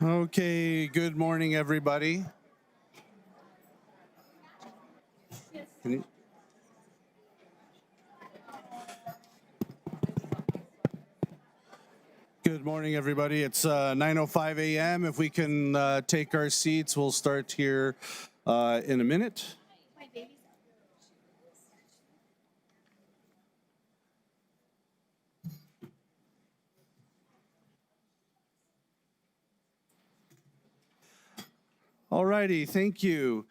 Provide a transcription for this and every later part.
Okay, good morning, everybody. Can you- Good morning, everybody. It's 9:05 a.m. If we can take our seats, we'll start here in a minute. All righty, thank you.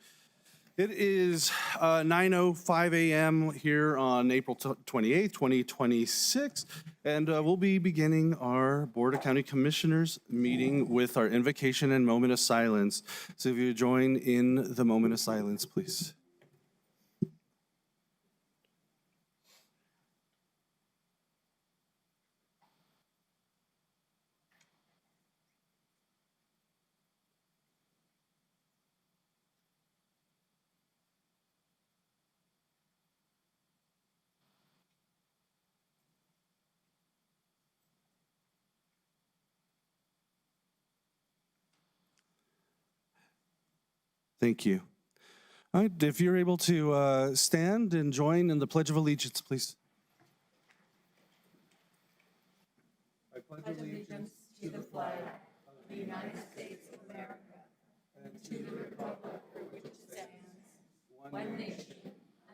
It is 9:05 a.m. here on April 28th, 2026, and we'll be beginning our Board of County Commissioners meeting with our invocation and moment of silence. So if you join in the moment of silence, please. Thank you. All right, if you're able to stand and join in the Pledge of Allegiance, please. I pledge allegiance to the flag of the United States of America and to the republic for which it stands, one nation,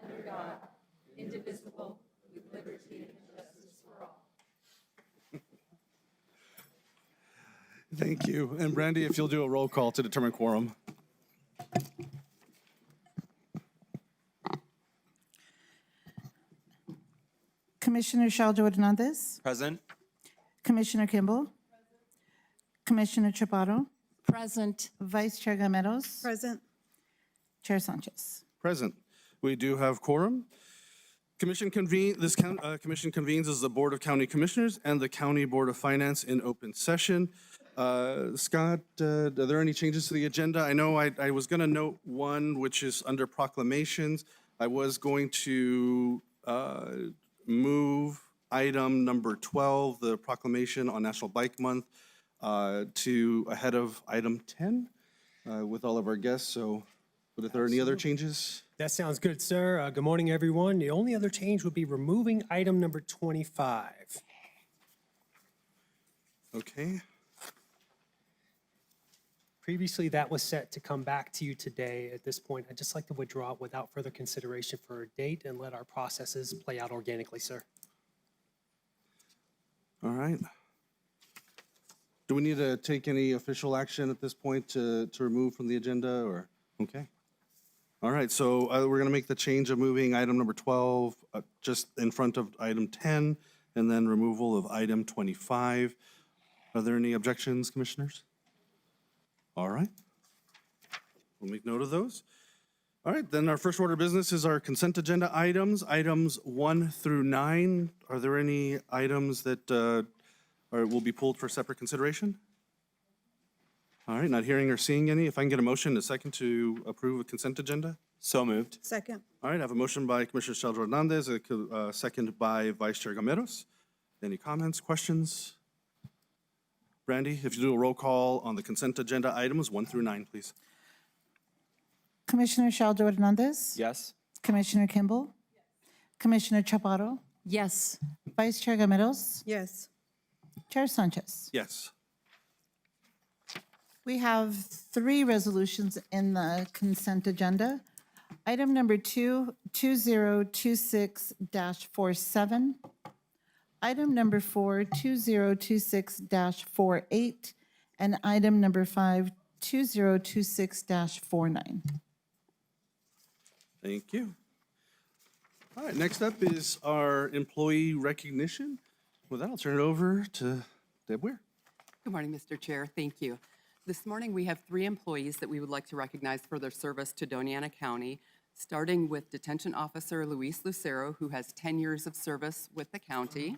under God, indivisible, with liberty and justice for all. Thank you. And Brandy, if you'll do a roll call to determine quorum. Commissioner Shaljo Hernandez. Present. Commissioner Kimball. Commissioner Chaparro. Present. Vice Chair Gameros. Present. Chair Sanchez. Present. We do have quorum. Commission convenes as the Board of County Commissioners and the County Board of Finance in open session. Scott, are there any changes to the agenda? I know I was going to note one, which is under proclamations. I was going to move item number 12, the proclamation on National Bike Month, to ahead of item 10 with all of our guests. So, but if there are any other changes? That sounds good, sir. Good morning, everyone. The only other change would be removing item number 25. Okay. Previously, that was set to come back to you today. At this point, I'd just like to withdraw it without further consideration for a date and let our processes play out organically, sir. All right. Do we need to take any official action at this point to remove from the agenda or? Okay. All right, so we're going to make the change of moving item number 12 just in front of item 10 and then removal of item 25. Are there any objections, commissioners? All right. We'll make note of those. All right, then our first order of business is our consent agenda items, items 1 through 9. Are there any items that will be pulled for separate consideration? All right, not hearing or seeing any. If I can get a motion, a second to approve a consent agenda? So moved. Second. All right, I have a motion by Commissioner Shaljo Hernandez, a second by Vice Chair Gameros. Any comments, questions? Brandy, if you do a roll call on the consent agenda items 1 through 9, please. Commissioner Shaljo Hernandez. Yes. Commissioner Kimball. Commissioner Chaparro. Yes. Vice Chair Gameros. Yes. Chair Sanchez. Yes. We have 3 resolutions in the consent agenda. Item number 2, 2026-47. Item number 4, 2026-48. And item number 5, 2026-49. Thank you. All right, next up is our employee recognition. With that, I'll turn it over to Deb Weir. Good morning, Mr. Chair. Thank you. This morning, we have 3 employees that we would like to recognize for their service to Doña County, starting with Detention Officer Luis Lucero, who has 10 years of service with the county.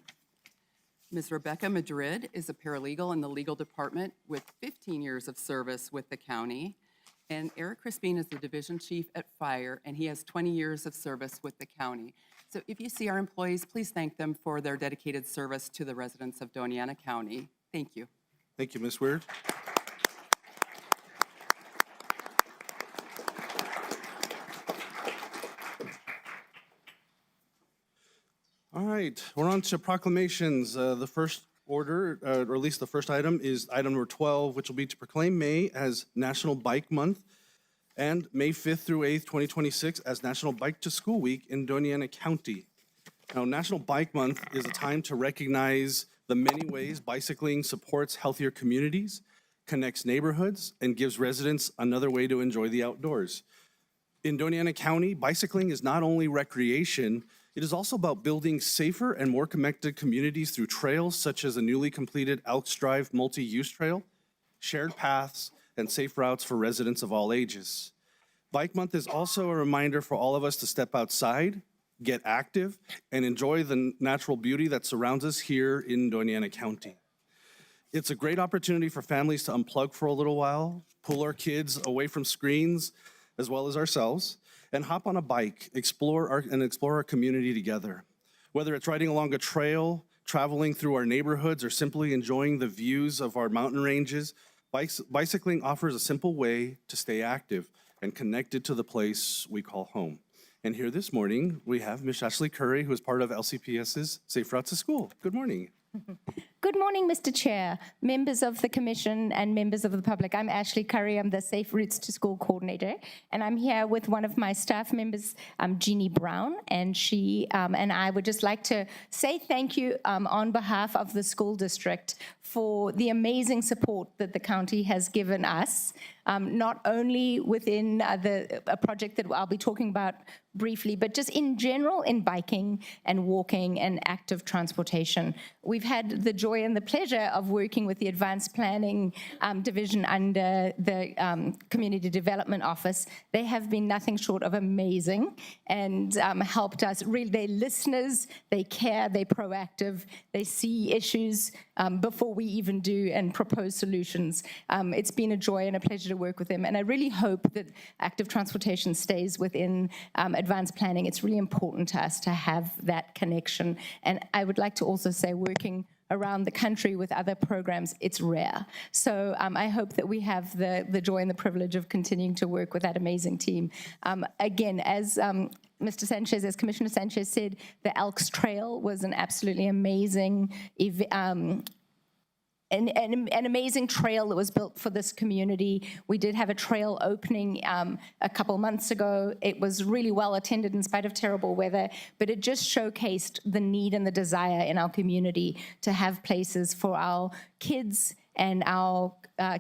Ms. Rebecca Madrid is a paralegal in the legal department with 15 years of service with the county. And Eric Crispin is the division chief at Fire, and he has 20 years of service with the county. So if you see our employees, please thank them for their dedicated service to the residents of Doña County. Thank you. Thank you, Ms. Weir. right, we're on to proclamations. The first order, or at least the first item, is item number 12, which will be to proclaim May as National Bike Month and May 5th through 8th, 2026 as National Bike to School Week in Doña County. Now, National Bike Month is a time to recognize the many ways bicycling supports healthier communities, connects neighborhoods, and gives residents another way to enjoy the outdoors. In Doña County, bicycling is not only recreation, it is also about building safer and more connected communities through trails such as a newly completed Elks Drive multi-use trail, shared paths, and safe routes for residents of all ages. Bike Month is also a reminder for all of us to step outside, get active, and enjoy the natural beauty that surrounds us here in Doña County. It's a great opportunity for families to unplug for a little while, pull our kids away from screens, as well as ourselves, and hop on a bike, explore our community together. Whether it's riding along a trail, traveling through our neighborhoods, or simply enjoying the views of our mountain ranges, bicycling offers a simple way to stay active and connected to the place we call home. And here this morning, we have Ms. Ashley Curry, who is part of LCPS's Safe Routes to School. Good morning. Good morning, Mr. Chair, members of the Commission and members of the public. I'm Ashley Curry. I'm the Safe Routes to School Coordinator, and I'm here with one of my staff members, Jeannie Brown, and she and I would just like to say thank you on behalf of the school district for the amazing support that the county has given us, not only within a project that I'll be talking about briefly, but just in general in biking and walking and active transportation. We've had the joy and the pleasure of working with the Advanced Planning Division under the Community Development Office. They have been nothing short of amazing and helped us. Really, they're listeners, they care, they're proactive, they see issues before we even do and propose solutions. It's been a joy and a pleasure to work with them, and I really hope that active transportation stays within advanced planning. It's really important to us to have that connection, and I would like to also say working around the country with other programs, it's rare. So I hope that we have the joy and the privilege of continuing to work with that amazing team. Again, as Mr. Sanchez, as Commissioner Sanchez said, the Elks Trail was an absolutely amazing an amazing trail that was built for this community. We did have a trail opening a couple months ago. It was really well attended in spite of terrible weather, but it just showcased the need and the desire in our community to have places for our kids and our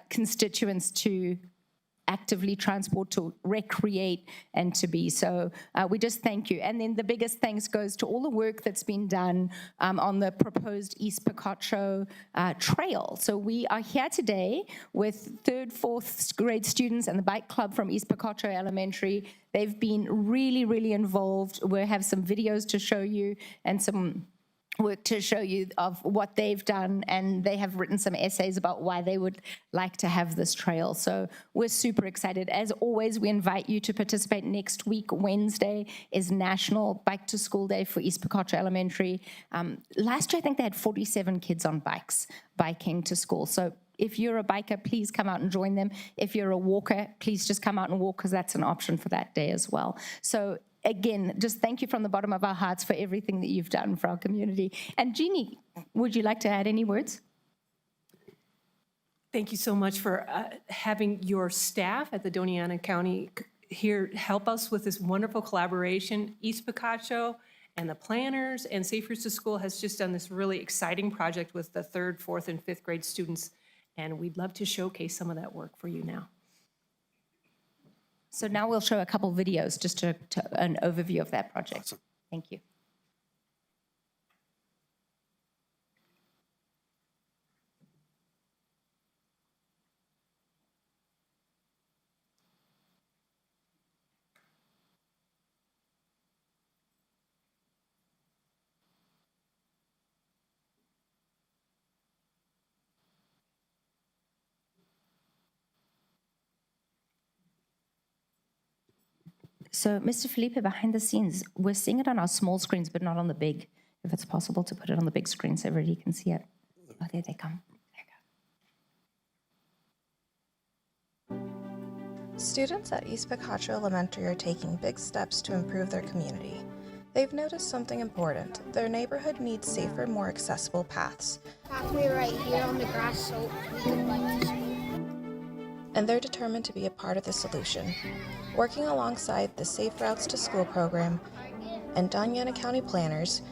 constituents to actively transport, to recreate, and to be. So we just thank you. And then the biggest thanks goes to all the work that's been done on the proposed East Picacho Trail. So we are here today with 3rd, 4th grade students and the bike club from East Picacho Elementary. They've been really, really involved. We'll have some videos to show you and some work to show you of what they've done, and they have written some essays about why they would like to have this trail. So we're super excited. As always, we invite you to participate. Next week, Wednesday, is National Bike to School Day for East Picacho Elementary. Last year, I think they had 47 kids on bikes biking to school. So if you're a biker, please come out and join them. If you're a walker, please just come out and walk, because that's an option for that day as well. So again, just thank you from the bottom of our hearts for everything that you've done for our community. And Jeannie, would you like to add any words? Thank you so much for having your staff at the Doña County here help us with this wonderful collaboration. East Picacho and the planners and Safe Routes to School has just done this really exciting project with the 3rd, 4th, and 5th grade students, and we'd love to showcase some of that work for you now. So now we'll show a couple videos just to an overview of that project. Awesome. Thank you. So, Mr. Felipe, behind the scenes, we're seeing it on our small screens, but not on the big. If it's possible to put it on the big screen so everybody can see it. Oh, there they come. There you go. Students at East Picacho Elementary are taking big steps to improve their community. They've noticed something important. Their neighborhood needs safer, more accessible paths. Pathway right here on the grass so we can bike to school. And they're determined to be a part of the solution. Working alongside the Safe Routes to School program and Doña County planners,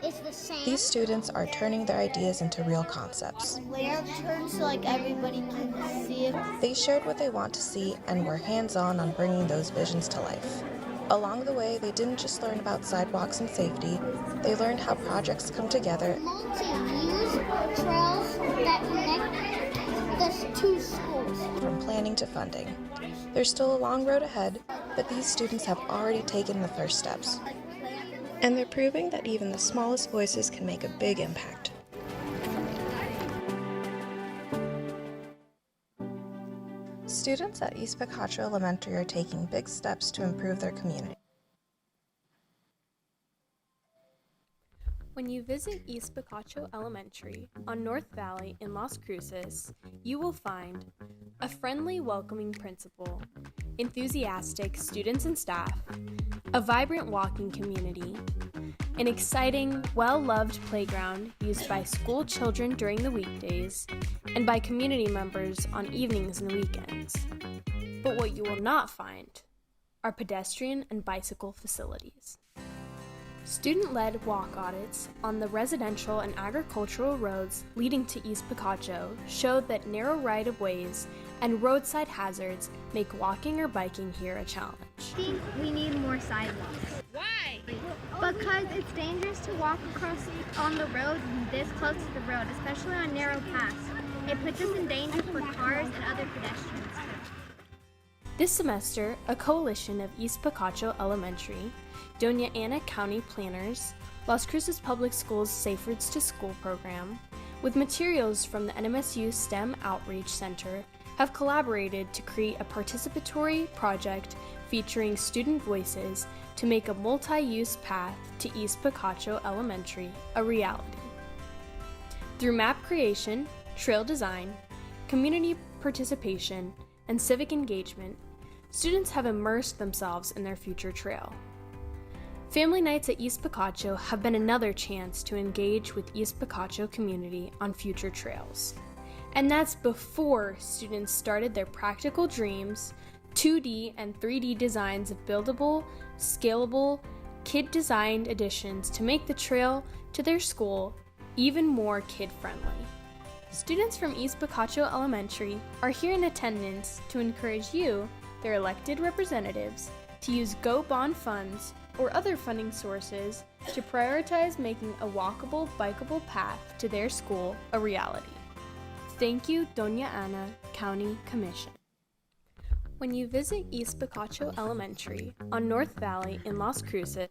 It's the same. these students are turning their ideas into real concepts. Lamp turns so like everybody can see it. They shared what they want to see and were hands-on bringing those visions to life. Along the way, they didn't just learn about sidewalks and safety, they learned how projects come together Multi-use trails that connect the two schools. from planning to funding. There's still a long road ahead, but these students have already taken the first steps. And they're proving that even the smallest voices can make a big impact. Students at East Picacho Elementary are taking big steps to improve their community. When you visit East Picacho Elementary on North Valley in Las Cruces, you will find a friendly, welcoming principal, enthusiastic students and staff, a vibrant walking community, an exciting, well-loved playground used by school children during the weekdays and by community members on evenings and weekends. But what you will not find are pedestrian and bicycle facilities. Student-led walk audits on the residential and agricultural roads leading to East Picacho showed that narrow right-of-ways and roadside hazards make walking or biking here a challenge. I think we need more sidewalks. Why? Because it's dangerous to walk across on the road this close to the road, especially on narrow paths. It puts us in danger for cars and other pedestrians. This semester, a coalition of East Picacho Elementary, Doña County planners, Las Cruces Public Schools Safe Routes to School program, with materials from the NMSU STEM Outreach Center, have collaborated to create a participatory project featuring student voices to make a multi-use path to East Picacho Elementary a reality. Through map creation, trail design, community participation, and civic engagement, students have immersed themselves in their future trail. Family nights at East Picacho have been another chance to engage with East Picacho community on future trails. And that's before students started their practical dreams, 2D and 3D designs of buildable, scalable, kid-designed additions to make the trail to their school even more kid-friendly. Students from East Picacho Elementary are here in attendance to encourage you, their elected representatives, to use Go Bond funds or other funding sources to prioritize making a walkable, bikeable path to their school a reality. Thank you, Doña Ana County Commission. When you visit East Picacho Elementary on North Valley in Las Cruces,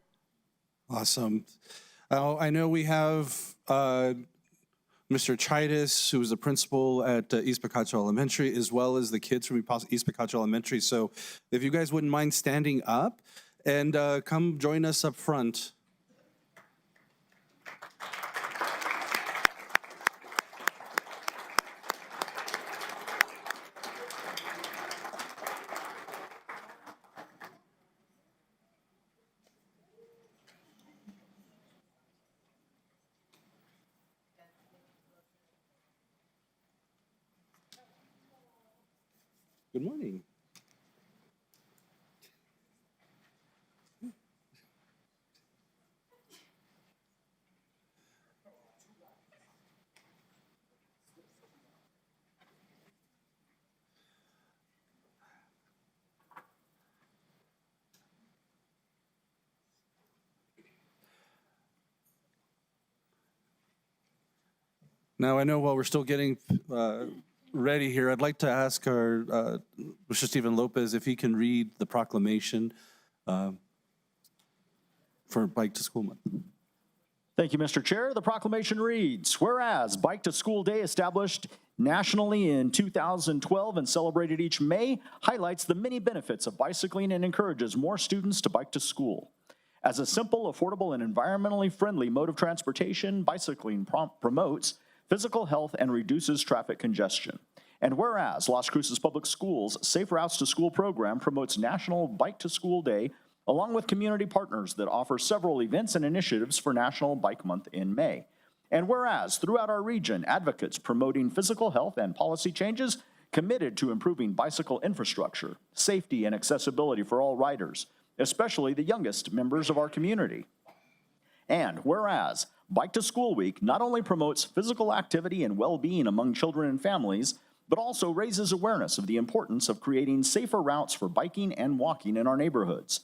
Awesome. I know we have Mr. Chidas, who is the principal at East Picacho Elementary, as well as the kids from East Picacho Elementary. So if you guys wouldn't mind standing up and come join us up front. Good morning. Now, I know while we're still getting ready here, I'd like to ask our Mr. Stephen Lopez if he can read the proclamation for Bike to School Month. Thank you, Mr. Chair. The proclamation reads, whereas Bike to School Day, established nationally in 2012 and celebrated each May, highlights the many benefits of bicycling and encourages more students to bike to school. As a simple, affordable, and environmentally friendly mode of transportation, bicycling promotes physical health and reduces traffic congestion. And whereas Las Cruces Public Schools Safe Routes to School program promotes National Bike to School Day along with community partners that offer several events and initiatives for National Bike Month in May. And whereas throughout our region, advocates promoting physical health and policy changes committed to improving bicycle infrastructure, safety, and accessibility for all riders, especially the youngest members of our community. And whereas Bike to School Week not only promotes physical activity and well-being among children and families, but also raises awareness of the importance of creating safer routes for biking and walking in our neighborhoods.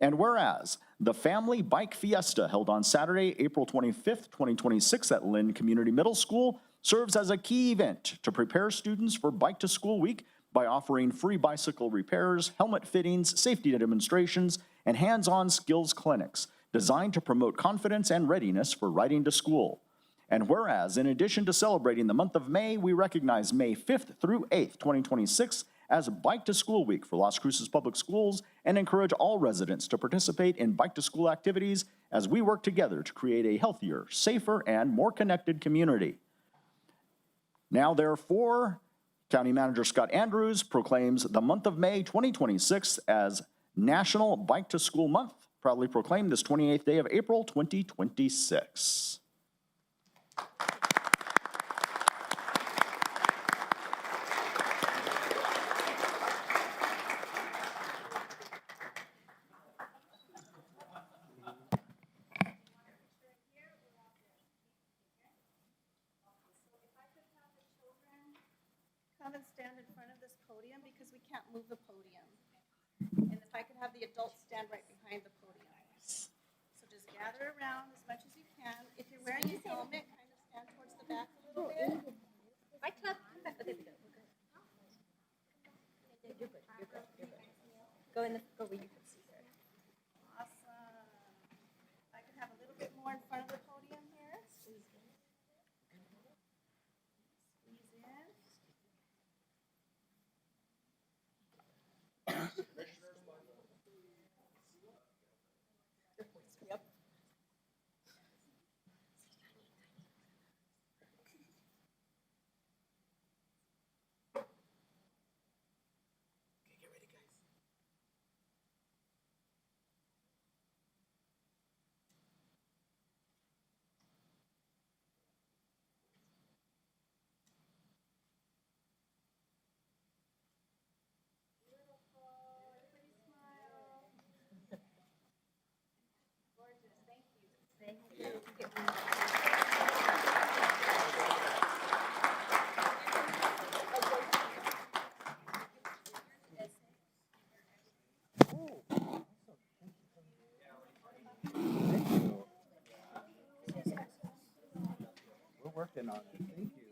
And whereas the Family Bike Fiesta held on Saturday, April 25th, 2026 at Lynn Community Middle School serves as a key event to prepare students for Bike to School Week by offering free bicycle repairs, helmet fittings, safety demonstrations, and hands-on skills clinics designed to promote confidence and readiness for riding to school. And whereas, in addition to celebrating the month of May, we recognize May 5th through 8th, 2026 as Bike to School Week for Las Cruces Public Schools and encourage all residents to participate in Bike to School activities as we work together to create a healthier, safer, and more connected community. Now, therefore, County Manager Scott Andrews proclaims the month of May 2026 as National Bike to School Month, proudly proclaimed this 28th day of April 2026. Come and stand in front of this podium because we can't move the podium. And if I could have the adults stand right behind the podium. So just gather around as much as you can. If you're wearing a helmet, kind of stand towards the back a little bit. Right club, come back. Okay, good. You're good. Go where you can see her. Awesome. I could have a little bit more in front of the podium here. Squeeze in. Yep. Get ready, guys. We're working on it. Thank you.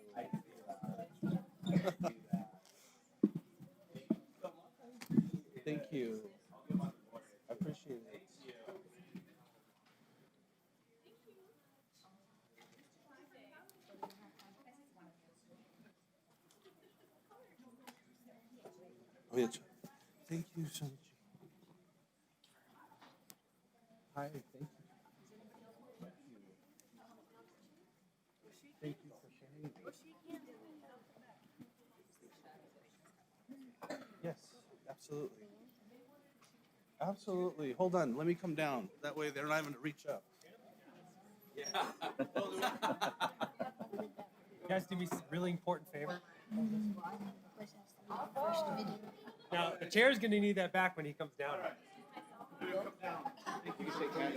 Thank you. I appreciate it. Oh, yeah. Thank you so much. Hi, thank you. Thank you for sharing. Yes, absolutely. Absolutely. Hold on, let me come down. That way they're not having to reach up. You guys do me a really important favor. Now, the chair's going to need that back when he comes down. Thank you. Shake hands.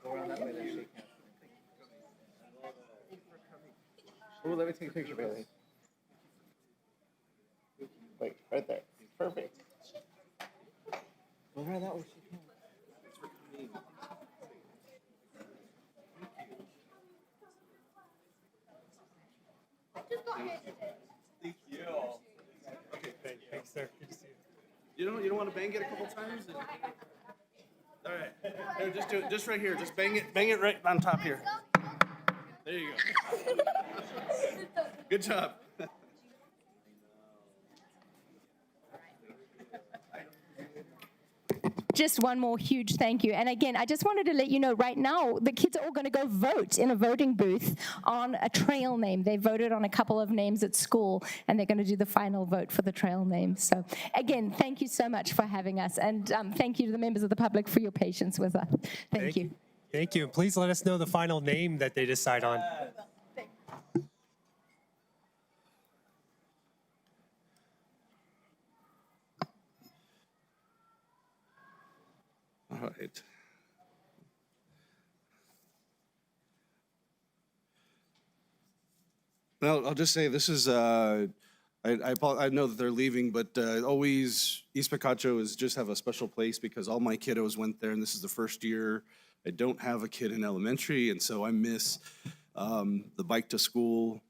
Go around that way, then shake hands. Oh, let me take a picture, Bailey. Wait, right there. Perfect. Go around that way, shake hands. Thanks for coming. Thank you. Okay, Thanks, sir. Good to see you. You don't want to bang it a couple times? All right. Here, just do it. Just right here. Just bang it right on top here. There you go. Good job. just one more huge thank you. And again, I just wanted to let you know right now, the kids are all going to go vote in a voting booth on a trail name. They voted on a couple of names at school, and they're going to do the final vote for the trail name. So again, thank you so much for having us. And thank you to the members of the public for your patience with us. Thank you. Thank you. Please let us know the final name that they decide on. All right. Well, I'll just say this is, I know that they're leaving, but always East Picacho is just have a special place because all my kiddos went there, and this is the first year I don't have a kid in elementary, and so I miss the bike to school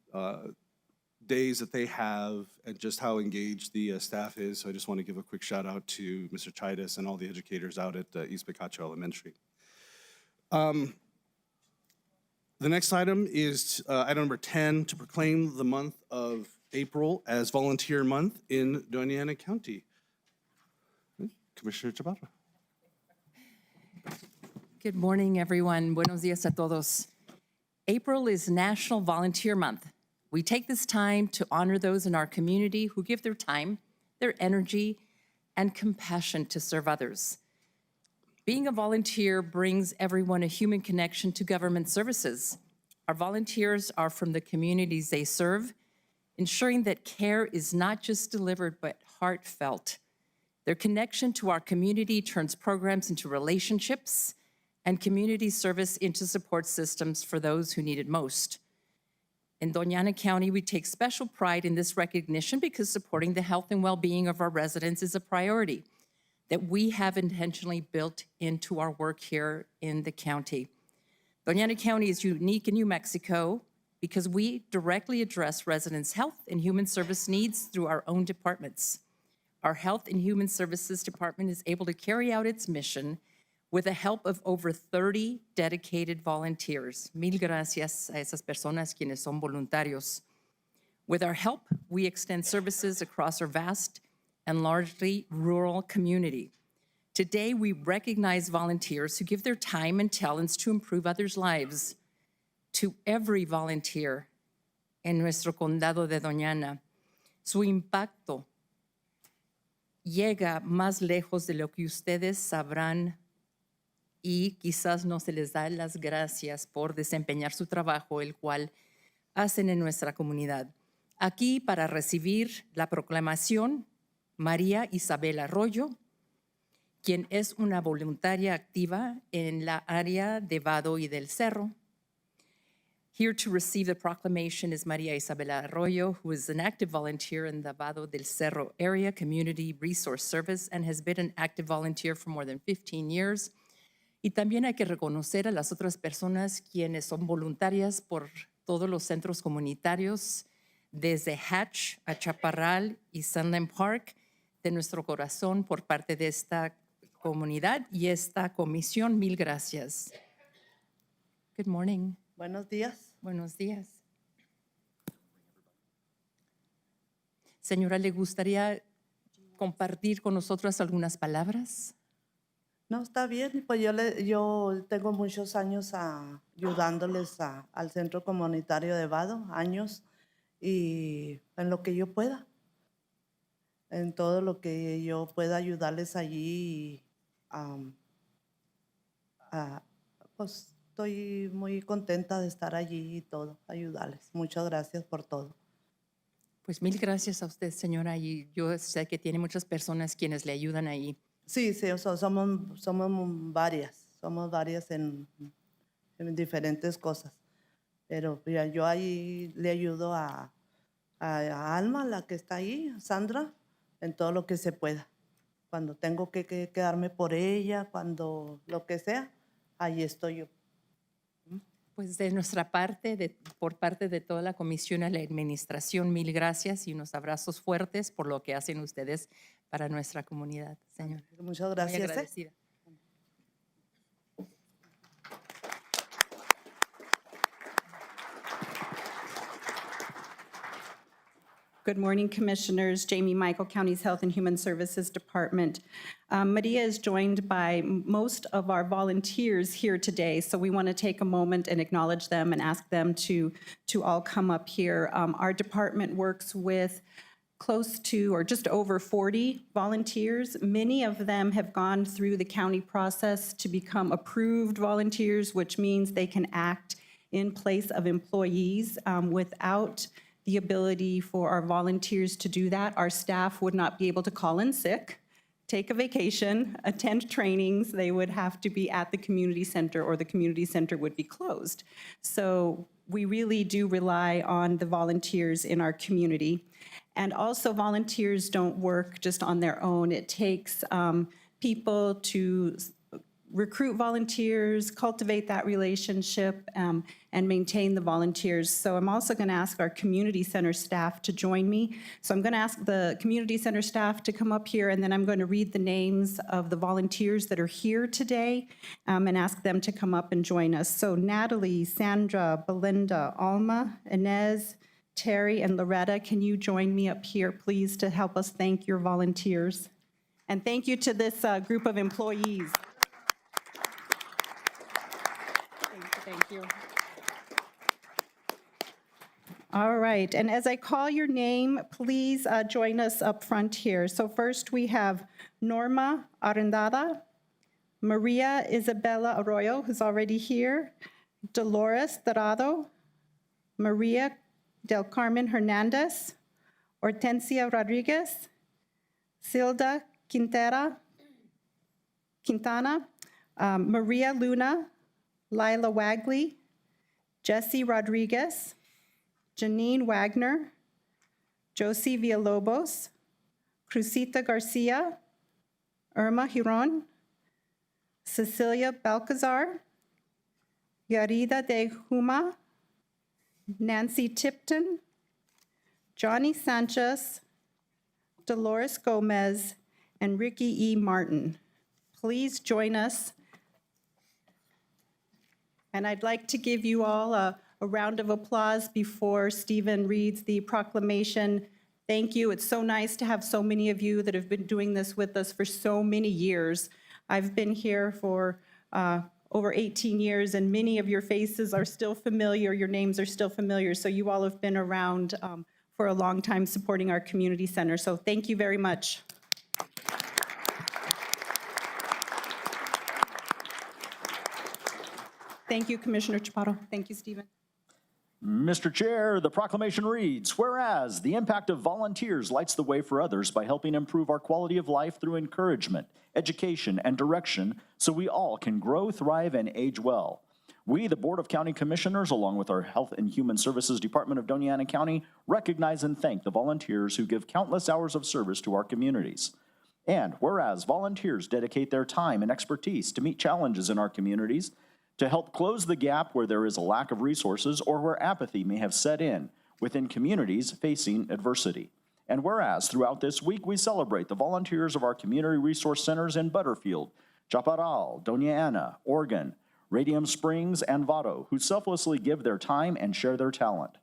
days that they have and just how engaged the staff is. So I just want to give a quick shout out to Mr. Chidas and all the educators out at East Picacho Elementary. The next item is item number 10, to proclaim the month of April as Volunteer Month in Doña Ana County. Commissioner Chaparro. Good morning, everyone. Buenos días a todos. April is National Volunteer Month. We take this time to honor those in our community who give their time, their energy, and compassion to serve others. Being a volunteer brings everyone a human connection to government services. Our volunteers are from the communities they serve, ensuring that care is not just delivered, but heartfelt. Their connection to our community turns programs into relationships and community service into support systems for those who need it most. In Doña Ana County, we take special pride in this recognition because supporting the health and well-being of our residents is a priority that we have intentionally built into our work here in the county. Doña Ana County is unique in New Mexico because we directly address residents' health and human service needs through our own departments. Our Health and Human Services Department is able to carry out its mission with the help of over 30 dedicated volunteers. Mil gracias a esas personas quienes son voluntarios. With our help, we extend services across our vast and largely rural community. Today, we recognize volunteers who give their time and talents to improve others' lives. To every volunteer en nuestro condado de Doña Ana, su impacto llega más lejos de lo que ustedes sabrán y quizás no se les da las gracias por desempeñar su trabajo, el cual hacen en nuestra comunidad. Aquí para recibir la proclamación, María Isabel Arroyo, quien es una voluntaria activa en la área de Vado y del Cerro. Here to receive the proclamation is María Isabel Arroyo, who is an active volunteer in the Vado del Cerro area community resource service and has been an active volunteer for more than 15 years. Y también hay que reconocer a las otras personas quienes son voluntarias por todos los centros comunitarios, desde Hatch a Chaparral y Sunland Park, de nuestro corazón por parte de esta comunidad y esta comisión. Mil gracias. Good morning. Buenos días. Buenos días. Señora, ¿le gustaría compartir con nosotros algunas palabras? No, está bien. Pues yo tengo muchos años ayudándoles al centro comunitario de Vado, años, y en lo que yo pueda, en todo lo que yo pueda ayudarles allí. Pues estoy muy contenta de estar allí y todo, ayudarles. Muchas gracias por todo. Pues mil gracias a usted, señora, y yo sé que tiene muchas personas quienes le ayudan ahí. Sí, somos varias en diferentes cosas. Pero yo ahí le ayudo a Alma, la que está ahí, Sandra, en todo lo que se pueda. Cuando tengo que quedarme por ella, cuando lo que sea, ahí estoy yo. Pues de nuestra parte, por parte de toda la comisión y la administración, mil gracias y unos abrazos fuertes por lo que hacen ustedes para nuestra comunidad, señor. Muchas gracias. Muy agradecida. Good morning, Commissioners. Jamie Michael, County's Health and Human Services Department. Maria is joined by most of our volunteers here today, so we want to take a moment and acknowledge them and ask them to all come up here. Our department works with close to or just over 40 volunteers. Many of them have gone through the county process to become approved volunteers, which means they can act in place of employees. Without the ability for our volunteers to do that, our staff would not be able to call in sick, take a vacation, attend trainings. They would have to be at the community center or the community center would be closed. So we really do rely on the volunteers in our community. And also volunteers don't work just on their own. It takes people to recruit volunteers, cultivate that relationship, and maintain the volunteers. So I'm also going to ask our community center staff to join me. So I'm going to ask the community center staff to come up here, and then I'm going to read the names of the volunteers that are here today and ask them to come up and join us. So Natalie, Sandra, Belinda, Alma, Inez, Terry, and Loretta, can you join me up here, please, to help us thank your volunteers? And thank you to this group of employees. Thank you. All right, and as I call your name, please join us up front here. So first we have Norma Arendada, Maria Isabella Arroyo, who's already here, Dolores Dorado, Maria del Carmen Hernandez, Hortensia Rodriguez, Silda Quintana, Maria Luna, Lila Wagley, Jesse Rodriguez, Janine Wagner, Josie Villalobos, Crucita Garcia, Irma Giron, Cecilia Balcazar, Yarida de Juma, Nancy Tipton, Johnny Sanchez, Dolores Gomez, and Ricky E. Martin. Please join us. And I'd like to give you all a round of applause before Stephen reads the proclamation. Thank you. It's so nice to have so many of you that have been doing this with us for so many years. I've been here for over 18 years, and many of your faces are still familiar, your names are still familiar, so you all have been around for a long time supporting our community center. So thank you very much. Thank you, Commissioner Chaparro. Thank you, Stephen. Mr. Chair, the proclamation reads, whereas the impact of volunteers lights the way for others by helping improve our quality of life through encouragement, education, and direction so we all can grow, thrive, and age well. We, the Board of County Commissioners, along with our Health and Human Services Department of Doña County, recognize and thank the volunteers who give countless hours of service to our communities. And whereas volunteers dedicate their time and expertise to meet challenges in our communities, to help close the gap where there is a lack of resources or where apathy may have set in within communities facing adversity. And whereas throughout this week we celebrate the volunteers of our community resource centers in Butterfield, Chaparral, Doña Ana, Oregon, Radium Springs, and Vado, who selflessly give their time and share their talent.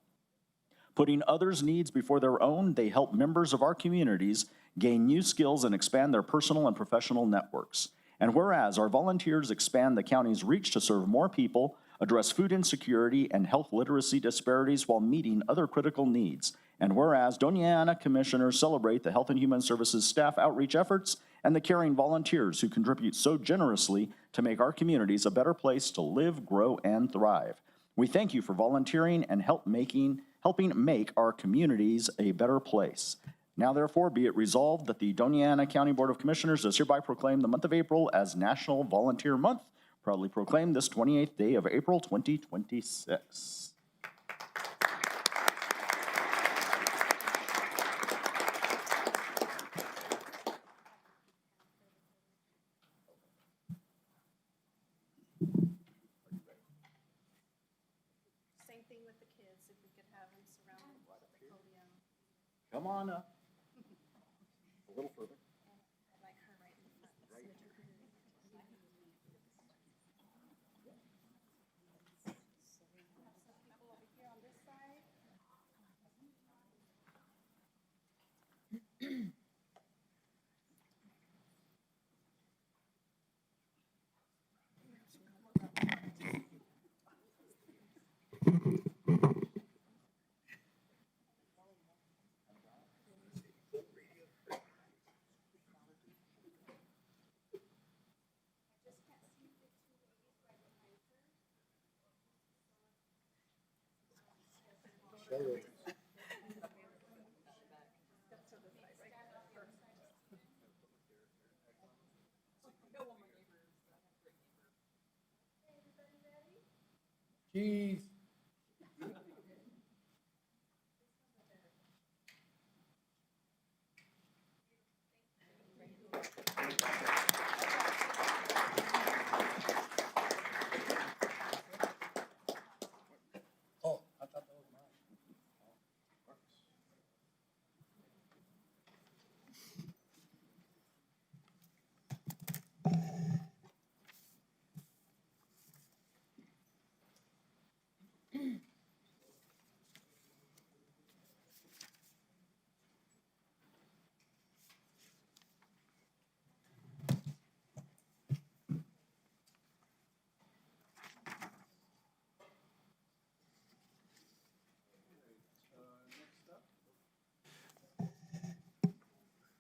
Putting others' needs before their own, they help members of our communities gain new skills and expand their personal and professional networks. And whereas our volunteers expand the county's reach to serve more people, address food insecurity and health literacy disparities while meeting other critical needs. And whereas Doña Ana commissioners celebrate the Health and Human Services staff outreach efforts and the caring volunteers who contribute so generously to make our communities a better place to live, grow, and thrive. We thank you for volunteering and helping make our communities a better place. Now, therefore, be it resolved that the Doña Ana County Board of Commissioners does hereby proclaim the month of April as National Volunteer Month, proudly proclaim this 28th day of April 2026. Same thing with the kids, if we could have them surrounded with the podium. Come on up. A little further. I'd like her right in front. Some people over here on this side.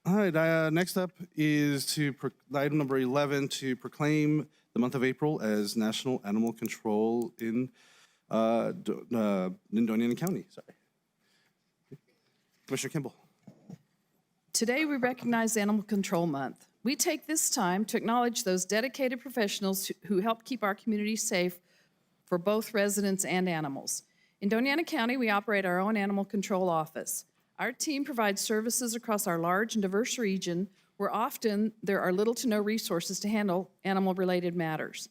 All right, next up is item number 11, to proclaim the month of April as National Animal Control in Doña County. Sorry. Commissioner Kimball. Today, we recognize Animal Control Month. We take this time to acknowledge those dedicated professionals who help keep our community safe for both residents and animals. In Doña County, we operate our own animal control office. Our team provides services across our large and diverse region where often there are little to no resources to handle animal-related matters.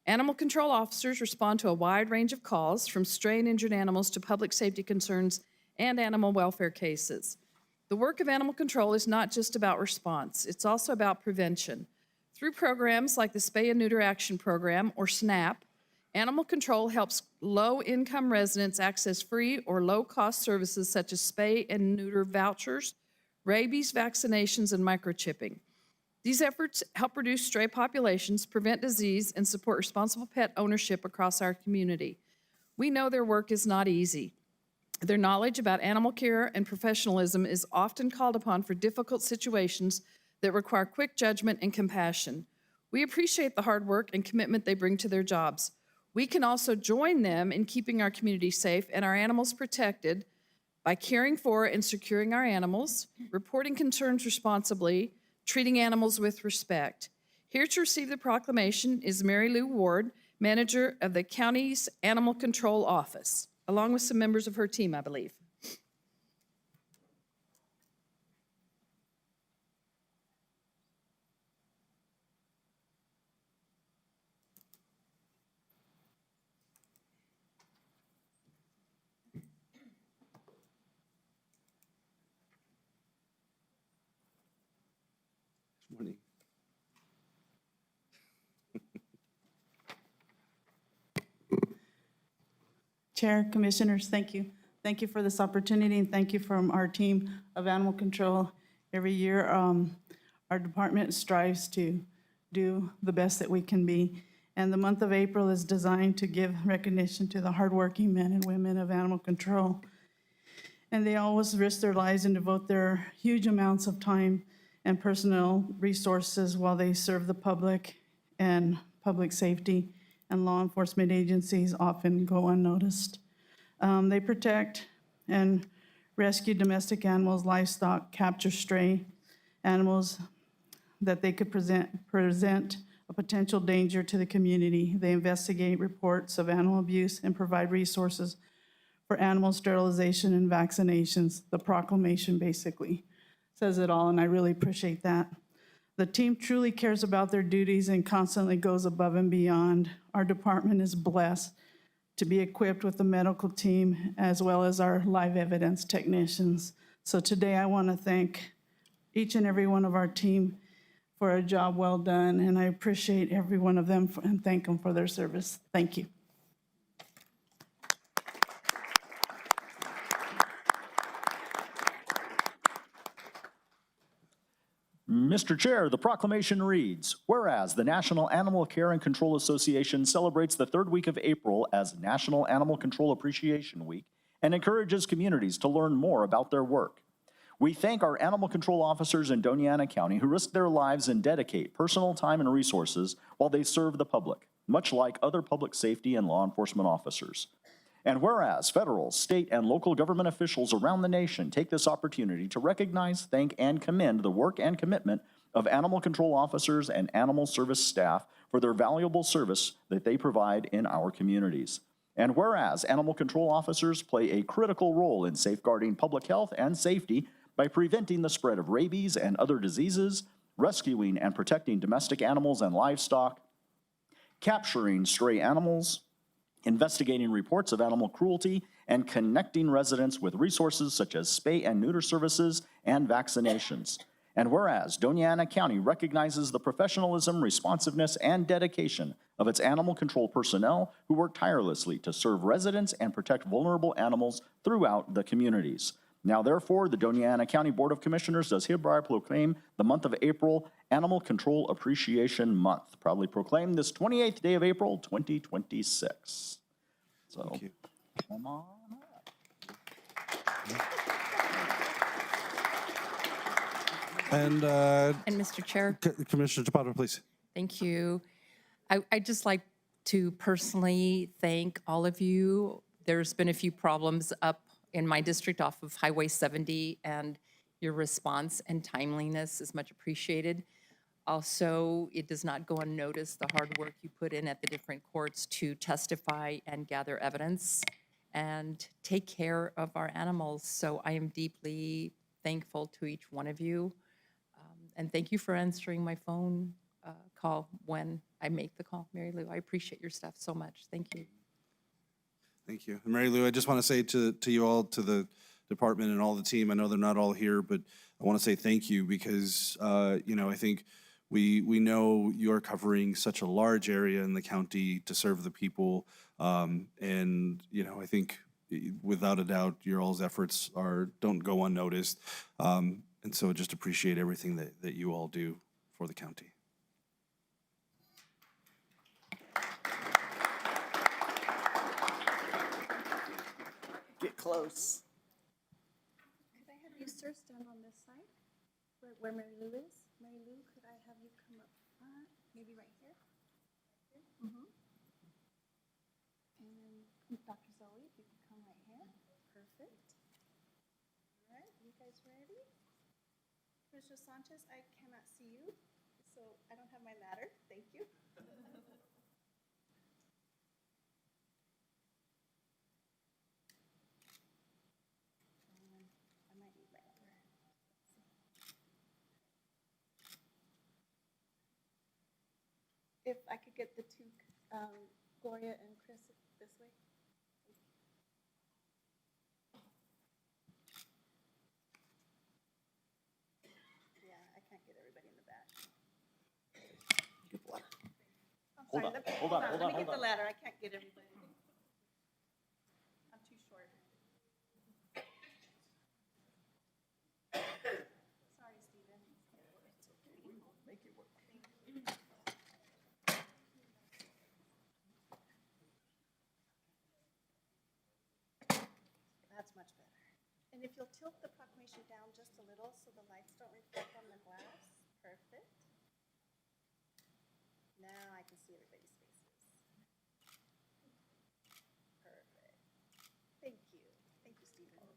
Animal control officers respond to a wide range of calls, from stray and injured animals to public safety concerns and animal welfare cases. The work of animal control is not just about response, it's also about prevention. Through programs like the Spay and Neuter Action Program, or SNAP, animal control helps low-income residents access free or low-cost services such as spay and neuter vouchers, rabies vaccinations, and microchipping. These efforts help reduce stray populations, prevent disease, and support responsible pet ownership across our community. We know their work is not easy. Their knowledge about animal care and professionalism is often called upon for difficult situations that require quick judgment and compassion. We appreciate the hard work and commitment they bring to their jobs. We can also join them in keeping our community safe and our animals protected by caring for and securing our animals, reporting concerns responsibly, treating animals with respect. Here to receive the proclamation is Mary Lou Ward, manager of the county's Animal Control Office, along with some members of her team, I believe. Morning. Chair, Commissioners, thank you. Thank you for this opportunity, and thank you from our team of Animal Control. Every year, our department strives to do the best that we can be. And the month of April is designed to give recognition to the hardworking men and women of animal control. And they always risk their lives and devote their huge amounts of time and personnel resources while they serve the public, and public safety and law enforcement agencies often go unnoticed. They protect and rescue domestic animals, livestock, capture stray animals that they could present a potential danger to the community. They investigate reports of animal abuse and provide resources for animal sterilization and vaccinations. The proclamation basically says it all, and I really appreciate that. The team truly cares about their duties and constantly goes above and beyond. Our department is blessed to be equipped with the medical team as well as our live evidence technicians. So today I want to thank each and every one of our team for a job well done, and I appreciate every one of them and thank them for their service. Thank you. Mr. Chair, the proclamation reads, whereas the National Animal Care and Control Association celebrates the third week of April as National Animal Control Appreciation Week and encourages communities to learn more about their work. We thank our animal control officers in Doña County who risk their lives and dedicate personal time and resources while they serve the public, much like other public safety and law enforcement officers. And whereas federal, state, and local government officials around the nation take this opportunity to recognize, thank, and commend the work and commitment of animal control officers and animal service staff for their valuable service that they provide in our communities. And whereas animal control officers play a critical role in safeguarding public health and safety by preventing the spread of rabies and other diseases, rescuing and protecting domestic animals and livestock, capturing stray animals, investigating reports of animal cruelty, and connecting residents with resources such as spay and neuter services and vaccinations. And whereas Doña County recognizes the professionalism, responsiveness, and dedication of its animal control personnel who work tirelessly to serve residents and protect vulnerable animals throughout the communities. Now, therefore, the Doña County Board of Commissioners does hereby proclaim the month of April Animal Control Appreciation Month, proudly proclaimed this 28th day of April, 2026. So, Thank you. come on up. And Mr. Chair, Commissioner Chaparro, please. thank you. I'd just like to personally thank all of you. There's been a few problems up in my district off of Highway 70, and your response and timeliness is much appreciated. Also, it does not go unnoticed, the hard work you put in at the different courts to testify and gather evidence and take care of our animals. So I am deeply thankful to each one of you. And thank you for answering my phone call when I make the call, Mary Lou. I appreciate your stuff so much. Thank you. Thank you. And Mary Lou, I just want to say to you all, to the department and all the team, I know they're not all here, but I want to say thank you because, I think we know you're covering such a large area in the county to serve the people. And, I think without a doubt, your all's efforts don't go unnoticed. And so just appreciate everything that you all do for the county. Get close. Could I have you, sir, stand on this side, where Mary Lou is? Mary Lou, could I have you come up front, maybe right here? Mm-hmm. And Dr. Zoe, if you could come right here. Perfect. All right, you guys ready? Commissioner Sanchez, I cannot see you, so I don't have my ladder. Thank you. I might need my ladder. If I could get the two, Gloria and Chris this way. Yeah, I can't get everybody in the back. I'm sorry, let me get the ladder. I can't get everybody. I'm too short. Sorry, Stephen. Make it work. That's much better. And if you'll tilt the proclamation down just a little so the lights don't reflect on the glass. Perfect. Now I can see everybody's faces. Perfect. Thank you. Thank you, Stephen.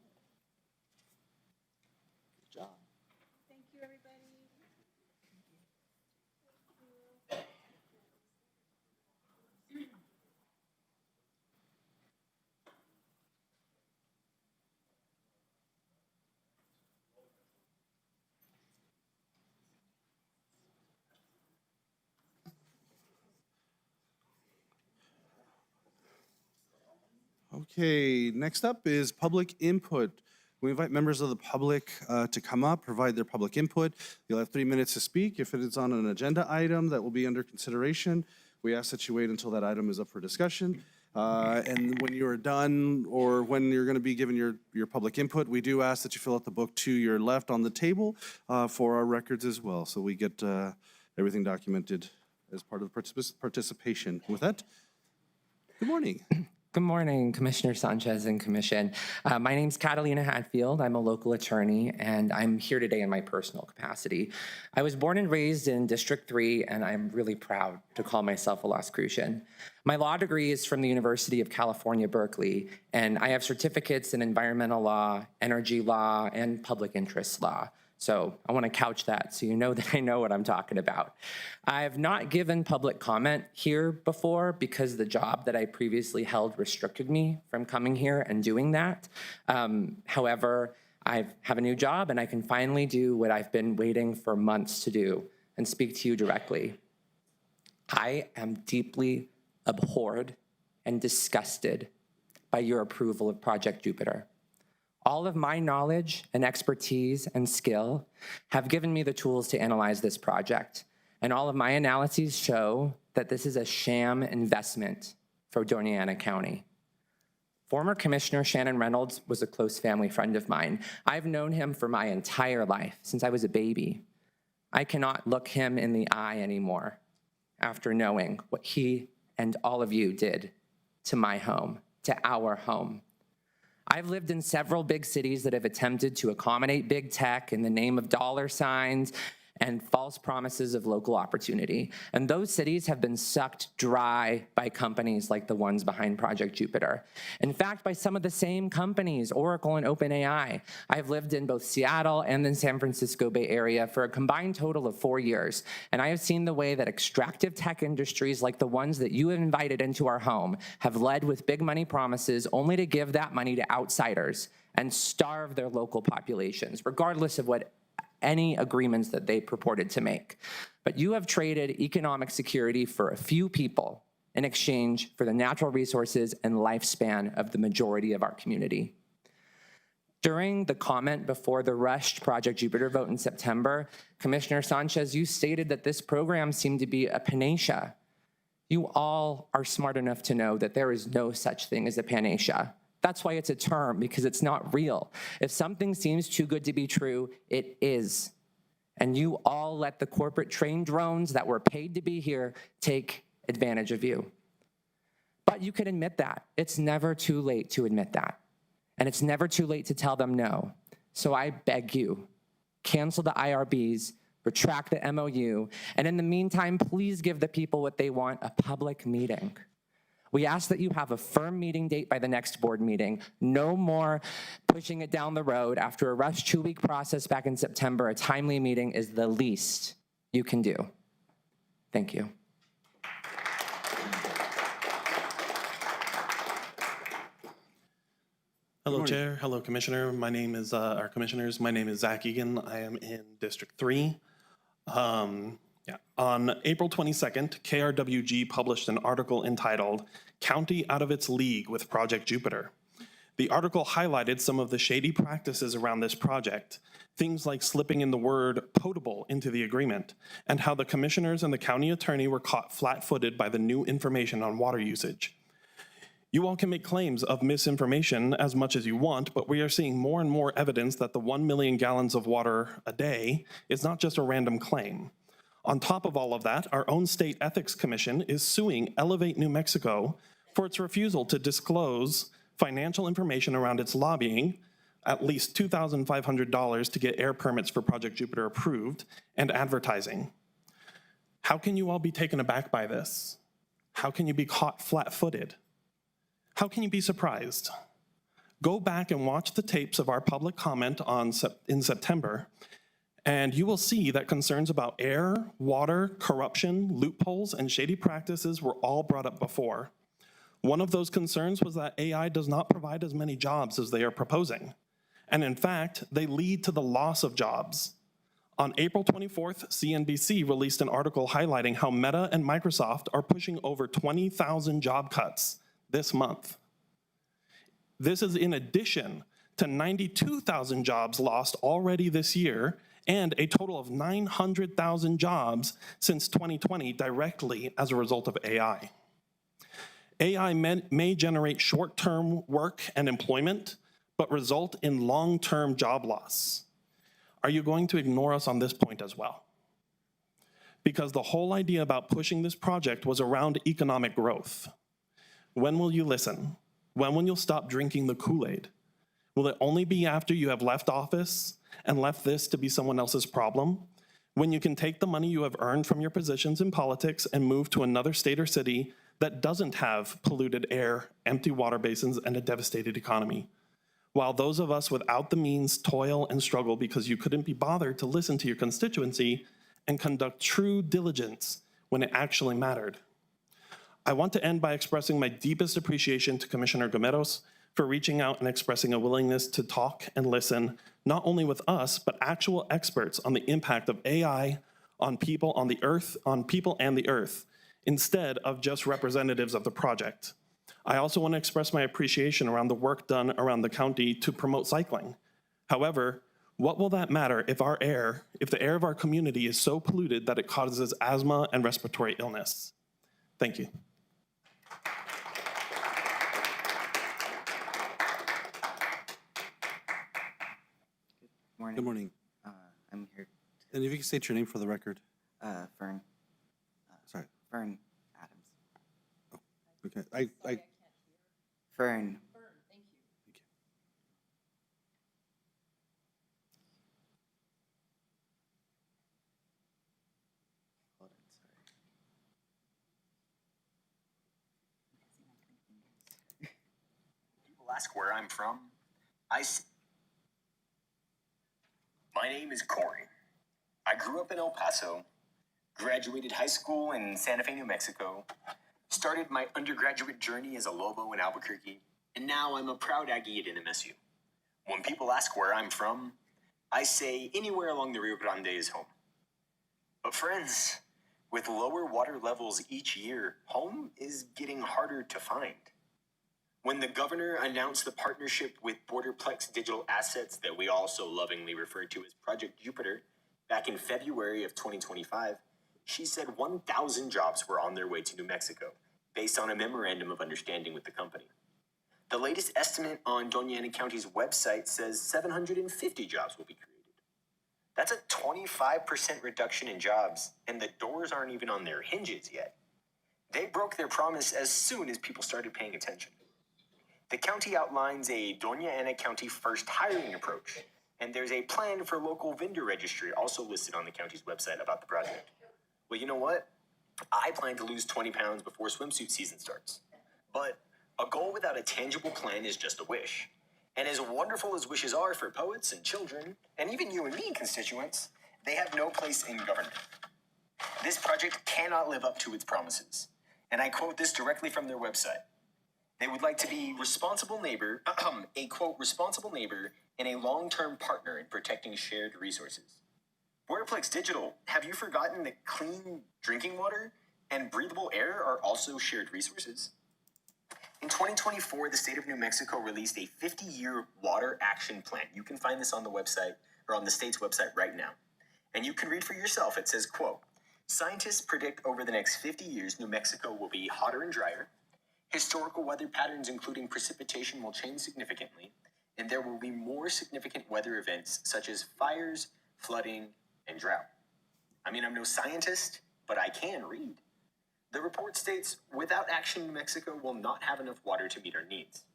Good job. Thank you, everybody. Okay, next up is public input. We invite members of the public to come up, provide their public input. You'll have 3 minutes to speak. If it is on an agenda item that will be under consideration, we ask that you wait until that item is up for discussion. And when you're done, or when you're going to be giving your public input, we do ask that you fill out the book to your left on the table for our records as well, so we get everything documented as part of the participation. With that, good morning. Good morning, Commissioner Sanchez and Commission. My name's Catalina Hatfield. I'm a local attorney, and I'm here today in my personal capacity. I was born and raised in District 3, and I'm really proud to call myself a Las Crucian. My law degree is from the University of California, Berkeley, and I have certificates in environmental law, energy law, and public interest law. So I want to couch that so you know that I know what I'm talking about. I have not given public comment here before because the job that I previously held restricted me from coming here and doing that. However, I have a new job and I can finally do what I've been waiting for months to do and speak to you directly. I am deeply abhorred and disgusted by your approval of Project Jupiter. All of my knowledge and expertise and skill have given me the tools to analyze this project, and all of my analyses show that this is a sham investment for Doña County. Former Commissioner Shannon Reynolds was a close family friend of mine. I've known him for my entire life, since I was a baby. I cannot look him in the eye anymore after knowing what he and all of you did to my home, to our home. I've lived in several big cities that have attempted to accommodate big tech in the name of dollar signs and false promises of local opportunity. And those cities have been sucked dry by companies like the ones behind Project Jupiter. In fact, by some of the same companies, Oracle and OpenAI. I've lived in both Seattle and the San Francisco Bay Area for a combined total of 4 years. And I have seen the way that extractive tech industries like the ones that you have invited into our home have led with big money promises only to give that money to outsiders and starve their local populations, regardless of what any agreements that they purported to make. But you have traded economic security for a few people in exchange for the natural resources and lifespan of the majority of our community. During the comment before the rushed Project Jupiter vote in September, Commissioner Sanchez, you stated that this program seemed to be a panacea. You all are smart enough to know that there is no such thing as a panacea. That's why it's a term, because it's not real. If something seems too good to be true, it is. And you all let the corporate trained drones that were paid to be here take advantage of you. But you can admit that. It's never too late to admit that. And it's never too late to tell them no. So I beg you, cancel the IRBs, retract the MOU, and in the meantime, please give the people what they want, a public meeting. We ask that you have a firm meeting date by the next board meeting. No more pushing it down the road. After a rushed 2-week process back in September, a timely meeting is the least you can do. Thank you. Hello, Chair. Hello, Commissioner. My name is, our commissioners, my name is Zach Egan. I am in District 3. On April 22nd, KRWG published an article entitled, "County Out of Its League with Project Jupiter." The article highlighted some of the shady practices around this project, things like slipping in the word potable into the agreement, and how the commissioners and the county attorney were caught flat-footed by the new information on water usage. You all can make claims of misinformation as much as you want, but we are seeing more and more evidence that the 1 million gallons of water a day is not just a random claim. On top of all of that, our own state ethics commission is suing Elevate New Mexico for its refusal to disclose financial information around its lobbying, at least $2,500 to get air permits for Project Jupiter approved, and advertising. How can you all be taken aback by this? How can you be caught flat-footed? How can you be surprised? Go back and watch the tapes of our public comment in September, and you will see that concerns about air, water, corruption, loopholes, and shady practices were all brought up before. One of those concerns was that AI does not provide as many jobs as they are proposing. And in fact, they lead to the loss of jobs. On April 24th, CNBC released an article highlighting how Meta and Microsoft are pushing over 20,000 job cuts this month. This is in addition to 92,000 jobs lost already this year, and a total of 900,000 jobs since 2020 directly as a result of AI. AI may generate short-term work and employment, but result in long-term job loss. Are you going to ignore us on this point as well? Because the whole idea about pushing this project was around economic growth. When will you listen? When will you stop drinking the Kool-Aid? Will it only be after you have left office and left this to be someone else's problem? When you can take the money you have earned from your positions in politics and move to another state or city that doesn't have polluted air, empty water basins, and a devastated economy? While those of us without the means toil and struggle because you couldn't be bothered to listen to your constituency and conduct true diligence when it actually mattered. I want to end by expressing my deepest appreciation to Commissioner Gomeros for reaching out and expressing a willingness to talk and listen, not only with us, but actual experts on the impact of AI on people on the earth, on people and the earth, instead of just representatives of the project. I also want to express my appreciation around the work done around the county to promote cycling. However, what will that matter if the air of our community is so polluted that it causes asthma and respiratory illness? Thank you. Morning. Good morning. I'm here. And if you can state your name for the record. Fern. Sorry. Fern Adams. Okay. Fern. Hold on, sorry. People ask where I'm from. My name is Corey. I grew up in El Paso, graduated high school in Santa Fe, New Mexico, started my undergraduate journey as a Lobo in Albuquerque, and now I'm a proud Aggie at NMSU. When people ask where I'm from, I say anywhere along the Rio Grande is home. But friends, with lower water levels each year, home is getting harder to find. When the governor announced the partnership with Borderplex Digital Assets that we all so lovingly refer to as Project Jupiter back in February of 2025, she said 1,000 jobs were on their way to New Mexico based on a memorandum of understanding with the company. The latest estimate on Doña County's website says 750 jobs will be created. That's a 25% reduction in jobs, and the doors aren't even on their hinges yet. They broke their promise as soon as people started paying attention. The county outlines a Doña Ana County first hiring approach, and there's a plan for local vendor registry also listed on the county's website about the project. Well, you know what? I plan to lose 20 pounds before swimsuit season starts. But a goal without a tangible plan is just a wish. And as wonderful as wishes are for poets and children, and even you and me constituents, they have no place in government. This project cannot live up to its promises. And I quote this directly from their website. They would like to be responsible neighbor, a quote, responsible neighbor and a long-term partner in protecting shared resources. Borderplex Digital, have you forgotten that clean drinking water and breathable air are also shared resources? In 2024, the state of New Mexico released a 50-year water action plan. You can find this on the website or on the state's website right now. And you can read for yourself. It says, quote, scientists predict over the next 50 years, New Mexico will be hotter and drier. Historical weather patterns, including precipitation, will change significantly, and there will be more significant weather events such as fires, flooding, and drought. I mean, I'm no scientist, but I can read. The report states, without action, New Mexico will not have enough water to meet our needs.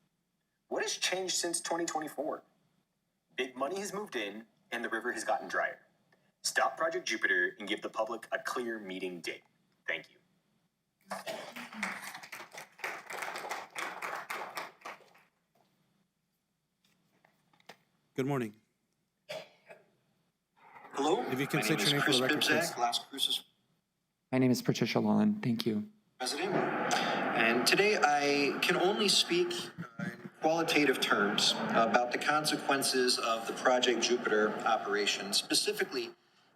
What has changed since 2024? Big money has moved in, and the river has gotten drier. Stop Project Jupiter and give the public a clear meeting date. Thank you. Good morning. Hello. If you can My state name your name is for the Chris record, please. Bibzak, Las Cruces My name is Patricia Lawlin. Thank you. President. And today I can only speak in qualitative terms about the consequences of the Project Jupiter operation, specifically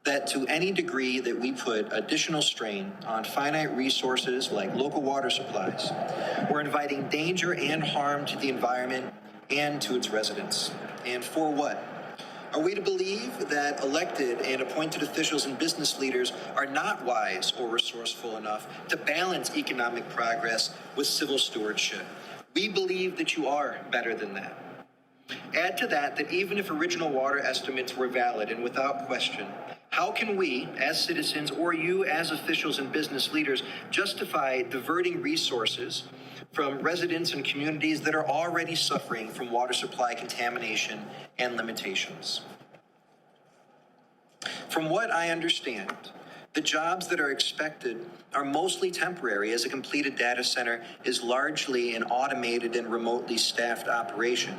that to any degree that we put additional strain on finite resources like local water supplies, we're inviting danger and harm to the environment and to its residents. And for what? Are we to believe that elected and appointed officials and business leaders are not wise or resourceful enough to balance economic progress with civil stewardship? We believe that you are better than that. Add to that even if original water estimates were valid and without question, how can we, as citizens, or you as officials and business leaders, justify diverting resources from residents and communities that are already suffering from water supply contamination and limitations? From what I understand, the jobs that are expected are mostly temporary, as a completed data center is largely an automated and remotely staffed operation.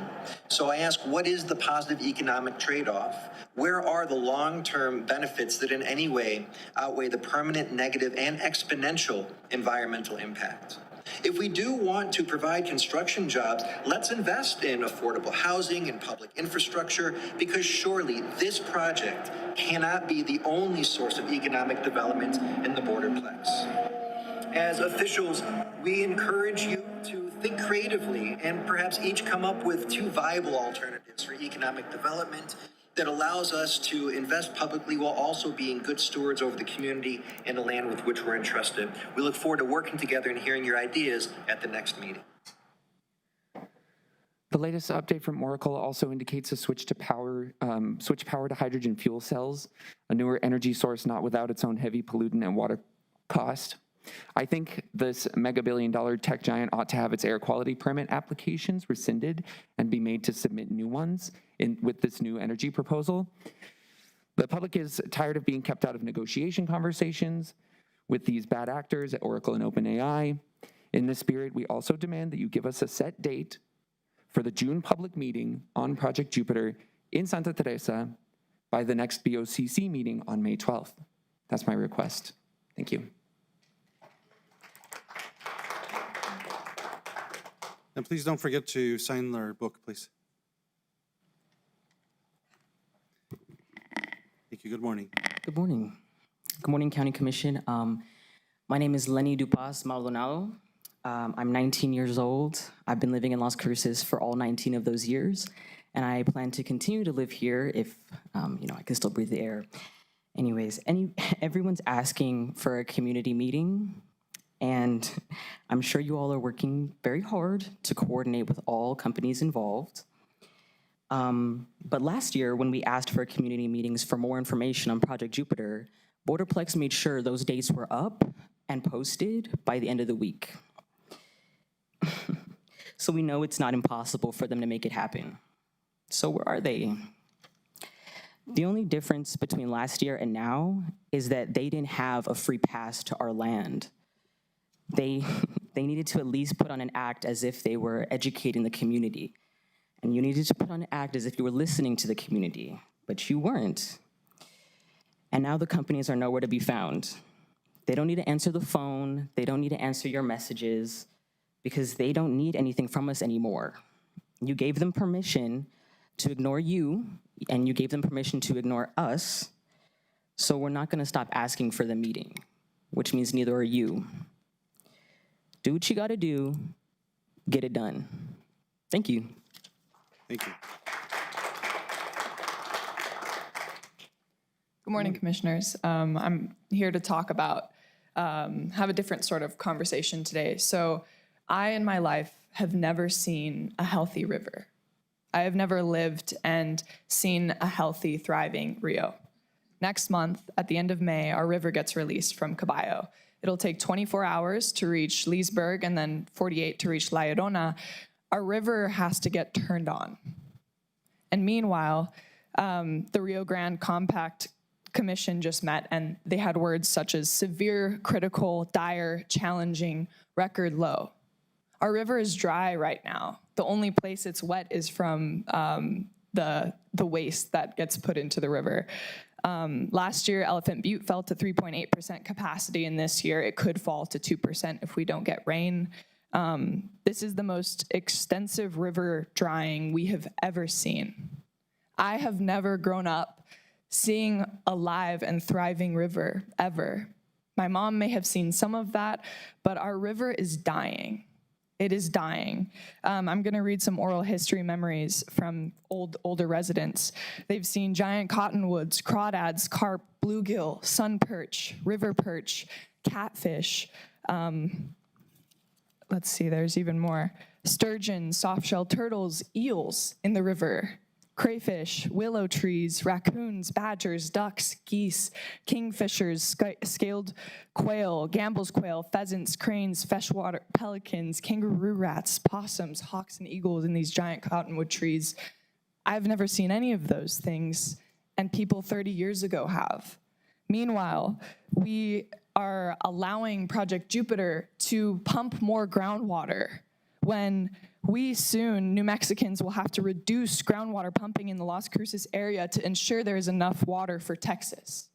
So I ask, what is the positive economic trade-off? Where are the long-term benefits that in any way outweigh the permanent negative and exponential environmental impact? If we do want to provide construction jobs, let's invest in affordable housing and public infrastructure, because surely this project cannot be the only source of economic development in the Borderplex. As officials, we encourage you to think creatively and perhaps each come up with 2 viable alternatives for economic development that allows us to invest publicly while also being good stewards over the community and the land with which we're entrusted. We look forward to working together and hearing your ideas at the next meeting. The latest update from Oracle also indicates a switch power to hydrogen fuel cells, a newer energy source not without its own heavy pollutant and water cost. I think this mega billion-dollar tech giant ought to have its air quality permit applications rescinded and be made to submit new ones with this new energy proposal. The public is tired of being kept out of negotiation conversations with these bad actors at Oracle and OpenAI. In this spirit, we also demand that you give us a set date for the June public meeting on Project Jupiter in Santa Teresa by the next BOCC meeting on May 12th. That's my request. Thank you. And please don't forget to sign their book, please. Thank you. Good morning. Good morning. Good morning, County Commission. My name is Lenny Dupas Maldonado. I'm 19 years old. I've been living in Las Cruces for all 19 of those years, and I plan to continue to live here if, I can still breathe the air. Anyways, everyone's asking for a community meeting, and I'm sure you all are working very hard to coordinate with all companies involved. But last year, when we asked for community meetings for more information on Project Jupiter, Borderplex made sure those dates were up and posted by the end of the week. So we know it's not impossible for them to make it happen. So where are they? The only difference between last year and now is that they didn't have a free pass to our land. They needed to at least put on an act as if they were educating the community. And you needed to put on an act as if you were listening to the community, but you weren't. And now the companies are nowhere to be found. They don't need to answer the phone. They don't need to answer your messages because they don't need anything from us anymore. You gave them permission to ignore you, and you gave them permission to ignore us, so we're not gonna stop asking for the meeting, which means neither are you. Do what you gotta do, get it done. Thank you. Thank you. Good morning, commissioners. I'm here to talk about, have a different sort of conversation today. So I, in my life, have never seen a healthy river. I have never lived and seen a healthy, thriving Rio. Next month, at the end of May, our river gets released from Caballo. It'll take 24 hours to reach Leesburg and then 48 to reach La Llorona. Our river has to get turned on. And meanwhile, the Rio Grande Compact Commission just met, and they had words such as severe, critical, dire, challenging, record low. Our river is dry right now. The only place it's wet is from the waste that gets put into the river. Last year, Elephant Butte fell to 3.8% capacity, and this year it could fall to 2% if we don't get rain. This is the most extensive river drying we have ever seen. I have never grown up seeing a live and thriving river, ever. My mom may have seen some of that, but our river is dying. It is dying. I'm going to read some oral history memories from older residents. They've seen giant cottonwoods, crawdads, carp, bluegill, sun perch, river perch, catfish. Let's see, there's even more. Sturgeon, soft-shell turtles, eels in the river, crayfish, willow trees, raccoons, badgers, ducks, geese, kingfishers, scaled quail, Gambel's quail, pheasants, cranes, freshwater pelicans, kangaroo rats, possums, hawks, and eagles in these giant cottonwood trees. I've never seen any of those things, and people 30 years ago have. Meanwhile, we are allowing Project Jupiter to pump more groundwater when we soon, New Mexicans, will have to reduce groundwater pumping in the Las Cruces area to ensure there is enough water for Texas.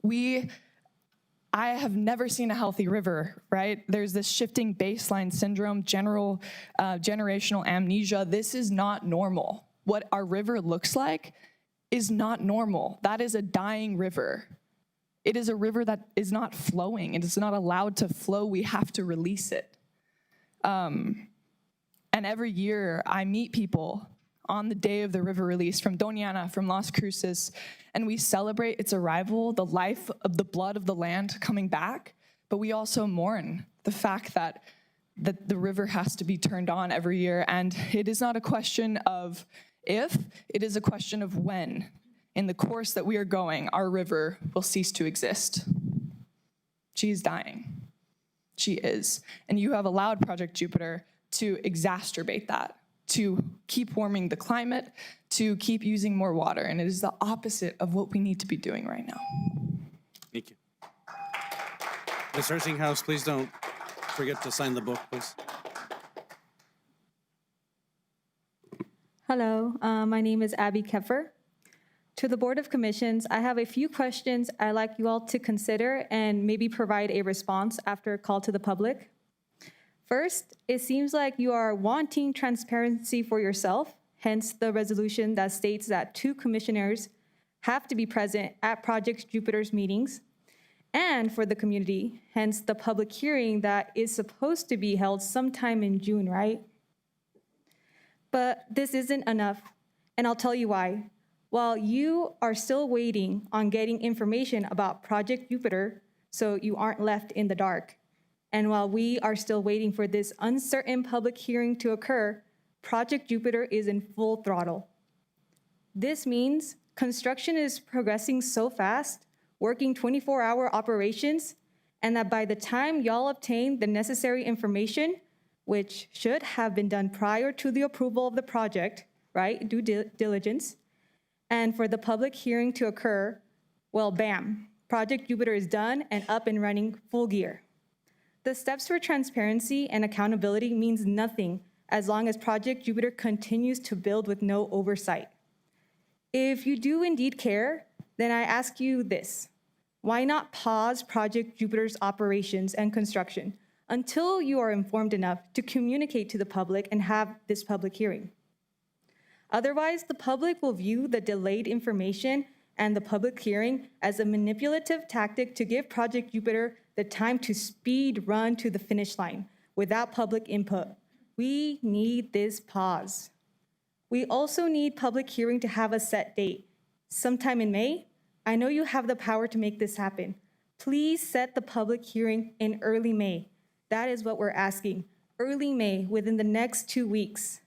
I have never seen a healthy river, right? There's this shifting baseline syndrome, generational amnesia. This is not normal. What our river looks like is not normal. That is a dying river. It is a river that is not flowing. It is not allowed to flow. We have to release it. And every year I meet people on the day of the river release from Doña, from Las Cruces, and we celebrate its arrival, the life of the blood of the land coming back, but we also mourn the fact that the river has to be turned on every year. And it is not a question of if, it is a question of when. In the course that we are going, our river will cease to exist. She is dying. She is. And you have allowed Project Jupiter to exacerbate that, to keep warming the climate, to keep using more water. And it is the opposite of what we need to be doing right now. Thank you. Ms. Ersinghaus, please don't forget to sign the book, please. Hello, my name is Abby Keffer. To the Board of Commissions, I have a few questions I'd like you all to consider and maybe provide a response after a call to the public. First, it seems like you are wanting transparency for yourself, hence the resolution that states that 2 commissioners have to be present at Project Jupiter's meetings, and for the community, hence the public hearing that is supposed to be held sometime in June, right? But this isn't enough, and I'll tell you why. While you are still waiting on getting information about Project Jupiter, so you aren't left in the dark, and while we are still waiting for this uncertain public hearing to occur, Project Jupiter is in full throttle. This means construction is progressing so fast, working 24-hour operations, and that by the time y'all obtain the necessary information, which should have been done prior to the approval of the project, right, due diligence, and for the public hearing to occur, well, bam, Project Jupiter is done and up and running full gear. The steps for transparency and accountability means nothing as long as Project Jupiter continues to build with no oversight. If you do indeed care, then I ask you this: why not pause Project Jupiter's operations and construction until you are informed enough to communicate to the public and have this public hearing? Otherwise, the public will view the delayed information and the public hearing as a manipulative tactic to give Project Jupiter the time to speed run to the finish line without public input. We need this pause. We also need public hearing to have a set date, sometime in May. I know you have the power to make this happen. Please set the public hearing in early May. That is what we're asking. Early May, within the next 2 weeks.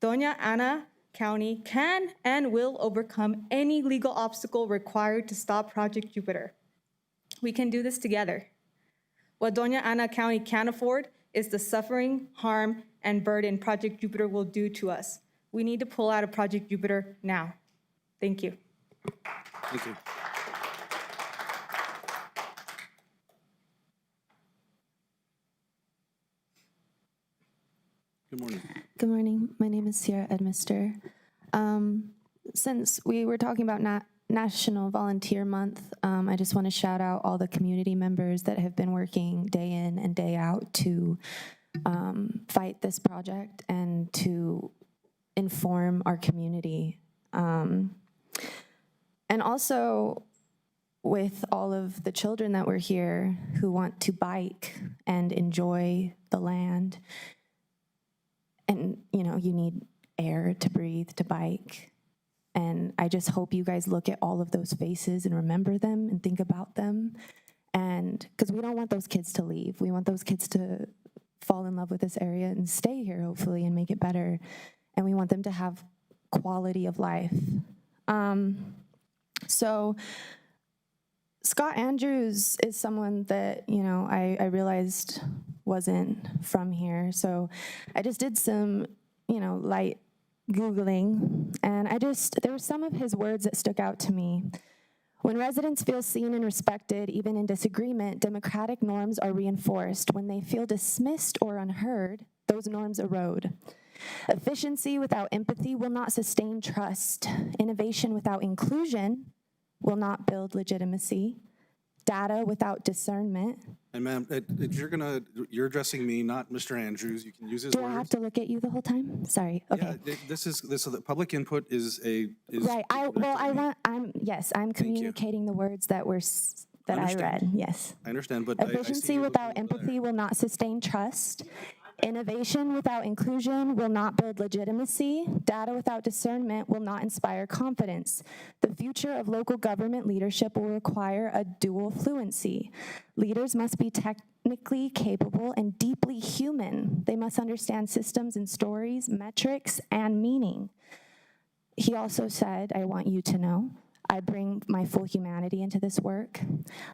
Doña Ana County can and will overcome any legal obstacle required to stop Project Jupiter. We can do this together. What Doña Ana County can't afford is the suffering, harm, and burden Project Jupiter will do to us. We need to pull out of Project Jupiter now. Thank you. Thank you. Good morning. Good morning. My name is Sierra Edmister. Since we were talking about National Volunteer Month, I just want to shout out all the community members that have been working day in and day out to fight this project and to inform our community. And also, with all of the children that were here who want to bike and enjoy the land. And, you know, you need air to breathe, to bike. And I just hope you guys look at all of those faces and remember them and think about them. And because we don't want those kids to leave. We want those kids to fall in love with this area and stay here, hopefully, and make it better. And we want them to have quality of life. So Scott Andrews is someone that, you know, I realized wasn't from here. So I just did some, you know, light Googling, and there were some of his words that stuck out to me. When residents feel seen and respected, even in disagreement, democratic norms are reinforced. When they feel dismissed or unheard, those norms erode. Efficiency without empathy will not sustain trust. Innovation without inclusion will not build legitimacy. Data without discernment. And ma'am, if you're addressing me, not Mr. Andrews. You can use his Do words. I have to look at you the whole time? Sorry. Okay. Yeah, so the public input is Right. I'm communicating the words that I read. Yes. I understand, but Efficiency without empathy will not sustain trust. Innovation without inclusion will not build legitimacy. Data without discernment will not inspire confidence. The future of local government leadership will require a dual fluency. Leaders must be technically capable and deeply human. They must understand systems and stories, metrics, and meaning. He also said, I want you to know, I bring my full humanity into this work.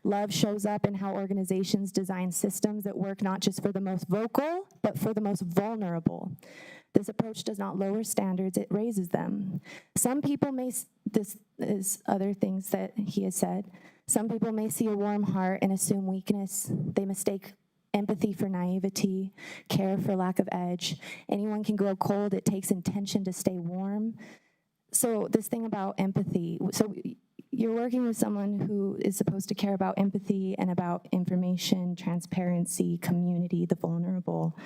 Love shows up in how organizations design systems that work not just for the most vocal, but for the most vulnerable. This approach does not lower standards, it raises them. Some people this is other things that he has said. Some people may see a warm heart and assume weakness. They mistake empathy for naivety, care for lack of edge. Anyone can grow cold, it takes intention to stay warm. So this thing about empathy, so you're working with someone who is supposed to care about empathy and about information, transparency, community, the vulnerable.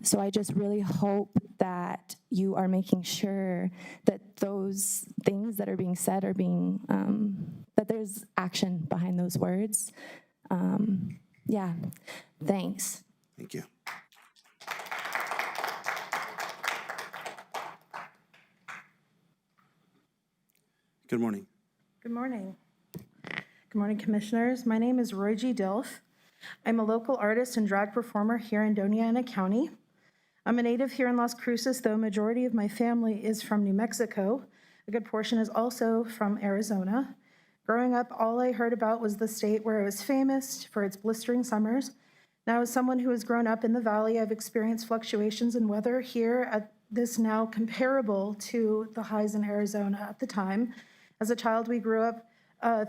So I just really hope that you are making sure that those things that are being said are being, that there's action behind those words. Yeah, thanks. Thank you. Good morning. Good morning. Good morning, commissioners. My name is Roy G. Dilf. I'm a local artist and drag performer here in Doña County. I'm a native here in Las Cruces, though a majority of my family is from New Mexico. A good portion is also from Arizona. Growing up, all I heard about was the state where it was famous for its blistering summers. Now, as someone who has grown up in the valley, I've experienced fluctuations in weather here at this now comparable to the highs in Arizona at the time. As a child, we grew up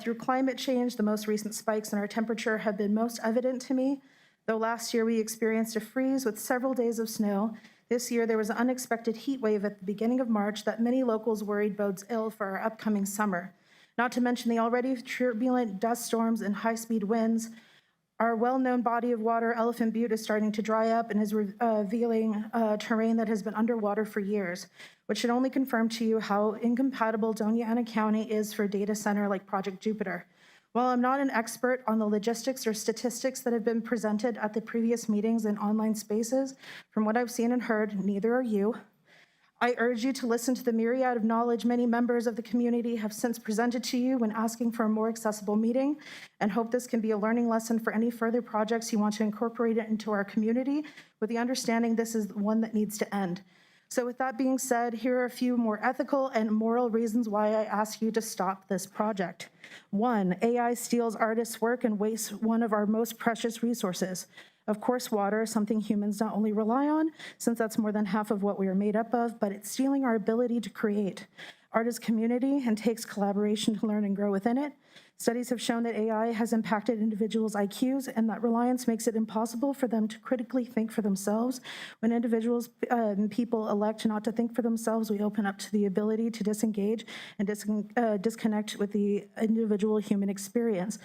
through climate change. The most recent spikes in our temperature have been most evident to me. Though last year we experienced a freeze with several days of snow, this year there was an unexpected heat wave at the beginning of March that many locals worried bodes ill for our upcoming summer. Not to mention the already turbulent dust storms and high-speed winds. Our well-known body of water, Elephant Butte, is starting to dry up and is revealing terrain that has been underwater for years, which should only confirm to you how incompatible Doña County is for a data center like Project Jupiter. While I'm not an expert on the logistics or statistics that have been presented at the previous meetings and online spaces, from what I've seen and heard, neither are you. I urge you to listen to the myriad of knowledge many members of the community have since presented to you when asking for a more accessible meeting, and hope this can be a learning lesson for any further projects you want to incorporate it into our community, with the understanding this is one that needs to end. So with that being said, here are a few more ethical and moral reasons why I ask you to stop this project. 1, AI steals artists' work and wastes one of our most precious resources. Of course, water is something humans not only rely on, since that's more than half of what we are made up of, but it's stealing our ability to create. Art is community and takes collaboration to learn and grow within it. Studies have shown that AI has impacted individuals' IQs, and that reliance makes it impossible for them to critically think for themselves. When individuals and people elect not to think for themselves, we open up to the ability to disengage and disconnect with the individual human experience.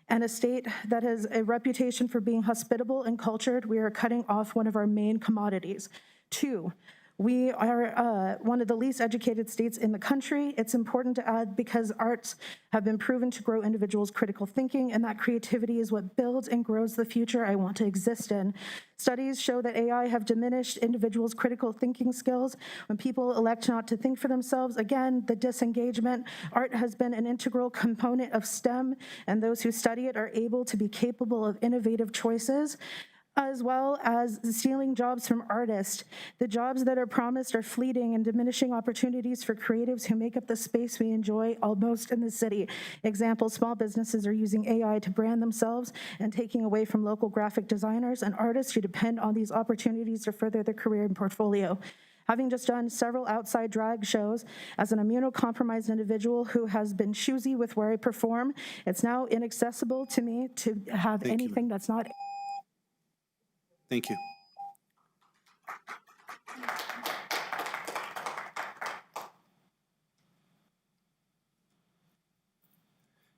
And a state that has a reputation for being hospitable and cultured, we are cutting off one of our main commodities. 2, We are one of the least educated states in the country. It's important to add because arts have been proven to grow individuals' critical thinking, and that creativity is what builds and grows the future I want to exist in. Studies show that AI have diminished individuals' critical thinking skills when people elect not to think for themselves. Again, the disengagement. Art has been an integral component of STEM, and those who study it are able to be capable of innovative choices, as well as stealing jobs from artists. The jobs that are promised are fleeting and diminishing opportunities for creatives who make up the space we enjoy almost in the city. Example, small businesses are using AI to brand themselves and taking away from local graphic designers and artists who depend on these opportunities to further their career and portfolio. Having just done several outside drag shows as an immunocompromised individual who has been choosy with where I perform, it's now inaccessible to me to have anything that's not. Thank you.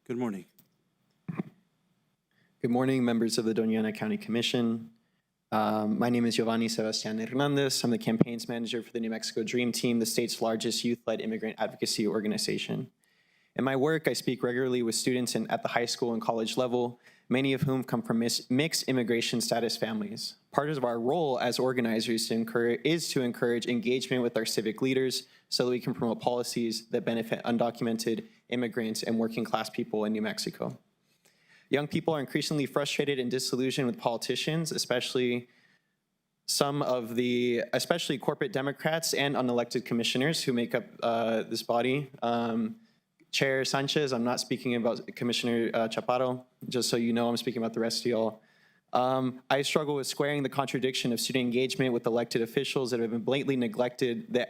Good morning. Good morning, members of the Doña County Commission. My name is Giovanni Sebastian Hernandez. I'm the campaigns manager for the New Mexico Dream Team, the state's largest youth-led immigrant advocacy organization. In my work, I speak regularly with students at the high school and college level, many of whom come from mixed immigration status families. Part of our role as organizers is to encourage engagement with our civic leaders so that we can promote policies that benefit undocumented immigrants and working class people in New Mexico. Young people are increasingly frustrated and disillusioned with politicians, especially corporate Democrats and unelected commissioners who make up this body. Chair Sanchez, I'm not speaking about Commissioner Chaparro, just so you know, I'm speaking about the rest of y'all. I struggle with squaring the contradiction of student engagement with elected officials that have been blatantly neglected, the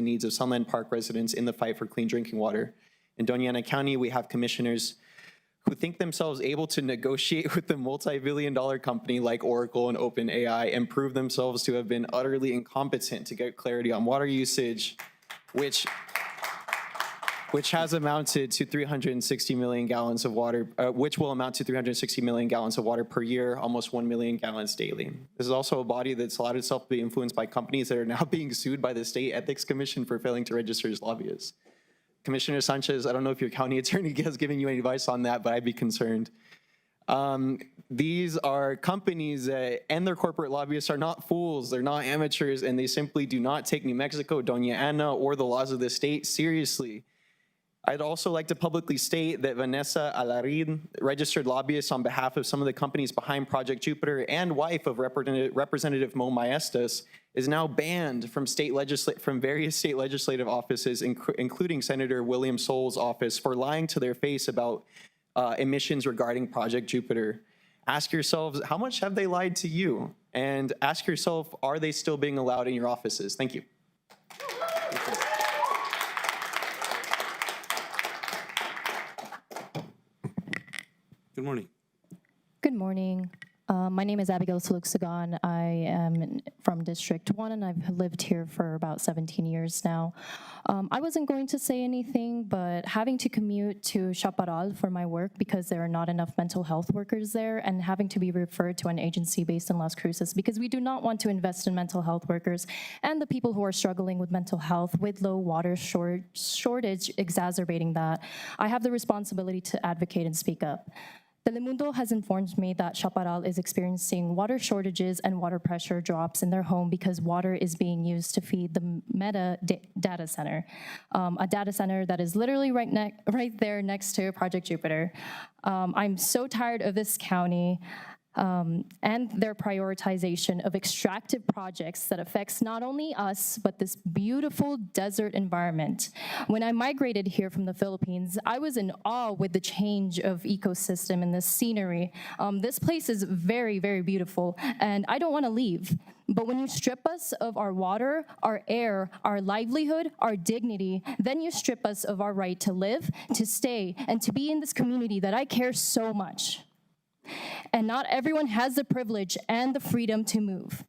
needs of Sunland Park residents in the fight for clean drinking water. In Doña Ana County, we have commissioners who think themselves able to negotiate with a multi-billion-dollar company like Oracle and OpenAI and prove themselves to have been utterly incompetent to get clarity on water usage, which has amounted to 360 million gallons of water, which will amount to 360 million gallons of water per year, almost 1 million gallons daily. This is also a body that's allowed itself to be influenced by companies that are now being sued by the State Ethics Commission for failing to register as lobbyists. Commissioner Sanchez, I don't know if your county attorney has given you any advice on that, but I'd be concerned. These are companies and their corporate lobbyists are not fools, they're not amateurs, and they simply do not take New Mexico, Doña Ana, or the laws of the state seriously. I'd also like to publicly state that Vanessa Alarid, registered lobbyist on behalf of some of the companies behind Project Jupiter and wife of Representative Mo Maestas, is now banned from various state legislative offices, including Senator William Soule's office, for lying to their face about emissions regarding Project Jupiter. Ask yourselves, how much have they lied to you? And ask yourself, are they still being allowed in your offices? Thank you. Good morning. Good morning. My name is Abigail Saluk-Sagan. I am from District 1, and I've lived here for about 17 years now. I wasn't going to say anything, but having to commute to Chaparral for my work because there are not enough mental health workers there, and having to be referred to an agency based in Las Cruces because we do not want to invest in mental health workers and the people who are struggling with mental health with low water shortage exacerbating that. I have the responsibility to advocate and speak up. Telemundo has informed me that Chaparral is experiencing water shortages and water pressure drops in their home because water is being used to feed the Meta data center, a data center that is literally right there next to Project Jupiter. I'm so tired of this county and their prioritization of extractive projects that affects not only us, but this beautiful desert environment. When I migrated here from the Philippines, I was in awe with the change of ecosystem and the scenery. This place is very, very beautiful, and I don't want to leave. But when you strip us of our water, our air, our livelihood, our dignity, then you strip us of our right to live, to stay, and to be in this community that I care so much. And not everyone has the privilege and the freedom to move.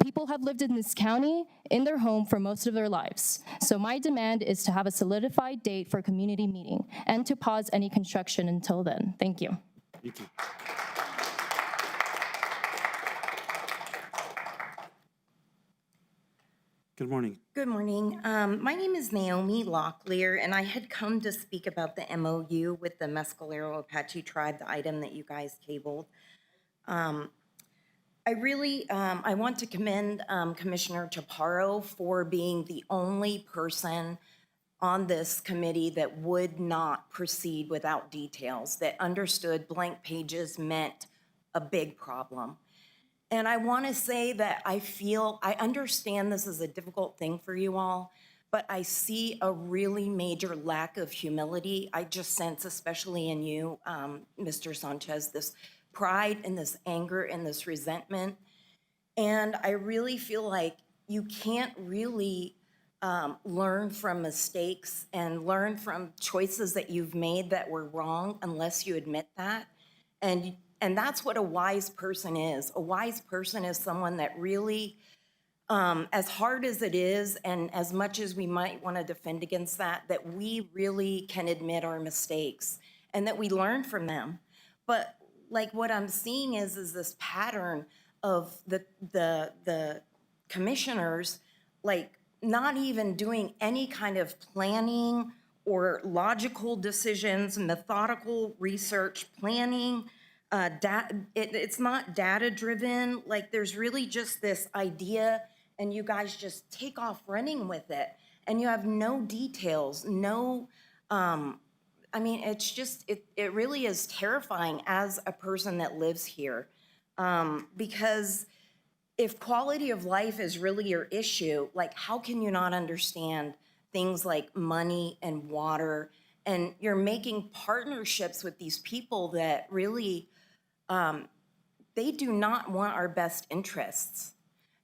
People have lived in this county, in their home for most of their lives. So my demand is to have a solidified date for a community meeting and to pause any construction until then. Thank you. Thank you. Good morning. Good morning. My name is Naomi Locklear, and I had come to speak about the MOU with the Mescalero Apache tribe, the item that you guys tabled. I want to commend Commissioner Chaparro for being the only person on this committee that would not proceed without details, that understood blank pages meant a big problem. And I want to say that I understand this is a difficult thing for you all, but I see a really major lack of humility. I just sense, especially in you, Mr. Sanchez, this pride and this anger and this resentment. And I really feel like you can't really learn from mistakes and learn from choices that you've made that were wrong unless you admit that. And that's what a wise person is. A wise person is someone that really, as hard as it is and as much as we might want to defend against that, that we really can admit our mistakes and that we learn from them. But like what I'm seeing is this pattern of the commissioners, like not even doing any kind of planning or logical decisions, methodical research, planning. It's not data-driven. Like there's really just this idea and you guys just take off running with it. And you have no details, no, I mean, it's just, it really is terrifying as a person that lives here. Because if quality of life is really your issue, like how can you not understand things like money and water? And you're making partnerships with these people that really, they do not want our best interests.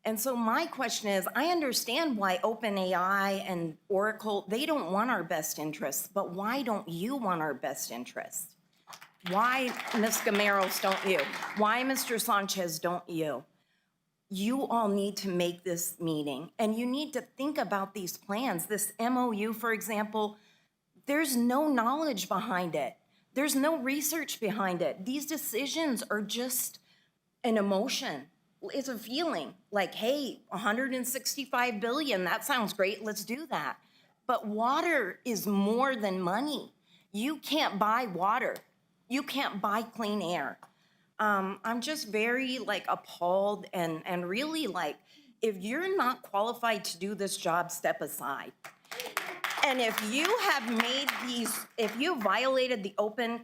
And so my question is, I understand why OpenAI and Oracle, they don't want our best interests, but why don't you want our best interests? Why, Ms. Gameros, don't you? Why, Mr. Sanchez, don't you? You all need to make this meeting, and you need to think about these plans. This MOU, for example, there's no knowledge behind it. There's no research behind it. These decisions are just an emotion. It's a feeling like, hey, 165 billion, that sounds great, let's do that. But water is more than money. You can't buy water. You can't buy clean air. I'm just very like appalled and really like, if you're not qualified to do this job, step aside. And if you have made if you violated the Open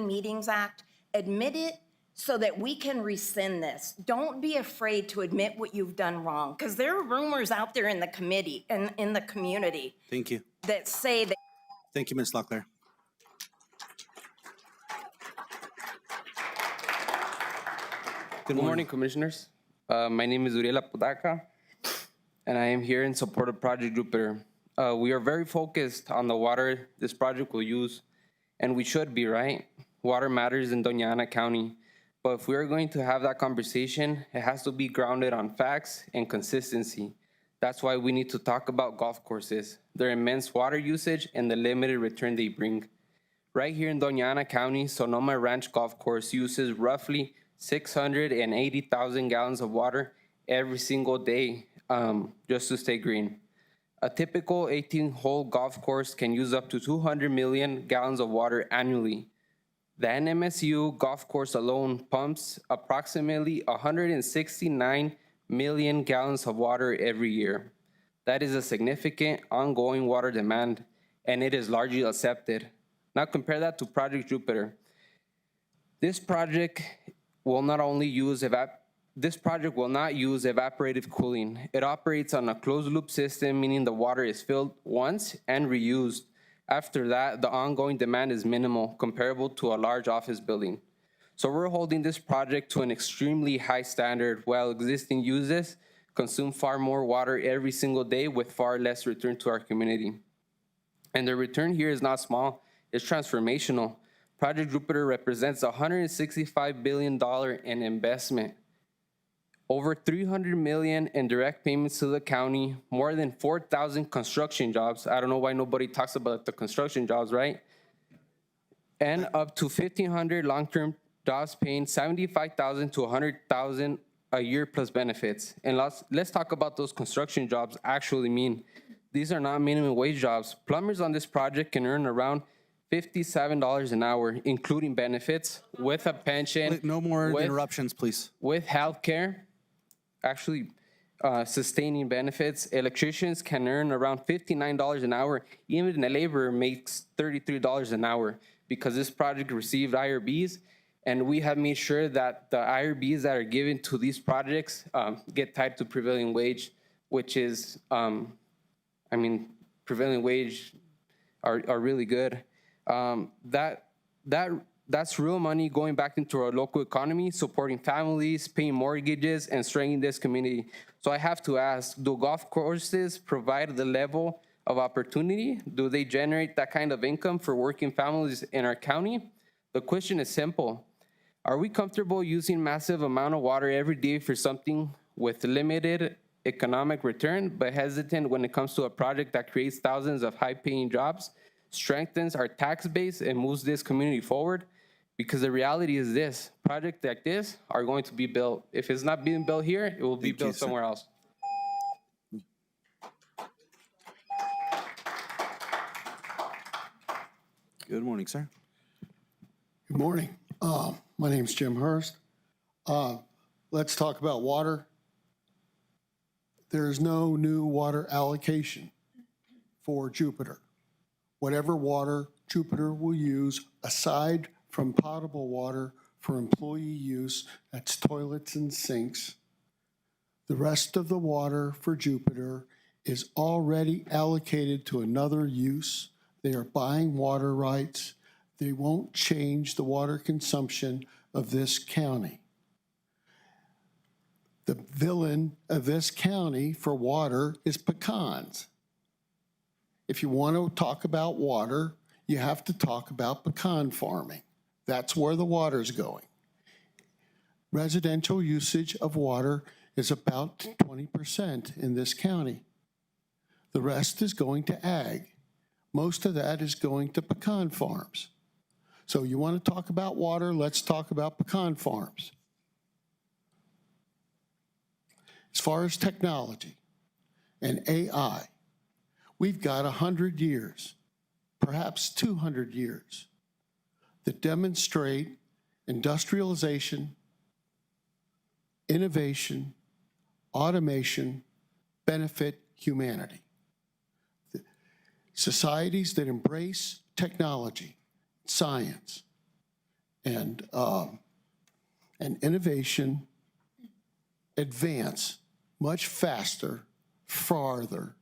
Meetings Act, admit it so that we can rescind this. Don't be afraid to admit what you've done wrong, because there are rumors out there in the committee and in the community. Thank you. That say that. Thank you, Ms. Locklear. Good morning, Commissioners. My name is Uriel Apodaca, and I am here in support of Project Jupiter. We are very focused on the water this project will use, and we should be, right? Water matters in Doña Ana County, but if we are going to have that conversation, it has to be grounded on facts and consistency. That's why we need to talk about golf courses, their immense water usage, and the limited return they bring. Right here in Doña Ana County, Sonoma Ranch Golf Course uses roughly 680,000 gallons of water every single day just to stay green. A typical 18-hole golf course can use up to 200 million gallons of water annually. The NMSU golf course alone pumps approximately 169 million gallons of water every year. That is a significant ongoing water demand, and it is largely accepted. Now compare that to Project Jupiter. This project will not use evaporative cooling. It operates on a closed-loop system, meaning the water is filled once and reused. After that, the ongoing demand is minimal, comparable to a large office building. So we're holding this project to an extremely high standard, while existing uses consume far more water every single day with far less return to our community. And the return here is not small, it's transformational. Project Jupiter represents $165 billion in investment, over $300 million in direct payments to the county, more than 4,000 construction jobs. I don't know why nobody talks about the construction jobs, right? And up to 1,500 long-term jobs paying $75,000 to $100,000 a year plus benefits. And let's talk about those construction jobs actually mean. These are not minimum wage jobs. Plumbers on this project can earn around $57 an hour, including benefits, with a pension. No more interruptions, please. With healthcare, actually sustaining benefits. Electricians can earn around $59 an hour. Even a laborer makes $33 an hour because this project received IRBs, and we have made sure that the IRBs that are given to these projects get tied to prevailing wage, which is, prevailing wage are really good. That's real money going back into our local economy, supporting families, paying mortgages, and strengthening this community. So I have to ask, do golf courses provide the level of opportunity? Do they generate that kind of income for working families in our county? The question is simple. Are we comfortable using massive amount of water every day for something with limited economic return, but hesitant when it comes to a project that creates thousands of high-paying jobs, strengthens our tax base, and moves this community forward? Because the reality is this, projects like this are going to be built. If it's not being built here, it will be built somewhere else. Good morning, sir. Good morning. My name's Jim Hurst. Let's talk about water. There is no new water allocation for Jupiter. Whatever water Jupiter will use, aside from potable water for employee use, that's toilets and sinks, the rest of the water for Jupiter is already allocated to another use. They are buying water rights. They won't change the water consumption of this county. The villain of this county for water is pecans. If you want to talk about water, you have to talk about pecan farming. That's where the water's going. Residential usage of water is about 20% in this county. The rest is going to ag. Most of that is going to pecan farms. So you want to talk about water, let's talk about pecan farms. As far as technology and AI, we've got 100 years, perhaps 200 years, that demonstrate industrialization, innovation, automation, benefit humanity. Societies that embrace technology, science, and innovation advance much faster, farther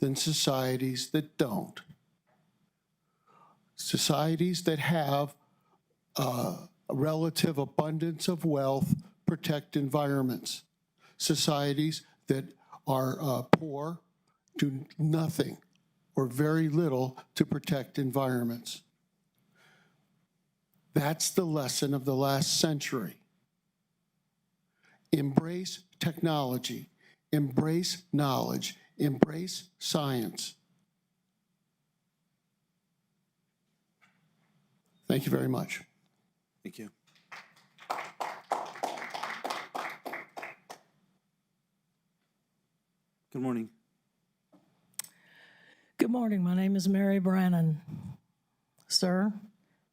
than societies that don't. Societies that have a relative abundance of wealth protect environments. Societies that are poor do nothing or very little to protect environments. That's the lesson of the last century. Embrace technology, embrace knowledge, embrace science. Thank you very much. Thank you. Good morning. Good morning. My name is Mary Brannon. Sir,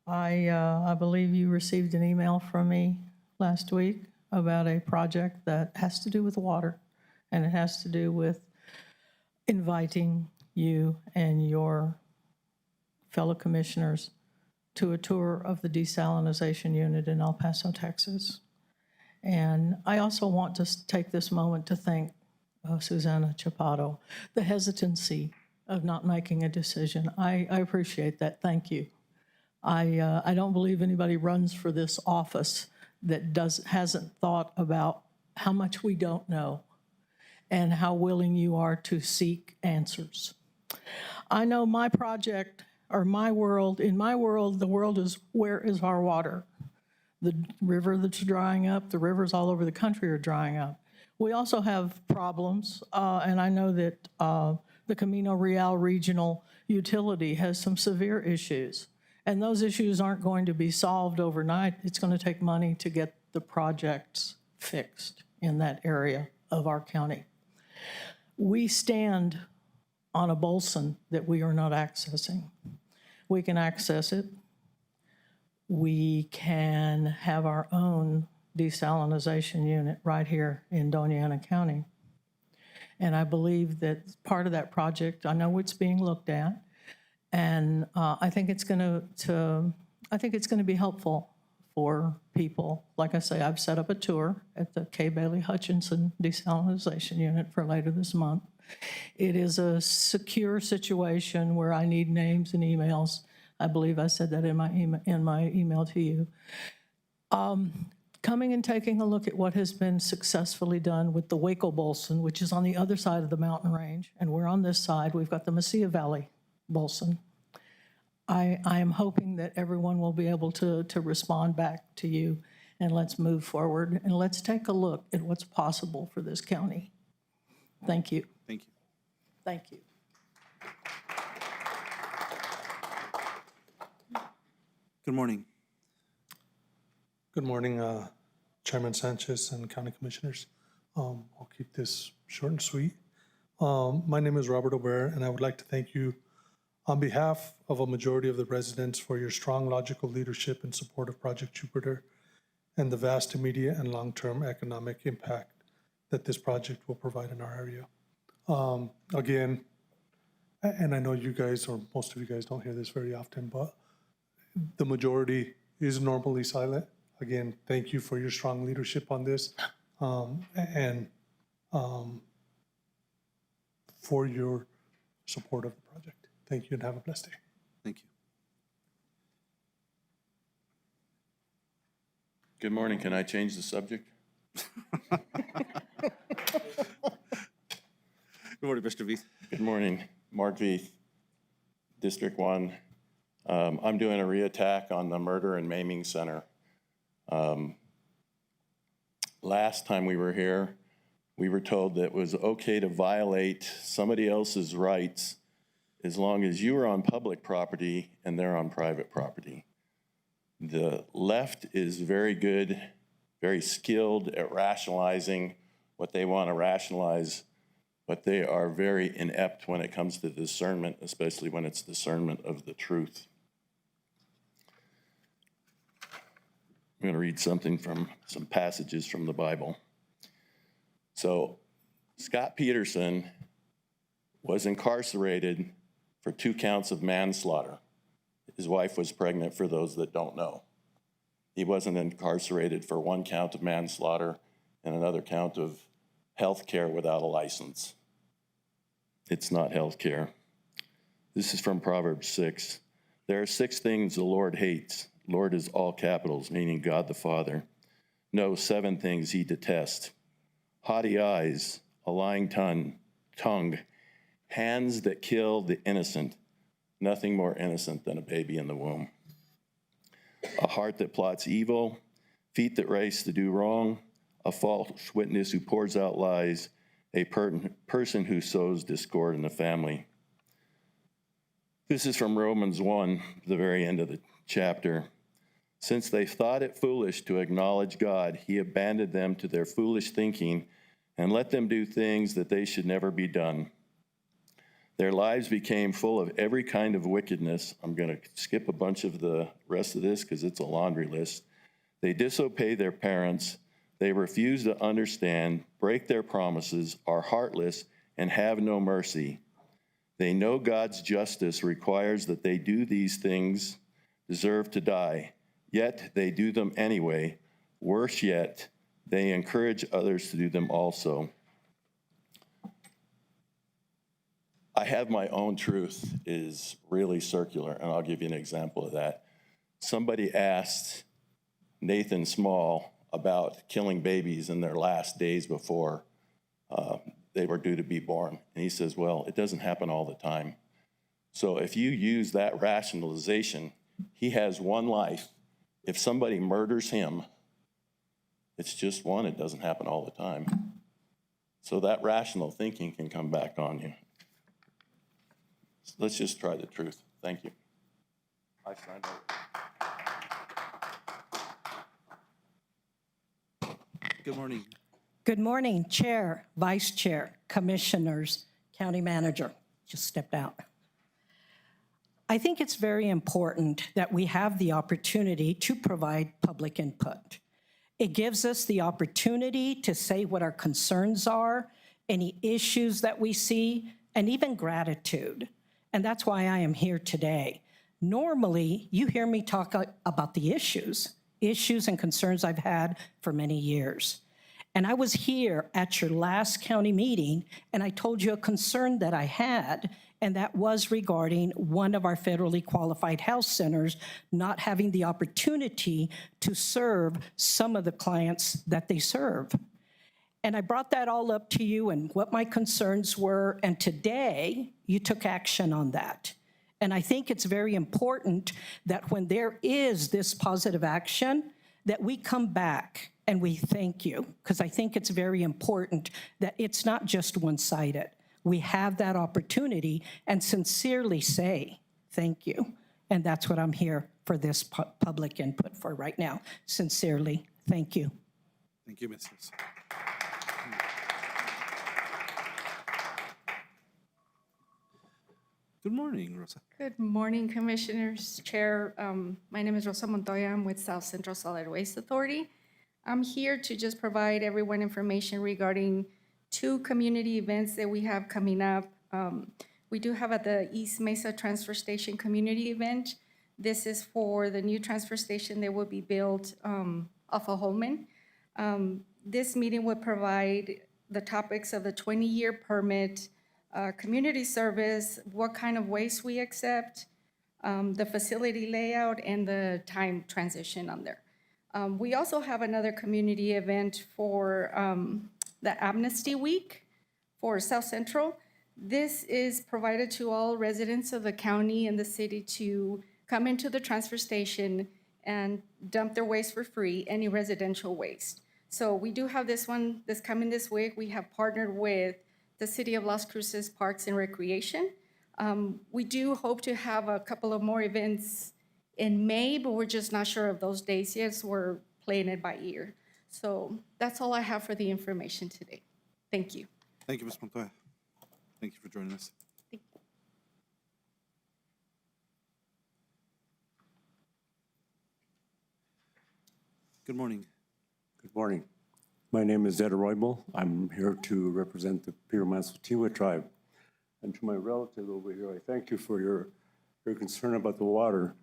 I believe you received an email from me last week about a project that has to do with water, and it has to do with inviting you and your fellow commissioners to a tour of the desalinization unit in El Paso, Texas. And I also want to take this moment to thank Susana Chaparro. The hesitancy of not making a decision, I appreciate that. Thank you. I don't believe anybody runs for this office that hasn't thought about how much we don't know and how willing you are to seek answers. I know my project, or my world, in my world, the world is, where is our water? The river that's drying up, the rivers all over the country are drying up. We also have problems, and I know that the Camino Real Regional Utility has some severe issues. And those issues aren't going to be solved overnight. It's going to take money to get the projects fixed in that area of our county. We stand on a Bolson that we are not accessing. We can access it. We can have our own desalinization unit right here in Doña County. And I believe that part of that project, I know it's being looked at, and I think it's going to be helpful for people. Like I say, I've set up a tour at the K. Bailey Hutchinson desalinization unit for later this month. It is a secure situation where I need names and emails. I believe I said that in my email to you. Coming and taking a look at what has been successfully done with the Waco Bolson, which is on the other side of the mountain range, and we're on this side. We've got the Mesilla Valley Bolson. I am hoping that everyone will be able to respond back to you, and let's move forward, and let's take a look at what's possible for this county. Thank you. Thank you. Thank you. Good morning. Good morning, Chairman Sanchez and County Commissioners. I'll keep this short and sweet. My name is Robert Ober, and I would like to thank you on behalf of a majority of the residents for your strong logical leadership in support of Project Jupiter and the vast immediate and long-term economic impact that this project will provide in our area. Again, and I know you guys, or most of you guys don't hear this very often, but the majority is normally silent. Again, thank you for your strong leadership on this and for your support of the project. Thank you and have a blessed day. Thank you. Good morning. Can I change the subject? Good morning, Mr. Veith. Good morning. Mark Veith, District 1. I'm doing a reattack on the Murder and Maiming Center. Last time we were here, we were told that it was okay to violate somebody else's rights as long as you were on public property and they're on private property. The left is very good, very skilled at rationalizing what they want to rationalize, but they are very inept when it comes to discernment, especially when it's discernment of the truth. I'm going to read something from some passages from the Bible. So, Scott Peterson was incarcerated for 2 counts of manslaughter. His wife was pregnant, for those that don't know. He wasn't incarcerated for 1 count of manslaughter and another count of health care without a license. It's not health care. This is from Proverbs 6. There are 6 things the Lord hates. Lord is all capitals, meaning God the Father. No, 7 things he detests. Haughty eyes, a lying tongue, hands that kill the innocent, nothing more innocent than a baby in the womb. A heart that plots evil, feet that race to do wrong, a false witness who pours out lies, a person who sows discord in the family. This is from Romans 1, the very end of the chapter. Since they thought it foolish to acknowledge God, he abandoned them to their foolish thinking and let them do things that they should never be done. Their lives became full of every kind of wickedness. I'm going to skip a bunch of the rest of this because it's a laundry list. They disobey their parents. They refuse to understand, break their promises, are heartless, and have no mercy. They know God's justice requires that they do these things, deserve to die, yet they do them anyway. Worse yet, they encourage others to do them also. I have my own truth is really circular, and I'll give you an example of that. Somebody asked Nathan Small about killing babies in their last days before they were due to be born. And he says, well, it doesn't happen all the time. So if you use that rationalization, he has 1 life. If somebody murders him, it's just 1. It doesn't happen all the time. So that rational thinking can come back on you. So let's just try the truth. Thank you. I signed up. Good morning. Good morning, Chair, Vice Chair, Commissioners, County Manager. Just stepped out. I think it's very important that we have the opportunity to provide public input. It gives us the opportunity to say what our concerns are, any issues that we see, and even gratitude. And that's why I am here today. Normally, you hear me talk about the issues and concerns I've had for many years. And I was here at your last county meeting, and I told you a concern that I had, and that was regarding one of our federally qualified health centers not having the opportunity to serve some of the clients that they serve. And I brought that all up to you and what my concerns were, and today you took action on that. And I think it's very important that when there is this positive action, that we come back and we thank you, because I think it's very important that it's not just one-sided. We have that opportunity and sincerely say thank you. And that's what I'm here for this public input for right now. Sincerely, thank you. Thank you, Mrs. Good morning, Rosa. Good morning, Commissioners, Chair. My name is Rosa Montoya. I'm with South Central Solid Waste Authority. I'm here to just provide everyone information regarding 2 community events that we have coming up. We do have at the East Mesa Transfer Station community event. This is for the new transfer station that will be built off of Holman. This meeting would provide the topics of the 20-year permit, community service, what kind of waste we accept, the facility layout, and the time transition on there. We also have another community event for the Amnesty Week for South Central. This is provided to all residents of the county and the city to come into the transfer station and dump their waste for free, any residential waste. So we do have this one that's coming this week. We have partnered with the City of Las Cruces Parks and Recreation. We do hope to have a couple of more events in May, but we're just not sure of those days yet, so we're playing it by ear. So that's all I have for the information today. Thank you. Thank you, Ms. Montoya. Thank you for joining us. Good morning. Good morning. My name is Ed Roybal. I'm here to represent the Piro-Manso-Tiwa tribe. And to my relative over here, I thank you for your concern about the water.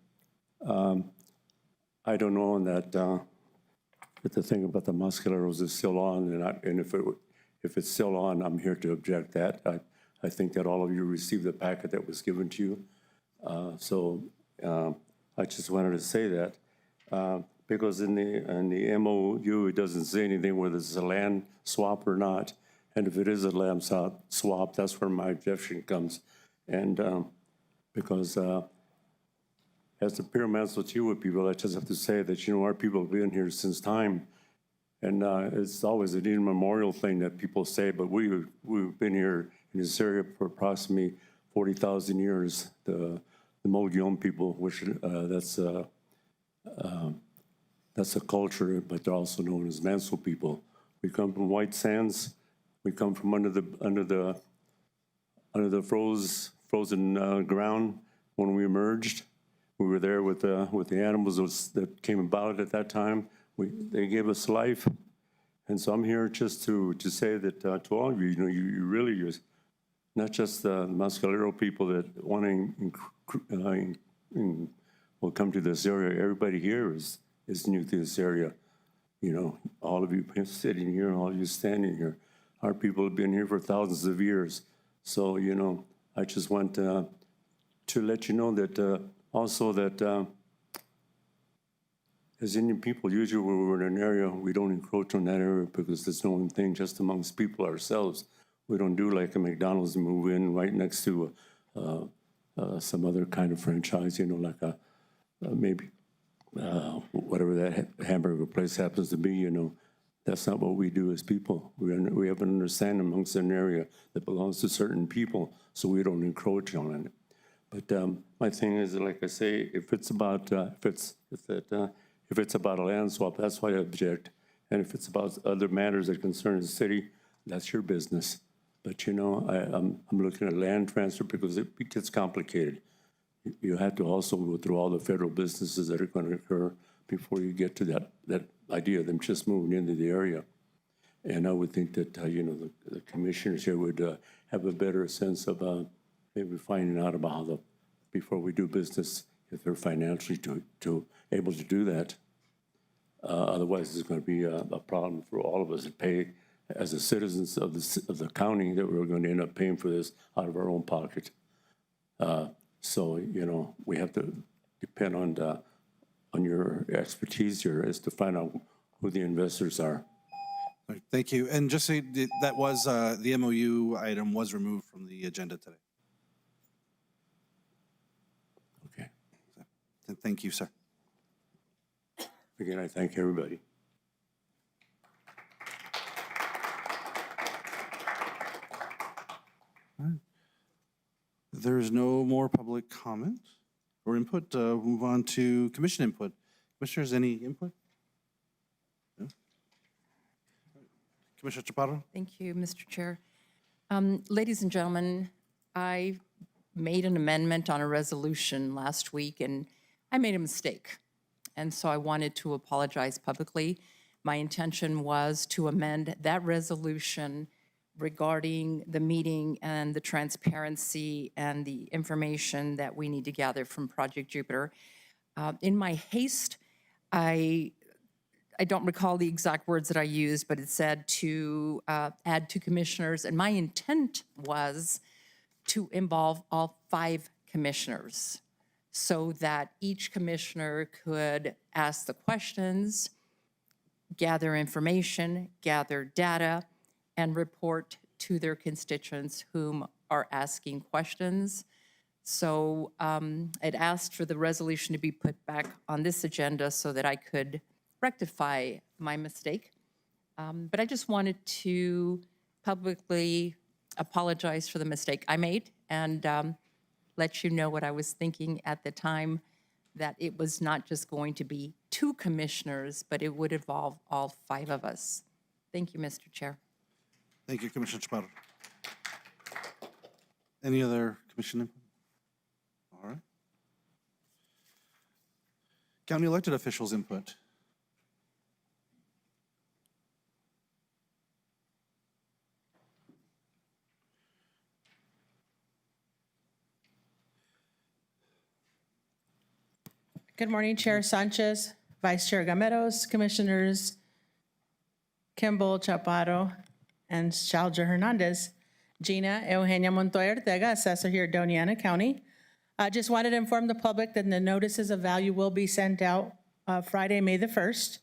I don't know that the thing about the muscularos is still on, and if it's still on, I'm here to object that. I think that all of you received the packet that was given to you. So I just wanted to say that. Because in the MOU, it doesn't say anything whether it's a land swap or not. And if it is a land swap, that's where my objection comes. And because as the Piro-Manso-Tiwa people, I just have to say that, our people have been here since time. And it's always an immemorial thing that people say, but we've been here in this area for approximately 40,000 years. The Mogollon people, which that's a culture, but they're also known as Manso people. We come from White Sands. We come from under the frozen ground when we emerged. We were there with the animals that came about at that time. They gave us life, and so I'm here just to say that to all of you, you really use not just the Mescalero people that want to will come to this area. Everybody here is new to this area. All of you sitting here, all of you standing here. Our people have been here for thousands of years. So, I just want to let you know that also that as Indian people, usually when we're in an area, we don't encroach on that area because there's no one thing just amongst people ourselves. We don't do like a McDonald's and move in right next to some other kind of franchise, like a maybe whatever that hamburger place happens to be, that's not what we do as people. We have an understanding amongst an area that belongs to certain people, so we don't encroach on it. But my thing is, like I say, if it's about a land swap, that's why I object. And if it's about other matters that concern the city, that's your business. But you know, I'm looking at land transfer because it gets complicated. You have to also go through all the federal businesses that are going to occur before you get to that idea of them just moving into the area. And I would think that, you know, the commissioners here would have a better sense of maybe finding out about how before we do business, if they're financially able to do that. Otherwise, there's going to be a problem for all of us to pay as the citizens of the county that we're going to end up paying for this out of our own pocket. So, you know, we have to depend on your expertise here as to find out who the investors are. All right, thank you. And just say that was the MOU item was removed from the agenda today. Okay. Thank you, sir. Again, I thank everybody. All right. There is no more public comment or input. We'll move on to commission input. Commissioners, any input? No? Commissioner Chaparro? Thank you, Mr. Chair. Ladies and gentlemen, I made an amendment on a resolution last week, and I made a mistake. And so I wanted to apologize publicly. My intention was to amend that resolution regarding the meeting and the transparency and the information that we need to gather from Project Jupiter. In my haste, I don't recall the exact words that I used, but it said to add 2 commissioners, and my intent was to involve all 5 commissioners so that each commissioner could ask the questions, gather information, gather data, and report to their constituents whom are asking questions. So it asked for the resolution to be put back on this agenda so that I could rectify my mistake. But I just wanted to publicly apologize for the mistake I made and let you know what I was thinking at the time, that it was not just going to be 2 commissioners, but it would involve all 5 of us. Thank you, Mr. Chair. Thank you, Commissioner Chaparro. Any other commission input? All right. County elected officials input. Good morning, Chair Sanchez, Vice Chair Gameros, Commissioners Kimball, Chaparro, and Shalja Hernandez. Gina Eugenia Montoya Ortega, Assessor here at Doña County. I just wanted to inform the public that the notices of value will be sent out Friday, May the 1st.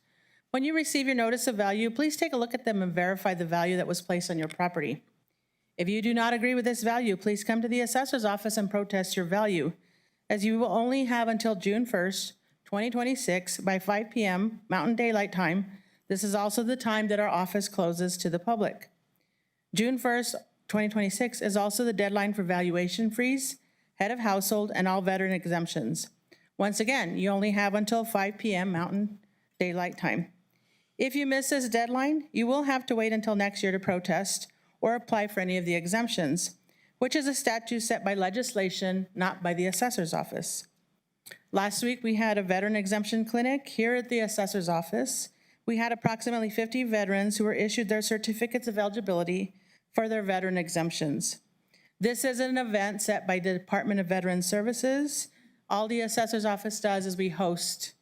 When you receive your notice of value, please take a look at them and verify the value that was placed on your property. If you do not agree with this value, please come to the assessor's office and protest your value, as you will only have until June 1st, 2026 by 5 p.m. Mountain Daylight Time. This is also the time that our office closes to the public. June 1st, 2026 is also the deadline for valuation freeze, head of household, and all veteran exemptions. Once again, you only have until 5 p.m. Mountain Daylight Time. If you miss this deadline, you will have to wait until next year to protest or apply for any of the exemptions, which is a statute set by legislation, not by the assessor's office. Last week, we had a veteran exemption clinic here at the assessor's office. We had approximately 50 veterans who were issued their certificates of eligibility for their veteran exemptions. This is an event set by the Department of Veteran Services. All the assessor's office does is we host.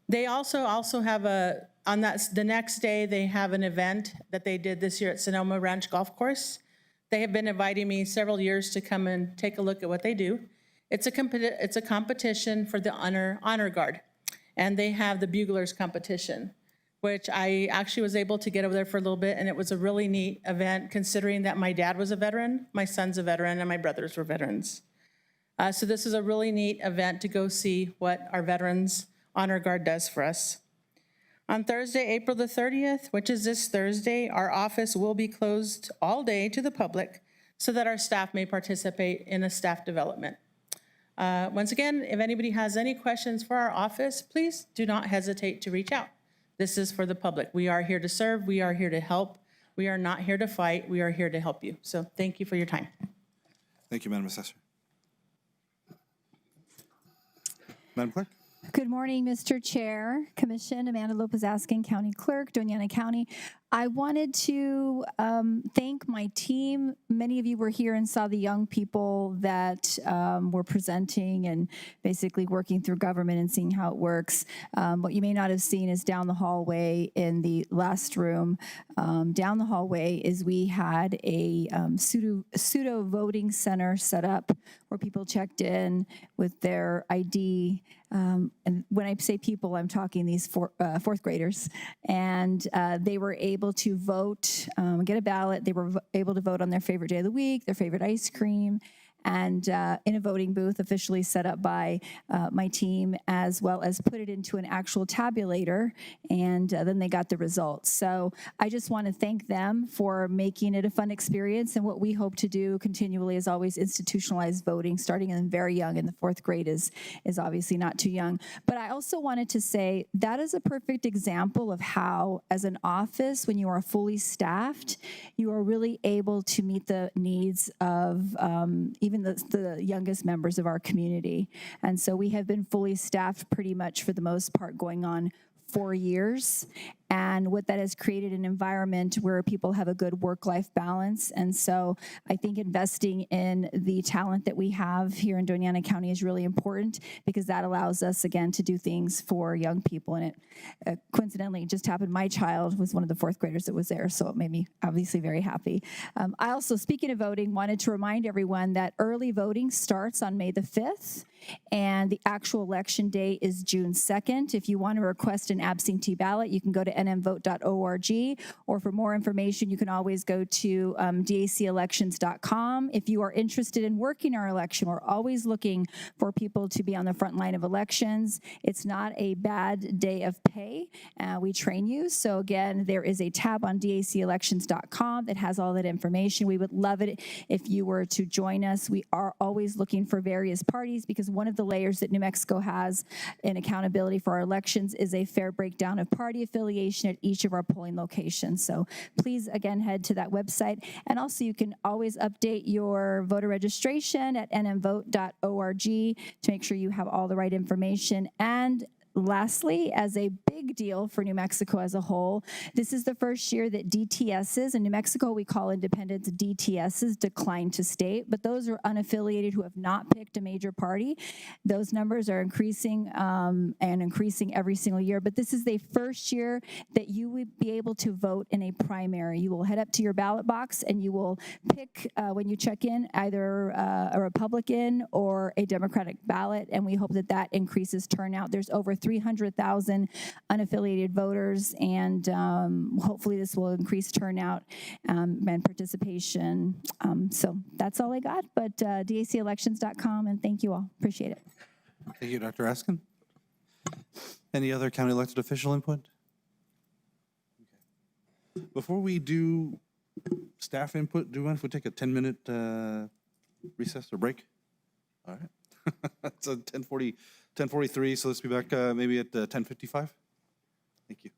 They also have the next day, they have an event that they did this year at Sonoma Ranch Golf Course. They have been inviting me several years to come and take a look at what they do. It's a competition for the honor guard, and they have the buglers competition, which I actually was able to get over there for a little bit, and it was a really neat event considering that my dad was a veteran, my son's a veteran, and my brothers were veterans. So this is a really neat event to go see what our Veterans Honor Guard does for us. On Thursday, April the 30th, which is this Thursday, our office will be closed all day to the public so that our staff may participate in a staff development. Once again, if anybody has any questions for our office, please do not hesitate to reach out. This is for the public. We are here to serve. We are here to help. We are not here to fight. We are here to help you. So thank you for your time. Thank you, Madam Assessor. Madam Clerk? Good morning, Mr. Chair, Commission, Amanda Lopez-Askin, County Clerk, Doña County. I wanted to thank my team. Many of you were here and saw the young people that were presenting and basically working through government and seeing how it works. What you may not have seen is down the hallway in the last room. Down the hallway is we had a pseudo voting center set up where people checked in with their ID. And when I say people, I'm talking these fourth graders. And they were able to vote, get a ballot. They were able to vote on their favorite day of the week, their favorite ice cream, and in a voting booth officially set up by my team, as well as put it into an actual tabulator, and then they got the results. So I just want to thank them for making it a fun experience, and what we hope to do continually is always institutionalize voting, starting in very young, and the fourth grade is obviously not too young. But I also wanted to say that is a perfect example of how, as an office, when you are fully staffed, you are really able to meet the needs of even the youngest members of our community. And so we have been fully staffed pretty much for the most part going on 4 years. And what that has created an environment where people have a good work-life balance. And so I think investing in the talent that we have here in Doña County is really important, because that allows us, again, to do things for young people. And it coincidentally just happened, my child was one of the fourth graders that was there, so it made me obviously very happy. I also, speaking of voting, wanted to remind everyone that early voting starts on May the 5th, and the actual election day is June 2nd. If you want to request an absentee ballot, you can go to nmvote.org, or for more information, you can always go to dacelections.com. If you are interested in working our election, we're always looking for people to be on the front line of elections. It's not a bad day of pay. We train you. So again, there is a tab on dacelections.com that has all that information. We would love it if you were to join us. We are always looking for various parties, because one of the layers that New Mexico has in accountability for our elections is a fair breakdown of party affiliation at each of our polling locations. So please, again, head to that website. And also, you can always update your voter registration at nmvote.org to make sure you have all the right information. And lastly, as a big deal for New Mexico as a whole, this is the first year that DTSs, in New Mexico we call independents DTSs, decline to state, but those are unaffiliated who have not picked a major party. Those numbers are increasing and increasing every single year, but this is the first year that you would be able to vote in a primary. You will head up to your ballot box and you will pick, when you check in, either a Republican or a Democratic ballot, and we hope that that increases turnout. There's over 300,000 unaffiliated voters, and hopefully this will increase turnout and participation. So that's all I got, but dacelections.com, and thank you all. Appreciate it. Thank you, Dr. Askin. Any other county elected official input? Okay. Before we do staff input, do you mind if we take a 10-minute recess or break? All right. It's a 10:43, so let's be back maybe at 10:55. Thank you.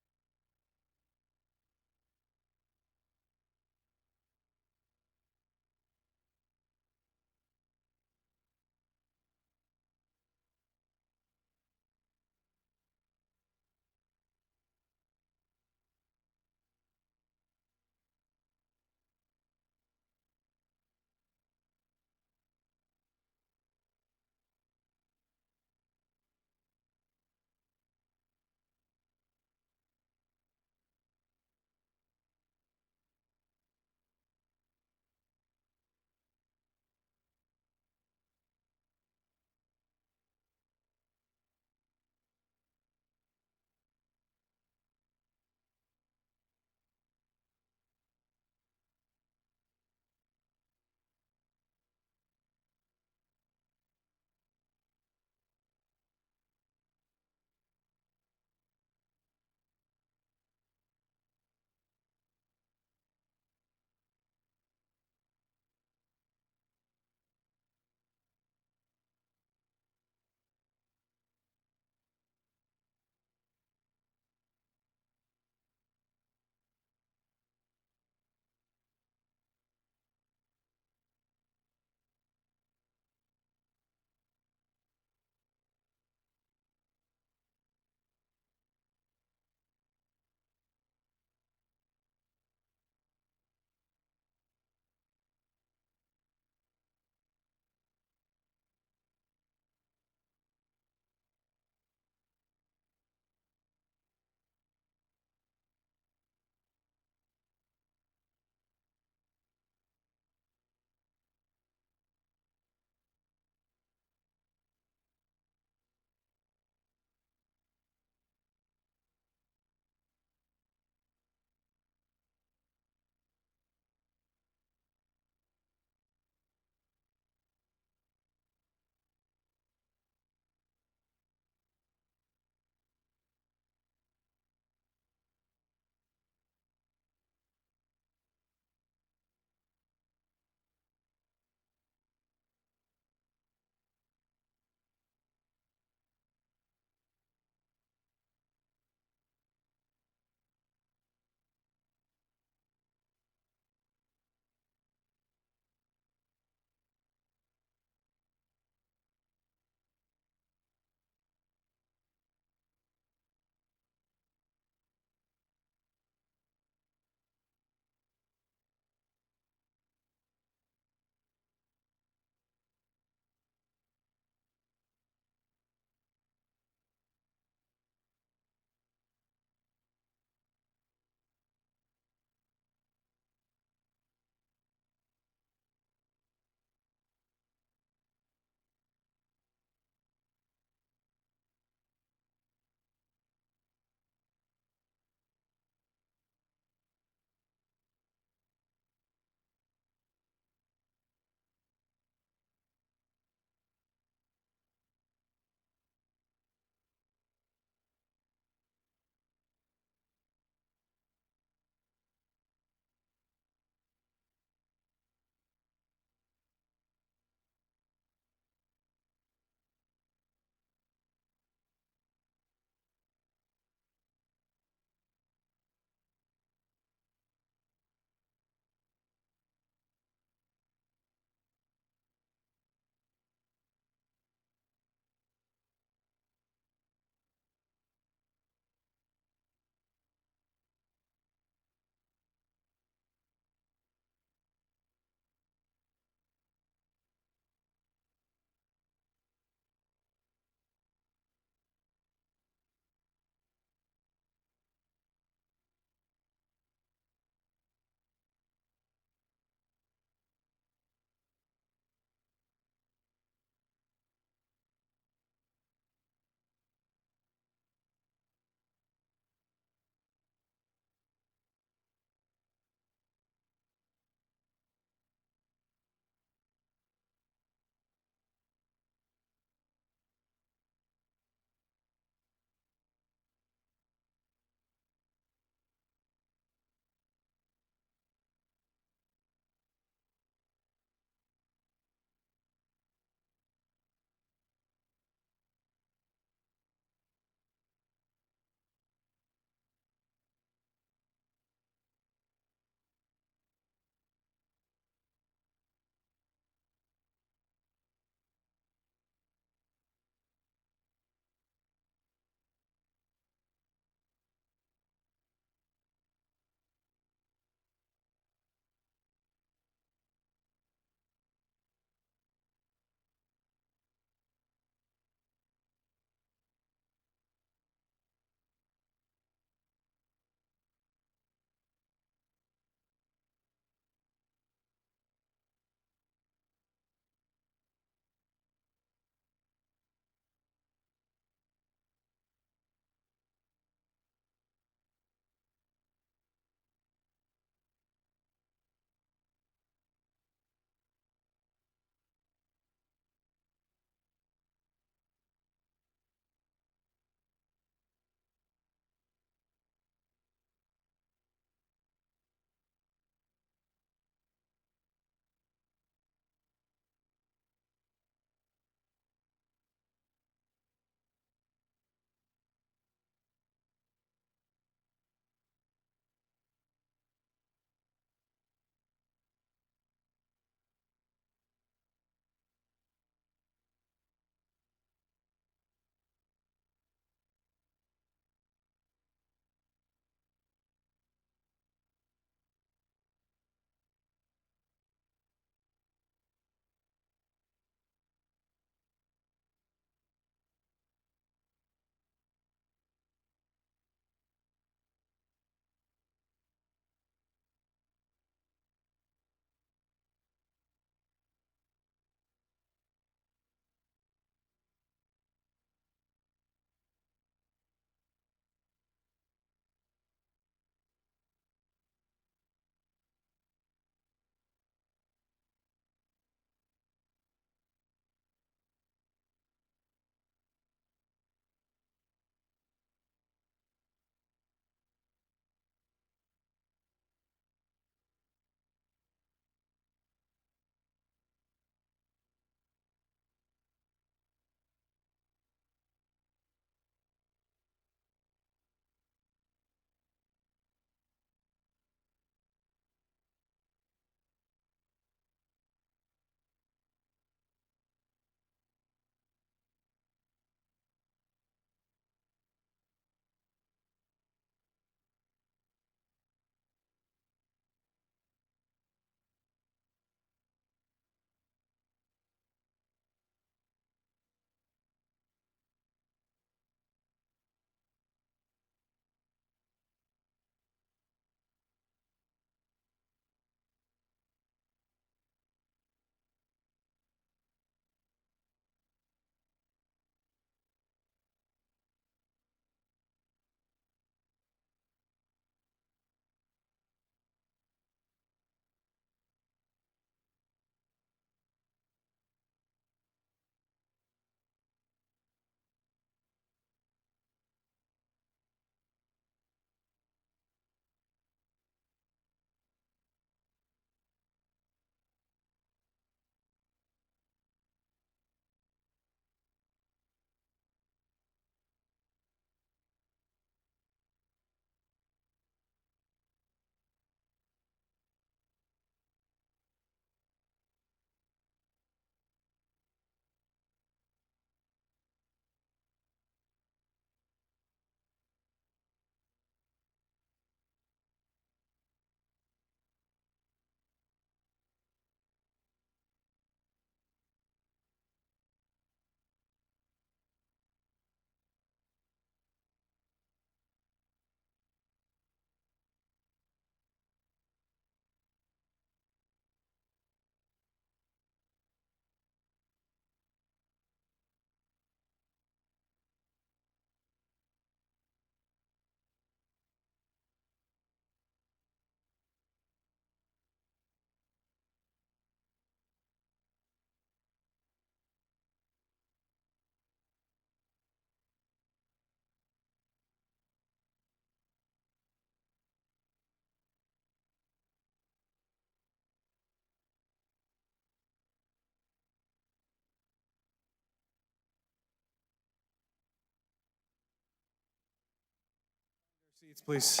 Seats, please.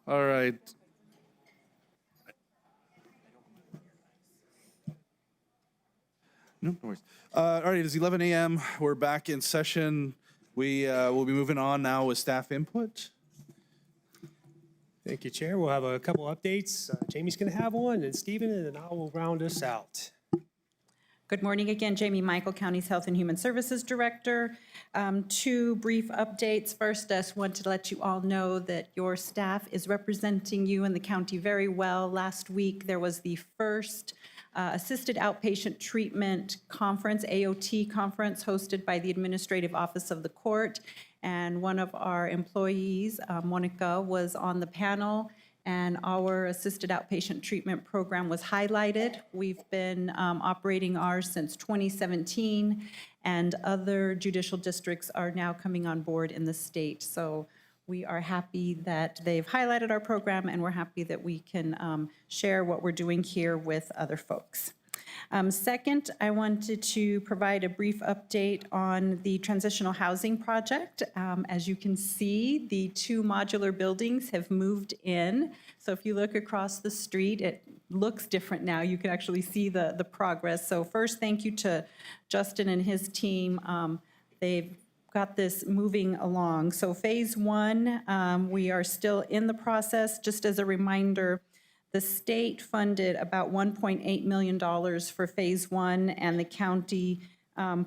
All right. No worries. All right, it's 11 a.m. We're back in session. We will be moving on now with staff input. Thank you, Chair. We'll have a couple updates. Jamie's going to have one, and Stephen, and then I will round us out. Good morning again, Jamie Michael, County's Health and Human Services Director. Two brief updates. First, I just want to let you all know that your staff is representing you and the county very well. Last week, there was the first Assisted Outpatient Treatment Conference, AOT conference, hosted by the Administrative Office of the Court. And one of our employees, Monica, was on the panel, and our assisted outpatient treatment program was highlighted. We've been operating ours since 2017, and other judicial districts are now coming on board in the state. So we are happy that they've highlighted our program, and we're happy that we can share what we're doing here with other folks. Second, I wanted to provide a brief update on the transitional housing project. As you can see, the two modular buildings have moved in. So if you look across the street, it looks different now. You can actually see the progress. So first, thank you to Justin and his team. They've got this moving along. So phase one, we are still in the process. Just as a reminder, the state funded about $1.8 million for phase one, and the county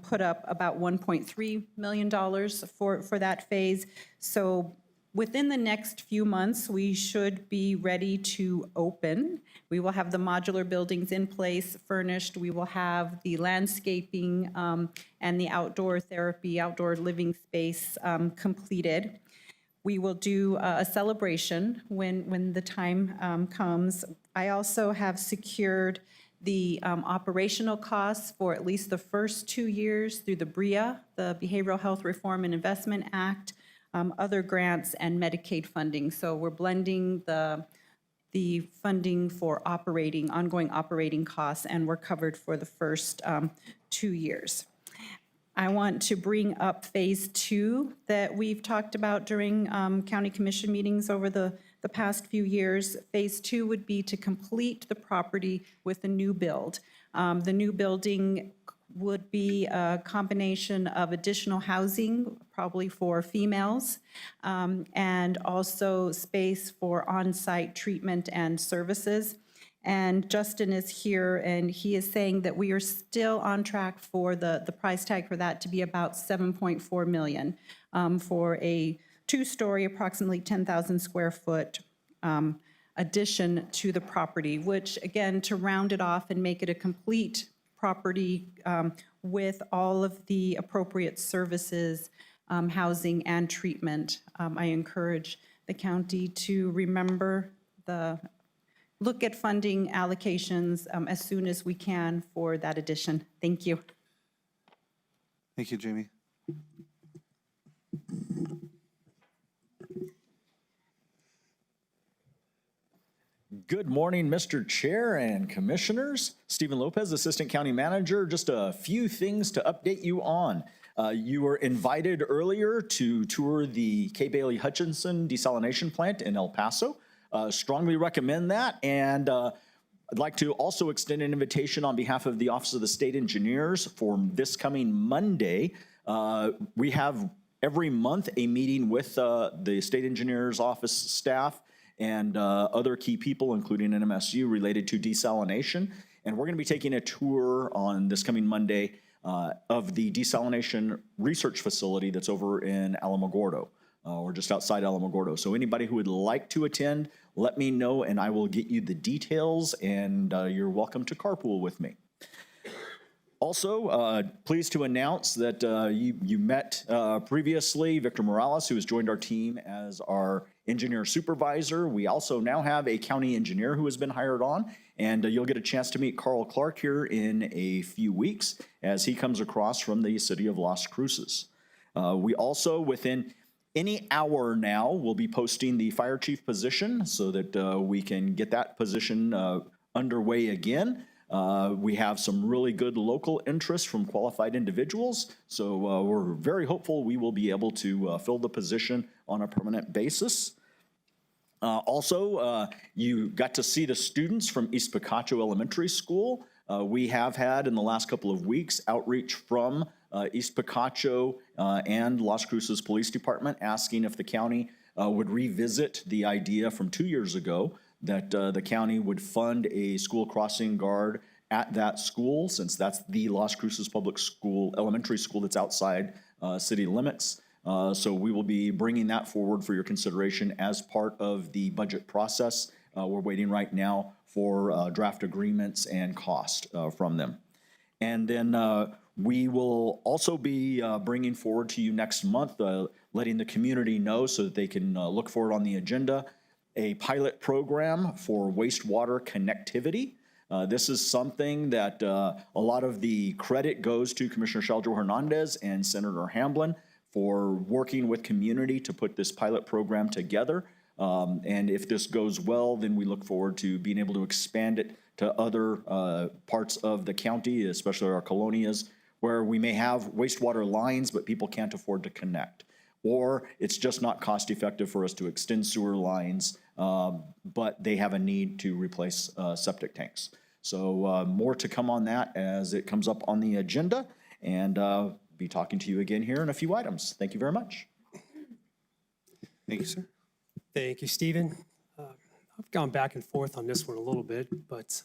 put up about $1.3 million for that phase. So within the next few months, we should be ready to open. We will have the modular buildings in place, furnished. We will have the landscaping and the outdoor therapy, outdoor living space completed. We will do a celebration when the time comes. I also have secured the operational costs for at least the first 2 years through the BRIA, the Behavioral Health Reform and Investment Act, other grants, and Medicaid funding. So we're blending the funding for ongoing operating costs, and we're covered for the first 2 years. I want to bring up phase two that we've talked about during county commission meetings over the past few years. Phase two would be to complete the property with a new build. The new building would be a combination of additional housing, probably for females, and also space for on-site treatment and services. And Justin is here, and he is saying that we are still on track for the price tag for that to be about $7.4 million for a two-story, approximately 10,000 square foot addition to the property, which, again, to round it off and make it a complete property with all of the appropriate services, housing, and treatment. I encourage the county to remember look at funding allocations as soon as we can for that addition. Thank you. Thank you, Jamie. Good morning, Mr. Chair and Commissioners. Stephen Lopez, Assistant County Manager. Just a few things to update you on. You were invited earlier to tour the K. Bailey Hutchinson desalination plant in El Paso. Strongly recommend that, and I'd like to also extend an invitation on behalf of the Office of the State Engineers for this coming Monday. We have every month a meeting with the State Engineers Office staff and other key people, including NMSU, related to desalination. And we're going to be taking a tour on this coming Monday of the desalination research facility that's over in Alamogordo. Or just outside Alamogordo. So anybody who would like to attend, let me know and I will get you the details, and you're welcome to carpool with me. Also, pleased to announce that you met previously Victor Morales, who has joined our team as our engineer supervisor. We also now have a county engineer who has been hired on, and you'll get a chance to meet Carl Clark here in a few weeks as he comes across from the city of Las Cruces. We also, within Any hour now, we'll be posting the fire chief position so that we can get that position underway again. We have some really good local interest from qualified individuals, so we're very hopeful we will be able to fill the position on a permanent basis. Also, you got to see the students from East Picacho Elementary School. We have had in the last couple of weeks outreach from East Picacho and Las Cruces Police Department asking if the county would revisit the idea from 2 years ago that the county would fund a school crossing guard at that school, since that's the Las Cruces Public School, elementary school that's outside city limits. So we will be bringing that forward for your consideration as part of the budget process. We're waiting right now for draft agreements and cost from them. And then we will also be bringing forward to you next month, letting the community know so that they can look for it on the agenda, a pilot program for wastewater connectivity. This is something that a lot of the credit goes to Commissioner Shaljo Hernandez and Senator Hamblin for working with community to put this pilot program together. And if this goes well, then we look forward to being able to expand it to other parts of the county, especially our colonias, where we may have wastewater lines, but people can't afford to connect. Or it's just not cost effective for us to extend sewer lines, but they have a need to replace septic tanks. So more to come on that as it comes up on the agenda, and be talking to you again here in a few items. Thank you very much. Thank you, sir. Thank you, Stephen. I've gone back and forth on this one a little bit, but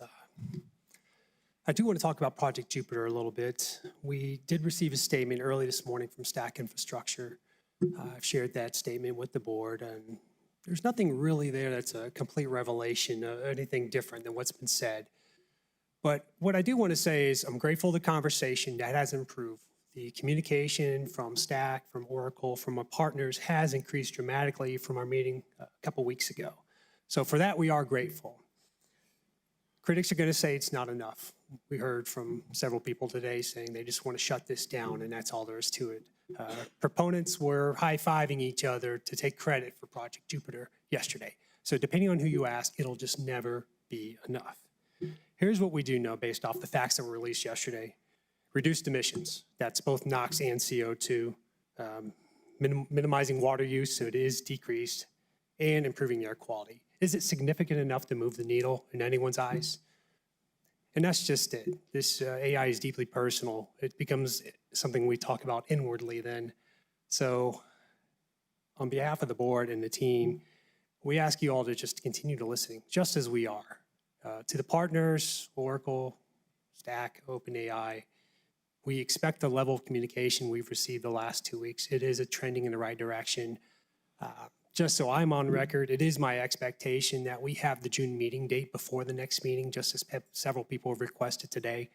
I do want to talk about Project Jupiter a little bit. We did receive a statement early this morning from Stack Infrastructure. I've shared that statement with the board, and there's nothing really there that's a complete revelation of anything different than what's been said. But what I do want to say is I'm grateful the conversation that has improved. The communication from Stack, from Oracle, from our partners has increased dramatically from our meeting a couple weeks ago. So for that, we are grateful. Critics are going to say it's not enough. We heard from several people today saying they just want to shut this down, and that's all there is to it. Proponents were high-fiving each other to take credit for Project Jupiter yesterday. So depending on who you ask, it'll just never be enough. Here's what we do know based off the facts that were released yesterday. Reduced emissions, that's both NOx and CO2, minimizing water use so it is decreased, and improving air quality. Is it significant enough to move the needle in anyone's eyes? And that's just it. This AI is deeply personal. It becomes something we talk about inwardly then. So on behalf of the board and the team, we ask you all to just continue to listen, just as we are. To the partners, Oracle, Stack, OpenAI, we expect the level of communication we've received the last 2 weeks. It is trending in the right direction. Just so I'm on record, it is my expectation that we have the June meeting date before the next meeting, just as several people have requested today.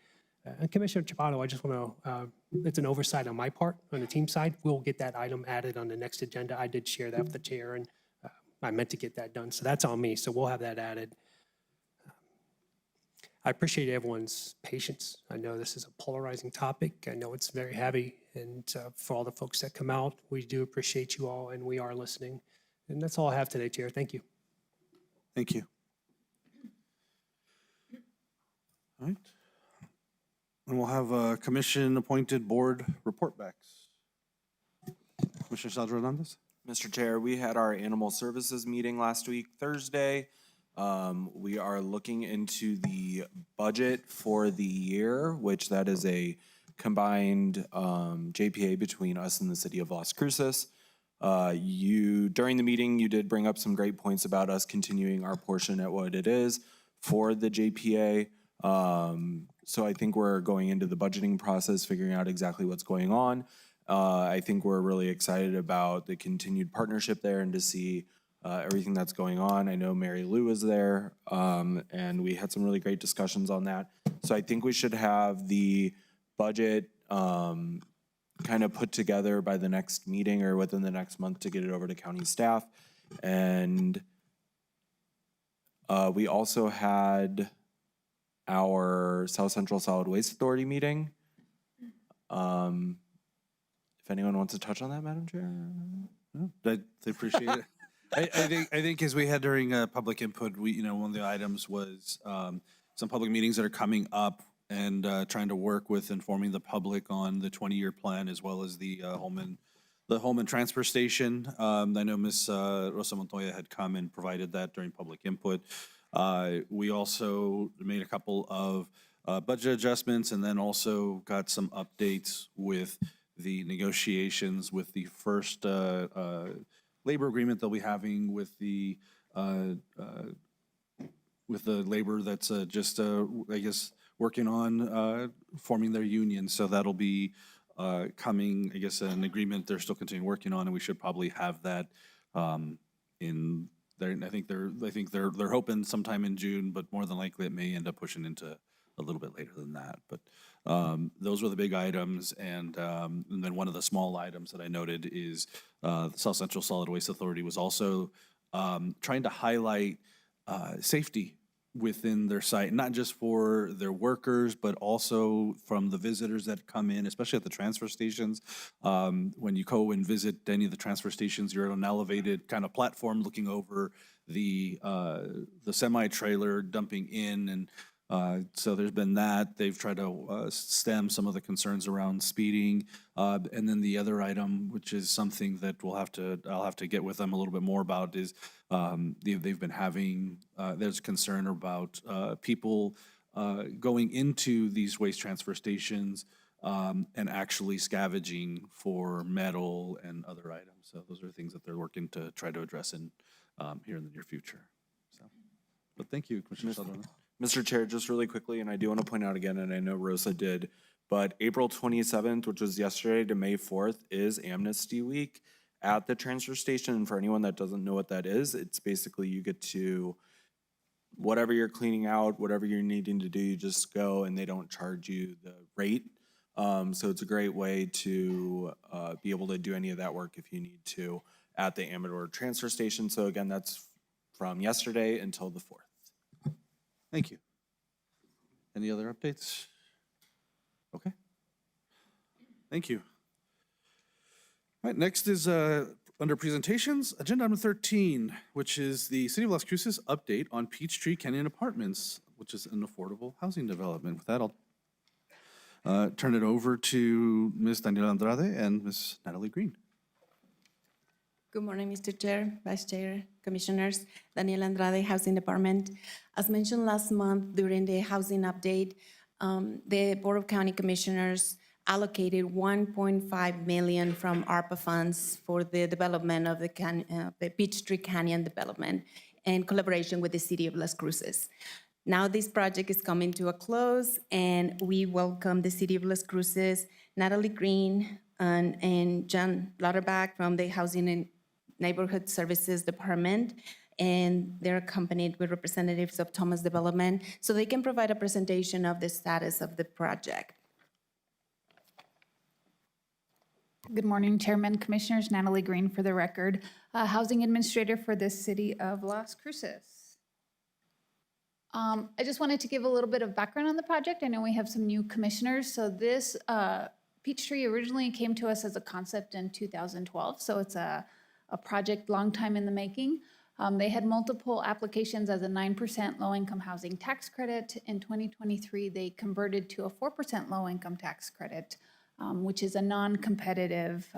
And Commissioner Chaparro, I just want to, it's an oversight on my part, on the team side. We'll get that item added on the next agenda. I did share that with the chair, and I meant to get that done. So that's on me, so we'll have that added. I appreciate everyone's patience. I know this is a polarizing topic. I know it's very heavy, and for all the folks that come out, we do appreciate you all, and we are listening. And that's all I have today, Chair. Thank you. Thank you. All right. And we'll have commission-appointed board report backs. Commissioner Saldra Hernandez. Mr. Chair, we had our animal services meeting last week, Thursday. We are looking into the budget for the year, which that is a combined JPA between us and the city of Las Cruces. During the meeting, you did bring up some great points about us continuing our portion at what it is for the JPA. So I think we're going into the budgeting process, figuring out exactly what's going on. I think we're really excited about the continued partnership there and to see everything that's going on. I know Mary Lou was there, and we had some really great discussions on that. So I think we should have the budget kind of put together by the next meeting or within the next month to get it over to county staff. And we also had our South Central Solid Waste Authority meeting. If anyone wants to touch on that, Madam Chair? I appreciate it. I think as we had during public input, one of the items was some public meetings that are coming up and trying to work with informing the public on the 20-year plan as well as the Holman transfer station. I know Ms. Rosa Montoya had come and provided that during public input. We also made a couple of budget adjustments and then also got some updates with the negotiations with the first labor agreement they'll be having with the labor that's just, I guess, working on forming their union. So that'll be coming, I guess, an agreement they're still continuing working on, and we should probably have that in there. I think they're hoping sometime in June, but more than likely it may end up pushing into a little bit later than that. But those were the big items, and then one of the small items that I noted is the South Central Solid Waste Authority was also trying to highlight safety within their site, not just for their workers, but also from the visitors that come in, especially at the transfer stations. When you go and visit any of the transfer stations, you're on an elevated kind of platform looking over the semi-trailer dumping in, and so there's been that. They've tried to stem some of the concerns around speeding. And then the other item, which is something that I'll have to get with them a little bit more about, is they've been having, there's concern about people going into these waste transfer stations and actually scavenging for metal and other items. So those are things that they're working to try to address here in the near future. So, but thank you, Commissioner Saldana. Mr. Chair, just really quickly, and I do want to point out again, and I know Rosa did, but April 27th, which was yesterday, to May 4th is Amnesty Week at the transfer station. And for anyone that doesn't know what that is, it's basically you get to, whatever you're cleaning out, whatever you're needing to do, you just go and they don't charge you the rate. So it's a great way to be able to do any of that work if you need to at the Amador transfer station. So again, that's from yesterday until the 4th. Thank you. Any other updates? Okay. Thank you. All right, next is under presentations, agenda item 13, which is the City of Las Cruces update on Peachtree Canyon Apartments, which is an affordable housing development. With that, I'll turn it over to Ms. Daniela Andrade and Ms. Natalie Green. Good morning, Mr. Chair, Vice Chair, Commissioners. Daniela Andrade, Housing Department. As mentioned last month during the housing update, the Board of County Commissioners allocated $1.5 million from ARPA funds for the development of the Peachtree Canyon development in collaboration with the City of Las Cruces. Now this project is coming to a close, and we welcome the City of Las Cruces, Natalie Green, and John Lauterbach from the Housing and Neighborhood Services Department, and they're accompanied with representatives of Thomas Development, so they can provide a presentation of the status of the project. Good morning, Chairman, Commissioners. Natalie Green for the record, Housing Administrator for the City of Las Cruces. I just wanted to give a little bit of background on the project. I know we have some new commissioners, so this Peachtree originally came to us as a concept in 2012, so it's a project long time in the making. They had multiple applications as a 9% low-income housing tax credit. In 2023, they converted to a 4% low-income tax credit, which is a non-competitive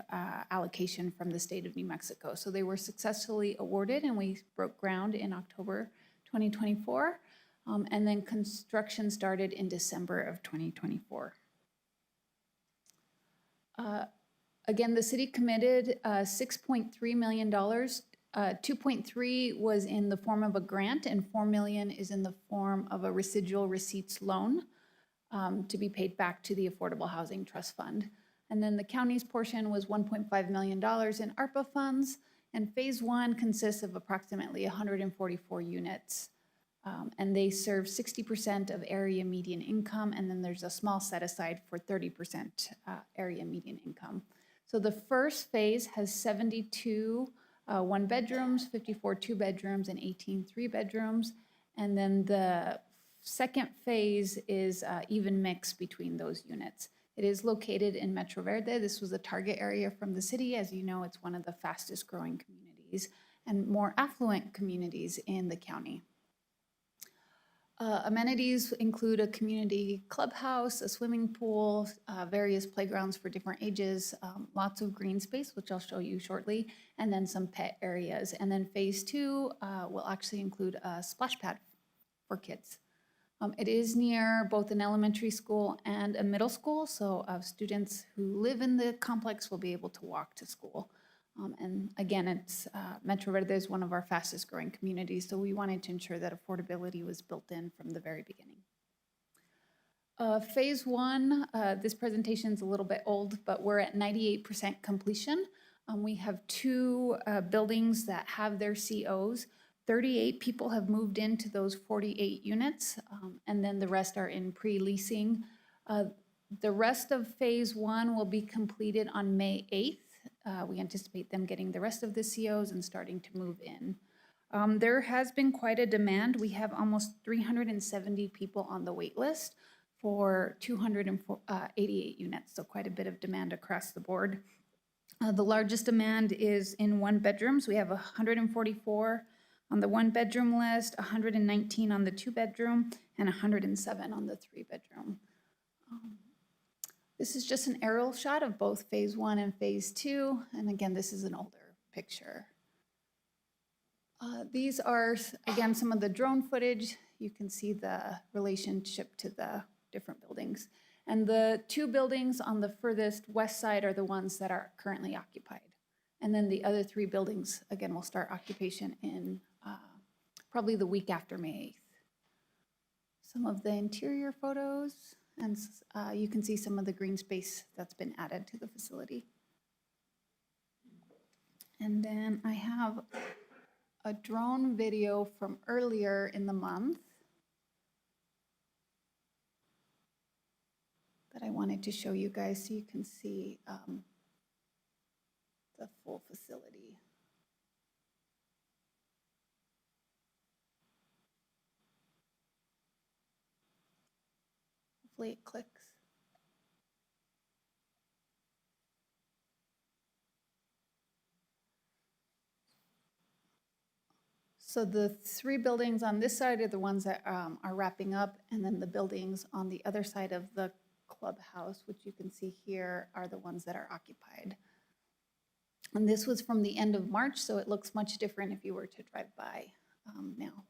allocation from the state of New Mexico. So they were successfully awarded, and we broke ground in October 2024, and then construction started in December of 2024. Again, the city committed $6.3 million. 2.3 was in the form of a grant, and $4 million is in the form of a residual receipts loan to be paid back to the Affordable Housing Trust Fund. And then the county's portion was $1.5 million in ARPA funds, and phase one consists of approximately 144 units. And they serve 60% of area median income, and then there's a small set aside for 30% area median income. So the first phase has 72 one bedrooms, 54 two bedrooms, and 18 three bedrooms. And then the second phase is even mix between those units. It is located in Metro Verde. This was a target area from the city. As you know, it's one of the fastest growing communities and more affluent communities in the county. Amenities include a community clubhouse, a swimming pool, various playgrounds for different ages, lots of green space, which I'll show you shortly, and then some pet areas. And then phase 2 will actually include a splash pad for kids. It is near both an elementary school and a middle school, so students who live in the complex will be able to walk to school. And again, it's Metro Verde is one of our fastest growing communities, so we wanted to ensure that affordability was built in from the very beginning. Phase 1, this presentation is a little bit old, but we're at 98% completion. We have 2 buildings that have their COs. 38 people have moved into those 48 units, and then the rest are in pre-leasing. The rest of phase 1 will be completed on May 8th. We anticipate them getting the rest of the COs and starting to move in. There has been quite a demand. We have almost 370 people on the wait list for 288 units, so quite a bit of demand across the board. The largest demand is in 1-bedrooms. We have 144 on the 1-bedroom list, 119 on the 2-bedroom, and 107 on the 3-bedroom. This is just an aerial shot of both phase 1 and phase 2. And again, this is an older picture. These are, again, some of the drone footage. You can see the relationship to the different buildings. And the 2 buildings on the furthest west side are the ones that are currently occupied. And then the other 3 buildings, again, will start occupation in probably the week after May 8th. Some of the interior photos, and you can see some of the green space that's been added to the facility. And then I have a drone video from earlier in the month that I wanted to show you guys so you can see the full facility. Hopefully it clicks. So the 3 buildings on this side are the ones that are wrapping up, and then the buildings on the other side of the clubhouse, which you can see here, are the ones that are occupied. And this was from the end of March, so it looks much different if you were to drive by now.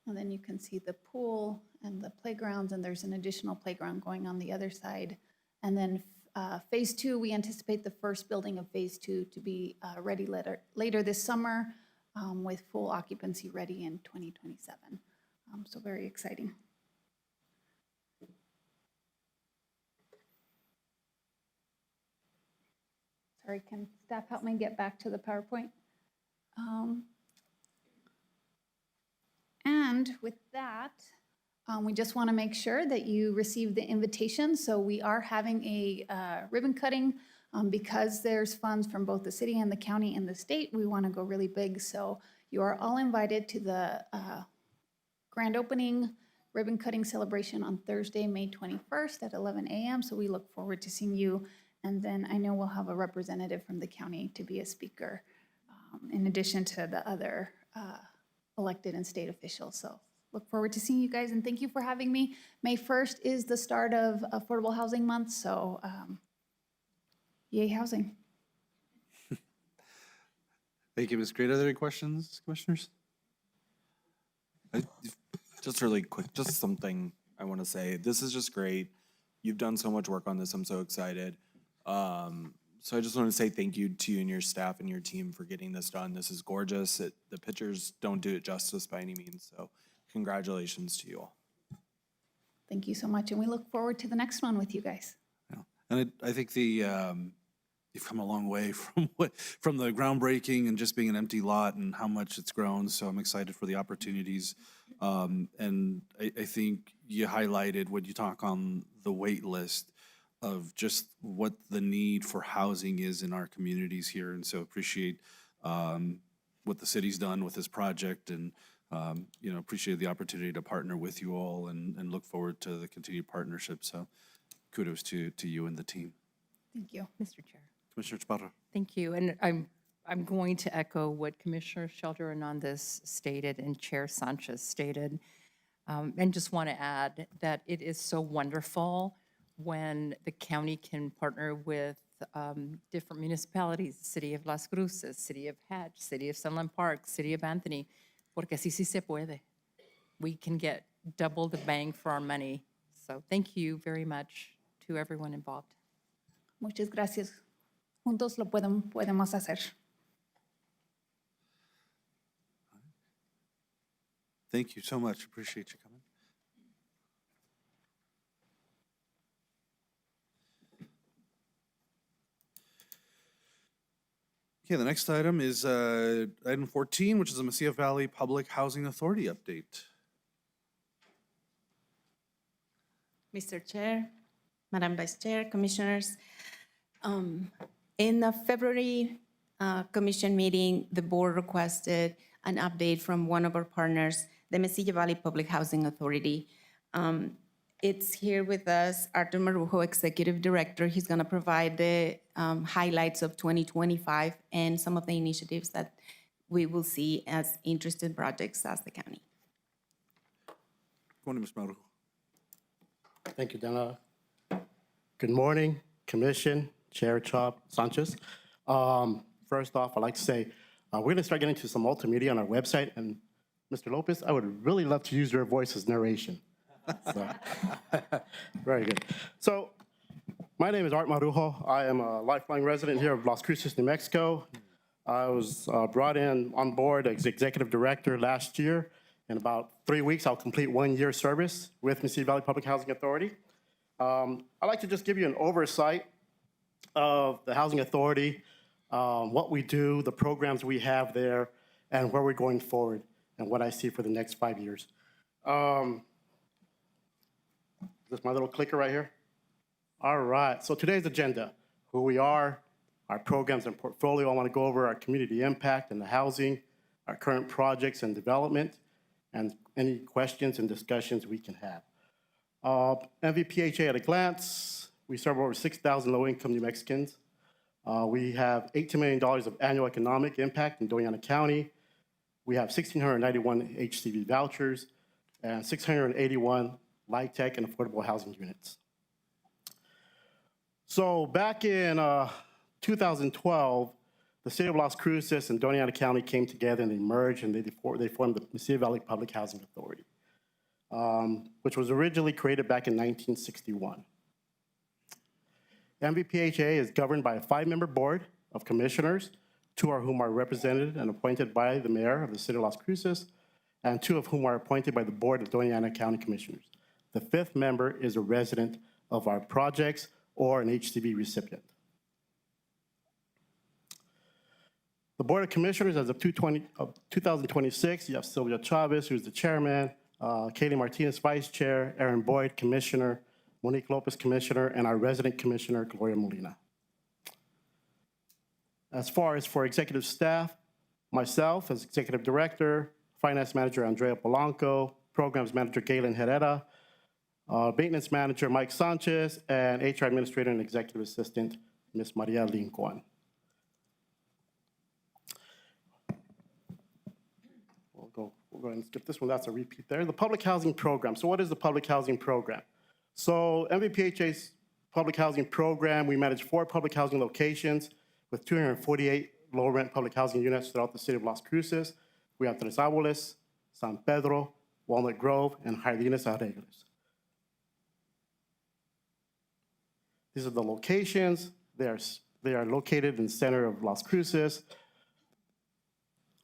And then you can see the pool and the playgrounds, and there's an additional playground going on the other side. And then phase 2, we anticipate the first building of phase 2 to be ready later this summer with full occupancy ready in 2027. So very exciting. Sorry, can staff help me get back to the PowerPoint? And with that, we just want to make sure that you receive the invitation. So we are having a ribbon cutting because there's funds from both the city and the county and the state. We want to go really big. So you are all invited to the grand opening ribbon cutting celebration on Thursday, May 21st at 11 a.m. So we look forward to seeing you. And then I know we'll have a representative from the county to be a speaker in addition to the other elected and state officials. So look forward to seeing you guys, and thank you for having me. May 1st is the start of Affordable Housing Month, so yay housing. Thank you, Ms. Great. Are there any questions, commissioners? Just really quick, just something I want to say. This is just great. You've done so much work on this. I'm so excited. So I just want to say thank you to you and your staff and your team for getting this done. This is gorgeous. The pictures don't do it justice by any means. So congratulations to you all. Thank you so much, and we look forward to the next one with you guys. Yeah. And I think you've come a long way from the groundbreaking and just being an empty lot and how much it's grown. So I'm excited for the opportunities. And I think you highlighted when you talk on the wait list of just what the need for housing is in our communities here. And so appreciate what the city's done with this project and appreciate the opportunity to partner with you all and look forward to the continued partnership. So kudos to you and the team. Thank you. Mr. Chair. Commissioner Chaparro. Thank you. And I'm going to echo what Commissioner Shelter Hernandez stated and Chair Sanchez stated. And just want to add that it is so wonderful when the county can partner with different municipalities, the City of Las Cruces, City of Hatch, City of Sunland Park, City of Anthony, porque así sí se puede. We can get double the bang for our money. So thank you very much to everyone involved. Muchas gracias. Juntos lo podemos hacer. Thank you so much. Appreciate you coming. Okay, the next item is item 14, which is the Mesilla Valley Public Housing Authority update. Mr. Chair, Madam Vice Chair, Commissioners, in the February Commission meeting, the board requested an update from one of our partners, the Mesilla Valley Public Housing Authority. It's here with us, Artur Marujo, Executive Director. He's going to provide the highlights of 2025 and some of the initiatives that we will see as interested projects as the county. Good morning, Ms. Marujo. Thank you, Dana. Good morning, Commission, Chair Chop Sanchez. First off, I'd like to say we're going to start getting to some multimedia on our website. And Mr. Lopez, I would really love to use your voice as narration. So, very good. So, my name is Art Marujo. I am a lifelong resident here of Las Cruces, New Mexico. I was brought on board as Executive Director last year. In about 3 weeks, I'll complete 1 year service with Mesilla Valley Public Housing Authority. I'd like to just give you an oversight of the Housing Authority, what we do, the programs we have there, and where we're going forward, and what I see for the next 5 years. Is this my little clicker right here? All right, so today's agenda, who we are, our programs and portfolio. I want to go over our community impact and the housing, our current projects and development, and any questions and discussions we can have. MVPHA at a glance, we serve over 6,000 low-income New Mexicans. We have $18 million of annual economic impact in Doña County. We have 1,691 HCV vouchers and 681 light-tech and affordable housing units. So back in 2012, the City of Las Cruces and Doña County came together and they merged and they formed the Mesilla Valley Public Housing Authority, which was originally created back in 1961. MVPHA is governed by a 5-member board of commissioners, 2 of whom are represented and appointed by the mayor of the City of Las Cruces, and 2 of whom are appointed by the board of Doña County Commissioners. The 5th member is a resident of our projects or an HCV recipient. The Board of Commissioners, as of 2026, you have Sylvia Chavez, who's the chairman, Kaylee Martinez, vice chair, Aaron Boyd, commissioner, Monique Lopez, commissioner, and our resident commissioner, Gloria Molina. As far as for executive staff, myself as executive director, finance manager, Andrea Polanco, programs manager, Galen Herrera, maintenance manager, Mike Sanchez, and HR administrator and executive assistant, Ms. Maria Lincoln. We'll go ahead and skip this one. That's a repeat there. The public housing program. So what is the public housing program? So MVPHA's public housing program, we manage 4 public housing locations with 248 low-rent public housing units throughout the City of Las Cruces. We have Tres Árboles, San Pedro, Walnut Grove, and Jardines Arreglos. These are the locations. They are located in the center of Las Cruces,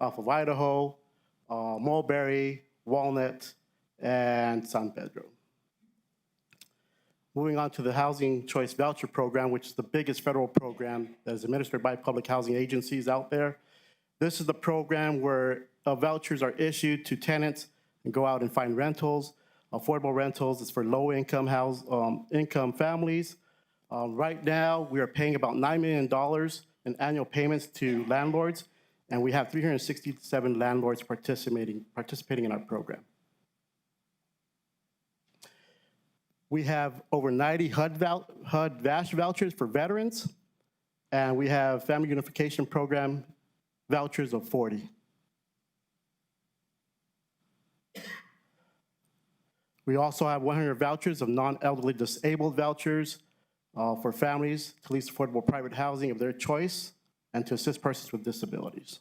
off of Idaho, Mulberry, Walnut, and San Pedro. Moving on to the Housing Choice Voucher Program, which is the biggest federal program that is administered by public housing agencies out there. This is the program where vouchers are issued to tenants and go out and find rentals. Affordable rentals is for low-income income families. Right now, we are paying about $9 million in annual payments to landlords and we have 367 landlords participating in our program. We have over 90 HUD VASH vouchers for veterans, and we have Family Unification Program vouchers of 40. We also have 100 vouchers of non-elderly disabled vouchers for families to lease affordable private housing of their choice and to assist persons with disabilities.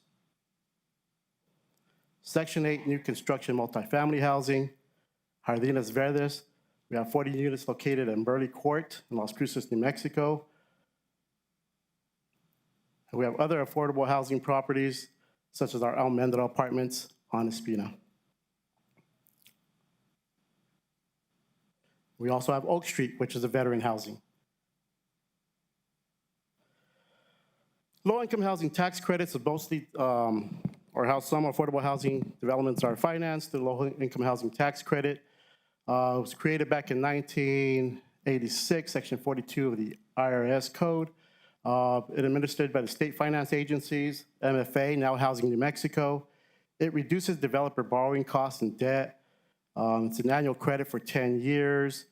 Section 8, new construction multifamily housing, Jardines Verdes. We have 40 units located in Burley Court in Las Cruces, New Mexico. And we have other affordable housing properties, such as our Almendra Apartments on Espina. We also have Oak Street, which is a veteran housing. Low-income housing tax credits are mostly, or how some affordable housing developments are financed. The low-income housing tax credit was created back in 1986, Section 42 of the IRS Code. It administered by the state finance agencies, MFA, now Housing New Mexico. It reduces developer borrowing costs and debt. It's an annual credit for 10 years.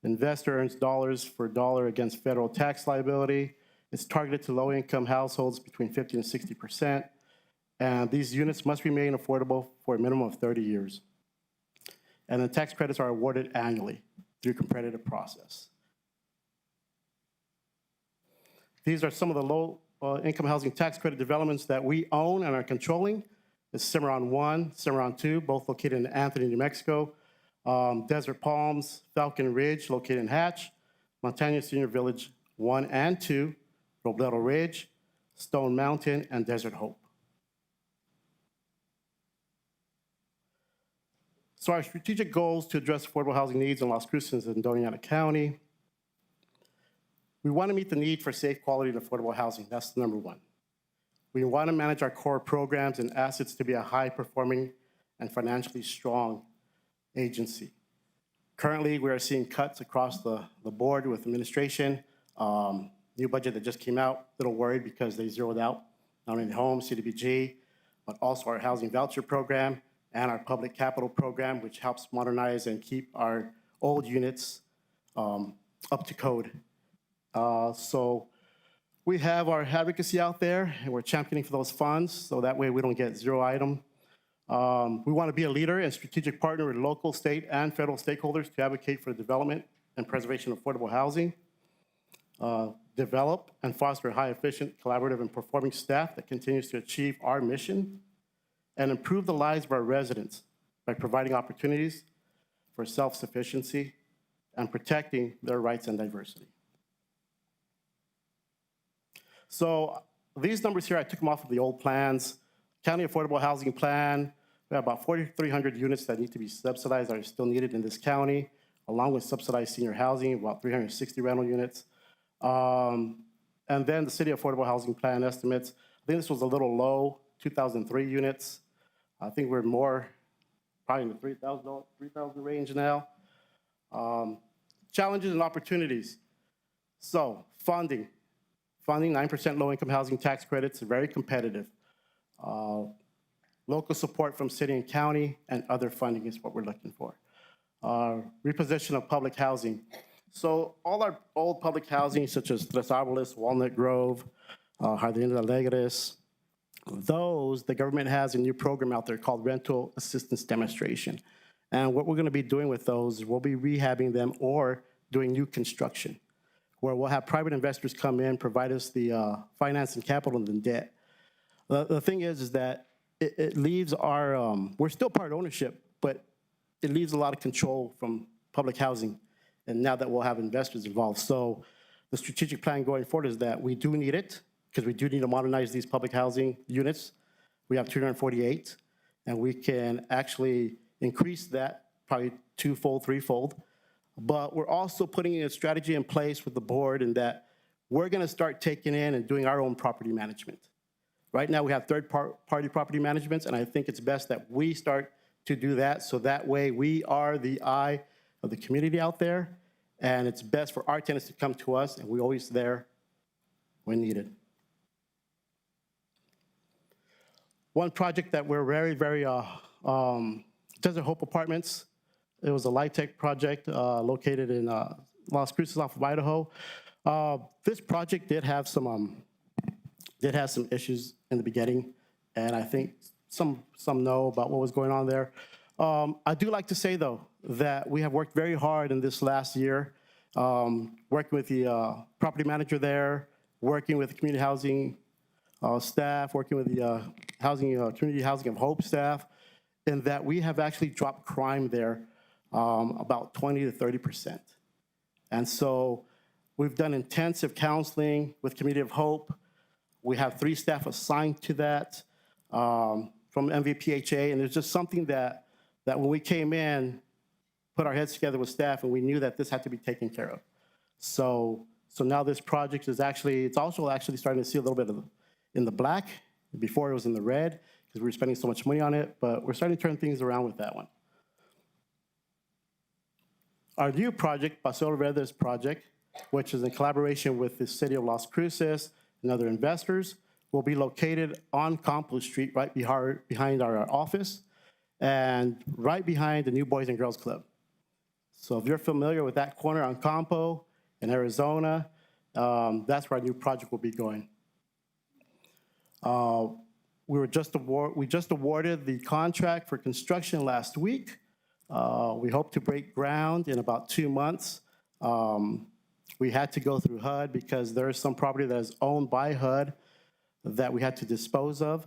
The investor earns dollars for dollar against federal tax liability. It's targeted to low-income households between 50 and 60%. And these units must remain affordable for a minimum of 30 years. And the tax credits are awarded annually through a competitive process. These are some of the low-income housing tax credit developments that we own and are controlling. It's Cimarron 1, Cimarron 2, both located in Anthony, New Mexico. Desert Palms, Falcon Ridge, located in Hatch. Montana Senior Village 1 and 2, Robledo Ridge, Stone Mountain, and Desert Hope. So our strategic goals to address affordable housing needs in Las Cruces and Doña County. We want to meet the need for safe, quality, and affordable housing. That's number one. We want to manage our core programs and assets to be a high-performing and financially strong agency. Currently, we are seeing cuts across the board with administration. New budget that just came out, a little worried because they zeroed out not only the home, CDBG, but also our housing voucher program and our public capital program, which helps modernize and keep our old units up to code. So we have our advocacy out there, and we're championing for those funds, so that way we don't get zero item. We want to be a leader and strategic partner with local, state, and federal stakeholders to advocate for the development and preservation of affordable housing. Develop and foster a high-efficient, collaborative, and performing staff that continues to achieve our mission, and improve the lives of our residents by providing opportunities for self-sufficiency and protecting their rights and diversity. So these numbers here, I took them off of the old plans. County Affordable Housing Plan, we have about 4,300 units that need to be subsidized, that are still needed in this county, along with subsidized senior housing, about 360 rental units. And then the City Affordable Housing Plan estimates, I think this was a little low, 2,003 units. I think we're more, probably in the 3,000 range now. Challenges and opportunities. So funding, 9% low-income housing tax credits, very competitive. Local support from city and county, and other funding is what we're looking for. Reposition of public housing. So all our old public housing, such as Tres Árboles, Walnut Grove, Jardín de Alegres, those, the government has a new program out there called Rental Assistance Demonstration. And what we're going to be doing with those is we'll be rehabbing them or doing new construction, where we'll have private investors come in, provide us the finance and capital and debt. The thing is that it leaves our, we're still part ownership, but it leaves a lot of control from public housing. And now that we'll have investors involved. So the strategic plan going forward is that we do need it, because we do need to modernize these public housing units. We have 248, and we can actually increase that probably twofold, threefold. But we're also putting a strategy in place with the board in that we're going to start taking in and doing our own property management. Right now we have third-party property managements, and I think it's best that we start to do that, so that way we are the eye of the community out there, and it's best for our tenants to come to us, and we're always there when needed. One project that we're very, Desert Hope Apartments. It was a LIHTC project located in Las Cruces off of Idaho. This project did have some issues in the beginning, and I think some know about what was going on there. I do like to say, though, that we have worked very hard in this last year, working with the property manager there, working with the community housing staff, working with the community housing of Hope staff, in that we have actually dropped crime there about 20 to 30%. And so we've done intensive counseling with Community of Hope. We have 3 staff assigned to that from MVPHA, and it's just something that when we came in, put our heads together with staff, and we knew that this had to be taken care of. So now this project is it's also starting to see a little bit of in the black. Before it was in the red, because we were spending so much money on it, but we're starting to turn things around with that one. Our new project, Paseo Verdes project, which is in collaboration with the city of Las Cruces and other investors, will be located on Campo Street, right behind our office, and right behind the new Boys and Girls Club. So if you're familiar with that corner on Campo in Arizona, that's where our new project will be going. We just awarded the contract for construction last week. We hope to break ground in about 2 months. We had to go through HUD because there is some property that is owned by HUD that we had to dispose of.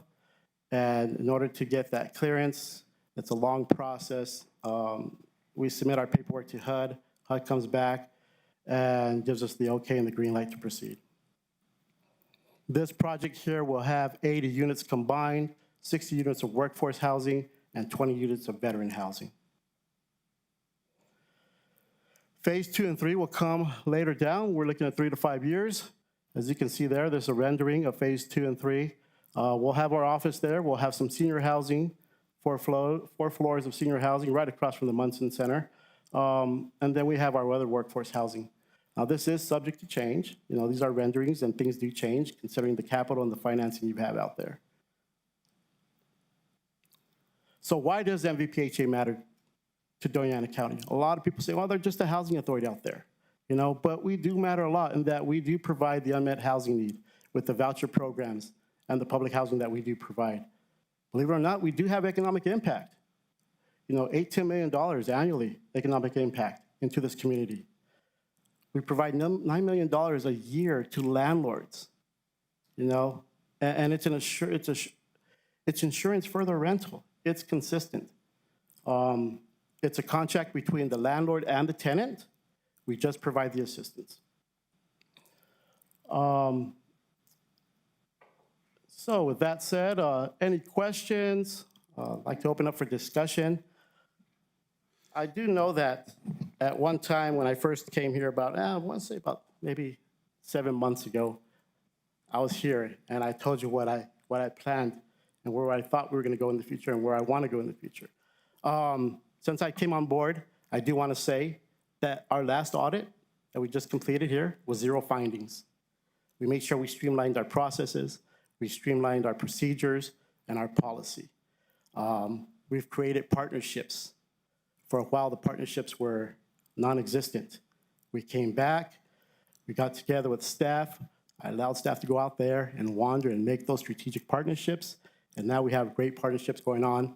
And in order to get that clearance, it's a long process. We submit our paperwork to HUD. HUD comes back and gives us the okay and the green light to proceed. This project here will have 80 units combined, 60 units of workforce housing, and 20 units of veteran housing. Phase 2 and 3 will come later down. We're looking at 3 to 5 years. As you can see there's a rendering of phase 2 and 3. We'll have our office there. We'll have some senior housing, 4 floors of senior housing right across from the Munson Center. And then we have our other workforce housing. Now, this is subject to change. These are renderings, and things do change considering the capital and the financing you have out there. So why does MVPHA matter to Doña County? A lot of people say, well, they're just a housing authority out there. But we do matter a lot in that we do provide the unmet housing need with the voucher programs and the public housing that we do provide. Believe it or not, we do have economic impact. $8-10 million annually economic impact into this community. We provide $9 million a year to landlords, and it's insurance for the rental. It's consistent. It's a contract between the landlord and the tenant. We just provide the assistance. So with that said, any questions? I'd like to open up for discussion. I do know that at one time when I first came here I want to say about maybe 7 months ago, I was here and I told you what I planned and where I thought we were going to go in the future and where I want to go in the future. Since I came on board, I do want to say that our last audit that we just completed here was 0 findings. We made sure we streamlined our processes, we streamlined our procedures and our policy. We've created partnerships. For a while, the partnerships were non-existent. We came back, we got together with staff. I allowed staff to go out there and wander and make those strategic partnerships. And now we have great partnerships going on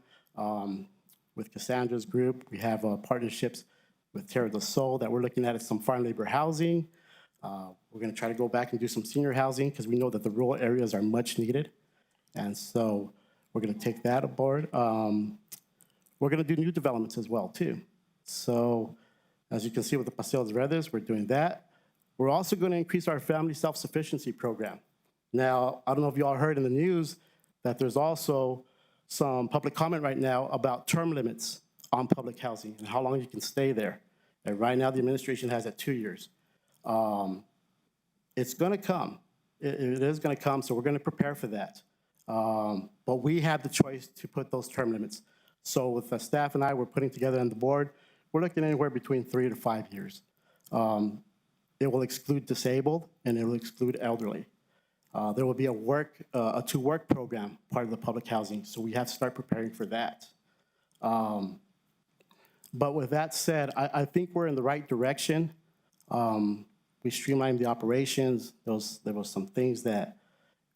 with Cassandra's group. We have partnerships with Terra del Sol that we're looking at some farm labor housing. We're gonna try to go back and do some senior housing because we know that the rural areas are much needed. And so we're gonna take that aboard. We're gonna do new developments as well too. So as you can see with the Paseo Verdes, we're doing that. We're also gonna increase our family self-sufficiency program. Now, I don't know if you all heard in the news that there's also some public comment right now about term limits on public housing and how long you can stay there. And right now, the administration has it 2 years. It's gonna come. It is gonna come, so we're gonna prepare for that. But we have the choice to put those term limits. So with the staff and I, we're putting together on the board, we're looking anywhere between 3 to 5 years. It will exclude disabled and it will exclude elderly. There will be a to-work program, part of the public housing, so we have to start preparing for that. But with that said, I think we're in the right direction. We streamlined the operations. There was some things that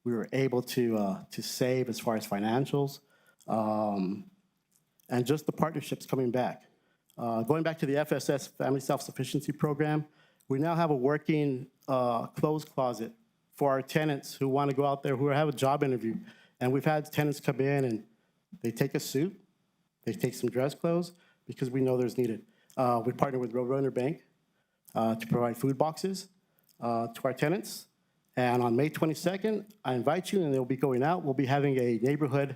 we were able to save as far as financials, and just the partnerships coming back. Going back to the FSS, Family Self-Sufficiency Program, we now have a working clothes closet for our tenants who want to go out there, who have a job interview. And we've had tenants come in and they take a suit, they take some dress clothes, because we know there's needed. We partner with Roadrunner Bank to provide food boxes to our tenants. And on May 22nd, I invite you, and they'll be going out. We'll be having a neighborhood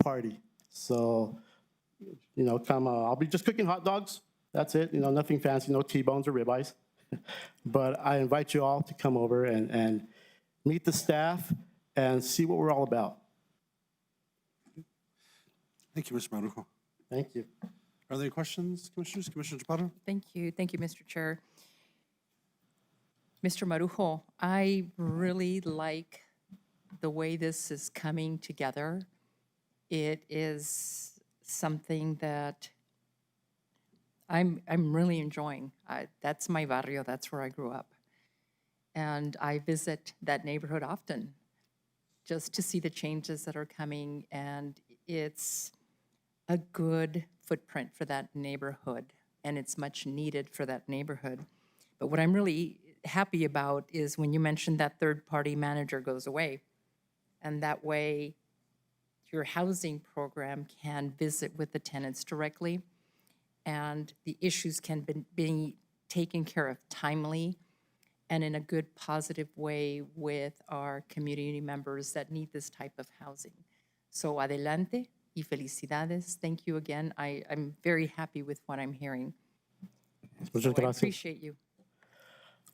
party. So, you know, come, I'll be just cooking hot dogs. That's it, you know, nothing fancy, no T-bones or ribeyes. But I invite you all to come over and meet the staff and see what we're all about. Thank you, Mr. Marujo. Thank you. Are there any questions, Commissioners? Commissioner Chaparro? Thank you, Mr. Chair. Mr. Marujo, I really like the way this is coming together. It is something that I'm really enjoying. That's my barrio, that's where I grew up. And I visit that neighborhood often just to see the changes that are coming, and it's a good footprint for that neighborhood, and it's much needed for that neighborhood. But what I'm really happy about is when you mentioned that third-party manager goes away, and that way your housing program can visit with the tenants directly, and the issues can be taken care of timely and in a good, positive way with our community members that need this type of housing. So adelante y felicidades. Thank you again. I'm very happy with what I'm hearing. Muchas I gracias. appreciate you.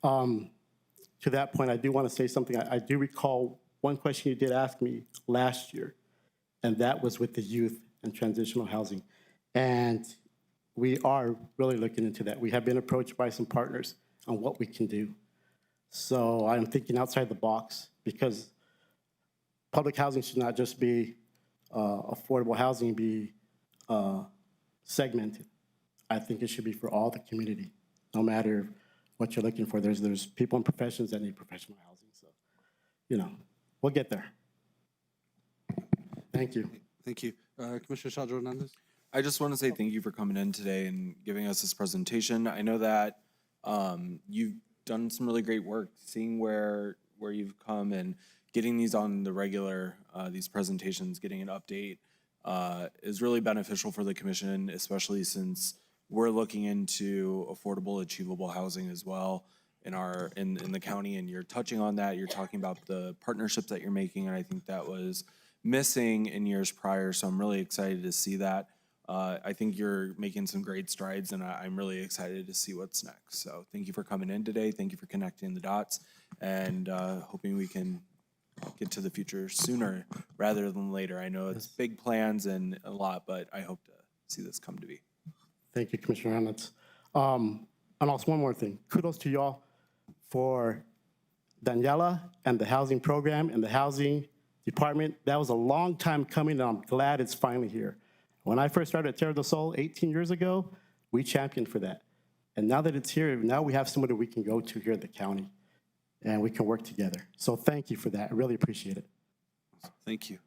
To that point, I do want to say something. I do recall one question you did ask me last year, and that was with the youth and transitional housing. And we are really looking into that. We have been approached by some partners on what we can do. So I'm thinking outside the box, because public housing should not just be affordable housing, be segmented. I think it should be for all the community, no matter what you're looking for. There's people in professions that need professional housing. So, you know, we'll get there. Thank you. Thank you. Commissioner Sandra Hernandez? I just want to say thank you for coming in today and giving us this presentation. I know that you've done some really great work, seeing where you've come and getting these on the regular, these presentations, getting an update is really beneficial for the commission, especially since we're looking into affordable, achievable housing as well in the county, and you're touching on that. You're talking about the partnerships that you're making, and I think that was missing in years prior, so I'm really excited to see that. I think you're making some great strides, and I'm really excited to see what's next. So thank you for coming in today. Thank you for connecting the dots, and hoping we can get to the future sooner rather than later. I know it's big plans and a lot, but I hope to see this come to be. Thank you, Commissioner Hernandez. And also one more thing. Kudos to y'all for Daniela and the housing program and the housing department. That was a long time coming, and I'm glad it's finally here. When I first started at Terra del Sol 18 years ago, we championed for that. And now that it's here, now we have somebody we can go to here in the county, and we can work together. So thank you for that. I really appreciate it. Thank you.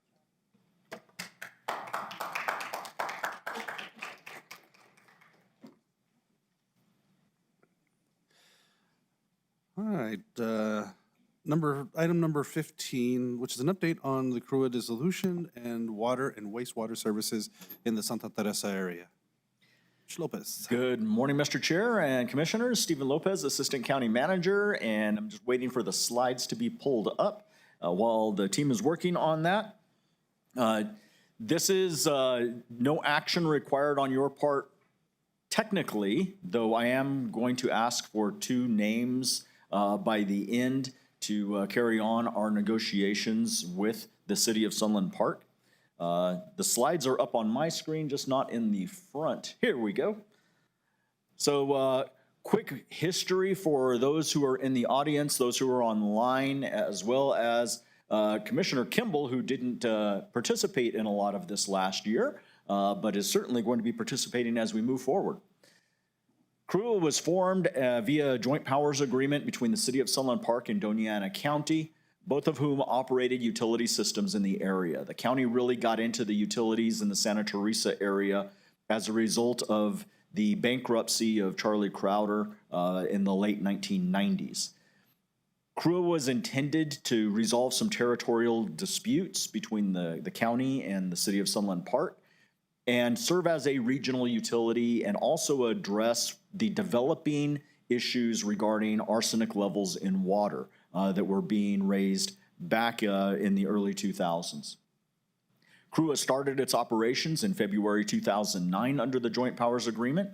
All right, item number 15, which is an update on the CRUA dissolution and water and wastewater services in the Santa Teresa area. Mr. Lopez. Good morning, Mr. Chair and Commissioners. Stephen Lopez, Assistant County Manager, and I'm just waiting for the slides to be pulled up while the team is working on that. This is no action required on your part technically, though I am going to ask for 2 names by the end to carry on our negotiations with the City of Sunland Park. The slides are up on my screen, just not in the front. Here we go. So quick history for those who are in the audience, those who are online, as well as Commissioner Kimball, who didn't participate in a lot of this last year, but is certainly going to be participating as we move forward. CRUA was formed via a joint powers agreement between the City of Sunland Park and Doña County, both of whom operated utility systems in the area. The county really got into the utilities in the Santa Teresa area as a result of the bankruptcy of Charlie Crowder in the late 1990s. CRUA was intended to resolve some territorial disputes between the county and the City of Sunland Park and serve as a regional utility and also address the developing issues regarding arsenic levels in water that were being raised back in the early 2000s. CRUA started its operations in February 2009 under the Joint Powers Agreement,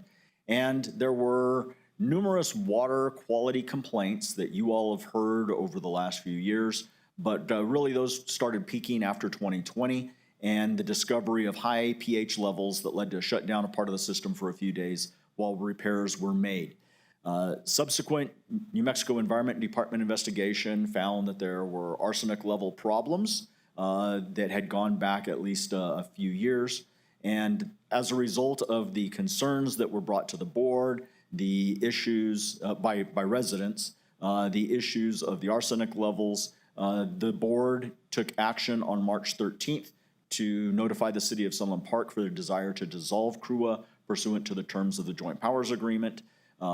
and there were numerous water quality complaints that you all have heard over the last few years, but really those started peaking after 2020 and the discovery of high pH levels that led to a shutdown of part of the system for a few days while repairs were made. Subsequent New Mexico Environment Department investigation found that there were arsenic level problems that had gone back at least a few years. And as a result of the concerns that were brought to the board, the issues by residents, the issues of the arsenic levels, the board took action on March 13th to notify the City of Sunland Park for their desire to dissolve CRUA pursuant to the terms of the Joint Powers Agreement.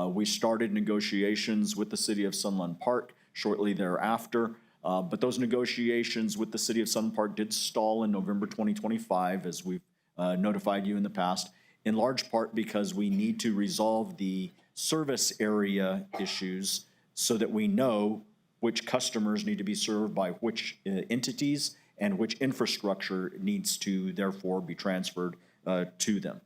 We started negotiations with the City of Sunland Park shortly thereafter, but those negotiations with the City of Sunland Park did stall in November 2025, as we've notified you in the past, in large part because we need to resolve the service area issues so that we know which customers need to be served by which entities and which infrastructure needs to therefore be transferred to them.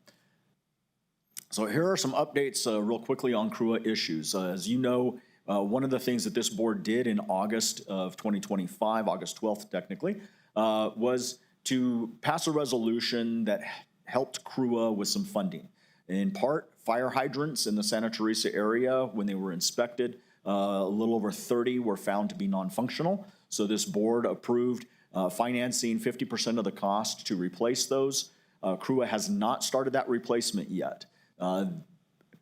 So here are some updates real quickly on CRUA issues. As you know, one of the things that this board did in August of 2025, August 12th technically, was to pass a resolution that helped CRUA with some funding. In part, fire hydrants in the Santa Teresa area, when they were inspected, a little over 30 were found to be non-functional. So this board approved financing 50% of the cost to replace those. CRUA has not started that replacement yet.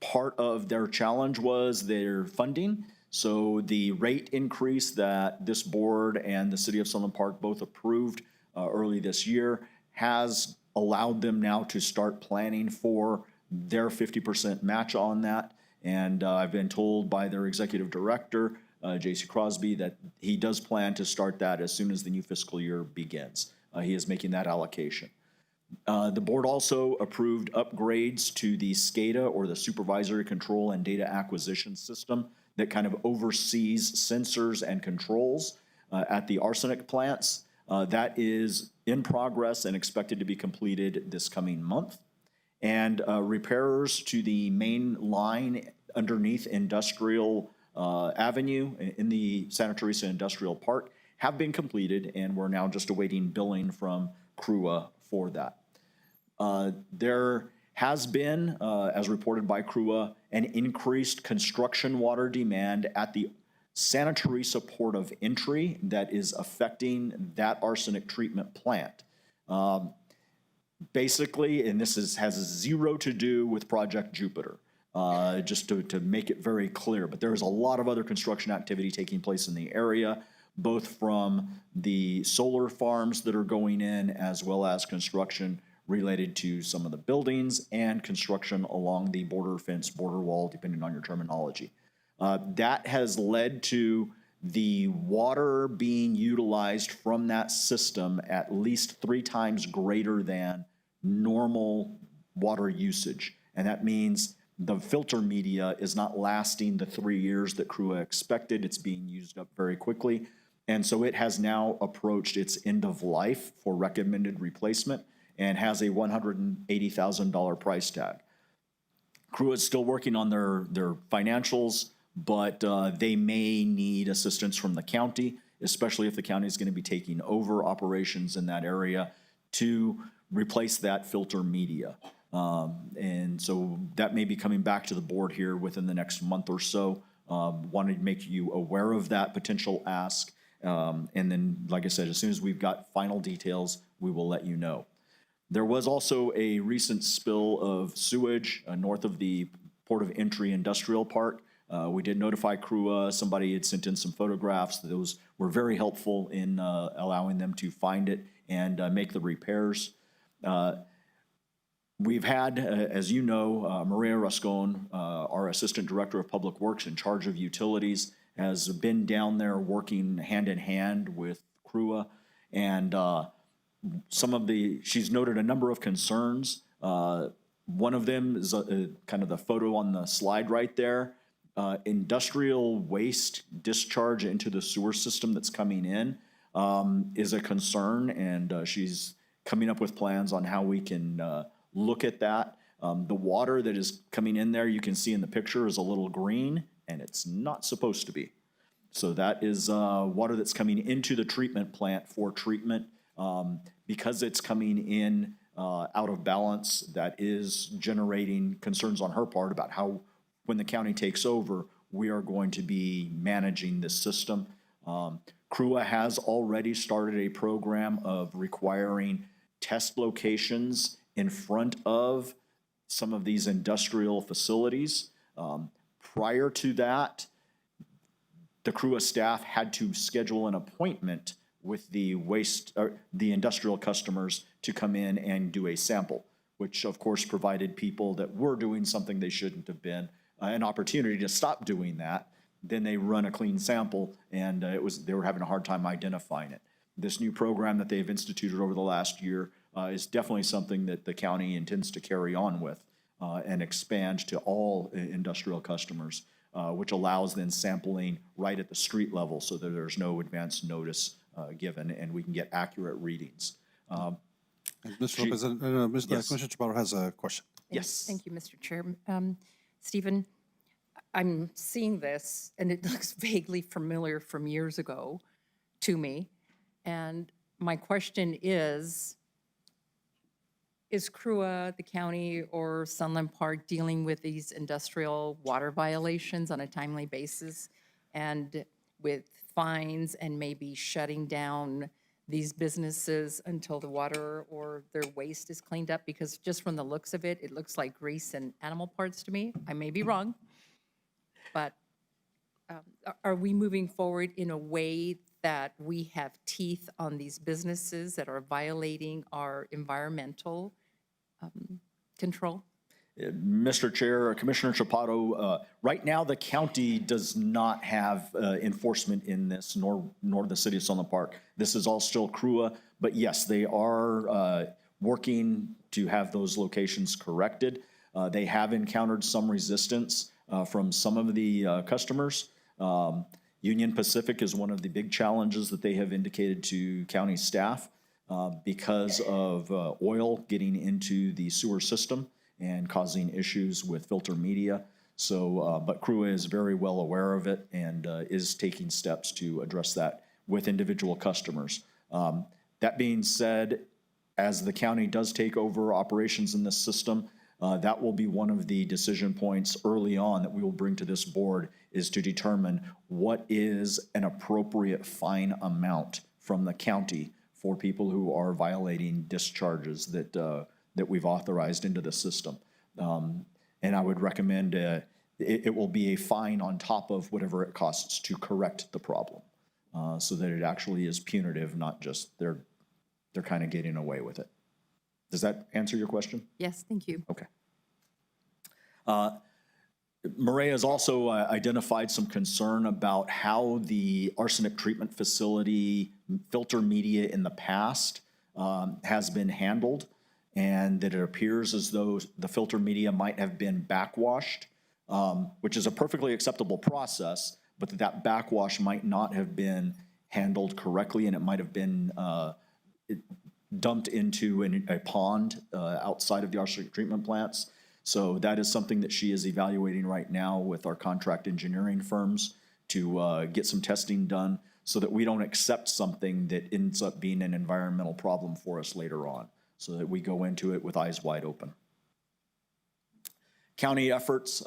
Part of their challenge was their funding. So the rate increase that this board and the City of Sunland Park both approved early this year has allowed them now to start planning for their 50% match on that. And I've been told by their executive director, J.C. Crosby, that he does plan to start that as soon as the new fiscal year begins. He is making that allocation. The board also approved upgrades to the SCADA, or the Supervisory Control and Data Acquisition System, that kind of oversees sensors and controls at the arsenic plants. That is in progress and expected to be completed this coming month. And repairs to the main line underneath Industrial Avenue in the Santa Teresa Industrial Park have been completed, and we're now just awaiting billing from CRUA for that. There has been, as reported by CRUA, an increased construction water demand at the Santa Teresa Port of Entry that is affecting that arsenic treatment plant. Basically, and this has zero to do with Project Jupiter, just to make it very clear, but there is a lot of other construction activity taking place in the area, both from the solar farms that are going in, as well as construction related to some of the buildings and construction along the border fence, border wall, depending on your terminology. That has led to the water being utilized from that system at least 3 times greater than normal water usage. And that means the filter media is not lasting the 3 years that CRUA expected. It's being used up very quickly. And so it has now approached its end of life for recommended replacement and has a $180,000 price tag. CRUA is still working on their financials, but they may need assistance from the county, especially if the county is going to be taking over operations in that area to replace that filter media. And so that may be coming back to the board here within the next month or so. Wanted to make you aware of that potential ask, And then, like I said, as soon as we've got final details, we will let you know. There was also a recent spill of sewage north of the Port of Entry Industrial Park. We did notify CRUA. Somebody had sent in some photographs. Those were very helpful in allowing them to find it and make the repairs. We've had, as you know, Maria Rascon, our Assistant Director of Public Works in charge of utilities, has been down there working hand in hand with CRUA. And she's noted a number of concerns. One of them is kind of the photo on the slide right there. Industrial waste discharge into the sewer system that's coming in is a concern, and she's coming up with plans on how we can look at that. The water that is coming in there, you can see in the picture, is a little green, and it's not supposed to be. So that is water that's coming into the treatment plant for treatment. Because it's coming in out of balance, that is generating concerns on her part about how, when the county takes over, we are going to be managing this system. CRUA has already started a program of requiring test locations in front of some of these industrial facilities. Prior to that, the CRUA staff had to schedule an appointment with the industrial customers to come in and do a sample, which of course provided people that were doing something they shouldn't have been an opportunity to stop doing that. Then they run a clean sample, and they were having a hard time identifying it. This new program that they've instituted over the last year is definitely something that the county intends to carry on with and expand to all industrial customers, which allows then sampling right at the street level so that there's no advance notice given, and we can get accurate readings. Mr. Lopez, Yes. Commissioner Chaparro has a question. Yes. Thank you, Mr. Chair. Stephen, I'm seeing this, and it looks vaguely familiar from years ago to me. And my question is CRUA, the county, or Sunland Park dealing with these industrial water violations on a timely basis and with fines and maybe shutting down these businesses until the water or their waste is cleaned up? Because just from the looks of it, it looks like grease and animal parts to me. I may be wrong, but are we moving forward in a way that we have teeth on these businesses that are violating our environmental control? Mr. Chair, Commissioner Chaparro, right now the county does not have enforcement in this, nor the city of Sunland Park. This is all still CRUA, but yes, they are working to have those locations corrected. They have encountered some resistance from some of the customers. Union Pacific is one of the big challenges that they have indicated to county staff because of oil getting into the sewer system and causing issues with filter media. So, but CRUA is very well aware of it and is taking steps to address that with individual customers. That being said, as the county does take over operations in this system, that will be one of the decision points early on that we will bring to this board, is to determine what is an appropriate fine amount from the county for people who are violating discharges that we've authorized into the system. And I would recommend it will be a fine on top of whatever it costs to correct the problem, so that it actually is punitive, not just they're kind of getting away with it. Does that answer your question? Yes, thank you. Okay. Maria has also identified some concern about how the arsenic treatment facility filter media in the past has been handled, and that it appears as though the filter media might have been backwashed, which is a perfectly acceptable process, but that backwash might not have been handled correctly, and it might have been dumped into a pond outside of the arsenic treatment plants. So that is something that she is evaluating right now with our contract engineering firms to get some testing done so that we don't accept something that ends up being an environmental problem for us later on, so that we go into it with eyes wide open. County efforts,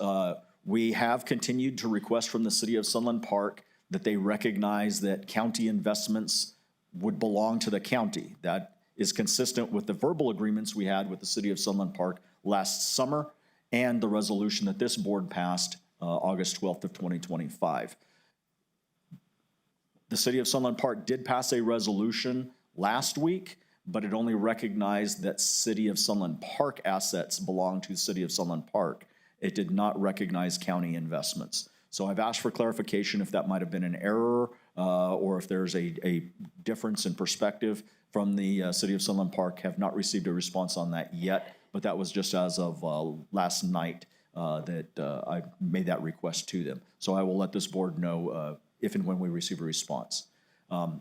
we have continued to request from the city of Sunland Park that they recognize that county investments would belong to the county. That is consistent with the verbal agreements we had with the city of Sunland Park last summer and the resolution that this board passed August 12th of 2025. The city of Sunland Park did pass a resolution last week, but it only recognized that city of Sunland Park assets belong to the city of Sunland Park. It did not recognize county investments. So I've asked for clarification if that might have been an error or if there's a difference in perspective from the city of Sunland Park. Have not received a response on that yet, but that was just as of last night that I made that request to them. So I will let this board know if and when we receive a response.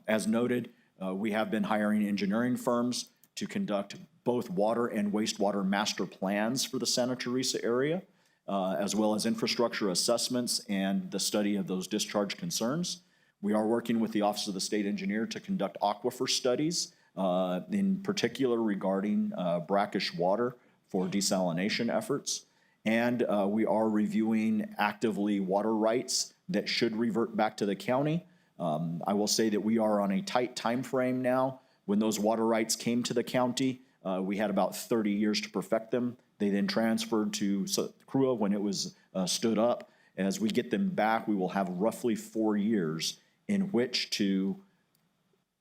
As noted, we have been hiring engineering firms to conduct both water and wastewater master plans for the Santa Teresa area, as well as infrastructure assessments and the study of those discharge concerns. We are working with the Office of the State Engineer to conduct aquifer studies, in particular regarding brackish water for desalination efforts. And we are reviewing actively water rights that should revert back to the county. I will say that we are on a tight time frame now. When those water rights came to the county, we had about 30 years to perfect them. They then transferred to CRUA when it was stood up. As we get them back, we will have roughly 4 years in which to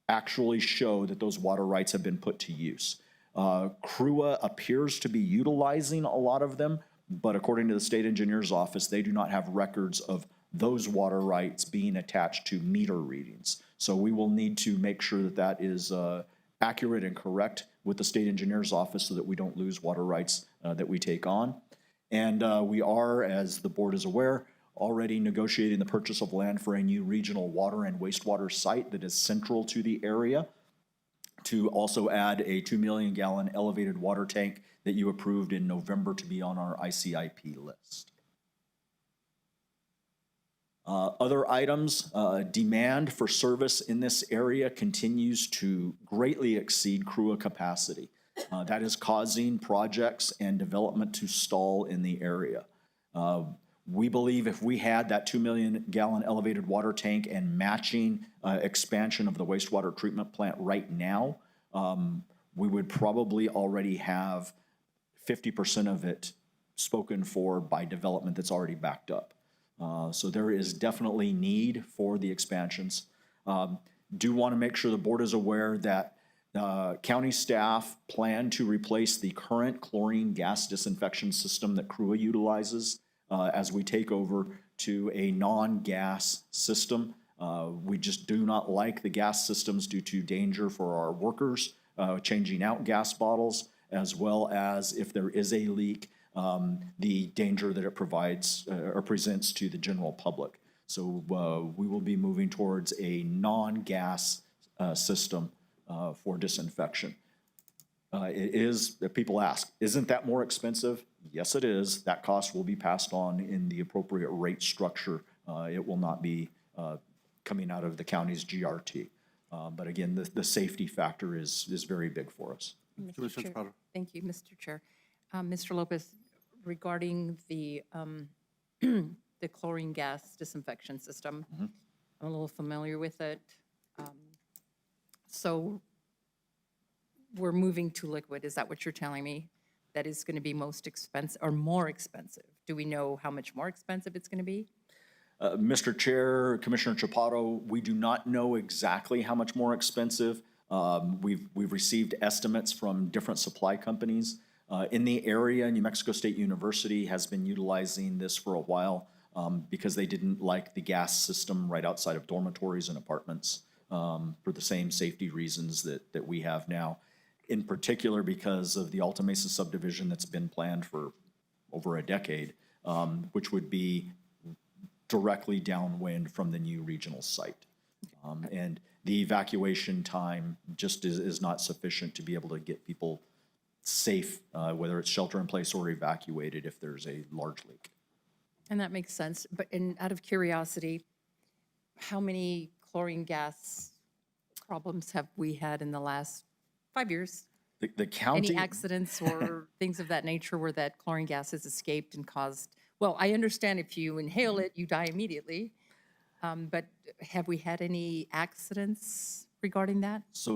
actually show that those water rights have been put to use. CRUA appears to be utilizing a lot of them, but according to the state engineer's office, they do not have records of those water rights being attached to meter readings. So we will need to make sure that that is accurate and correct with the state engineer's office so that we don't lose water rights that we take on. And we are, as the board is aware, already negotiating the purchase of land for a new regional water and wastewater site that is central to the area, to also add a 2 million gallon elevated water tank that you approved in November to be on our ICIP list. Other items, demand for service in this area continues to greatly exceed CRUA capacity. That is causing projects and development to stall in the area. We believe if we had that 2 million gallon elevated water tank and matching expansion of the wastewater treatment plant right now, we would probably already have 50% of it spoken for by development that's already backed up. So there is definitely need for the expansions. Do want to make sure the board is aware that county staff plan to replace the current chlorine gas disinfection system that CRUA utilizes as we take over to a non-gas system. We just do not like the gas systems due to danger for our workers, changing out gas bottles, as well as if there is a leak, the danger that it provides or presents to the general public. So we will be moving towards a non-gas system for disinfection. It is, people ask, isn't that more expensive? Yes, it is. That cost will be passed on in the appropriate rate structure. It will not be coming out of the county's GRT. But again, the safety factor is very big for us. Mr. Chair. Thank you, Mr. Chair. Mr. Lopez, regarding the the chlorine gas disinfection system, I'm a little familiar with it. So we're moving to liquid. Is that what you're telling me? That is going to be most expensive or more expensive? Do we know how much more expensive it's going to be? Mr. Chair, Commissioner Chaparro, we do not know exactly how much more expensive. We've received estimates from different supply companies. In the area, New Mexico State University has been utilizing this for a while because they didn't like the gas system right outside of dormitories and apartments for the same safety reasons that we have now. In particular, because of the Alta Mesa subdivision that's been planned for over a decade, which would be directly downwind from the new regional site. And the evacuation time just is not sufficient to be able to get people safe, whether it's shelter in place or evacuated if there's a large leak. And that makes sense. But out of curiosity, how many chlorine gas problems have we had in the last 5 years? The county. Any accidents or things of that nature where that chlorine gas has escaped and caused, well, I understand if you inhale it, you die immediately. But have we had any accidents regarding that? So,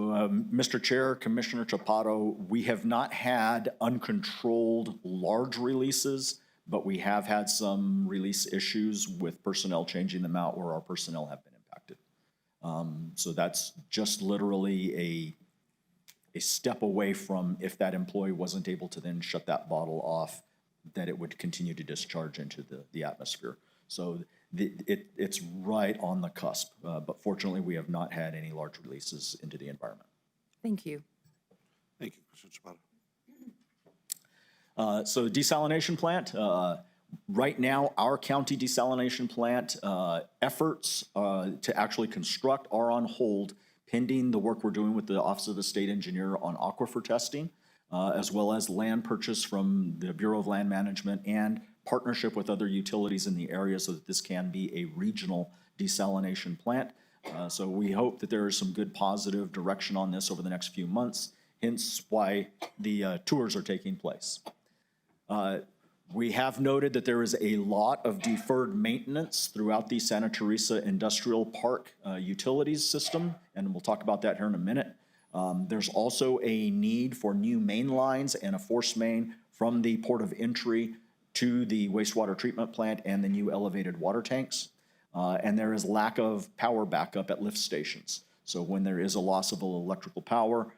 Mr. Chair, Commissioner Chaparro, we have not had uncontrolled large releases, but we have had some release issues with personnel changing them out where our personnel have been impacted. So that's just literally a step away from if that employee wasn't able to then shut that bottle off, that it would continue to discharge into the atmosphere. So it's right on the cusp, but fortunately, we have not had any large releases into the environment. Thank you. Thank you, Commissioner Chaparro. So desalination plant, right now, our county desalination plant efforts to actually construct are on hold pending the work we're doing with the Office of the State Engineer on aquifer testing, as well as land purchase from the Bureau of Land Management and partnership with other utilities in the area so that this can be a regional desalination plant. So we hope that there is some good positive direction on this over the next few months, hence why the tours are taking place. We have noted that there is a lot of deferred maintenance throughout the Santa Teresa Industrial Park utilities system, and we'll talk about that here in a minute. There's also a need for new main lines and a force main from the port of entry to the wastewater treatment plant and the new elevated water tanks. And there is lack of power backup at lift stations. So when there is a loss of electrical power,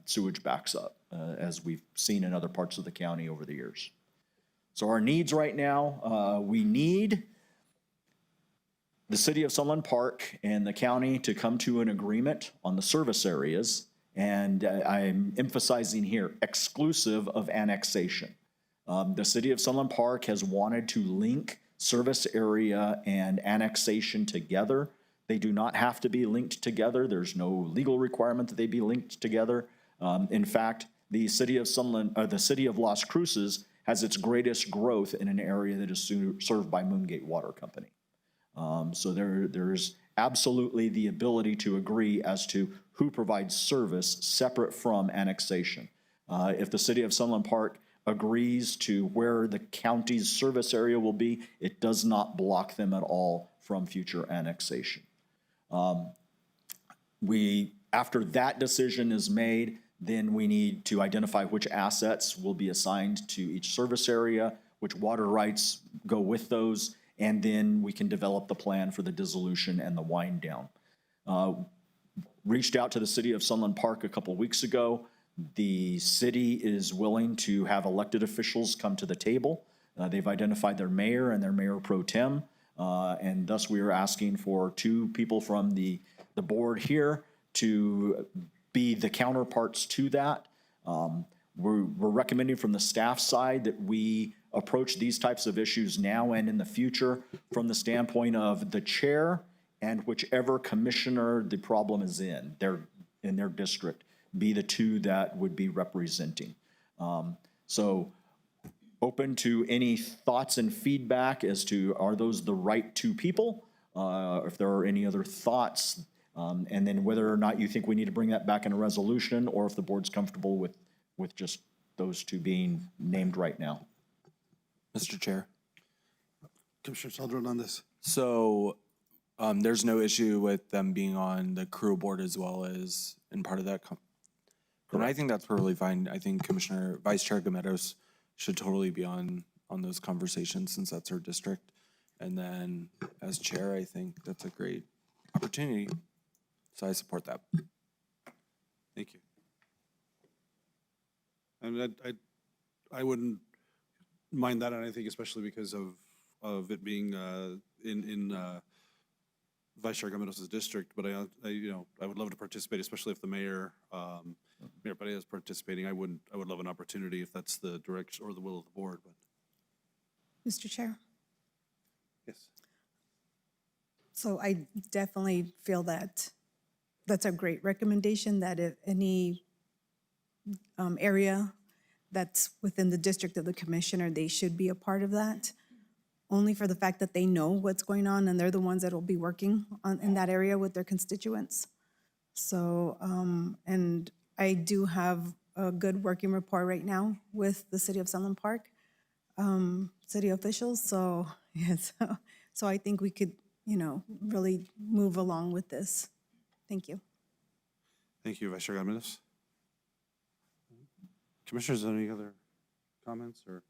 sewage backs up, as we've seen in other parts of the county over the years. So our needs right now, we need the city of Sunland Park and the county to come to an agreement on the service areas. And I'm emphasizing here, exclusive of annexation. The city of Sunland Park has wanted to link service area and annexation together. They do not have to be linked together. There's no legal requirement that they be linked together. In fact, the city of Las Cruces has its greatest growth in an area that is served by Moongate Water Company. So there's absolutely the ability to agree as to who provides service separate from annexation. If the city of Sunland Park agrees to where the county's service area will be, it does not block them at all from future annexation. After that decision is made, then we need to identify which assets will be assigned to each service area, which water rights go with those, and then we can develop the plan for the dissolution and the wind down. Reached out to the city of Sunland Park a couple weeks ago. The city is willing to have elected officials come to the table. They've identified their mayor and their mayor pro tem, and thus we are asking for 2 people from the board here to be the counterparts to that. We're recommending from the staff side that we approach these types of issues now and in the future from the standpoint of the chair and whichever commissioner the problem is in their district, be the 2 that would be representing. So open to any thoughts and feedback as to are those the right 2 people? If there are any other thoughts, and then whether or not you think we need to bring that back in a resolution or if the board's comfortable with just those 2 being named right now. Mr. Chair. Commissioner Chaldron on this. So there's no issue with them being on the crew board as well as in part of that. And I think that's perfectly fine. I think Vice Chair Gametos should totally be on those conversations since that's her district. And then as chair, I think that's a great opportunity. So I support that. Thank you. And I wouldn't mind that, and I think especially because of it being in Vice Chair Gametos' district. But I would love to participate, especially if the mayor Padilla is participating. I would love an opportunity if that's the direction or the will of the board. But Mr. Chair. yes. So I definitely feel that that's a great recommendation, that if any area that's within the district of the commissioner, they should be a part of that, only for the fact that they know what's going on and they're the ones that will be working in that area with their constituents. So, and I do have a good working rapport right now with the city of Sunland Park, city officials. So, yes, so I think we could, really move along with this. Thank you. Thank you, Vice Chair Gomez. Commissioners, any other comments or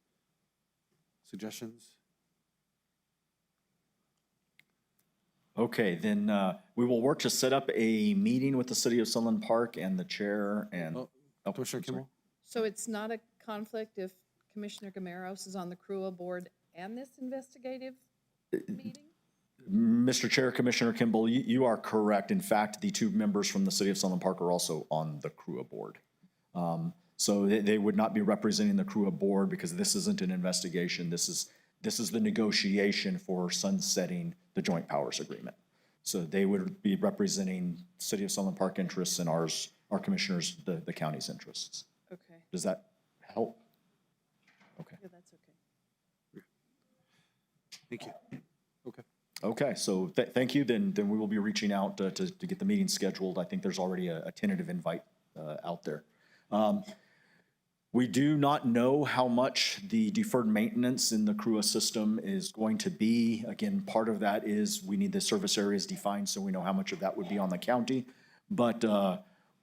suggestions? Okay, then we will work to set up a meeting with the City of Sunland Park and the chair and. Commissioner Kimball? So it's not a conflict if Commissioner Gameros is on the CRUA board and this investigative meeting? Mr. Chair, Commissioner Kimball, you are correct. In fact, the two members from the City of Sunland Park are also on the CRUA board. So they would not be representing the CRUA board because this isn't an investigation. This is the negotiation for sunsetting the joint powers agreement. So they would be representing City of Sunland Park interests and ours, our commissioners, the county's interests. Okay. Does that help? Okay. Yeah, that's okay. Thank you. Okay. Okay, so thank you. Then we will be reaching out to get the meeting scheduled. I think there's already a tentative invite out there. We do not know how much the deferred maintenance in the CRUA system is going to be. Again, part of that is we need the service areas defined so we know how much of that would be on the county. But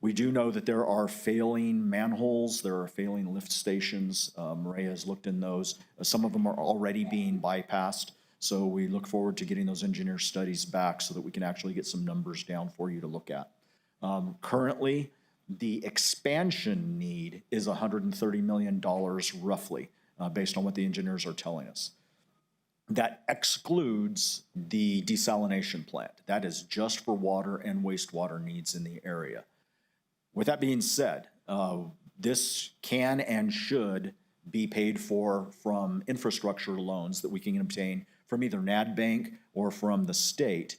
we do know that there are failing manholes, there are failing lift stations. Maria has looked in those. Some of them are already being bypassed. So we look forward to getting those engineer studies back so that we can actually get some numbers down for you to look at. Currently, the expansion need is $130 million roughly, based on what the engineers are telling us. That excludes the desalination plant. That is just for water and wastewater needs in the area. With that being said, this can and should be paid for from infrastructure loans that we can obtain from either NAD Bank or from the state.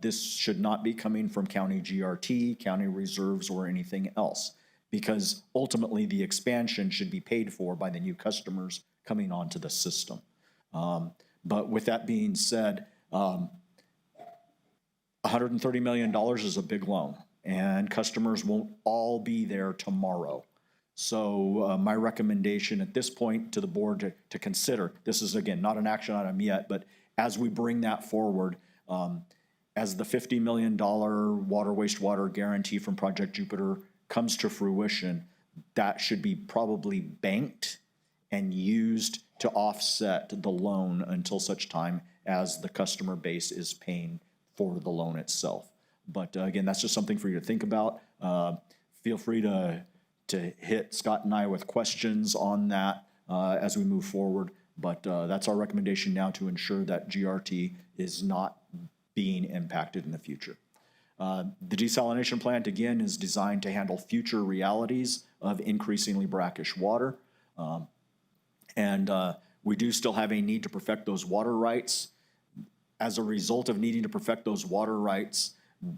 This should not be coming from county GRT, county reserves, or anything else, because ultimately the expansion should be paid for by the new customers coming onto the system. But with that being said, $130 million is a big loan, and customers won't all be there tomorrow. So my recommendation at this point to the board to consider, this is again not an action item yet, but as we bring that forward, as the $50 million water wastewater guarantee from Project Jupiter comes to fruition, that should be probably banked and used to offset the loan until such time as the customer base is paying for the loan itself. But again, that's just something for you to think about. Feel free to hit Scott and I with questions on that as we move forward. But that's our recommendation now to ensure that GRT is not being impacted in the future. The desalination plant, again, is designed to handle future realities of increasingly brackish water. And we do still have a need to perfect those water rights. As a result of needing to perfect those water rights,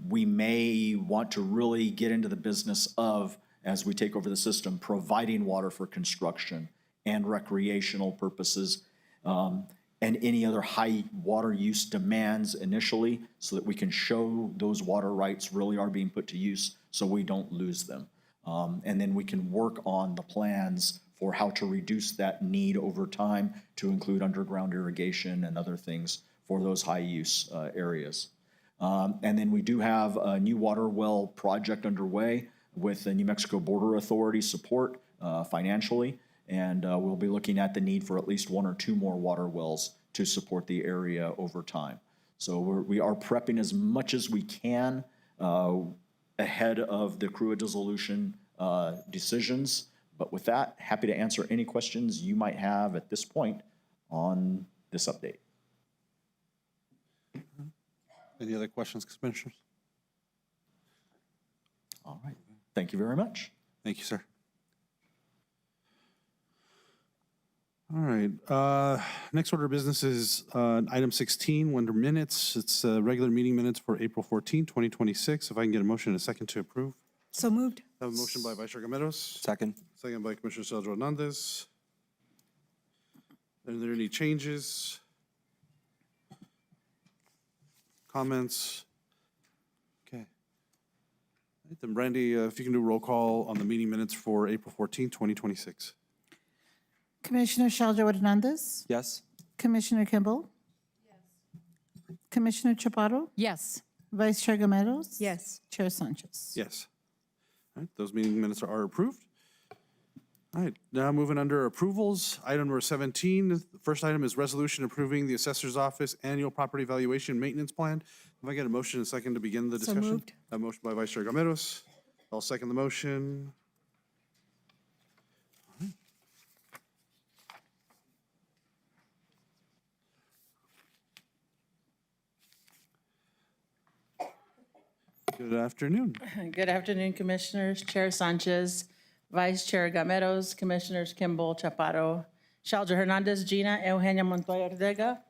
we may want to really get into the business of, as we take over the system, providing water for construction and recreational purposes, and any other high water use demands initially, so that we can show those water rights really are being put to use so we don't lose them. And then we can work on the plans for how to reduce that need over time to include underground irrigation and other things for those high use areas. And then we do have a new water well project underway with the New Mexico Border Authority support financially. And we'll be looking at the need for at least 1 or 2 more water wells to support the area over time. So we are prepping as much as we can ahead of the CRUA dissolution decisions. But with that, happy to answer any questions you might have at this point on this update. Any other questions, Commissioners? All right. Thank you very much. Thank you, sir. All right. Next order of business is item 16, under minutes. It's regular meeting minutes for April 14, 2026. If I can get a motion and a second to approve. So moved. I have a motion by Vice Chair Gameros. Second. Second by Commissioner Sergio Hernandez. Are there any changes? Comments? Okay. All right, then Brandy, if you can do a roll call on the meeting minutes for April 14, 2026. Commissioner Sergio Hernandez? Yes. Commissioner Kimball? Yes. Commissioner Chaparro? Yes. Vice Chair Gameros? Yes. Chair Sanchez? Yes. All right, those meeting minutes are approved. All right, now moving under approvals, item number 17. The first item is resolution approving the Assessor's Office Annual Property Valuation Maintenance Plan. If I get a motion and a second to begin the discussion? moved. A motion by Vice Chair Gameros. I'll second the motion. Good afternoon. Good afternoon, Commissioners. Chair Sanchez, Vice Chair Gameros, Commissioners Kimball, Chaparro, Shalja Hernandez, Gina Eugenia Montoya Ortega,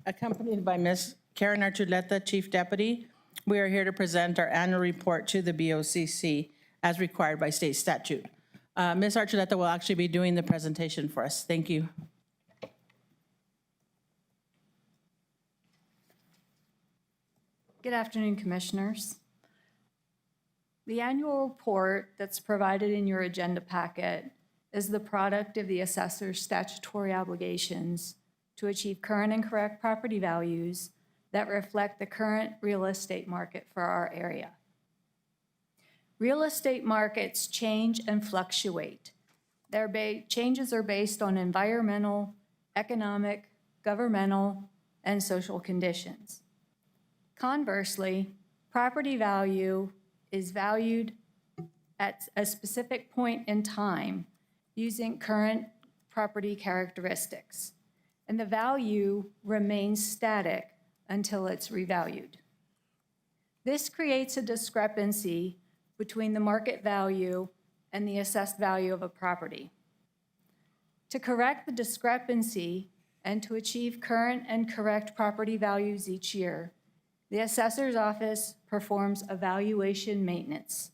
accompanied by Ms. Karen Archuleta, Chief Deputy. We are here to present our annual report to the BOCC as required by state statute. Ms. Archuleta will actually be doing the presentation for us. Thank you. Good afternoon, Commissioners. The annual report that's provided in your agenda packet is the product of the assessor's statutory obligations to achieve current and correct property values that reflect the current real estate market for our area. Real estate markets change and fluctuate. Their changes are based on environmental, economic, governmental, and social conditions. Conversely, property value is valued at a specific point in time using current property characteristics, and the value remains static until it's revalued. This creates a discrepancy between the market value and the assessed value of a property. To correct the discrepancy and to achieve current and correct property values each year, the Assessor's Office performs a valuation maintenance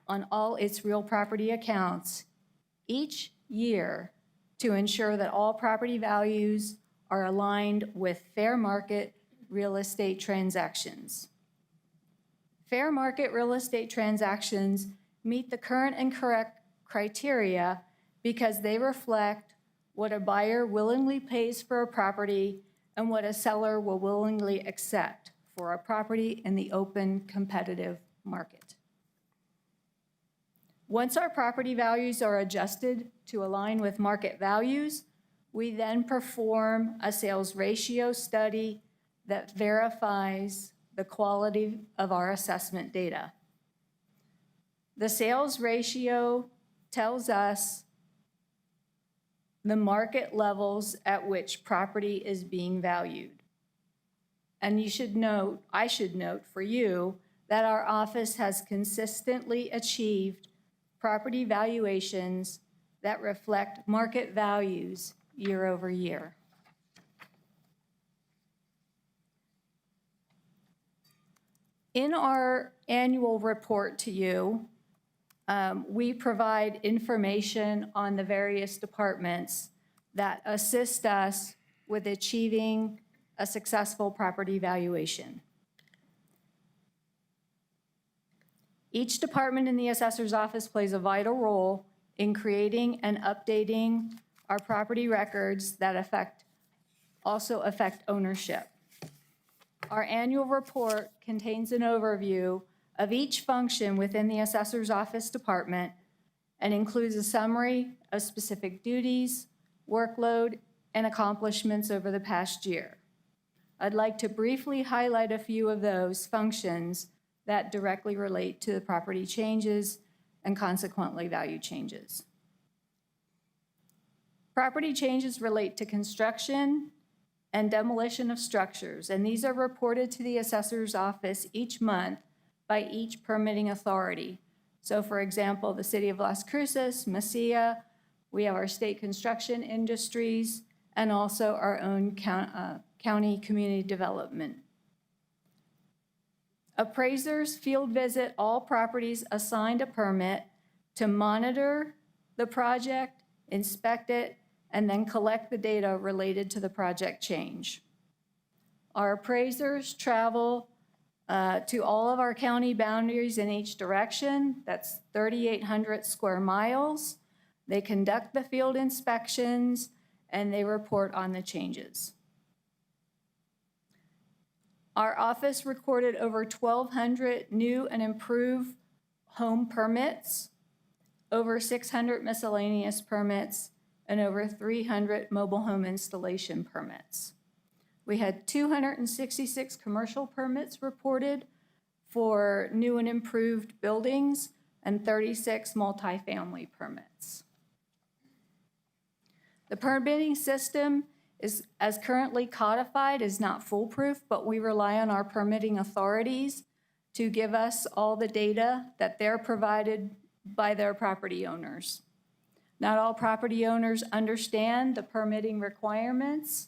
on all its real property accounts each year to ensure that all property values are aligned with fair market real estate transactions. Fair market real estate transactions meet the current and correct criteria because they reflect what a buyer willingly pays for a property and what a seller will willingly accept for a property in the open, competitive market. Once our property values are adjusted to align with market values, we then perform a sales ratio study that verifies the quality of our assessment data. The sales ratio tells us the market levels at which property is being valued. And you should note, I should note for you, that our office has consistently achieved property valuations that reflect market values year over year. In our annual report to you, we provide information on the various departments that assist us with achieving a successful property valuation. Each department in the assessor's office plays a vital role in creating and updating our property records that also affect ownership. Our annual report contains an overview of each function within the assessor's office department and includes a summary of specific duties, workload, and accomplishments over the past year. I'd like to briefly highlight a few of those functions that directly relate to the property changes and consequently value changes. Property changes relate to construction and demolition of structures, and these are reported to the assessor's office each month by each permitting authority. So for example, the City of Las Cruces, Mesilla, we have our state construction industries, and also our own county community development. Appraisers field visit all properties assigned a permit to monitor the project, inspect it, and then collect the data related to the project change. Our appraisers travel to all of our county boundaries in each direction. That's 3,800 square miles. They conduct the field inspections and they report on the changes. Our office recorded over 1,200 new and improved home permits, over 600 miscellaneous permits, and over 300 mobile home installation permits. We had 266 commercial permits reported for new and improved buildings and 36 multifamily permits. The permitting system is, as currently codified, is not foolproof, but we rely on our permitting authorities to give us all the data that they're provided by their property owners. Not all property owners understand the permitting requirements,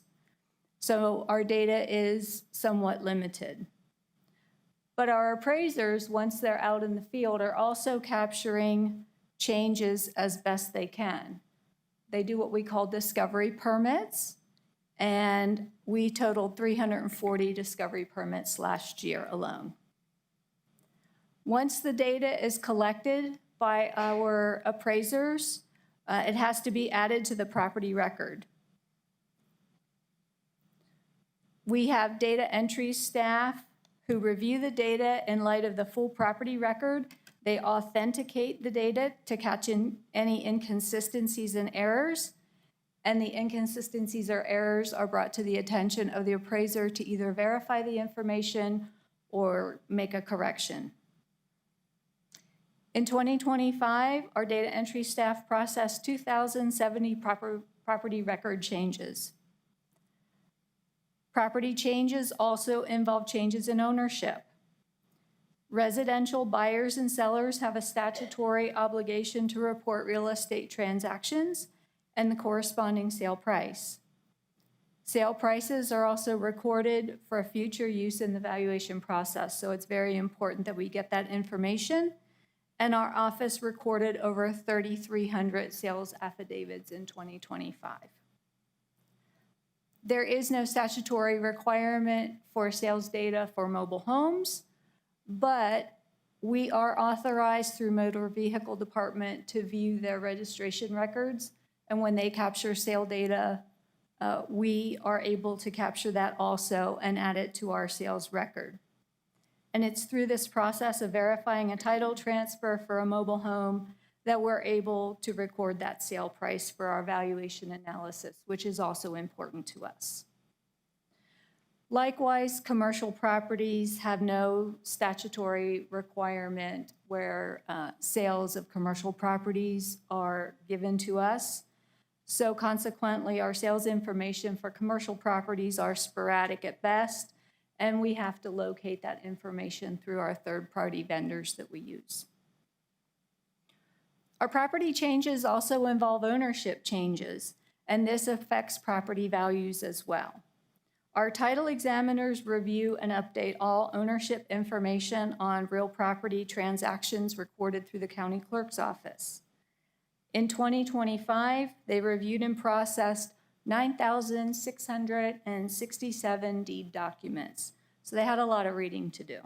so our data is somewhat limited. But our appraisers, once they're out in the field, are also capturing changes as best they can. They do what we call discovery permits, and we totaled 340 discovery permits last year alone. Once the data is collected by our appraisers, it has to be added to the property record. We have data entry staff who review the data in light of the full property record. They authenticate the data to catch any inconsistencies and errors, and the inconsistencies or errors are brought to the attention of the appraiser to either verify the information or make a correction. In 2025, our data entry staff processed 2,070 property record changes. Property changes also involve changes in ownership. Residential buyers and sellers have a statutory obligation to report real estate transactions and the corresponding sale price. Sale prices are also recorded for future use in the valuation process, so it's very important that we get that information. And our office recorded over 3,300 sales affidavits in 2025. There is no statutory requirement for sales data for mobile homes, but we are authorized through Motor Vehicle Department to view their registration records. And when they capture sale data, we are able to capture that also and add it to our sales record. And it's through this process of verifying a title transfer for a mobile home that we're able to record that sale price for our valuation analysis, which is also important to us. Likewise, commercial properties have no statutory requirement where sales of commercial properties are given to us. So consequently, our sales information for commercial properties are sporadic at best, and we have to locate that information through our third-party vendors that we use. Our property changes also involve ownership changes, and this affects property values as well. Our title examiners review and update all ownership information on real property transactions recorded through the county clerk's office. In 2025, they reviewed and processed 9,667 deed documents. So they had a lot of reading to do.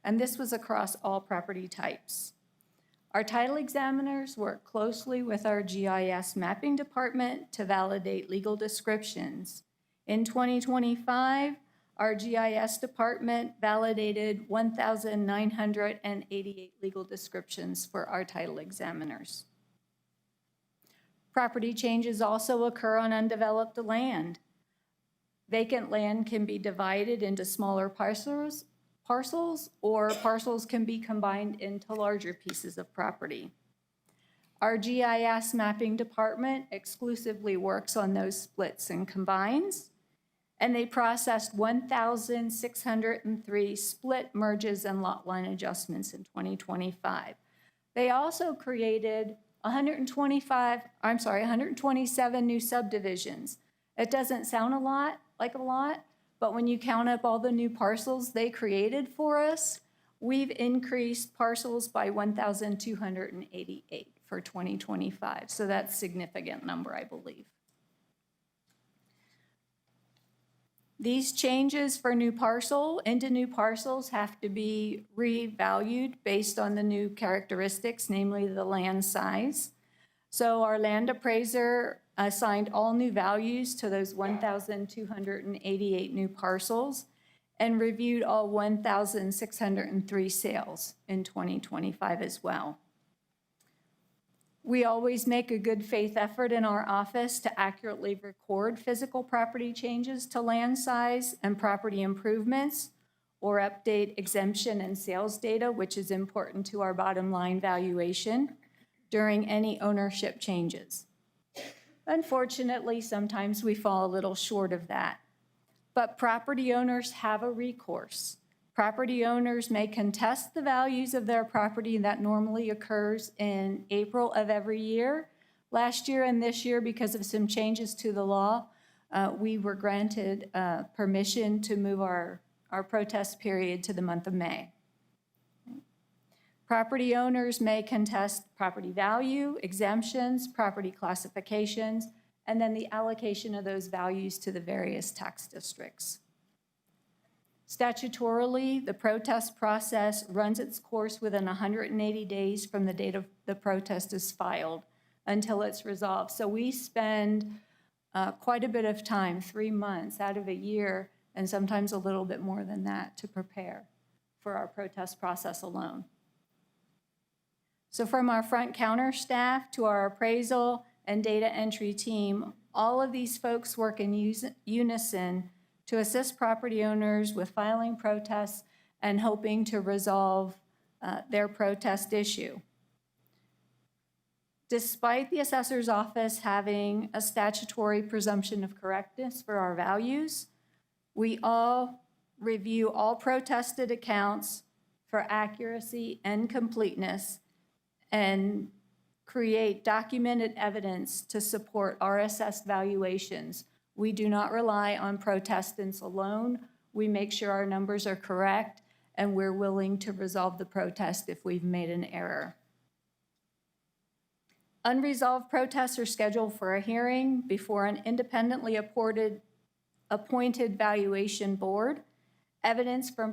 And this was across all property types. Our title examiners work closely with our GIS mapping department to validate legal descriptions. In 2025, our GIS department validated 1,988 legal descriptions for our title examiners. Property changes also occur on undeveloped land. Vacant land can be divided into smaller parcels, or parcels can be combined into larger pieces of property. Our GIS mapping department exclusively works on those splits and combines, and they processed 1,603 split merges and lot line adjustments in 2025. They also created 127 new subdivisions. It doesn't sound like a lot, but when you count up all the new parcels they created for us, we've increased parcels by 1,288 for 2025. So that's a significant number, I believe. These changes for new parcels have to be revalued based on the new characteristics, namely the land size. So our land appraiser assigned all new values to those 1,288 new parcels, and reviewed all 1,603 sales in 2025 as well. We always make a good faith effort in our office to accurately record physical property changes to land size and property improvements, or update exemption and sales data, which is important to our bottom line valuation, during any ownership changes. Unfortunately, sometimes we fall a little short of that. But property owners have a recourse. Property owners may contest the values of their property that normally occurs in April of every year. Last year and this year, because of some changes to the law, we were granted permission to move our protest period to the month of May. Property owners may contest property value, exemptions, property classifications, and then the allocation of those values to the various tax districts. Statutorily, the protest process runs its course within 180 days from the date of the protest is filed until it's resolved. So we spend quite a bit of time, 3 months out of a year, and sometimes a little bit more than that, to prepare for our protest process alone. So from our front counter staff to our appraisal and data entry team, all of these folks work in unison to assist property owners with filing protests and hoping to resolve their protest issue. Despite the assessor's office having a statutory presumption of correctness for our values, we all review all protested accounts for accuracy and completeness and create documented evidence to support our assessed valuations. We do not rely on protestants alone. We make sure our numbers are correct, and we're willing to resolve the protest if we've made an error. Unresolved protests are scheduled for a hearing before an independently appointed valuation board. Evidence from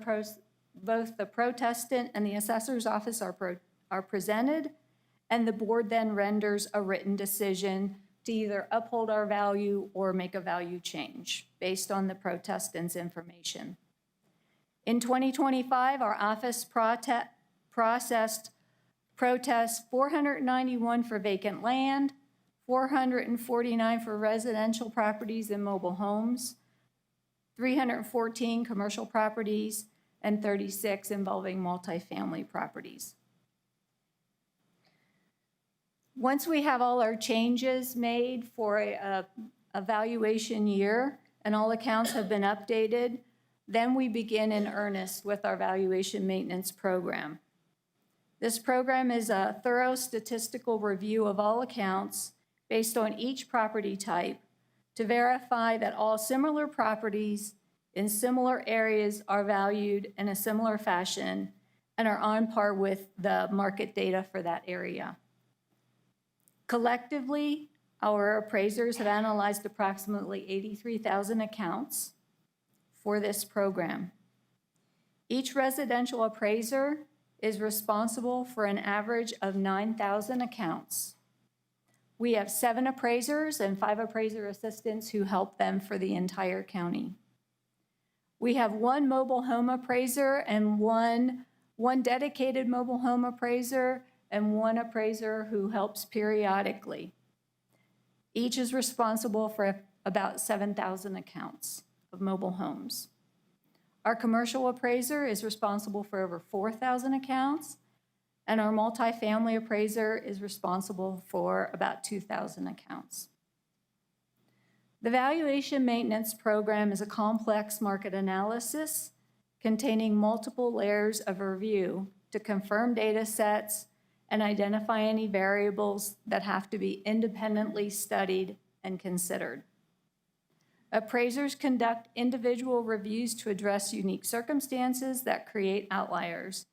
both the protestant and the assessor's office are presented, and the board then renders a written decision to either uphold our value or make a value change based on the protestant's information. In 2025, our office processed protests 491 for vacant land, 449 for residential properties and mobile homes, 314 commercial properties, and 36 involving multifamily properties. Once we have all our changes made for a valuation year and all accounts have been updated, then we begin in earnest with our valuation maintenance program. This program is a thorough statistical review of all accounts based on each property type to verify that all similar properties in similar areas are valued in a similar fashion and are on par with the market data for that area. Collectively, our appraisers have analyzed approximately 83,000 accounts for this program. Each residential appraiser is responsible for an average of 9,000 accounts. We have 7 appraisers and 5 appraiser assistants who help them for the entire county. We have 1 mobile home appraiser and one dedicated mobile home appraiser and 1 appraiser who helps periodically. Each is responsible for about 7,000 accounts of mobile homes. Our commercial appraiser is responsible for over 4,000 accounts, and our multifamily appraiser is responsible for about 2,000 accounts. The valuation maintenance program is a complex market analysis containing multiple layers of review to confirm data sets and identify any variables that have to be independently studied and considered. Appraisers conduct individual reviews to address unique circumstances that create outliers.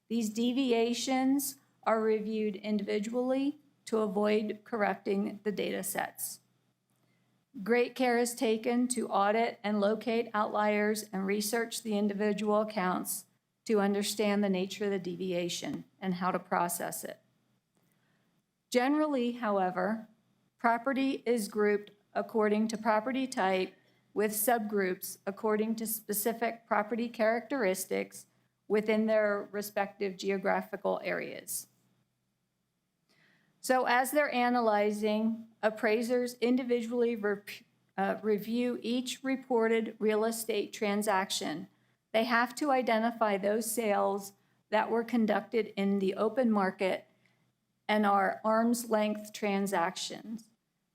These deviations are reviewed individually to avoid corrupting the data sets. Great care is taken to audit and locate outliers and research the individual accounts to understand the nature of the deviation and how to process it. Generally, however, Property is grouped according to property type with subgroups according to specific property characteristics within their respective geographical areas. So as they're analyzing, appraisers individually review each reported real estate transaction. They have to identify those sales that were conducted in the open market and are arm's length transactions.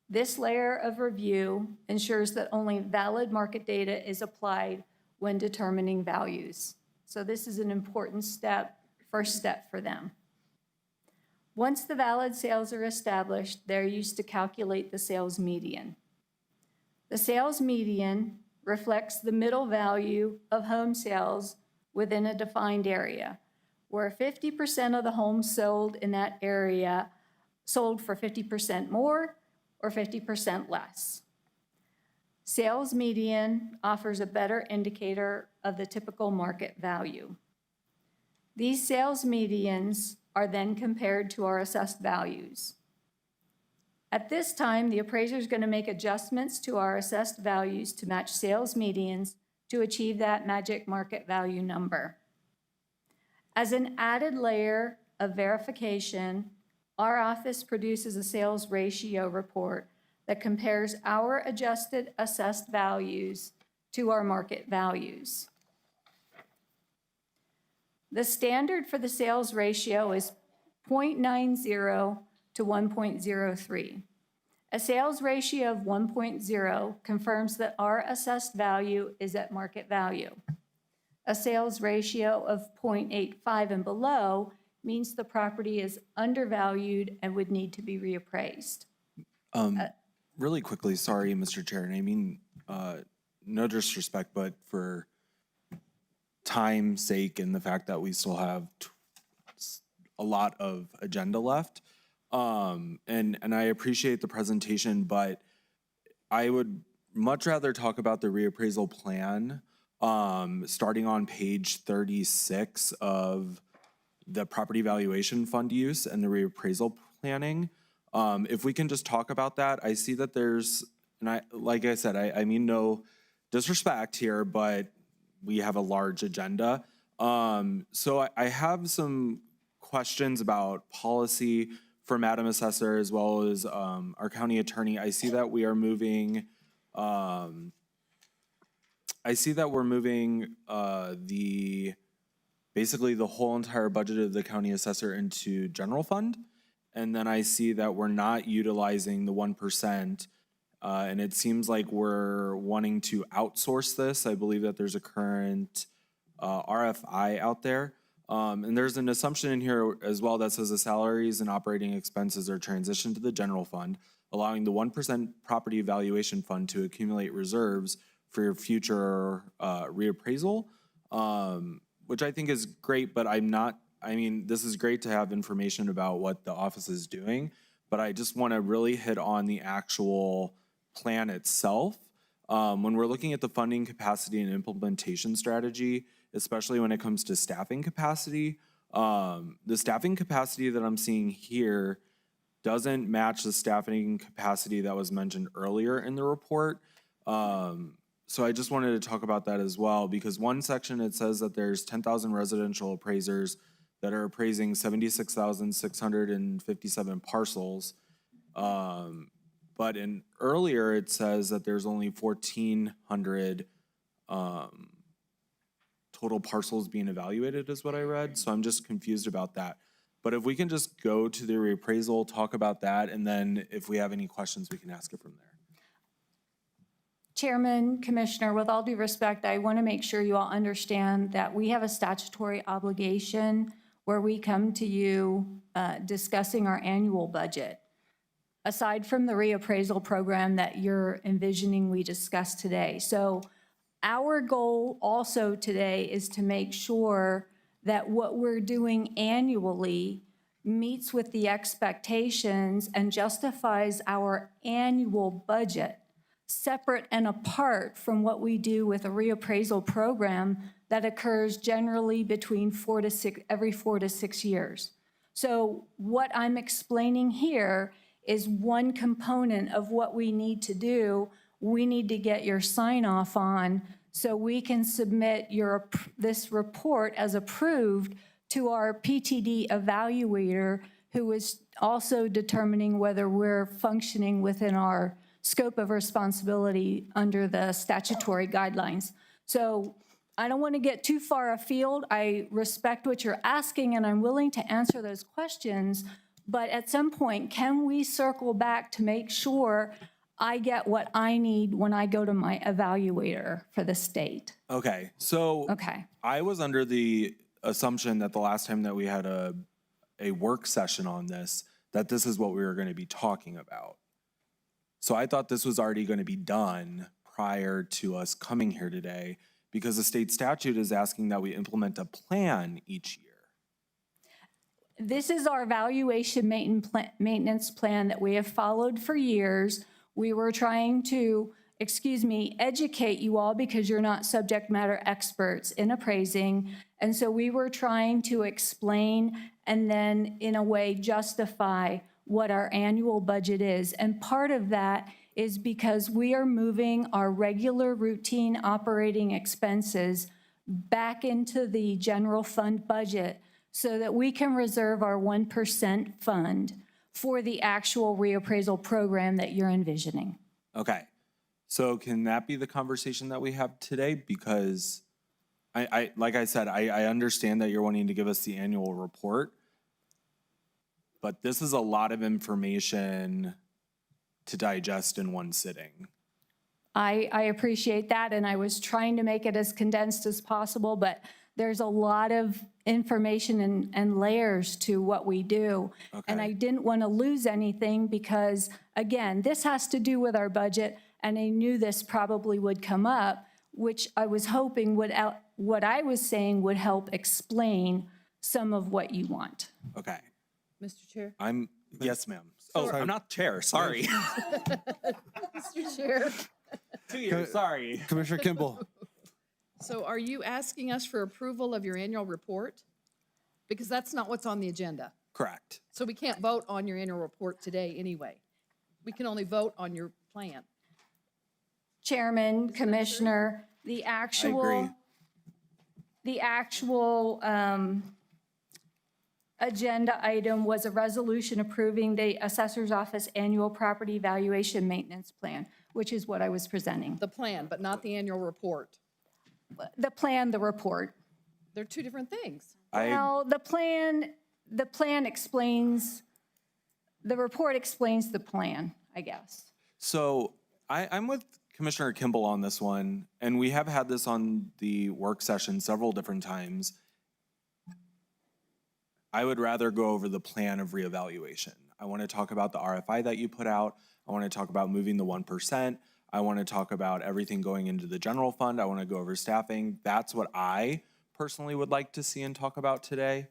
This layer of review ensures that only valid market data is applied when determining values. So this is an important step, first step for them. Once the valid sales are established, they're used to calculate the sales median. The sales median reflects the middle value of home sales within a defined area, where 50% of the homes sold in that area sold for 50% more or 50% less. Sales median offers a better indicator of the typical market value. These sales medians are then compared to our assessed values. At this time, the appraiser is going to make adjustments to our assessed values to match sales medians to achieve that magic market value number. As an added layer of verification, our office produces a sales ratio report that compares our adjusted assessed values to our market values. The standard for the sales ratio is 0.90 to 1.03. A sales ratio of 1.0 confirms that our assessed value is at market value. A sales ratio of 0.85 and below means the property is undervalued and would need to be reappraised. Really quickly, sorry, Mr. Chair, and I mean, no disrespect, but for time's sake and the fact that we still have a lot of agenda left, and I appreciate the presentation, but I would much rather talk about the reappraisal plan, starting on page 36 of the property valuation fund use and the reappraisal planning. If we can just talk about that, I see that there's, and like I said, I mean no disrespect here, but we have a large agenda. So I have some questions about policy for Madam Assessor as well as our county attorney. I see that we are moving, basically the whole entire budget of the county assessor into general fund. And then I see that we're not utilizing the 1%. And it seems like we're wanting to outsource this. I believe that there's a current RFI out there. And there's an assumption in here as well that says the salaries and operating expenses are transitioned to the general fund, allowing the 1% property valuation fund to accumulate reserves for your future reappraisal, which I think is great, but this is great to have information about what the office is doing, but I just want to really hit on the actual plan itself. When we're looking at the funding capacity and implementation strategy, especially when it comes to staffing capacity, the staffing capacity that I'm seeing here doesn't match the staffing capacity that was mentioned earlier in the report. So I just wanted to talk about that as well, because one section, it says that there's 10,000 residential appraisers that are appraising 76,657 parcels. But earlier it says that there's only 1,400 total parcels being evaluated is what I read. So I'm just confused about that. But if we can just go to the reappraisal, talk about that, and then if we have any questions, we can ask it from there. Chairman, Commissioner, with all due respect, I want to make sure you all understand that we have a statutory obligation where we come to you discussing our annual budget. Aside from the reappraisal program that you're envisioning we discussed today. So our goal also today is to make sure that what we're doing annually meets with the expectations and justifies our annual budget, separate and apart from what we do with a reappraisal program that occurs generally between every 4 to 6 years. So what I'm explaining here is one component of what we need to do. We need to get your sign off on so we can submit this report as approved to our PTD evaluator, who is also determining whether we're functioning within our scope of responsibility under the statutory guidelines. So I don't want to get too far afield. I respect what you're asking, and I'm willing to answer those questions. But at some point, can we circle back to make sure I get what I need when I go to my evaluator for the state? Okay, so Okay. I was under the assumption that the last time that we had a work session on this, that this is what we were going to be talking about. So I thought this was already going to be done prior to us coming here today, because the state statute is asking that we implement a plan each year. This is our evaluation maintenance plan that we have followed for years. We were trying to, educate you all because you're not subject matter experts in appraising. And so we were trying to explain and then in a way justify what our annual budget is. And part of that is because we are moving our regular routine operating expenses back into the general fund budget so that we can reserve our 1% fund for the actual reappraisal program that you're envisioning. Okay, so can that be the conversation that we have today? Because I like I said, I understand that you're wanting to give us the annual report, but this is a lot of information to digest in one sitting. I appreciate that, and I was trying to make it as condensed as possible, but there's a lot of information and layers to what we do. And I didn't want to lose anything because, again, this has to do with our budget, and I knew this probably would come up, which I was hoping what I was saying would help explain some of what you want. Okay. Mr. Chair? Yes, ma'am. Oh, I'm not chair, sorry. Mr. Chair? 2 years, sorry. Commissioner Kimball. So are you asking us for approval of your annual report? Because that's not what's on the agenda. Correct. So we can't vote on your annual report today anyway. We can only vote on your plan. Chairman, Commissioner, the actual agenda item was a resolution approving the Assessor's Office Annual Property Valuation Maintenance Plan, which is what I was presenting. The plan, but not the annual report. The plan, the report. They're two different things. Well, the plan explains, the report explains the plan, I guess. So I'm with Commissioner Kimball on this one, and we have had this on the work session several different times. I would rather go over the plan of reevaluation. I want to talk about the RFI that you put out. I want to talk about moving the 1%. I want to talk about everything going into the general fund. I want to go over staffing. That's what I personally would like to see and talk about today.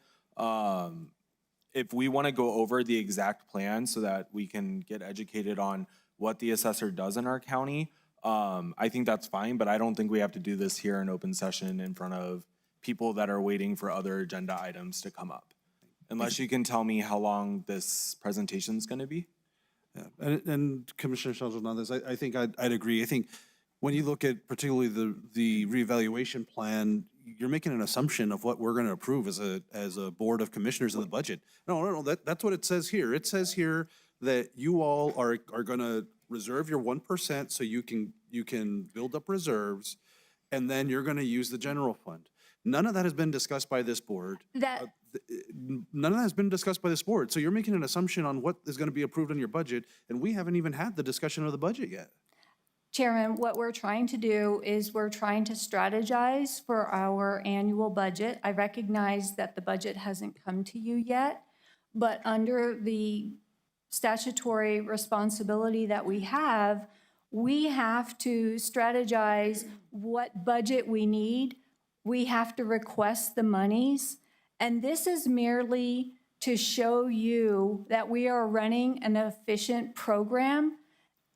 If we want to go over the exact plan so that we can get educated on what the assessor does in our county, I think that's fine, but I don't think we have to do this here in open session in front of people that are waiting for other agenda items to come up. Unless you can tell me how long this presentation is going to be. Yeah. And Commissioner Shelton on this, I think I'd agree. I think when you look at particularly the reevaluation plan, you're making an assumption of what we're going to approve as a board of commissioners in the budget. No, that's what it says here. It says here that you all are going to reserve your 1% so you can build up reserves, and then you're going to use the general fund. None of that has been discussed by this board. None of that has been discussed by this board. So you're making an assumption on what is going to be approved on your budget, and we haven't even had the discussion of the budget yet. Chairman, what we're trying to do is we're trying to strategize for our annual budget. I recognize that the budget hasn't come to you yet, but under the statutory responsibility that we have to strategize what budget we need. We have to request the monies. And this is merely to show you that we are running an efficient program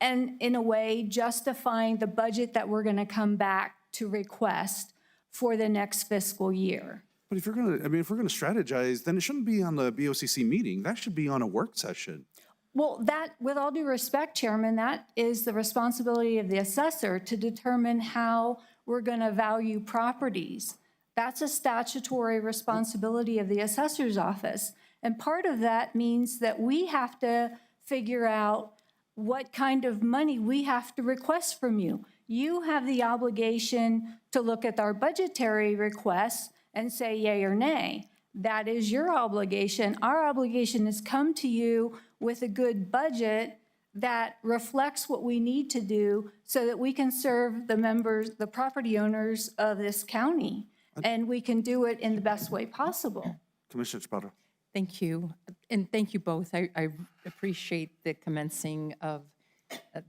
and in a way justifying the budget that we're going to come back to request for the next fiscal year. But if we're going to strategize, then it shouldn't be on the BOCC meeting. That should be on a work session. Well, that, with all due respect, Chairman, that is the responsibility of the assessor to determine how we're going to value properties. That's a statutory responsibility of the assessor's office. And part of that means that we have to figure out what kind of money we have to request from you. You have the obligation to look at our budgetary requests and say yay or nay. That is your obligation. Our obligation is come to you with a good budget that reflects what we need to do so that we can serve the members, the property owners of this county, and we can do it in the best way possible. Commissioner Chaparro. Thank you, and thank you both. I appreciate the commencing of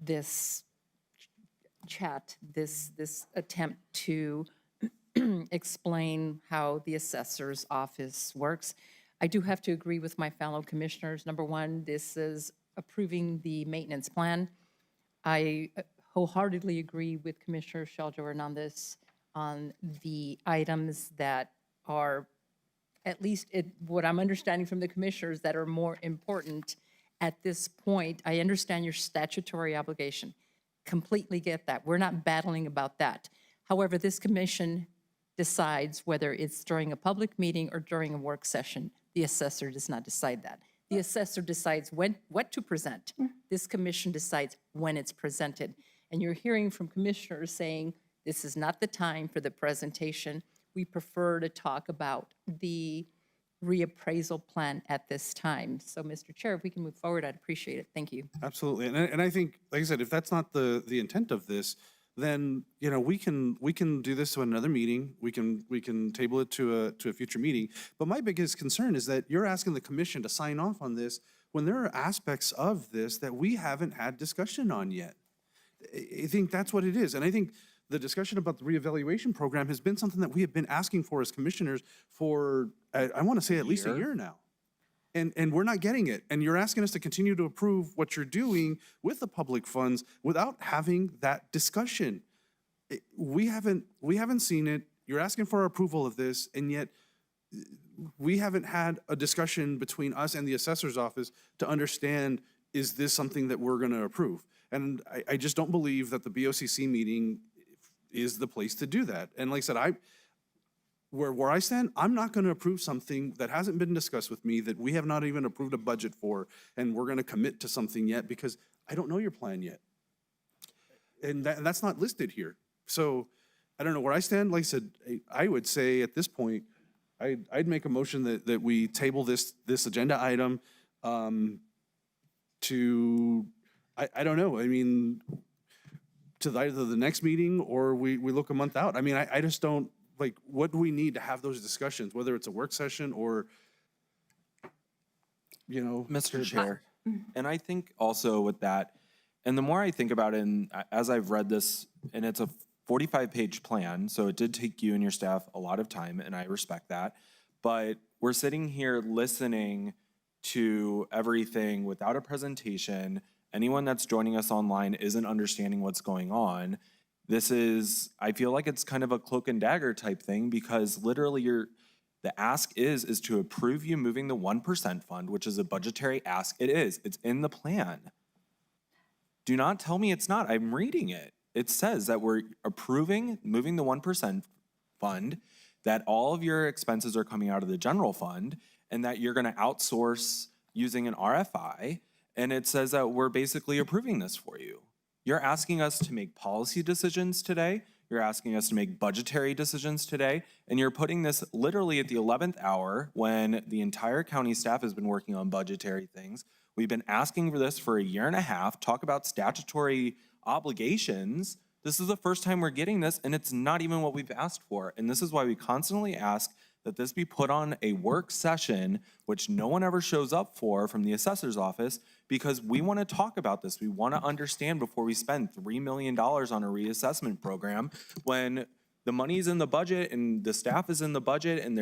this chat, this attempt to explain how the assessor's office works. I do have to agree with my fellow commissioners. Number one, this is approving the maintenance plan. I wholeheartedly agree with Commissioner Sheljo Hernandez on the items that are, at least what I'm understanding from the commissioners, that are more important at this point. I understand your statutory obligation. Completely get that. We're not battling about that. However, this commission decides whether it's during a public meeting or during a work session. The assessor does not decide that. The assessor decides what to present. This commission decides when it's presented. And you're hearing from commissioners saying, this is not the time for the presentation. We prefer to talk about the reappraisal plan at this time. So, Mr. Chair, if we can move forward, I'd appreciate it. Thank you. Absolutely. And I think, like I said, if that's not the intent of this, then, you know, we can do this to another meeting. We can table it to a future meeting. But my biggest concern is that you're asking the commission to sign off on this when there are aspects of this that we haven't had discussion on yet. I think that's what it is. And I think the discussion about the reevaluation program has been something that we have been asking for as commissioners for, I want to say at least a year now. And we're not getting it. And you're asking us to continue to approve what you're doing with the public funds without having that discussion. We haven't seen it. You're asking for our approval of this, and yet we haven't had a discussion between us and the assessor's office to understand, is this something that we're going to approve? And I just don't believe that the BOCC meeting is the place to do that. And like I said, where I stand, I'm not going to approve something that hasn't been discussed with me, that we have not even approved a budget for, and we're going to commit to something yet because I don't know your plan yet. And that's not listed here. So I don't know where I stand. Like I said, I would say at this point, I'd make a motion that we table this agenda item to, I don't know, I mean, to either the next meeting or we look a month out. I mean, I just don't, like, what do we need to have those discussions, whether it's a work session or, you know. Mr. Chair, and I think also with that, and the more I think about it, and as I've read this, and it's a 45-page plan, so it did take you and your staff a lot of time, and I respect that, but we're sitting here listening to everything without a presentation. Anyone that's joining us online isn't understanding what's going on. This is, I feel like it's kind of a cloak and dagger type thing, because literally the ask is to approve you moving the 1% fund, which is a budgetary ask. It is, it's in the plan. Do not tell me it's not, I'm reading it. It says that we're approving moving the 1% fund, that all of your expenses are coming out of the general fund, and that you're gonna outsource using an RFI, and it says that we're basically approving this for you. You're asking us to make policy decisions today. You're asking us to make budgetary decisions today. And you're putting this literally at the 11th hour when the entire county staff has been working on budgetary things. We've been asking for this for a year and a half. Talk about statutory obligations. This is the first time we're getting this, and it's not even what we've asked for. And this is why we constantly ask that this be put on a work session, which no one ever shows up for from the assessor's office, because we want to talk about this. We want to understand before we spend $3 million on a reassessment program when the money's in the budget and the staff is in the budget, and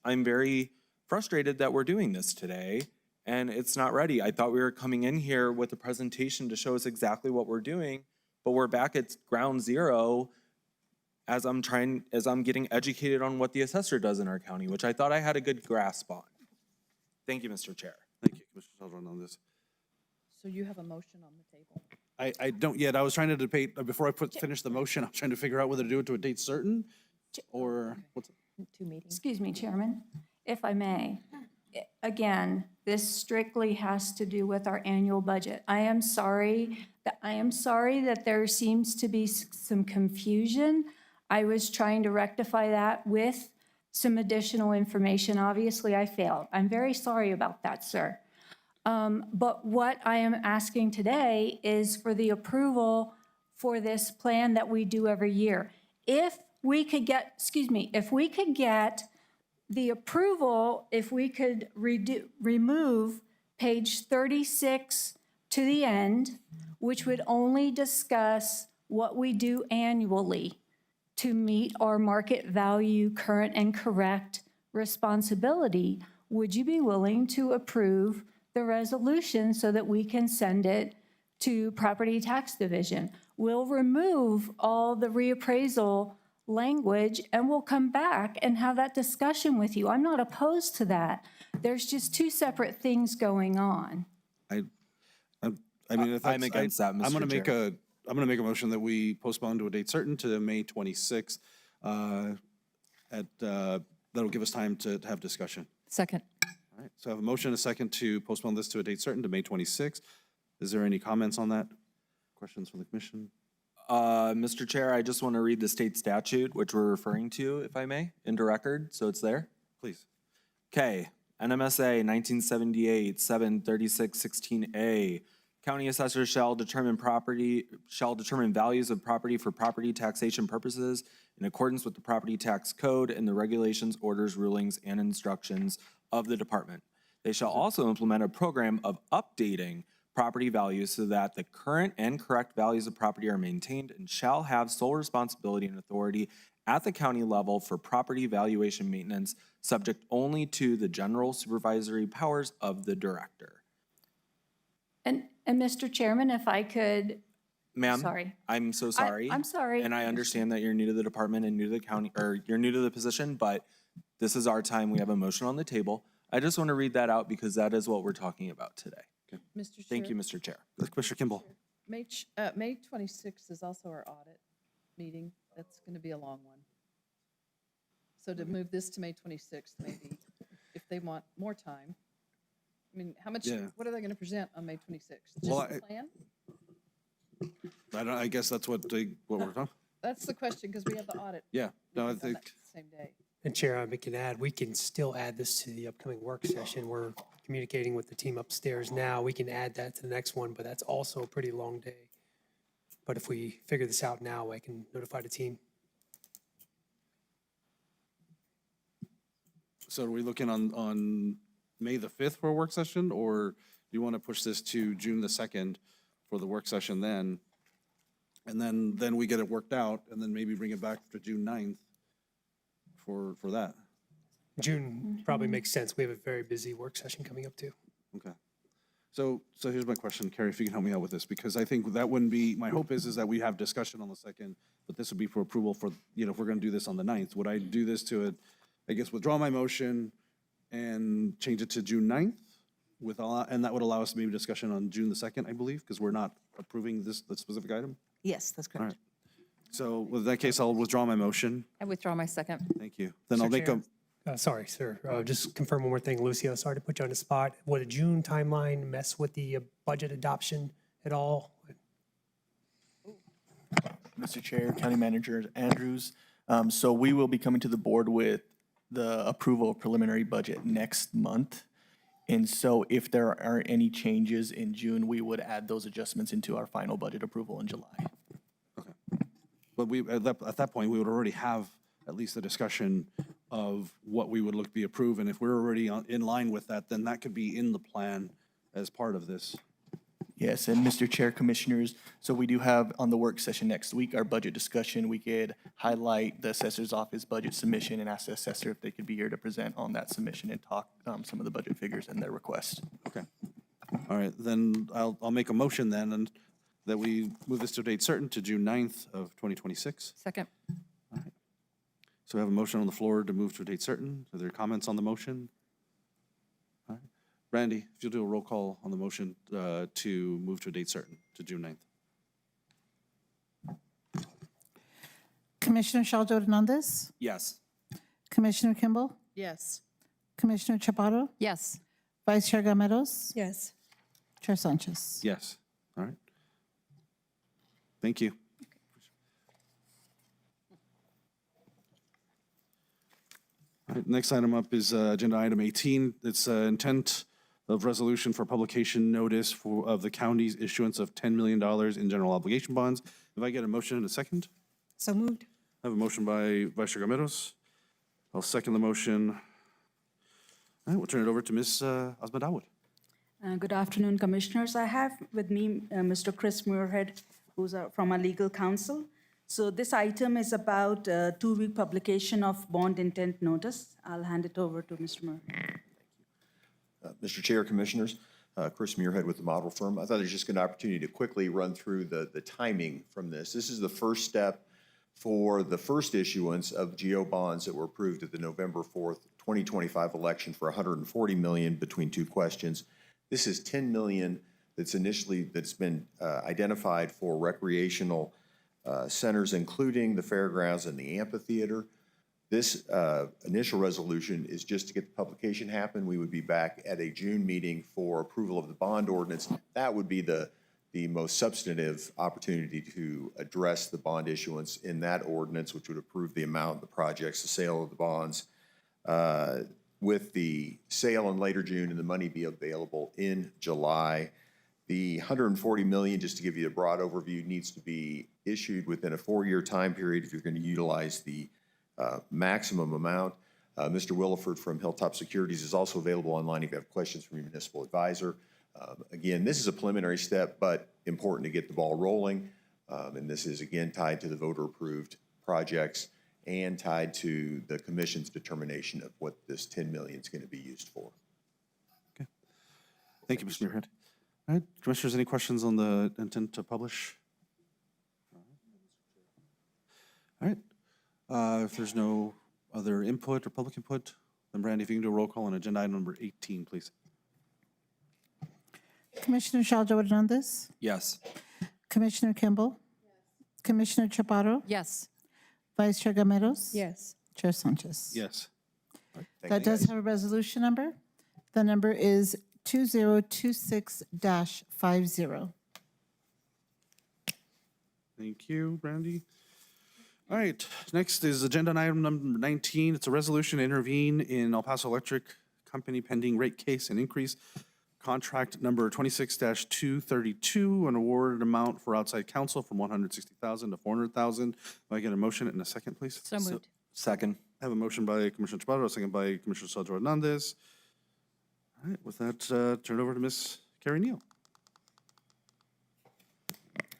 I'm very frustrated that we're doing this today and it's not ready. I thought we were coming in here with a presentation to show us exactly what we're doing, but we're back at ground zero as I'm getting educated on what the assessor does in our county, which I thought I had a good grasp on. Thank you, Mr. Chair. Thank you. Commissioner Sheldon on this. So you have a motion on the table. I don't yet. I was trying to debate, before I finish the motion, I was trying to figure out whether to do it to a date certain or what's. Excuse me, Chairman, if I may. Again, this strictly has to do with our annual budget. I am sorry that there seems to be some confusion. I was trying to rectify that with some additional information. Obviously, I failed. I'm very sorry about that, sir. But what I am asking today is for the approval for this plan that we do every year. If we could get, if we could get the approval, if we could remove page 36 to the end, which would only discuss what we do annually to meet our market value current and correct responsibility, would you be willing to approve the resolution so that we can send it to Property Tax Division? We'll remove all the reappraisal language and we'll come back and have that discussion with you. I'm not opposed to that. There's just two separate things going on. I mean, if I'm that's- against that, Mr. I'm gonna Chair. I'm gonna make a motion that we postpone to a date certain to May 26th. That'll give us time to have discussion. Second. All right, so I have a motion and a second to postpone this to a date certain to May 26th. Is there any comments on that? Questions from the commission? Mr. Chair, I just want to read the state statute, which we're referring to, if I may, into record, so it's there. Please. Okay, NMSA 1978, 73616A. County assessors shall determine values of property for property taxation purposes in accordance with the property tax code and the regulations, orders, rulings, and instructions of the department. They shall also implement a program of updating property values so that the current and correct values of property are maintained, and shall have sole responsibility and authority at the county level for property valuation maintenance, subject only to the general supervisory powers of the director. And Mr. Chairman, if I could, Ma'am, sorry. I'm so sorry. I'm sorry. And I understand that you're new to the department and new to the county, or you're new to the position, but this is our time. We have a motion on the table. I just want to read that out because that is what we're talking about today. Mr. Chair. Thank you, Mr. Chair. Commissioner Kimball. May 26th is also our audit meeting. That's going to be a long one. So to move this to May 26th, maybe, if they want more time. I mean, how much, Yeah. what are they going to present on May 26th? Well, Just the plan? I guess that's what we're talking. That's the question, because we have the audit. Yeah, no, I meetings on think, that Same day. And Chair, I can add, we can still add this to the upcoming work session. We're communicating with the team upstairs now. We can add that to the next one, but that's also a pretty long day. But if we figure this out now, I can notify the team. so are we looking on May the 5th for a work session, or do you want to push this to June the 2nd for the work session then? And then we get it worked out, and then maybe bring it back to June 9th for that. June probably makes sense. We have a very busy work session coming up too. Okay. So here's my question, Carrie, if you can help me out with this, because I think that wouldn't be, my hope is that we have discussion on the 2nd, but this would be for approval for, if we're going to do this on the 9th. Would I do this to, I guess, withdraw my motion and change it to June 9th? And that would allow us maybe discussion on June the 2nd, I believe, because we're not approving the specific item? Yes, that's All correct. right. So with that case, I'll withdraw my motion. I withdraw my second. Thank you. Then I'll Mr. make a, Chair, sorry, sir. Just confirm one more thing, Lucio. Sorry to put you on the spot. Would a June timeline mess with the budget adoption at all? Mr. Chair, County Manager Andrews. So we will be coming to the board with the approval of preliminary budget next month. And so if there are any changes in June, we would add those adjustments into our final budget approval in July. but at that point, we would already have at least a discussion of what we would look to be approved. And if we're already in line with that, then that could be in the plan as part of this. Yes, and Mr. Chair, Commissioners, so we do have on the work session next week, our budget discussion. We could highlight the assessor's office budget submission and ask the assessor if they could be here to present on that submission and talk some of the budget figures and their request. Okay. All right, then I'll make a motion then, and that we move this to a date certain to June 9th of 2026. Second. All right. So we have a motion on the floor to move to a date certain. Are there comments on the motion? All right. Brandy, if you'll do a roll call on the motion to move to a date certain, to June 9th. Commissioner Shaljo Hernandez, Yes. Commissioner Kimball, Yes. Commissioner Chaparro, Yes. Vice Chair Gameros, Yes. Chair Sanchez. Yes. All right. Thank you. All right, next item up is agenda item 18. It's intent of resolution for publication notice of the county's issuance of $10 million in general obligation bonds. If I get a motion in a second? So moved. I have a motion by Vice Chair Gameros. I'll second the motion. All right, we'll turn it over to Ms. Asma. Good afternoon, Commissioners. I have with me Mr. Chris Muirhead, who's from our legal counsel. So this item is about 2-week publication of bond intent notice. I'll hand it over to Mr. Muirhead. Mr. Chair, Commissioners, Chris Muirhead with the model firm. I thought there's just an opportunity to quickly run through the timing from this. This is the first step for the first issuance of GO bonds that were approved at the November 4th, 2025 election for $140 million between two questions. This is $10 million that's been identified for recreational centers, including the fairgrounds and the amphitheater. This initial resolution is just to get the publication happen. We would be back at a June meeting for approval of the bond ordinance. That would be the most substantive opportunity to address the bond issuance in that ordinance, which would approve the amount, the projects, the sale of the bonds, with the sale in later June and the money be available in July. The $140 million, just to give you a broad overview, needs to be issued within a 4-year time period if you're going to utilize the maximum amount. Mr. Williford from Hilltop Securities is also available online if you have questions from your municipal advisor. Again, this is a preliminary step, but important to get the ball rolling. And this is, again, tied to the voter-approved projects and tied to the commission's determination of what this $10 million is going to be used for. Okay. Thank you, Mr. Muirhead. All right, Commissioners, any questions on the intent to publish? All right. If there's no other input or public input, then Brandy, if you can do a roll call on agenda item number 18, please. Commissioner Shaljo Hernandez, Yes. Commissioner Kimball, Commissioner Chaparro, Yes. Vice Chair Gameros, Yes. Chair Sanchez. Yes. That does have a resolution number. The number is 2026-50. Thank you, Brandy. All right, next is agenda item number 19. It's a resolution to intervene in El Paso Electric Company pending rate case and increase contract number 26-232, an awarded amount for outside counsel from $160,000 to $400,000. If I get a motion in a second, please. So moved. Second. I have a motion by Commissioner Chaparro, a second by Commissioner Shaljo Hernandez. All right, with that, turn it over to Ms. Carrie Neal.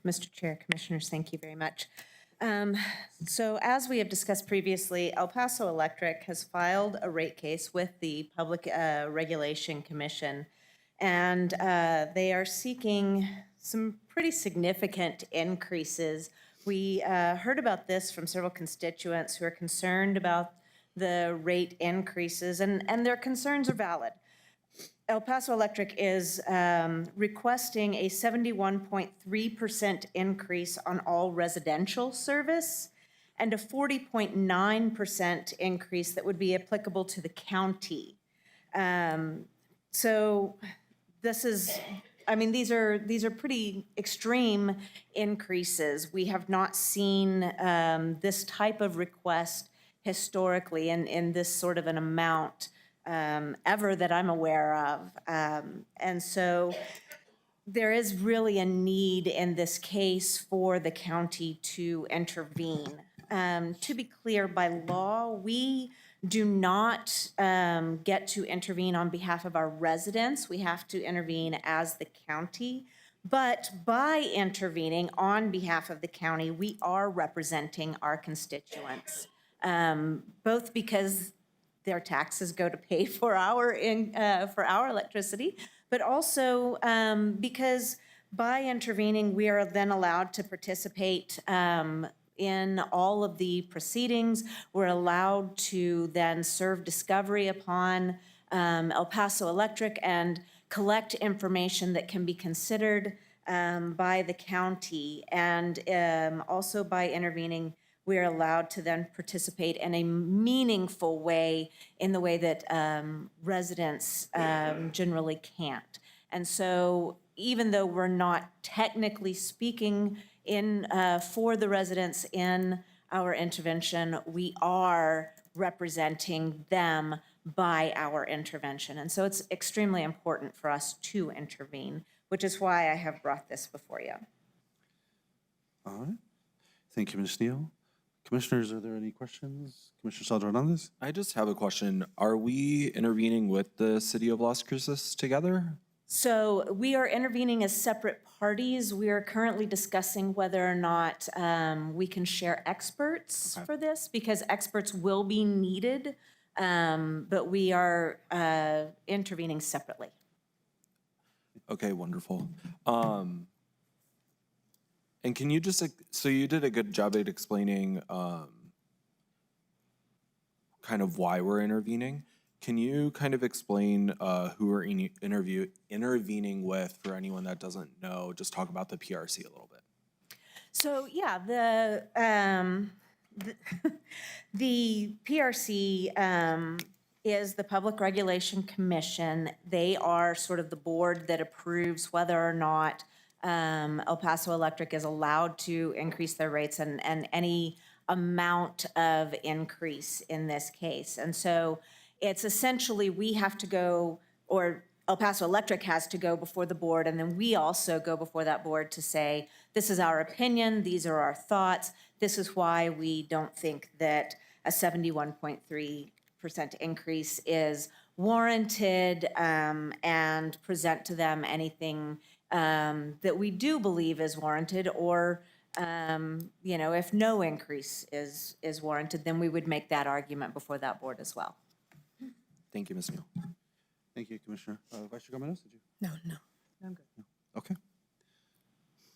Mr. Chair, Commissioners, thank you very much. So as we have discussed previously, El Paso Electric has filed a rate case with the Public Regulation Commission, and they are seeking some pretty significant increases. We heard about this from several constituents who are concerned about the rate increases, and their concerns are valid. El Paso Electric is requesting a 71.3% increase on all residential service and a 40.9% increase that would be applicable to the county. So this is, I mean, these are pretty extreme increases. We have not seen this type of request historically in this sort of an amount ever that I'm aware of. And so there is really a need in this case for the county to intervene. To be clear, by law, we do not get to intervene on behalf of our residents. We have to intervene as the county. But by intervening on behalf of the county, we are representing our constituents, both because their taxes go to pay for our electricity, but also because by intervening, we are then allowed to participate in all of the proceedings. We're allowed to then serve discovery upon El Paso Electric and collect information that can be considered by the county. And also by intervening, we are allowed to then participate in a meaningful way in the way that residents generally can't. And so even though we're not technically speaking in for the residents in our intervention, we are representing them by our intervention. And so it's extremely important for us to intervene, which is why I have brought this before you. All right. Thank you, Ms. Neal. Commissioners, are there any questions? Commissioner Saldo Hernandez? I just have a question. Are we intervening with the city of Las Cruces together? So we are intervening as separate parties. We are currently discussing whether or not we can share experts for this, because experts will be needed, but we are intervening separately. Okay, wonderful. And can you just, so you did a good job at explaining kind of why we're intervening. Can you kind of explain who we're intervening with for anyone that doesn't know? Just talk about the PRC a little bit. So yeah, the PRC is the Public Regulation Commission. They are sort of the board that approves whether or not El Paso Electric is allowed to increase their rates and any amount of increase in this case. And so it's essentially we have to go, or El Paso Electric has to go before the board, and then we also go before that board to say, this is our opinion, these are our thoughts, this is why we don't think that a 71.3% increase is warranted, and present to them anything that we do believe is warranted, or if no increase is warranted, then we would make that argument before that board as well. Thank you, Ms. Neal. Thank you, Commissioner. Vice Chair Gomez, did you? No. I'm good. Okay.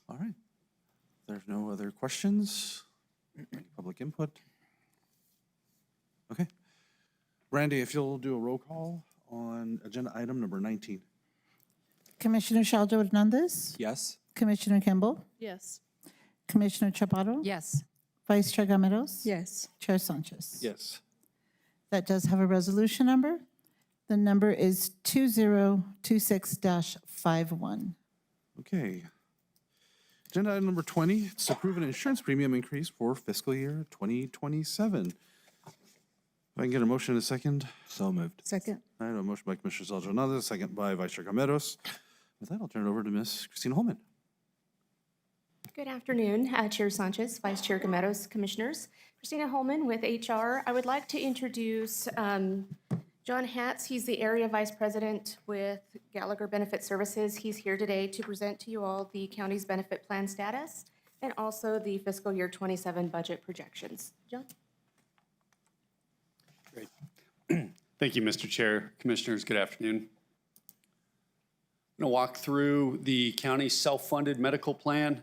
All right. If there's no other questions, any public input? Okay. Randy, if you'll do a roll call on agenda item number 19. Commissioner Shaljo Hernandez, Yes? Commissioner Kimball, Yes. Commissioner Chaparro, Yes. Vice Chair Gameros, Yes. Chair Sanchez. Yes. That does have a resolution number. The number is 2026-51. Okay. Agenda item number 20, it's to approve an insurance premium increase for fiscal year 2027. If I can get a motion in a second. So moved. Second. I have a motion by Commissioner Saldo Hernandez, second by Vice Chair Gameros. With that, I'll turn it over to Ms. Christina Holman. Good afternoon, Chair Sanchez, Vice Chair Gameros, Commissioners. Christina Holman with HR. I would like to introduce John Hatz. He's the Area Vice President with Gallagher Benefit Services. He's here today to present to you all the county's benefit plan status and also the fiscal year 27 budget projections. John? Great. Thank you, Mr. Chair. Commissioners, good afternoon. I'm going to walk through the county's self-funded medical plan,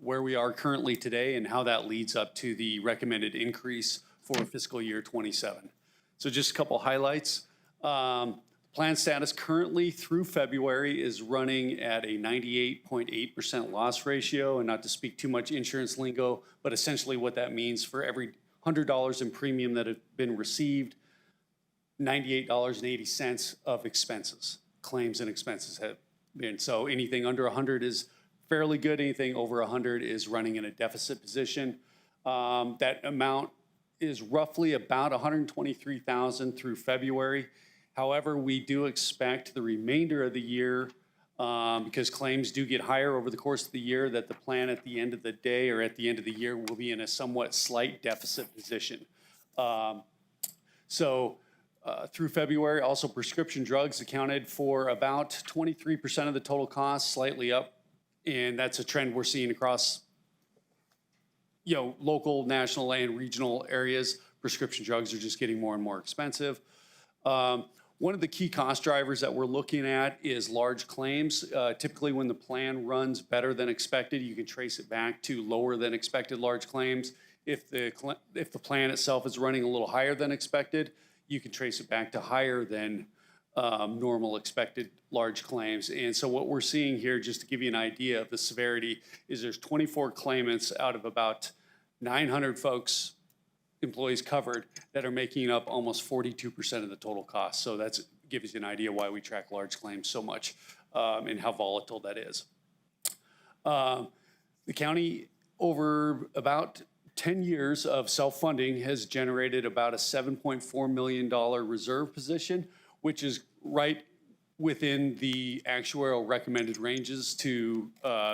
where we are currently today and how that leads up to the recommended increase for fiscal year 27. So just a couple highlights. Plan status currently through February is running at a 98.8% loss ratio, and not to speak too much insurance lingo, but essentially what that means for every $100 in premium that have been received, $98.80 of expenses, claims and expenses have been. So anything under 100 is fairly good. Anything over 100 is running in a deficit position. That amount is roughly about $123,000 through February. However, we do expect the remainder of the year, because claims do get higher over the course of the year, that the plan at the end of the day or at the end of the year will be in a somewhat slight deficit position. Through February, also prescription drugs accounted for about 23% of the total cost, slightly up. And that's a trend we're seeing across local, national, and regional areas. Prescription drugs are just getting more and more expensive. One of the key cost drivers that we're looking at is large claims. Typically, when the plan runs better than expected, you can trace it back to lower than expected large claims. If the plan itself is running a little higher than expected, you can trace it back to higher than normal expected large claims. And so what we're seeing here, just to give you an idea of the severity, is there's 24 claimants out of about 900 folks, employees covered, that are making up almost 42% of the total cost. So that's gives you an idea why we track large claims so much and how volatile that is. The county, over about 10 years of self-funding, has generated about a $7.4 million reserve position, which is right within the actuarial recommended ranges to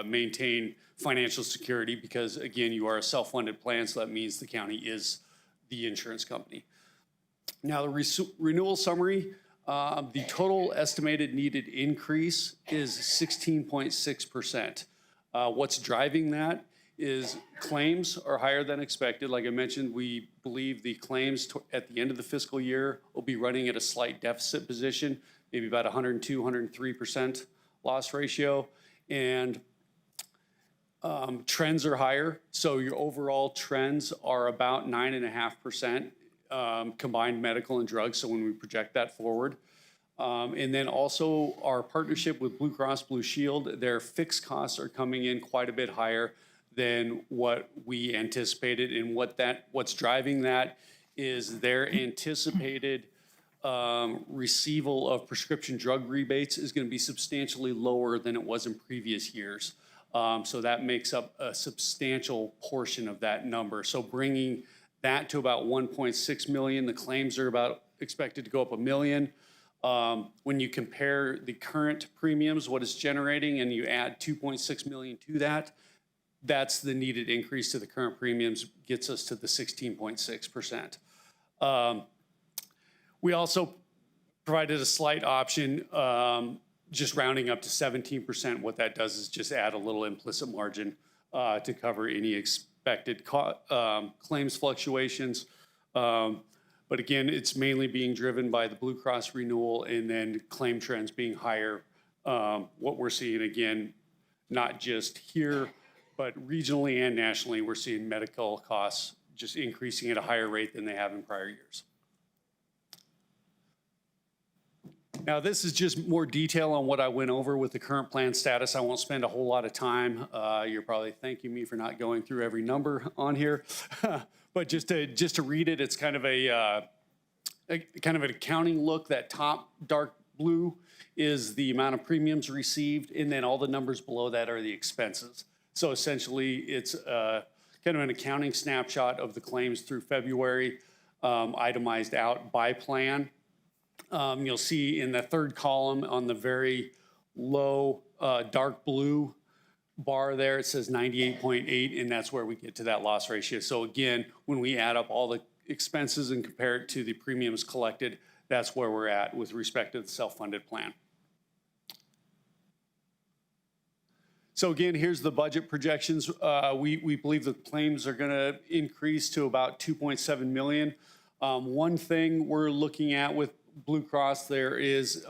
maintain financial security, because again, you are a self-funded plan, so that means the county is the insurance company. Now, the renewal summary, the total estimated needed increase is 16.6%. What's driving that is claims are higher than expected. Like I mentioned, we believe the claims at the end of the fiscal year will be running at a slight deficit position, maybe about 102, 103% loss ratio. And trends are higher. So your overall trends are about 9.5% combined medical and drugs. So when we project that forward. And then also our partnership with Blue Cross Blue Shield, their fixed costs are coming in quite a bit higher than what we anticipated. And what's driving that is their anticipated receival of prescription drug rebates is going to be substantially lower than it was in previous years. So that makes up a substantial portion of that number. So bringing that to about 1.6 million, the claims are about expected to go up $1 million. When you compare the current premiums, what it's generating, and you add 2.6 million to that, that's the needed increase to the current premiums, gets us to the 16.6%. We also provided a slight option, just rounding up to 17%. What that does is just add a little implicit margin to cover any expected claims fluctuations. But again, it's mainly being driven by the Blue Cross renewal and then claim trends being higher. What we're seeing, again, not just here, but regionally and nationally, we're seeing medical costs just increasing at a higher rate than they have in prior years. Now, this is just more detail on what I went over with the current plan status. I won't spend a whole lot of time. You're probably thanking me for not going through every number on here. But just to read it, it's kind of an accounting look. That top dark blue is the amount of premiums received, and then all the numbers below that are the expenses. So essentially, it's kind of an accounting snapshot of the claims through February, itemized out by plan. You'll see in the third column on the very low dark blue bar there, it says 98.8, and that's where we get to that loss ratio. So again, when we add up all the expenses and compare it to the premiums collected, that's where we're at with respect to the self-funded plan. So again, here's the budget projections. We believe the claims are going to increase to about 2.7 million. One thing we're looking at with Blue Cross, there is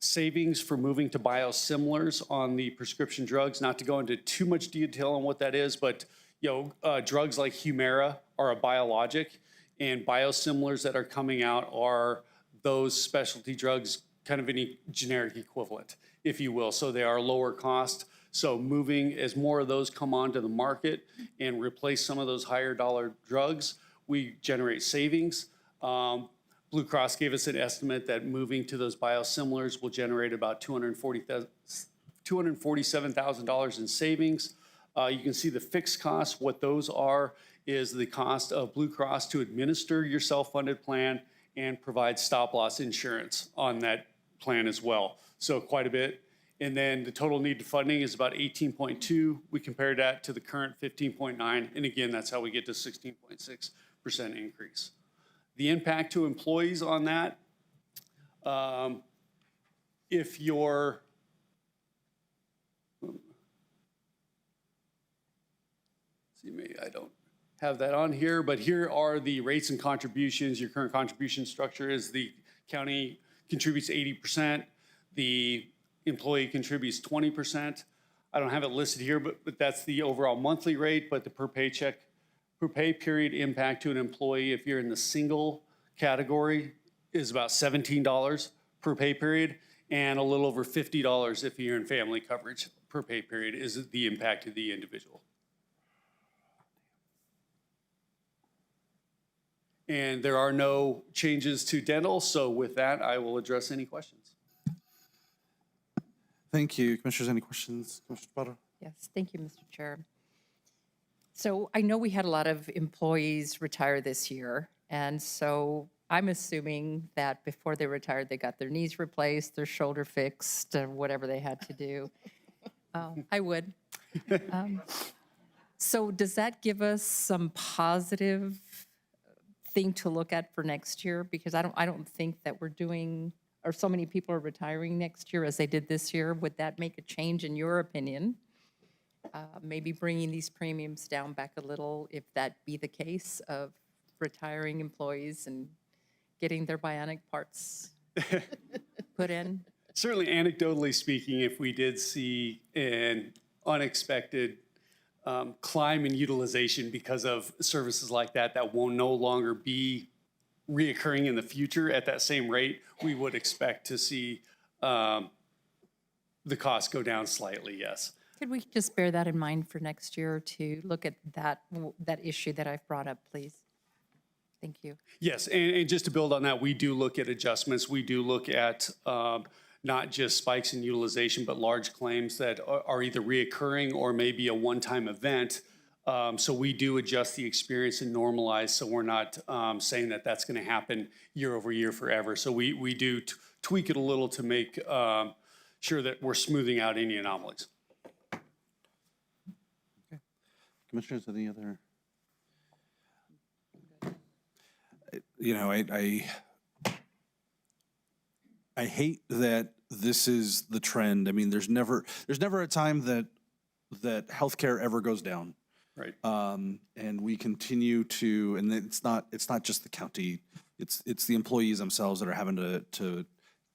savings for moving to biosimilars on the prescription drugs. Not to go into too much detail on what that is, but drugs like Humira are a biologic, and biosimilars that are coming out are those specialty drugs, kind of any generic equivalent, if you will. So they are lower cost. So moving, as more of those come onto the market and replace some of those higher dollar drugs, we generate savings. Blue Cross gave us an estimate that moving to those biosimilars will generate about $247,000 in savings. You can see the fixed costs. What those are is the cost of Blue Cross to administer your self-funded plan and provide stop-loss insurance on that plan as well. So quite a bit. And then the total needed funding is about 18.2. We compared that to the current 15.9. And again, that's how we get to 16.6% increase. The impact to employees on that, if you're, see me, I don't have that on here, but here are the rates and contributions. Your current contribution structure is the county contributes 80%, the employee contributes 20%. I don't have it listed here, but that's the overall monthly rate, but the per pay period impact to an employee, if you're in the single category is about $17 per pay period, and a little over $50 if you're in family coverage per pay period is the impact to the individual. And there are no changes to dental, so with that, I will address any questions. Thank you. Commissioners, any questions? Commissioner Chaparro? Yes, thank you, Mr. Chair. So I know we had a lot of employees retire this year, and so I'm assuming that before they retired, they got their knees replaced, their shoulder fixed, or whatever they had to do. I would. So does that give us some positive thing to look at for next year? Because I don't think that we're doing, or so many people are retiring next year as they did this year. Would that make a change in your opinion? Maybe bringing these premiums down back a little, if that be the case of retiring employees and getting their bionic parts put in? Certainly anecdotally speaking, if we did see an unexpected climb in utilization because of services like that, that will no longer be reoccurring in the future at that same rate, we would expect to see the cost go down slightly, yes. Could we just bear that in mind for next year to look at that issue that I've brought up, please? Thank you. Yes, and just to build on that, we do look at adjustments. We do look at not just spikes in utilization, but large claims that are either reoccurring or maybe a one-time event. So we do adjust the experience and normalize, so we're not saying that that's going to happen year over year forever. So we do tweak it a little to make sure that we're smoothing out any anomalies. Okay. Commissioners, any other? You know, I hate that this is the trend. I mean, there's never a time that healthcare ever goes down. Right. And we continue to, and it's not just the county, it's the employees themselves that are having to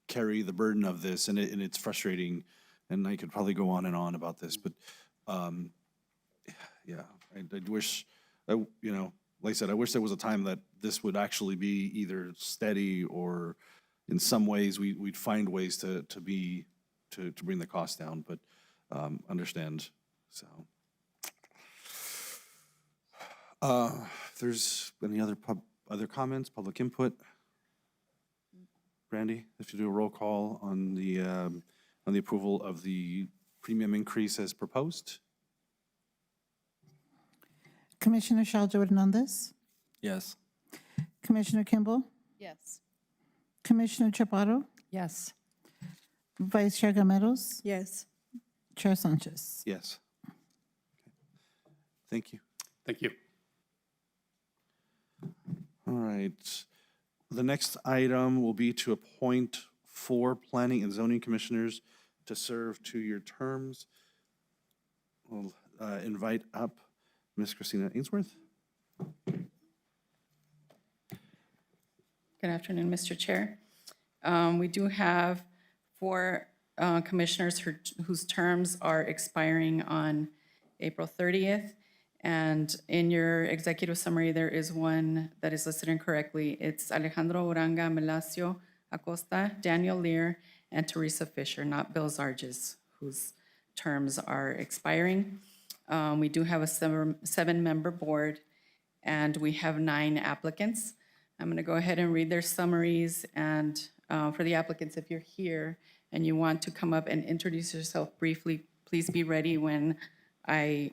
carry the burden of this, and it's frustrating. And I could probably go on and on about this, but yeah, I wish, you know, like I said, I wish there was a time that this would actually be either steady or in some ways we'd find ways to bring the cost down, but understand. So if there's any other comments, public input? Brandy, if you do a roll call on the approval of the premium increase as proposed. Commissioner Shaljo Hernandez, Yes. Commissioner Kimball, Yes. Commissioner Chaparro, Yes. Vice Chair Gameros, Yes. Chair Sanchez. Yes. Thank you. Thank you. All right. The next item will be to appoint 4 planning and zoning commissioners to serve 2-year terms. We'll invite up Ms. Christina Ainsworth. Good afternoon, Mr. Chair. We do have 4 commissioners whose terms are expiring on April 30th. And in your executive summary, there is one that is listed incorrectly. It's Alejandro Uranga Melacio Acosta, Daniel Lear, and Teresa Fisher, not Bill Zarges, whose terms are expiring. We do have a 7-member board, and we have 9 applicants. I'm going to go ahead and read their summaries, and for the applicants, if you're here and you want to come up and introduce yourself briefly, please be ready when I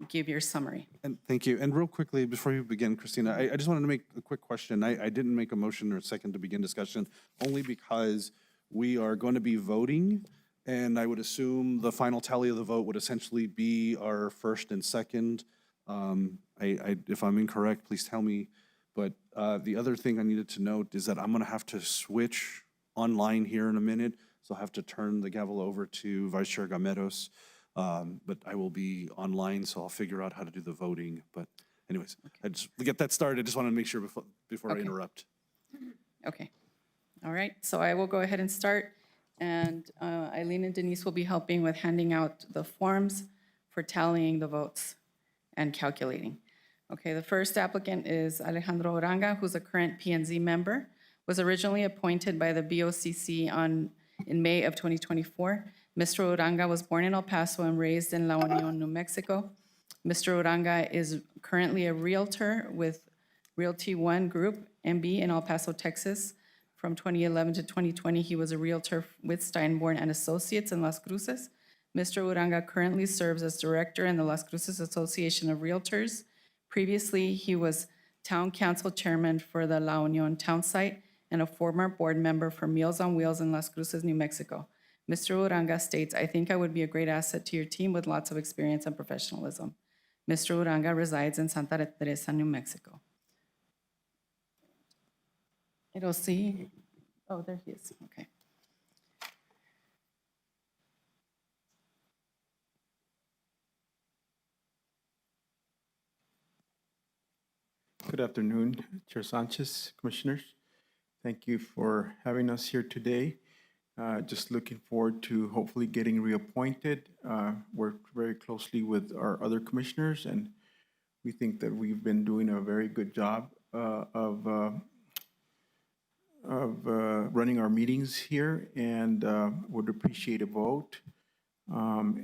give your summary. And thank you. And real quickly, before you begin, Christina, I just wanted to make a quick question. I didn't make a motion or a second to begin discussion, only because we are going to be voting, and I would assume the final tally of the vote would essentially be our first and second. If I'm incorrect, please tell me. But the other thing I needed to note is that I'm going to have to switch online here in a minute, so I'll have to turn the gavel over to Vice Chair Gameros. But I will be online, so I'll figure out how to do the voting. But anyways, I just to get that started. I just wanted to make sure before I interrupt. Okay. All right. So I will go ahead and start. And Eileen and Denise will be helping with handing out the forms for tallying the votes and calculating. Okay, the first applicant is Alejandro Oranga, who's a current P&Z member, was originally appointed by the BOCC in May of 2024. Mr. Oranga was born in El Paso and raised in La Union, New Mexico. Mr. Oranga is currently a realtor with Realty One Group, MB, in El Paso, Texas. From 2011 to 2020, he was a realtor with Steinborn and Associates in Las Cruces. Mr. Uranga currently serves as director in the Las Cruces Association of Realtors. Previously, he was town council chairman for the La Union town site and a former board member for Meals on Wheels in Las Cruces, New Mexico. Mr. Uranga states, "I think I would be a great asset to your team with lots of experience and professionalism." Mr. Uranga resides in Santa Teresa, New Mexico. It'll see, oh, there he is, okay. Good afternoon, Chair Sanchez, Commissioners. Thank you for having us here today. Just looking forward to hopefully getting reappointed. Worked very closely with our other commissioners, and we think that we've been doing a very good job of running our meetings here, and would appreciate a vote.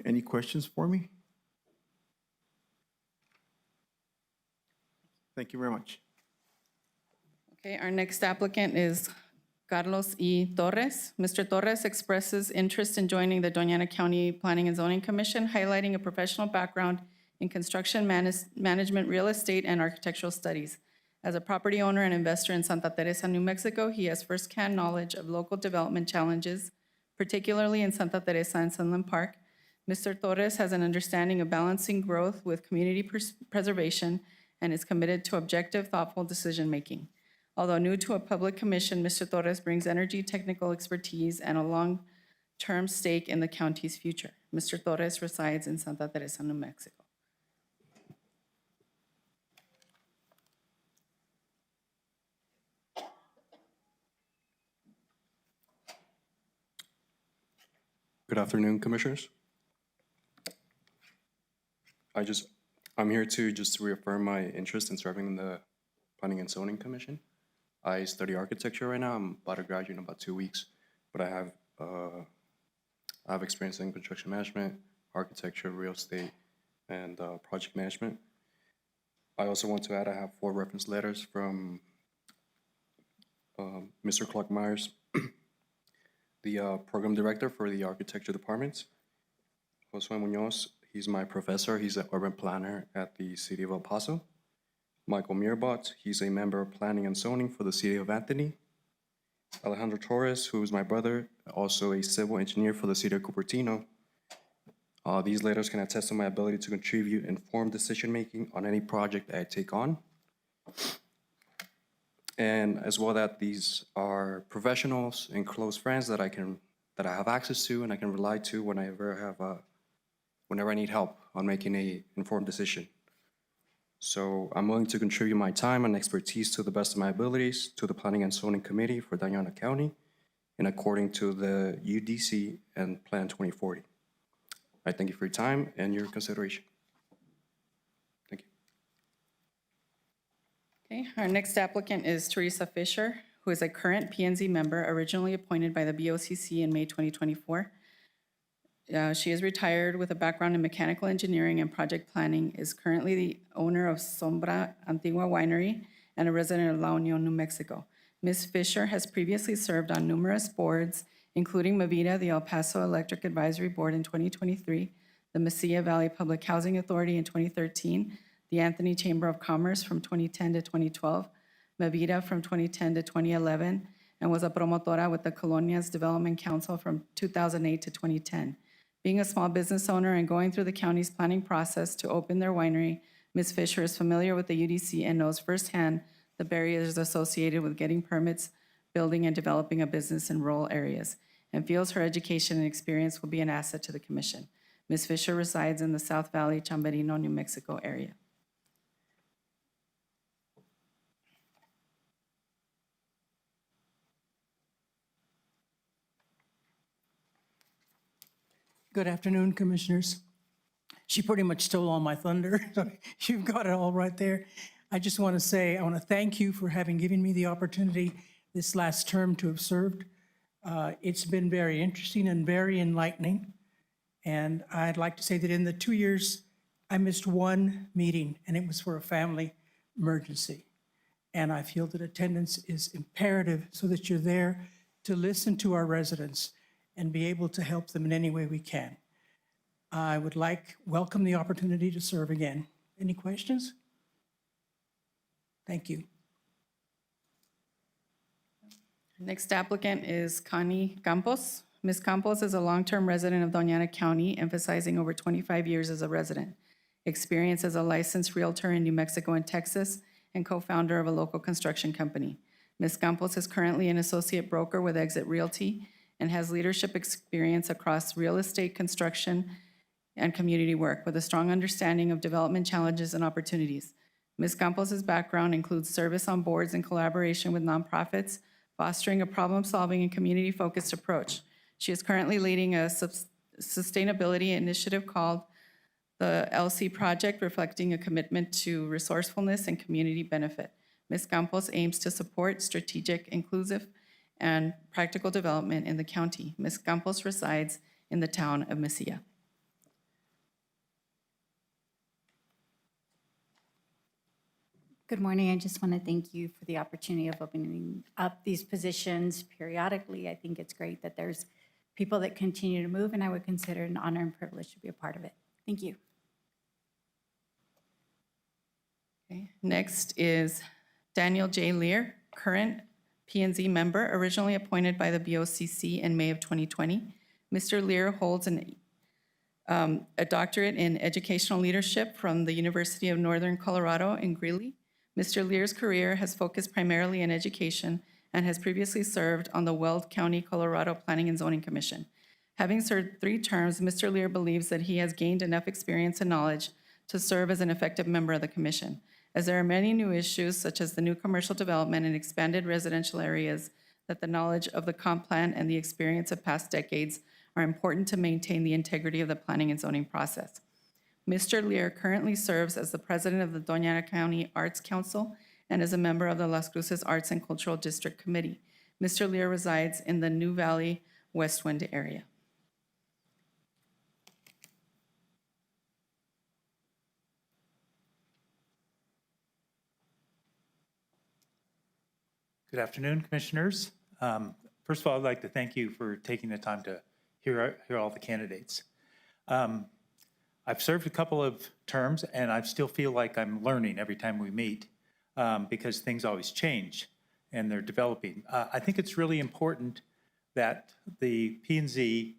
Any questions for me? Thank you very much. Okay, our next applicant is Carlos E. Torres. Mr. Torres expresses interest in joining the Doña County Planning and Zoning Commission, highlighting a professional background in construction management, real estate, and architectural studies. As a property owner and investor in Santa Teresa, New Mexico, he has firsthand knowledge of local development challenges, particularly in Santa Teresa and Sunland Park. Mr. Torres has an understanding of balancing growth with community preservation and is committed to objective, thoughtful decision-making. Although new to a public commission, Mr. Torres brings energy, technical expertise, and a long-term stake in the county's future. Mr. Torres resides in Santa Teresa, New Mexico. Good afternoon, Commissioners. I'm here to just reaffirm my interest in serving in the Planning and Zoning Commission. I study architecture right now. I'm about to graduate in about 2 weeks, but I have experience in construction management, architecture, real estate, and project management. I also want to add I have 4 reference letters from Mr. Clark Myers, the program director for the architecture department. Josue Munoz, he's my professor. He's an urban planner at the city of El Paso. Michael Mirbot, he's a member of planning and zoning for the city of Anthony. Alejandro Torres, who is my brother, also a civil engineer for the city of Cupertino. These letters can attest to my ability to contribute informed decision-making on any project that I take on. And as well that these are professionals and close friends that I have access to and I can rely to whenever I need help on making an informed decision. So I'm willing to contribute my time and expertise to the best of my abilities to the Planning and Zoning Committee for Doña County and according to the UDC and Plan 2040. I thank you for your time and your consideration. Thank you. Okay, our next applicant is Teresa Fisher, who is a current P&Z member originally appointed by the BOCC in May 2024. She is retired with a background in mechanical engineering and project planning, is currently the owner of Sombra Antigua Winery and a resident of La Union, New Mexico. Ms. Fisher has previously served on numerous boards, including Mavita, the El Paso Electric Advisory Board in 2023, the Mesilla Valley Public Housing Authority in 2013, the Anthony Chamber of Commerce from 2010 to 2012, Mavita from 2010 to 2011, and was a promotora with the Colonias Development Council from 2008 to 2010. Being a small business owner and going through the county's planning process to open their winery, Ms. Fisher is familiar with the UDC and knows firsthand the barriers associated with getting permits, building and developing a business in rural areas, and feels her education and experience will be an asset to the commission. Ms. Fisher resides in the South Valley, Chamberino, New Mexico area. Good afternoon, Commissioners. She pretty much stole all my thunder. So you've got it all right there. I just want to say, I want to thank you for having given me the opportunity this last term to have served. It's been very interesting and very enlightening. And I'd like to say that in the 2 years, I missed one meeting, and it was for a family emergency. And I feel that attendance is imperative so that you're there to listen to our residents and be able to help them in any way we can. I would welcome the opportunity to serve again. Any questions? Thank you. Next applicant is Connie Campos. Ms. Campos is a long-term resident of Doña County, emphasizing over 25 years as a resident, experience as a licensed realtor in New Mexico and Texas, and co-founder of a local construction company. Ms. Campos is currently an associate broker with Exit Realty and has leadership experience across real estate, construction, and community work with a strong understanding of development challenges and opportunities. Ms. Campos' background includes service on boards and collaboration with nonprofits, fostering a problem-solving and community-focused approach. She is currently leading a sustainability initiative called the LC Project, reflecting a commitment to resourcefulness and community benefit. Ms. Campos aims to support strategic, inclusive, and practical development in the county. Ms. Campos resides in the town of Mesilla. Good morning. I just want to thank you for the opportunity of opening up these positions periodically. I think it's great that there's people that continue to move, and I would consider it an honor and privilege to be a part of it. Thank you. Okay. Next is Daniel J. Lear, current P&Z member, originally appointed by the BOCC in May of 2020. Mr. Lear holds a doctorate in educational leadership from the University of Northern Colorado in Greeley. Mr. Lear's career has focused primarily in education and has previously served on the Weld County, Colorado Planning and Zoning Commission. Having served 3 terms, Mr. Lear believes that he has gained enough experience and knowledge to serve as an effective member of the commission. As there are many new issues, such as the new commercial development and expanded residential areas, that the knowledge of the comp plan and the experience of past decades are important to maintain the integrity of the planning and zoning process. Mr. Lear currently serves as the president of the Doña County Arts Council and is a member of the Las Cruces Arts and Cultural District Committee. Mr. Lear resides in the New Valley, West Wind area. Good afternoon, commissioners. First of all, I'd like to thank you for taking the time to hear all the candidates. I've served a couple of terms, and I still feel like I'm learning every time we meet because things always change and they're developing. I think it's really important that the P&Z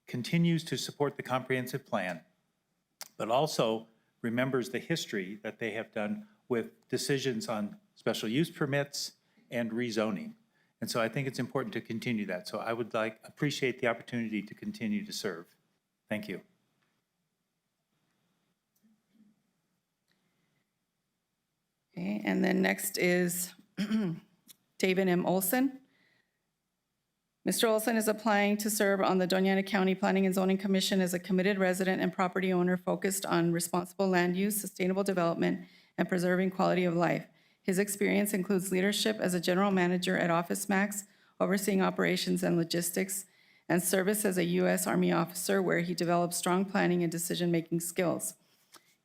continues to support the comprehensive plan, but also remembers the history that they have done with decisions on special use permits and rezoning. And so I think it's important to continue that. So I would appreciate the opportunity to continue to serve. Thank you. Okay, and then next is David M. Olson. Mr. Olson is applying to serve on the Doña County Planning and Zoning Commission as a committed resident and property owner focused on responsible land use, sustainable development, and preserving quality of life. His experience includes leadership as a general manager at Office Max, overseeing operations and logistics, and service as a U.S. Army officer where he developed strong planning and decision-making skills.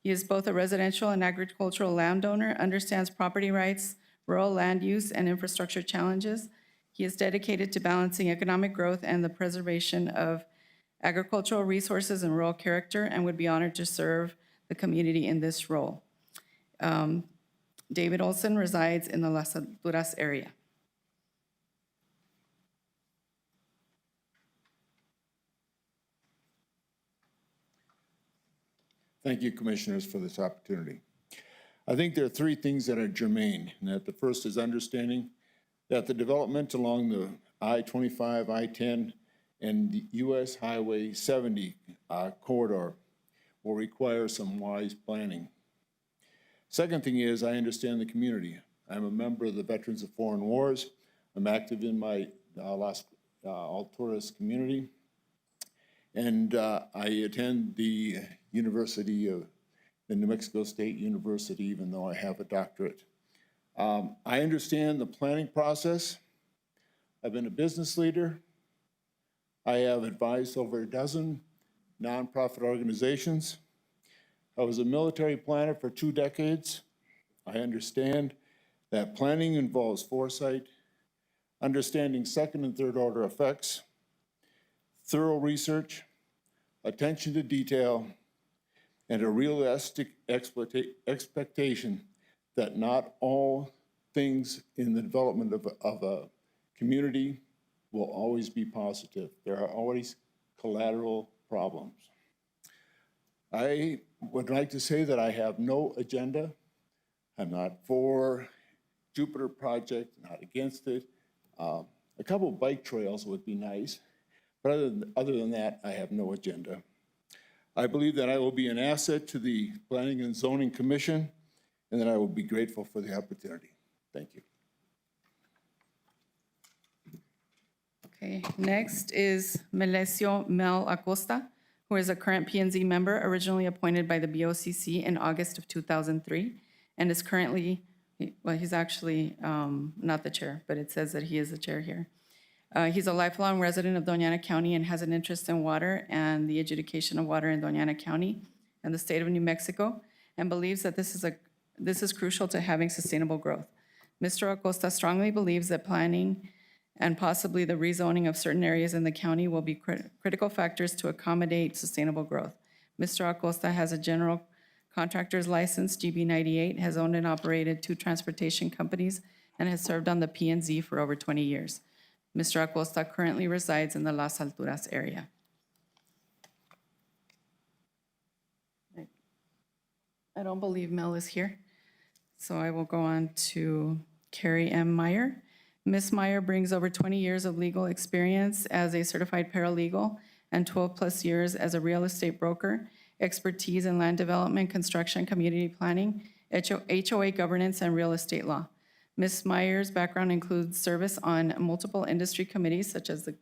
He is both a residential and agricultural landowner, understands property rights, rural land use, and infrastructure challenges. He is dedicated to balancing economic growth and the preservation of agricultural resources and rural character, and would be honored to serve the community in this role. David Olson resides in the Las Alturas area. Thank you, commissioners, for this opportunity. I think there are 3 things that are germane, and that the first is understanding that the development along the I-25, I-10, and the U.S. Highway 70 corridor will require some wise planning. Second thing is I understand the community. I'm a member of the Veterans of Foreign Wars. I'm active in my Las Alturas community. And I attend the University of the New Mexico State University, even though I have a doctorate. I understand the planning process. I've been a business leader. I have advised over a dozen nonprofit organizations. I was a military planner for 2 decades. I understand that planning involves foresight, understanding second and third order effects, thorough research, attention to detail, and a realistic expectation that not all things in the development of a community will always be positive. There are always collateral problems. I would like to say that I have no agenda. I'm not for Jupiter project, not against it. A couple bike trails would be nice, but other than that, I have no agenda. I believe that I will be an asset to the Planning and Zoning Commission, and that I will be grateful for the opportunity. Thank you. Okay, next is Melesio Mel Acosta, who is a current P&Z member originally appointed by the BOCC in August of 2003, and is currently, well, he's actually not the chair, but it says that he is the chair here. He's a lifelong resident of Doña County and has an interest in water and the adjudication of water in Doña County and the state of New Mexico, and believes that this is crucial to having sustainable growth. Mr. Acosta strongly believes that planning and possibly the rezoning of certain areas in the county will be critical factors to accommodate sustainable growth. Mr. Acosta has a general contractor's license, GB 98, has owned and operated 2 transportation companies, and has served on the P&Z for over 20 years. Mr. Acosta currently resides in the Las Alturas area. I don't believe Mel is here, so I will go on to Carrie M. Meyer. Ms. Meyer brings over 20 years of legal experience as a certified paralegal and 12+ years as a real estate broker, expertise in land development, construction, community planning, HOA governance, and real estate law. Ms. Meyer's background includes service on multiple industry committees such as the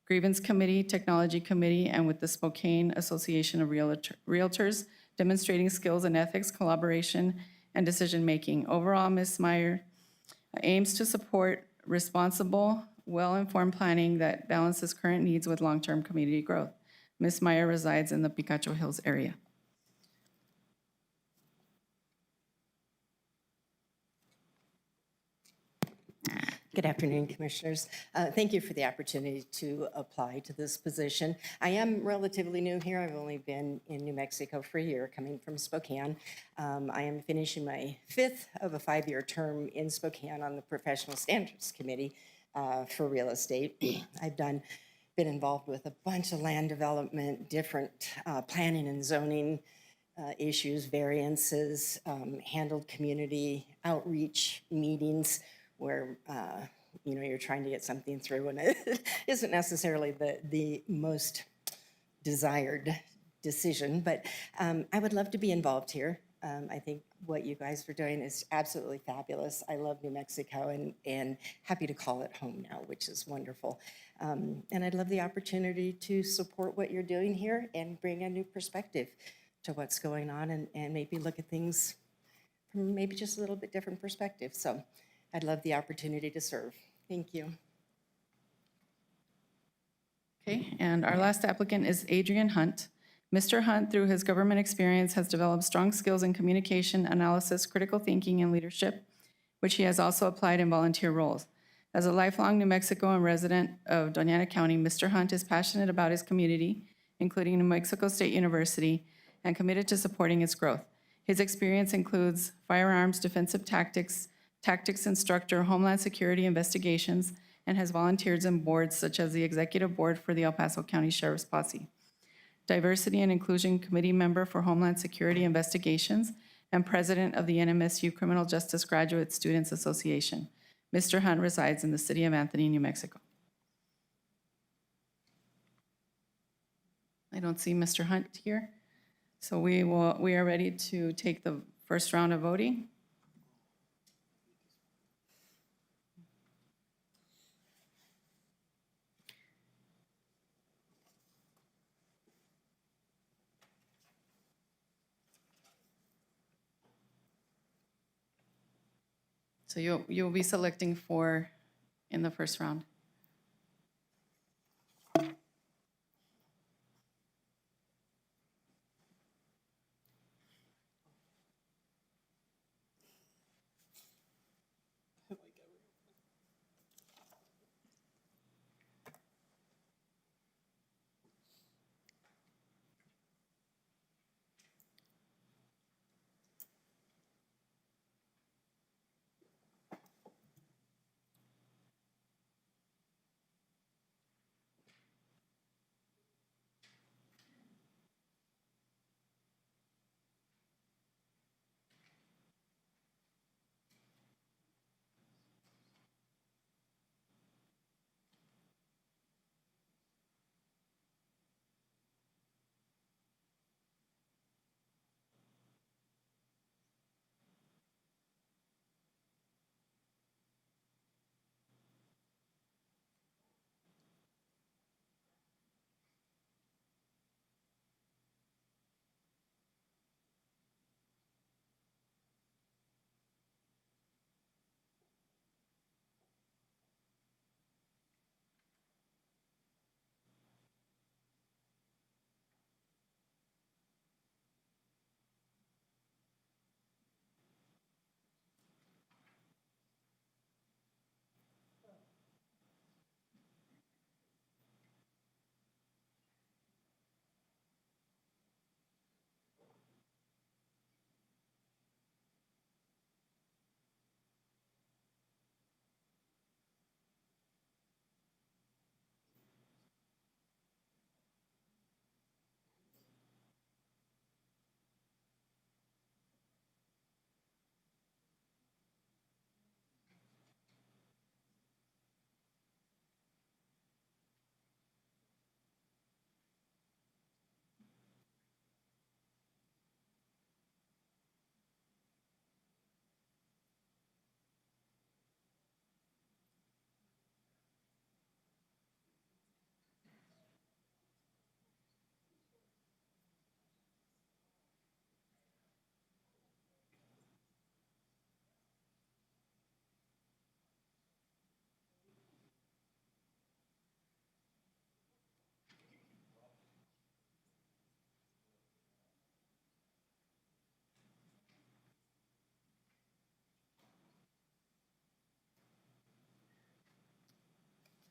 Grievance Committee, Technology Committee, and with the Spokane Association of Realtors, demonstrating skills in ethics, collaboration, and decision-making. Overall, Ms. Meyer aims to support responsible, well-informed planning that balances current needs with long-term community growth. Ms. Meyer resides in the Picacho Hills area. Good afternoon, Commissioners. Thank you for the opportunity to apply to this position. I am relatively new here. I've only been in New Mexico for a year, coming from Spokane. I am finishing my 5th of a 5-year term in Spokane on the Professional Standards Committee for real estate. I've been involved with a bunch of land development, different planning and zoning issues, variances, handled community outreach meetings, where you're trying to get something through and it isn't necessarily the most desired decision, but I would love to be involved here. I think what you guys are doing is absolutely fabulous. I love New Mexico and happy to call it home now, which is wonderful. And I'd love the opportunity to support what you're doing here and bring a new perspective to what's going on and maybe look at things from maybe just a little bit different perspective. So I'd love the opportunity to serve. Thank you. Okay, and our last applicant is Adrian Hunt. Mr. Hunt, through his government experience, has developed strong skills in communication, analysis, critical thinking, and leadership, which he has also applied in volunteer roles. As a lifelong New Mexico and resident of Doña County, Mr. Hunt is passionate about his community, including New Mexico State University, and committed to supporting its growth. His experience includes firearms, defensive tactics instructor, Homeland Security investigations, and has volunteered in boards such as the Executive Board for the El Paso County Sheriff's Posse, Diversity and Inclusion Committee member for Homeland Security Investigations, and president of the NMSU Criminal Justice Graduate Students Association. Mr. Hunt resides in the city of Anthony, New Mexico. I don't see Mr. Hunt here, so we are ready to take the first round of voting. So you'll be selecting 4 in the first round.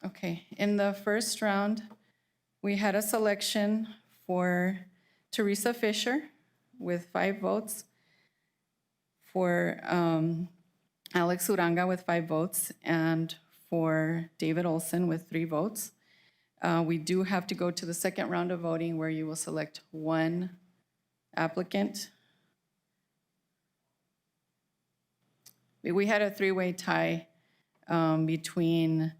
Okay, in the first round, we had a selection for Teresa Fisher with 5 votes, for Alex Uranga with 5 votes, and for David Olson with 3 votes. We do have to go to the second round of voting where you will select 1 applicant. We had a 3-way tie between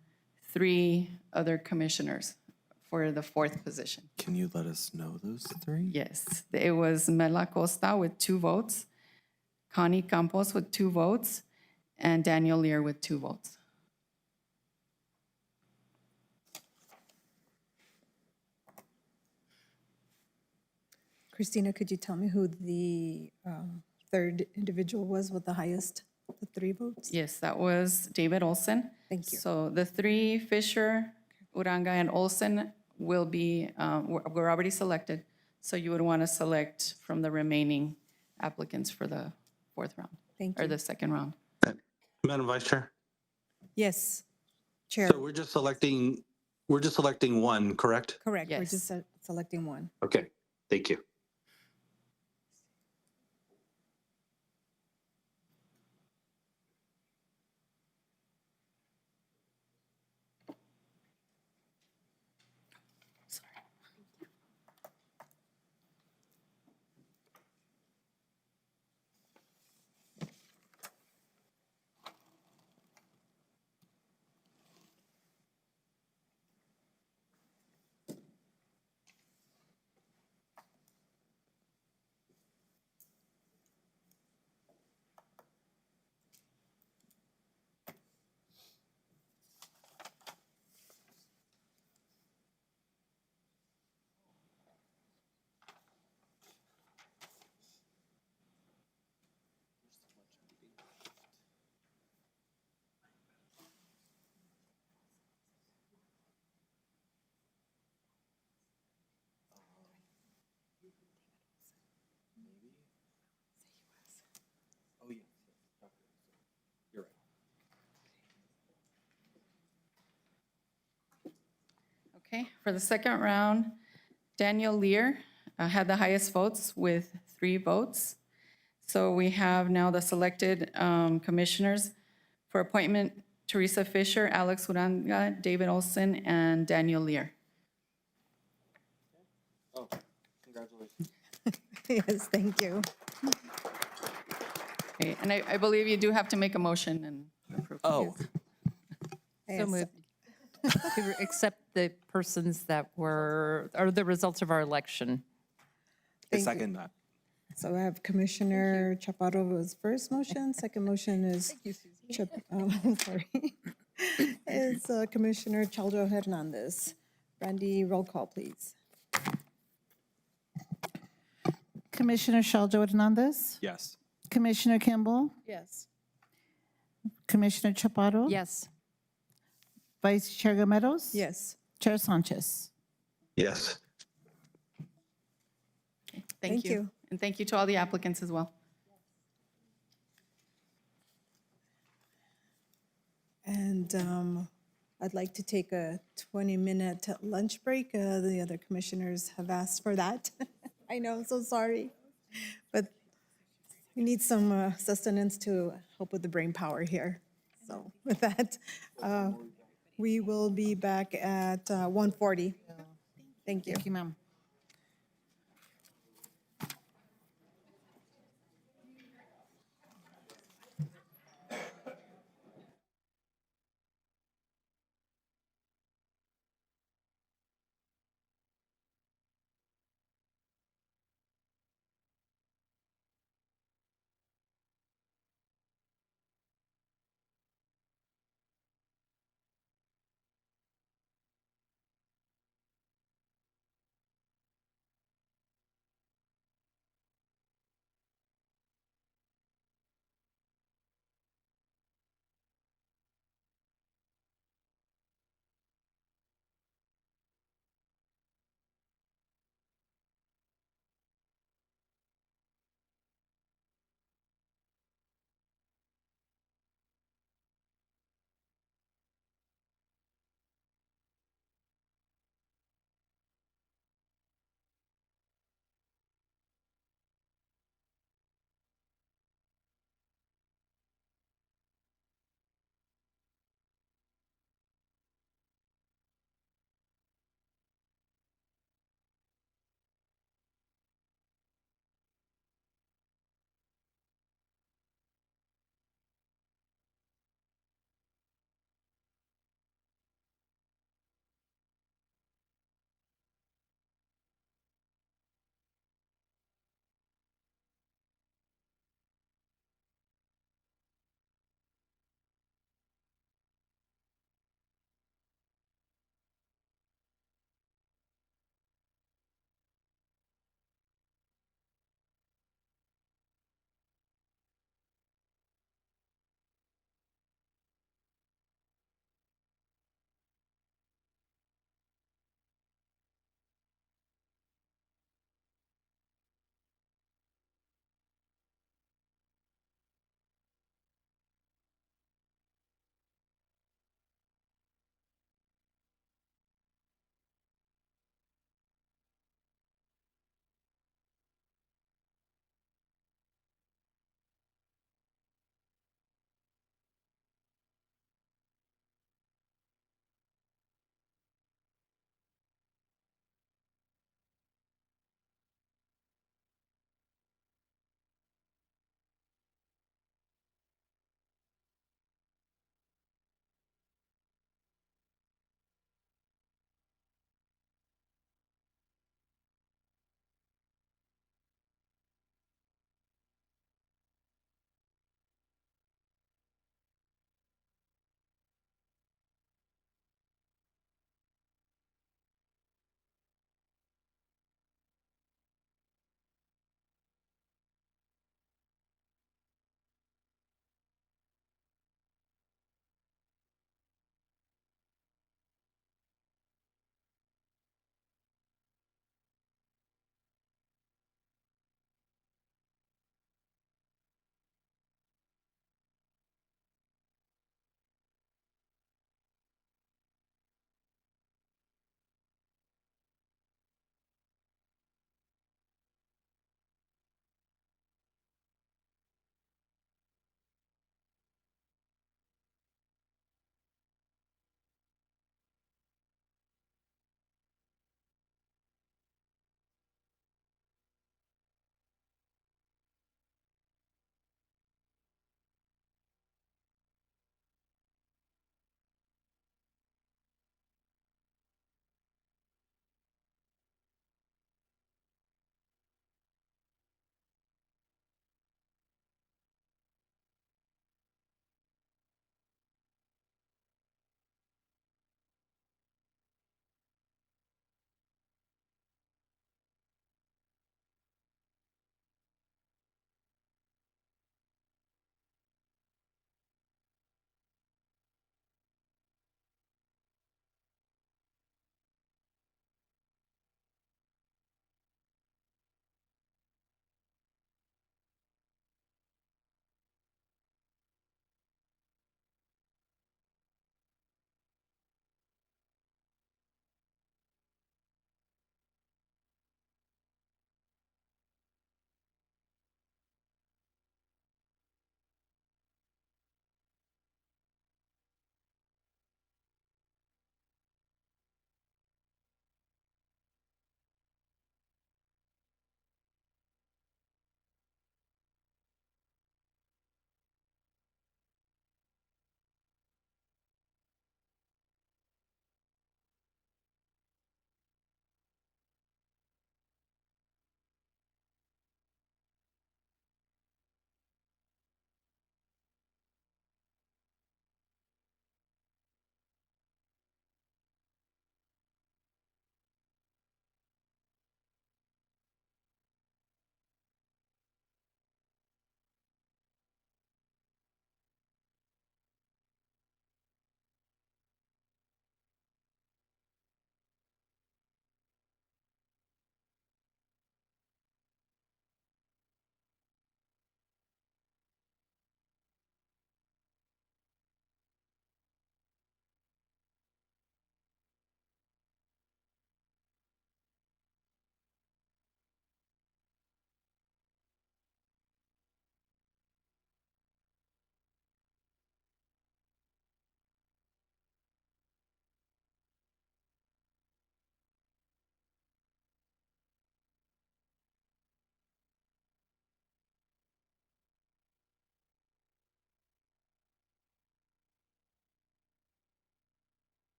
3 other commissioners for the 4th position. Can you let us know those 3? Yes, it was Mela Costa with 2 votes, Connie Campos with 2 votes, and Daniel Lear with 2 votes. Christina, could you tell me who the third individual was with the highest, the 3 votes? Yes, that was David Olson. Thank you. So the 3, Fisher, Uranga, and Olson, will be, were already selected. So you would want to select from the remaining applicants for the 4th round. Thank Or you. the second round. Madam Vice Chair? Yes, Chair. So we're just selecting 1, correct? Correct. We're Yes. just selecting 1. Okay, thank you. Okay, for the second round, Daniel Lear had the highest votes with 3 votes. So we have now the selected commissioners for appointment: Teresa Fisher, Alex Uranga, David Olson, and Daniel Lear. Oh, congratulations. Yes, thank you. Okay, and I believe you do have to make a motion and approve. Oh, So moved. To accept the persons that were, or the results of our election. I second that. So I have Commissioner Chaparro's first motion. Second motion is, I'm sorry, is Commissioner Chaldo Hernandez. Brandy, roll call, please. Commissioner Shaljo Hernandez, Yes. Commissioner Kimball, Yes. Commissioner Chaparro. Yes. Vice Chair Gomeros. Yes. Chair Sanchez. Yes. Thank you. And thank you to all the applicants as well. And I'd like to take a 20-minute lunch break. The other commissioners have asked for that. I know, I'm so sorry. But we need some sustenance to help with the brain power here. So with that, we will be back at 1:40. Thank you. Thank you, ma'am.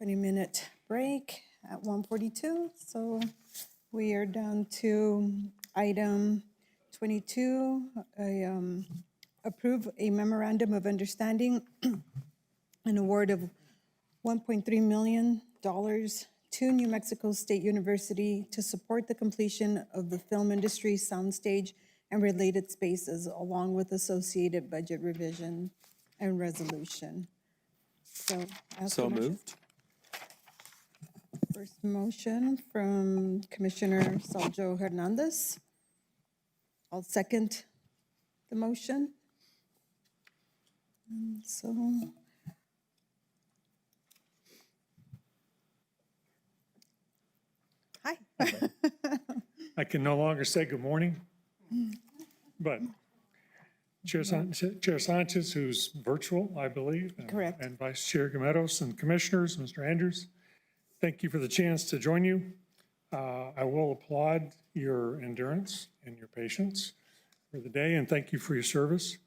20-minute break at 1:42. So we are down to item 22, approve a memorandum of understanding, an award of $1.3 million to New Mexico State University to support the completion of the film industry soundstage and related spaces, along with associated budget revision and resolution. So. ask a motion. First motion from Commissioner Saljo Hernandez. I'll second the motion. And so, hi. I can no longer say good morning, but Chair Sanchez, who's virtual, I believe. Correct. And Vice Chair Gomeros and Commissioners, Mr. Andrews, thank you for the chance to join you. I will applaud your endurance and your patience for the day, and thank you for your service.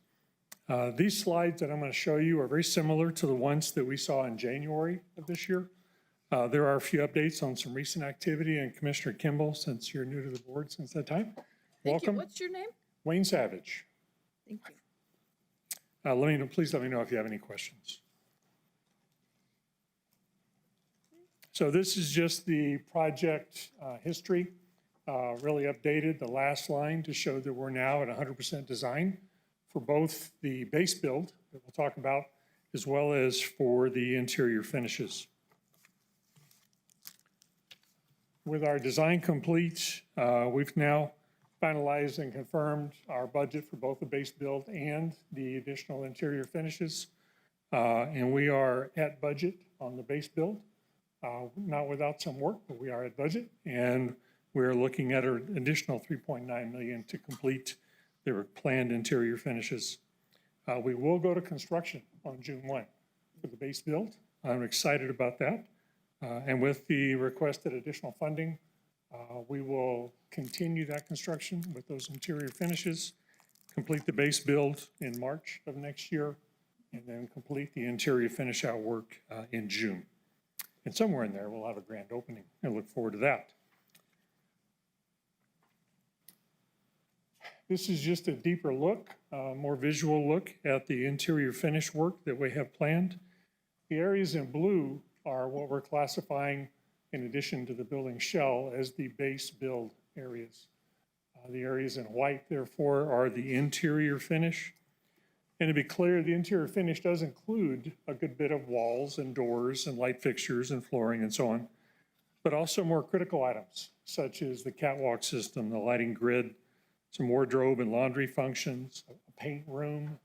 These slides that I'm going to show you are very similar to the ones that we saw in January of this year. There are a few updates on some recent activity, and Commissioner Kimball, since you're new to the board since that time, welcome. What's your name? Wayne Savage. Thank you. Please let me know if you have any questions. So this is just the project history, really updated the last line to show that we're now at 100% design for both the base build that we'll talk about, as well as for the interior finishes. With our design complete, we've now finalized and confirmed our budget for both the base build and the additional interior finishes. And we are at budget on the base build, not without some work, but we are at budget. And we're looking at an additional $3.9 million to complete the planned interior finishes. We will go to construction on June 1 for the base build. I'm excited about that. And with the requested additional funding, we will continue that construction with those interior finishes, complete the base build in March of next year, and then complete the interior finish out work in June. And somewhere in there, we'll have a grand opening, and look forward to that. This is just a deeper look, more visual look at the interior finish work that we have planned. The areas in blue are what we're classifying, in addition to the building shell, as the base build areas. The areas in white, therefore, are the interior finish. And to be clear, the interior finish does include a good bit of walls and doors and light fixtures and flooring and so on, but also more critical items, such as the catwalk system, the lighting grid, some wardrobe and laundry functions, a paint room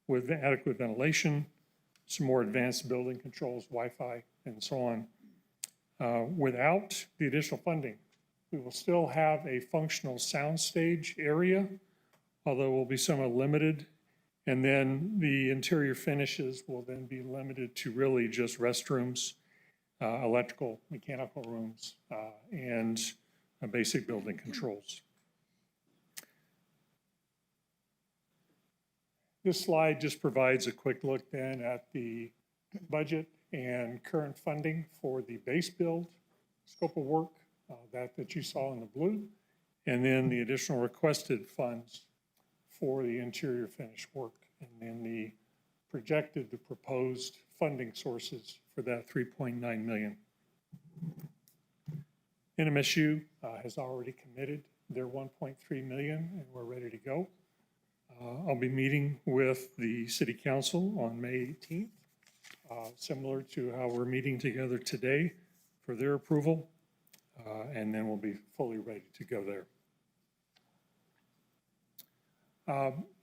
with adequate ventilation, some more advanced building controls, Wi-Fi, and so on. Without the additional funding, we will still have a functional soundstage area, although we'll be somewhat limited. And then the interior finishes will then be limited to really just restrooms, electrical, mechanical rooms, and basic building controls. This slide just provides a quick look then at the budget and current funding for the base build, scope of work, that you saw in the blue, and then the additional requested funds for the interior finish work, and then the projected, the proposed funding sources for that $3.9 million. NMSU has already committed their $1.3 million, and we're ready to go. I'll be meeting with the City Council on May 18th, similar to how we're meeting together today for their approval, and then we'll be fully ready to go there.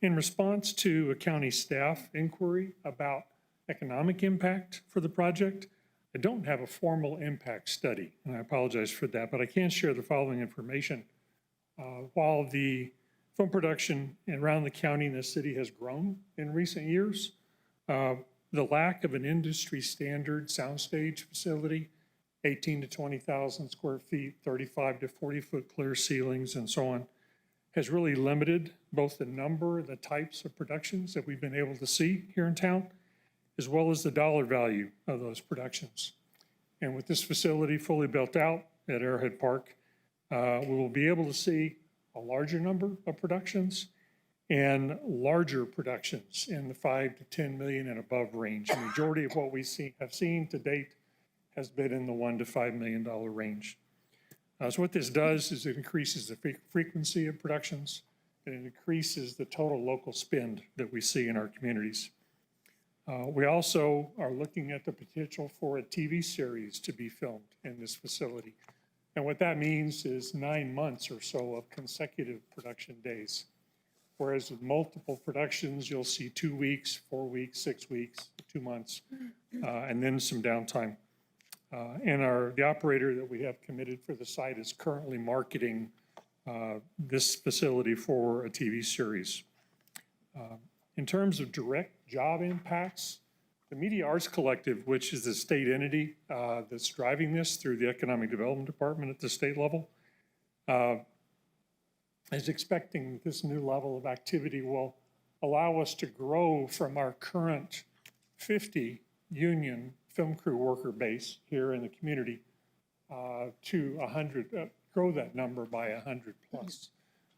In response to a county staff inquiry about economic impact for the project, I don't have a formal impact study, and I apologize for that, but I can share the following information. While the film production around the county and the city has grown in recent years, the lack of an industry standard soundstage facility, 18 to 20,000 square feet, 35 to 40 foot clear ceilings, and so on, has really limited both the number and the types of productions that we've been able to see here in town, as well as the dollar value of those productions. And with this facility fully built out at Arrowhead Park, we will be able to see a larger number of productions and larger productions in the 5 to 10 million and above range. The majority of what we have seen to date has been in the $1 to $5 million range. So what this does is it increases the frequency of productions, and it increases the total local spend that we see in our communities. We also are looking at the potential for a TV series to be filmed in this facility. And what that means is 9 months or so of consecutive production days. Whereas with multiple productions, you'll see 2 weeks, 4 weeks, 6 weeks, 2 months, and then some downtime. And the operator that we have committed for the site is currently marketing this facility for a TV series. In terms of direct job impacts, the Media Arts Collective, which is the state entity that's driving this through the Economic Development Department at the state level, is expecting this new level of activity will allow us to grow from our current 50 union film crew worker base here in the community to 100, grow that number by 100 plus.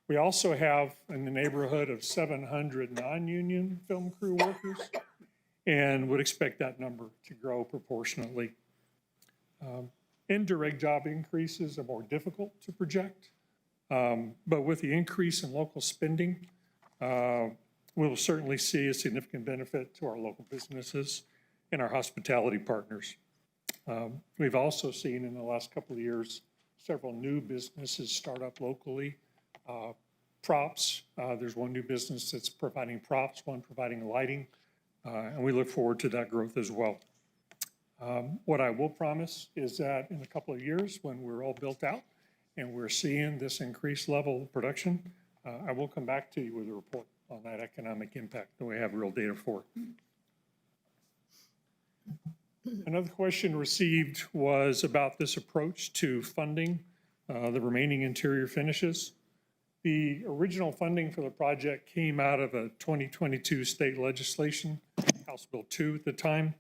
We also have in the neighborhood of 700 non-union film crew workers and would expect that number to grow proportionately. Indirect job increases are more difficult to project, but with the increase in local spending, we'll certainly see a significant benefit to our local businesses and our hospitality partners. We've also seen in the last couple of years several new businesses start up locally. Props, there's one new business that's providing props, one providing lighting, and we look forward to that growth as well. What I will promise is that in a couple of years, when we're all built out and we're seeing this increased level of production, I will come back to you with a report on that economic impact that we have real data for. Another question received was about this approach to funding the remaining interior finishes. The original funding for the project came out of a 2022 state legislation, House Bill 2 at the time,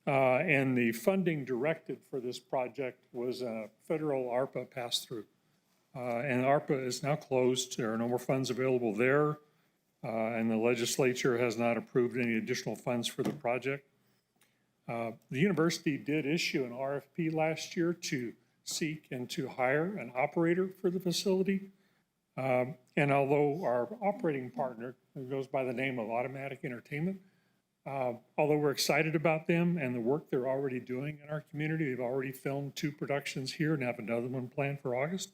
and the funding directed for this project was a federal ARPA pass-through. And ARPA is now closed. There are no more funds available there, and the legislature has not approved any additional funds for the project. The university did issue an RFP last year to seek and to hire an operator for the facility. And although our operating partner, who goes by the name of Automatic Entertainment, although we're excited about them and the work they're already doing in our community, they've already filmed 2 productions here and have another one planned for August.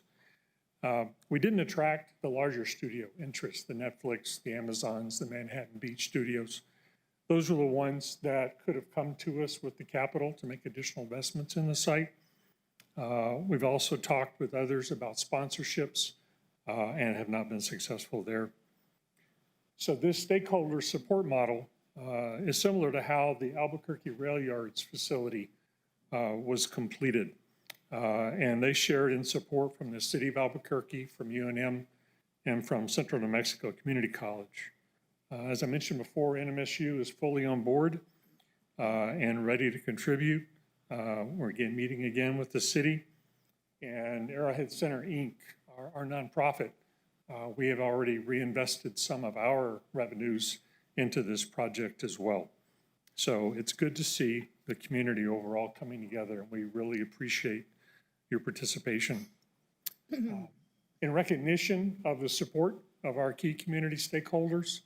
We didn't attract the larger studio interests, the Netflix, the Amazons, the Manhattan Beach studios. Those were the ones that could have come to us with the capital to make additional investments in the site. We've also talked with others about sponsorships and have not been successful there. So this stakeholder support model is similar to how the Albuquerque Rail Yards facility was completed. And they shared in support from the city of Albuquerque, from UNM, and from Central New Mexico Community College. As I mentioned before, NMSU is fully on board and ready to contribute. We're meeting again with the city. And Arrowhead Center, Inc., our nonprofit, we have already reinvested some of our revenues into this project as well. So it's good to see the community overall coming together, and we really appreciate your participation. In recognition of the support of our key community stakeholders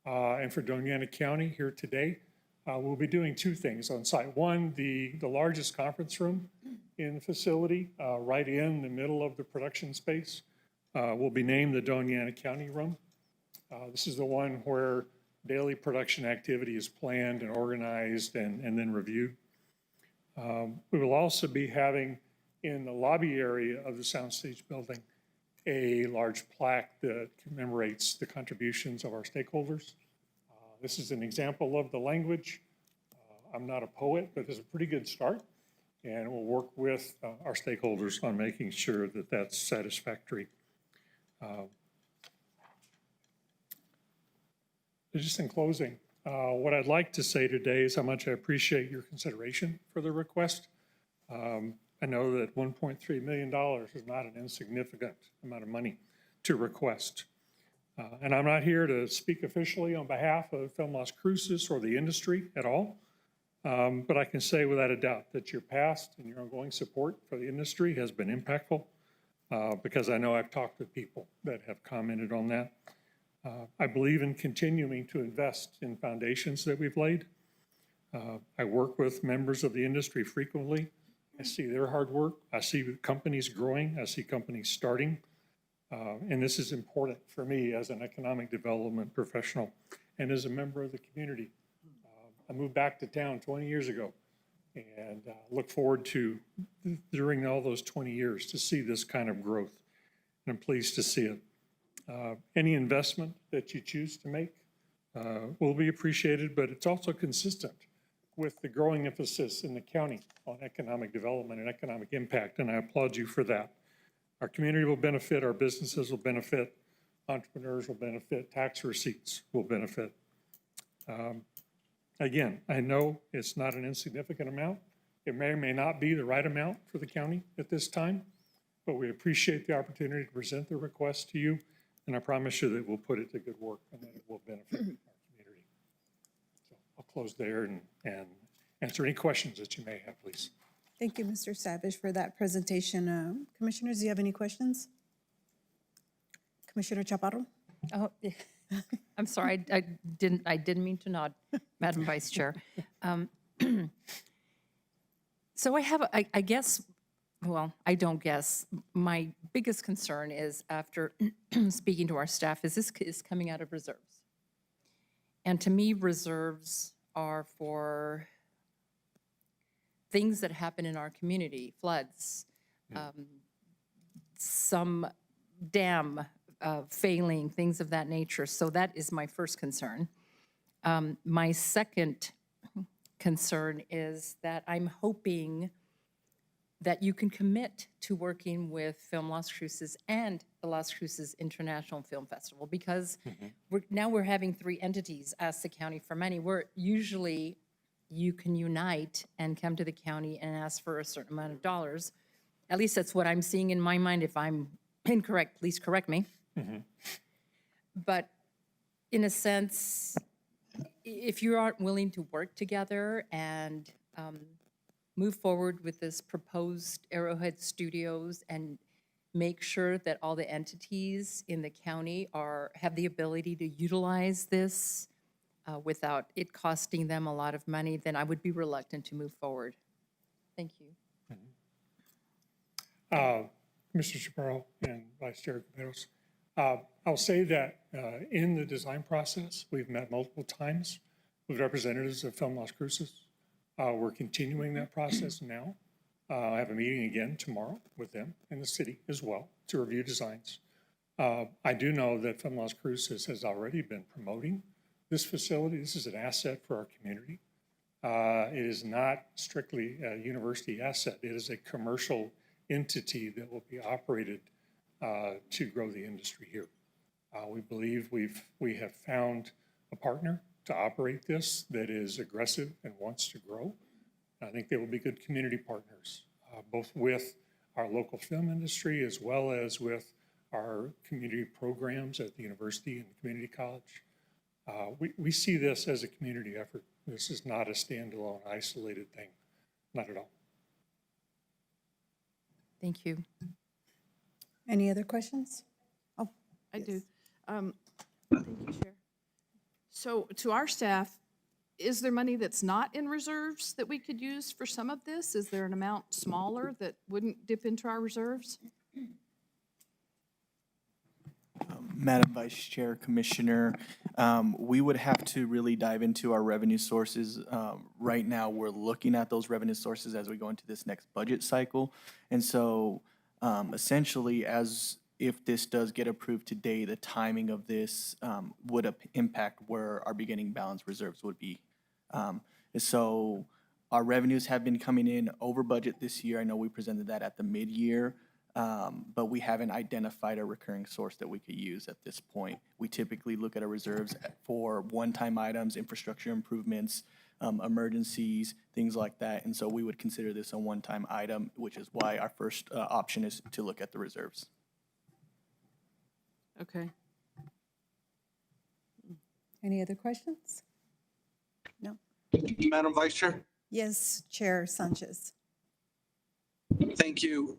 and for Doña County here today, we'll be doing 2 things on site. One, the largest conference room in the facility, right in the middle of the production space, will be named the Doña County Room. This is the one where daily production activity is planned and organized and then reviewed. We will also be having in the lobby area of the soundstage building a large plaque that commemorates the contributions of our stakeholders. This is an example of the language. I'm not a poet, but it's a pretty good start, and we'll work with our stakeholders on making sure that that's satisfactory. Just in closing, what I'd like to say today is how much I appreciate your consideration for the request. I know that $1.3 million is not an insignificant amount of money to request. And I'm not here to speak officially on behalf of Film Las Cruces or the industry at all, but I can say without a doubt that your past and your ongoing support for the industry has been impactful, because I know I've talked to people that have commented on that. I believe in continuing to invest in foundations that we've laid. I work with members of the industry frequently. I see their hard work. I see companies growing. I see companies starting. And this is important for me as an economic development professional and as a member of the community. I moved back to town 20 years ago and look forward to, during all those 20 years, to see this kind of growth. And I'm pleased to see it. Any investment that you choose to make will be appreciated, but it's also consistent with the growing emphasis in the county on economic development and economic impact, and I applaud you for that. Our community will benefit, our businesses will benefit, entrepreneurs will benefit, tax receipts will benefit. Again, I know it's not an insignificant amount. It may or may not be the right amount for the county at this time, but we appreciate the opportunity to present the request to you, and I promise you that we'll put it to good work and that it will benefit our community. So I'll close there and answer any questions that you may have, please. Thank you, Mr. Savage, for that presentation. Commissioners, do you have any questions? Commissioner Chaparro? Oh, I'm sorry, I didn't mean to nod, Madam Vice Chair. So I have, I guess, well, I don't guess, my biggest concern is after speaking to our staff is this is coming out of reserves. And to me, reserves are for things that happen in our community, floods, some dam failing, things of that nature. So that is my first concern. My second concern is that I'm hoping that you can commit to working with Film Las Cruces and the Las Cruces International Film Festival, because now we're having 3 entities ask the county for money, where usually you can unite and come to the county and ask for a certain amount of dollars. At least that's what I'm seeing in my mind. If I'm incorrect, please correct me. But in a sense, if you aren't willing to work together and move forward with this proposed Arrowhead Studios and make sure that all the entities in the county have the ability to utilize this without it costing them a lot of money, then I would be reluctant to move forward. Thank you. Mr. Chaparro and Vice Chair Cameros, I'll say that in the design process, we've met multiple times with representatives of Film Las Cruces. We're continuing that process now. I have a meeting again tomorrow with them in the city as well to review designs. I do know that Film Las Cruces has already been promoting this facility. This is an asset for our community. It is not strictly a university asset. It is a commercial entity that will be operated to grow the industry here. We believe we have found a partner to operate this that is aggressive and wants to grow. I think they will be good community partners, both with our local film industry as well as with our community programs at the university and the community college. We see this as a community effort. This is not a standalone, isolated thing, not at all. Thank you. Any other questions? Oh, I do. Thank you, Chair. So to our staff, is there money that's not in reserves that we could use for some of this? Is there an amount smaller that wouldn't dip into our reserves? Madam Vice Chair, Commissioner, we would have to really dive into our revenue sources. Right now, we're looking at those revenue sources as we go into this next budget cycle. And so essentially, as if this does get approved today, the timing of this would impact where our beginning balance reserves would be. So our revenues have been coming in over budget this year. I know we presented that at the mid-year. But we haven't identified a recurring source that we could use at this point. We typically look at our reserves for one-time items, infrastructure improvements, emergencies, things like that. And so we would consider this a one-time item, which is why our first option is to look at the reserves. Okay. Any other questions? No. Madam Vice Chair, Yes, Chair Sanchez. thank you.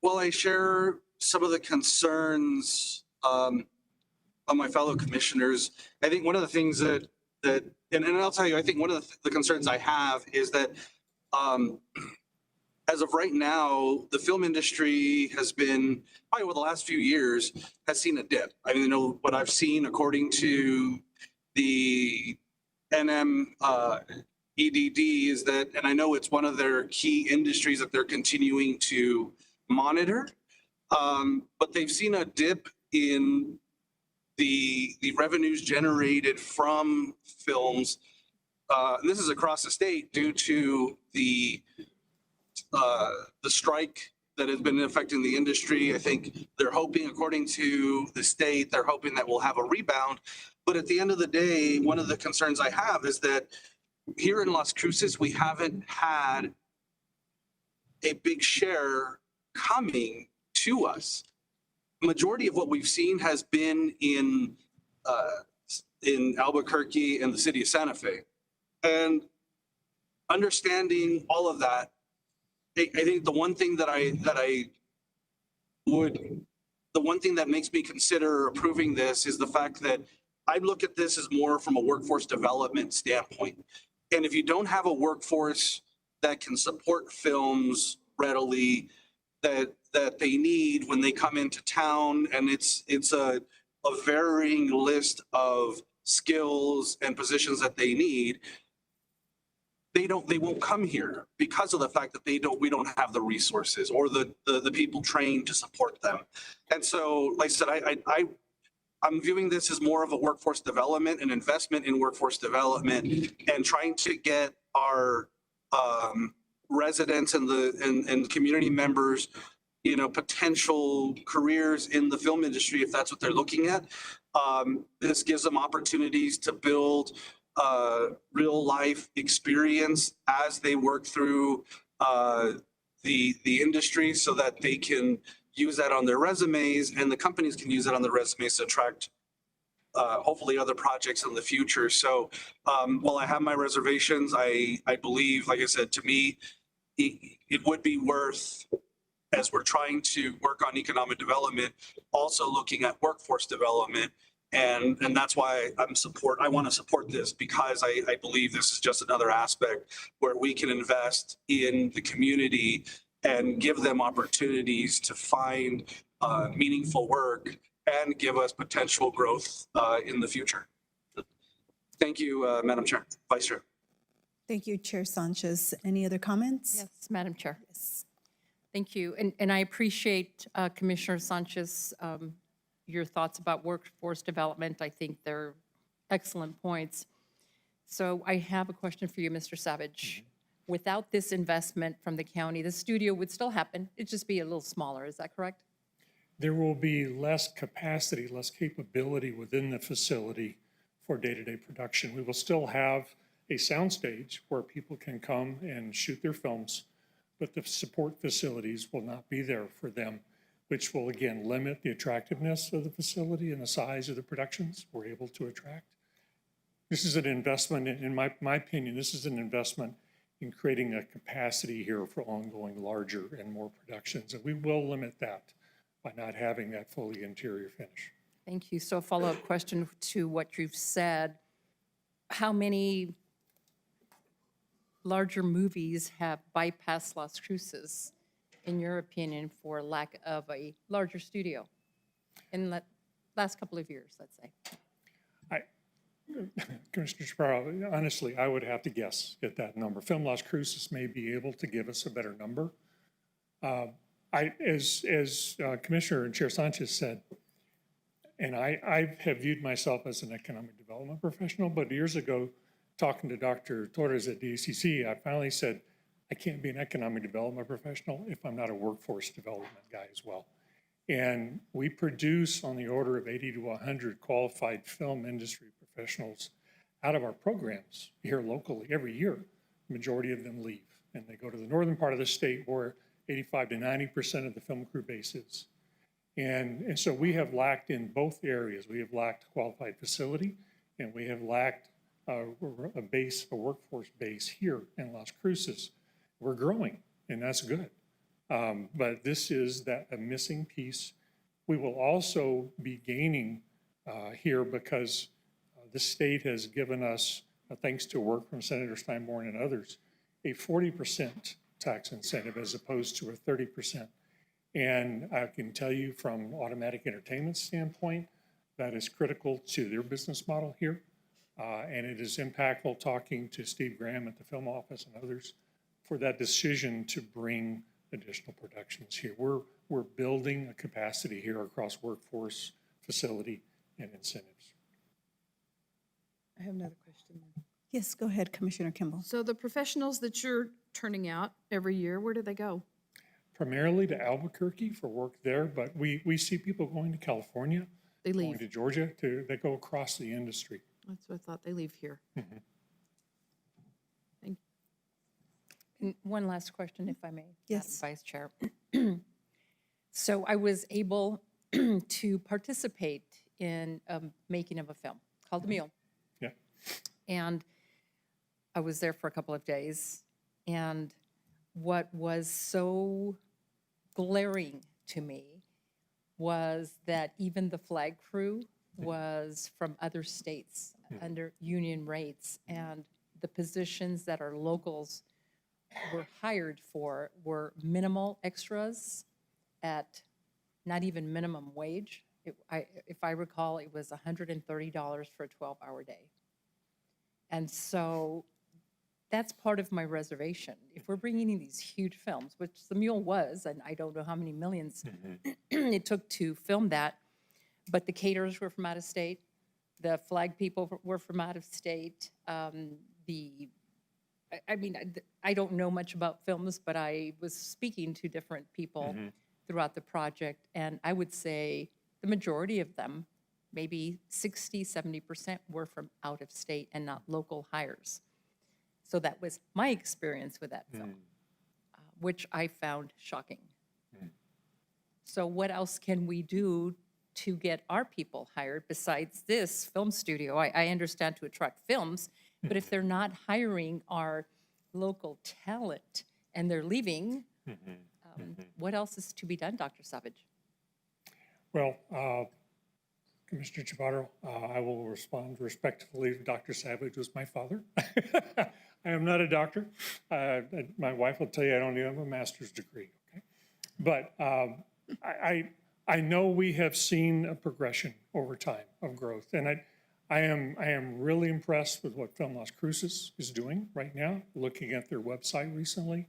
While I share some of the concerns of my fellow commissioners, I think one of the things and I'll tell you, I think one of the concerns I have is that as of right now, the film industry has been, probably over the last few years, has seen a dip. I mean, what I've seen according to the NM EDD is that, and I know it's one of their key industries that they're continuing to monitor, but they've seen a dip in the revenues generated from films. And this is across the state due to the strike that has been affecting the industry. I think they're hoping, according to the state, they're hoping that we'll have a rebound. But at the end of the day, one of the concerns I have is that here in Las Cruces, we haven't had a big share coming to us. Majority of what we've seen has been in Albuquerque and the city of Santa Fe. And understanding all of that, I think the one thing that makes me consider approving this is the fact that I look at this as more from a workforce development standpoint. And if you don't have a workforce that can support films readily, that they need when they come into town, and it's a varying list of skills and positions that they need, they won't come here because of the fact that we don't have the resources or the people trained to support them. And so, like I said, I'm viewing this as more of a workforce development, an investment in workforce development, and trying to get our residents and community members, potential careers in the film industry, if that's what they're looking at. This gives them opportunities to build real life experience as they work through the industry, so that they can use that on their resumes, and the companies can use that on their resumes to attract hopefully other projects in the future. So while I have my reservations, I believe, like I said, to me, it would be worth, as we're trying to work on economic development, also looking at workforce development. And that's why I want to support this, because I believe this is just another aspect where we can invest in the community and give them opportunities to find meaningful work and give us potential growth in the future. Thank you, Madam Chair, Vice Chair. Thank you, Chair Sanchez. Any other comments? Yes, Madam Chair. Yes. Thank you. And I appreciate Commissioner Sanchez, your thoughts about workforce development. I think they're excellent points. So I have a question for you, Mr. Savage. Without this investment from the county, the studio would still happen. It'd just be a little smaller. Is that correct? There will be less capacity, less capability within the facility for day-to-day production. We will still have a soundstage where people can come and shoot their films, but the support facilities will not be there for them, which will again limit the attractiveness of the facility and the size of the productions we're able to attract. This is an investment, in my opinion, this is an investment in creating a capacity here for ongoing larger and more productions. And we will limit that by not having that fully interior finish. Thank you. So a follow-up question to what you've said. How many larger movies have bypassed Las Cruces, in your opinion, for lack of a larger studio in the last couple of years, let's say? Commissioner Chaparro, honestly, I would have to guess at that number. Film Las Cruces may be able to give us a better number. As Commissioner and Chair Sanchez said, and I have viewed myself as an economic development professional, but years ago, talking to Dr. Torres at DACC, I finally said, I can't be an economic development professional if I'm not a workforce development guy as well. And we produce on the order of 80 to 100 qualified film industry professionals out of our programs here locally every year, the majority of them leave. And they go to the northern part of the state where 85 to 90% of the film crew base is. And so we have lacked in both areas. We have lacked a qualified facility, and we have lacked a workforce base here in Las Cruces. We're growing, and that's good. But this is a missing piece. We will also be gaining here because the state has given us, thanks to work from Senator Steinborn and others, a 40% tax incentive as opposed to a 30%. And I can tell you from automatic entertainment standpoint, that is critical to their business model here. And it is impactful talking to Steve Graham at the film office and others for that decision to bring additional productions here. We're building a capacity here across workforce, facility, and incentives. I have another question. Yes, go ahead, Commissioner Kimball. So the professionals that you're turning out every year, where do they go? Primarily to Albuquerque for work there, but we see people going to California, They going leave. to Georgia, they go across the industry. That's what I thought. They leave here. Mhm. Thank And one last question, if I may. Yes. Madam Vice Chair. So I was able to participate in making of a film called The Mule. Yeah. And I was there for a couple of days. And what was so glaring to me was that even the flag crew was from other states under union rates. And the positions that our locals were hired for were minimal extras at not even minimum wage. If I recall, it was $130 for a 12-hour day. And so that's part of my reservation. If we're bringing in these huge films, which The Mule was, and I don't know how many millions it took to film that, but the caterers were from out of state, the flag people were from out of state, I don't know much about films, but I was speaking to different people throughout the project, and I would say the majority of them, maybe 60, 70% were from out of state and not local hires. So that was my experience with that film, which I found shocking. So what else can we do to get our people hired besides this film studio? I understand to attract films, but if they're not hiring our local talent and they're leaving, what else is to be done, Dr. Savage? Well, Commissioner Chaparro, I will respond respectfully. Dr. Savage was my father. I am not a doctor. My wife will tell you I don't even have a master's degree, okay? But I know we have seen a progression over time of growth, and I am really impressed with what Film Las Cruces is doing right now, looking at their website recently.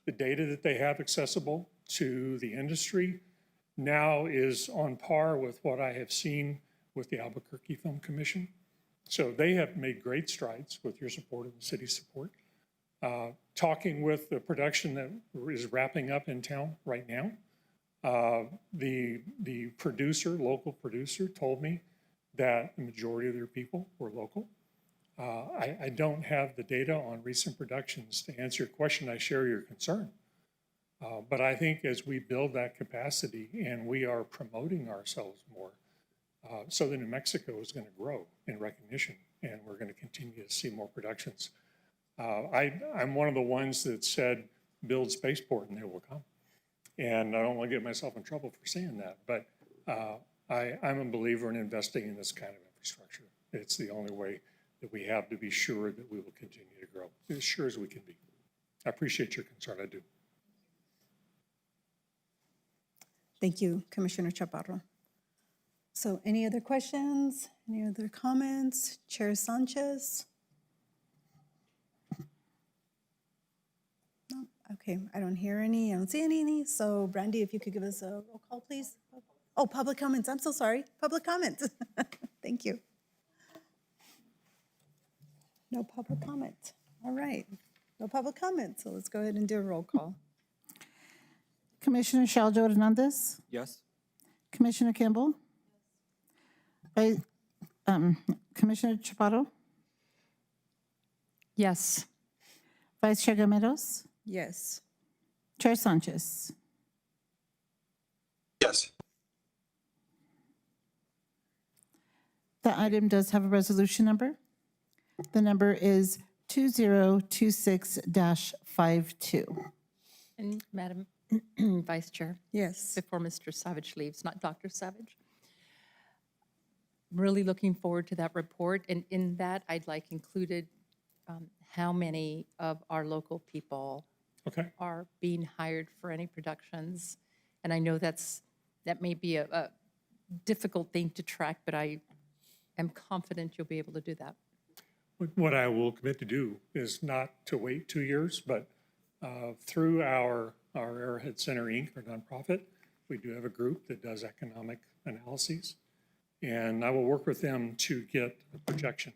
The data that they have accessible to the industry now is on par with what I have seen with the Albuquerque Film Commission. So they have made great strides with your support and the city's support. Talking with the production that is wrapping up in town right now, the local producer told me that the majority of their people were local. I don't have the data on recent productions to answer your question. I share your concern. But I think as we build that capacity and we are promoting ourselves more, Southern New Mexico is going to grow in recognition, and we're going to continue to see more productions. I'm one of the ones that said, build spaceport and they will come. And I don't want to get myself in trouble for saying that, but I'm a believer in investing in this kind of infrastructure. It's the only way that we have to be sure that we will continue to grow, as sure as we can be. I appreciate your concern, I do. Thank you, Commissioner Chaparro. So any other questions? Any other comments? Chair Sanchez? No? Okay, I don't hear any. I don't see any. So Brandy, if you could give us a roll call, please. Oh, public comments. I'm so sorry. Public comments. Thank you. No public comment. All right. No public comment. So let's go ahead and do a roll call. Commissioner Shaljo Hernandez, Yes. Commissioner Kimball, Commissioner Chaparro, Yes. Vice Chair Gomez, Yes. Chair Sanchez. Yes. The item does have a resolution number. The number is 2026-52. And Madam Vice Chair, Yes. before Mr. Savage leaves, not Dr. Savage. I'm really looking forward to that report, and in that, I'd like included how many of our local people Okay. are being hired for any productions. And I know that may be a difficult thing to track, but I am confident you'll be able to do that. What I will commit to do is not to wait 2 years, but through our Arrowhead Center, Inc., our nonprofit, we do have a group that does economic analyses. And I will work with them to get a projection.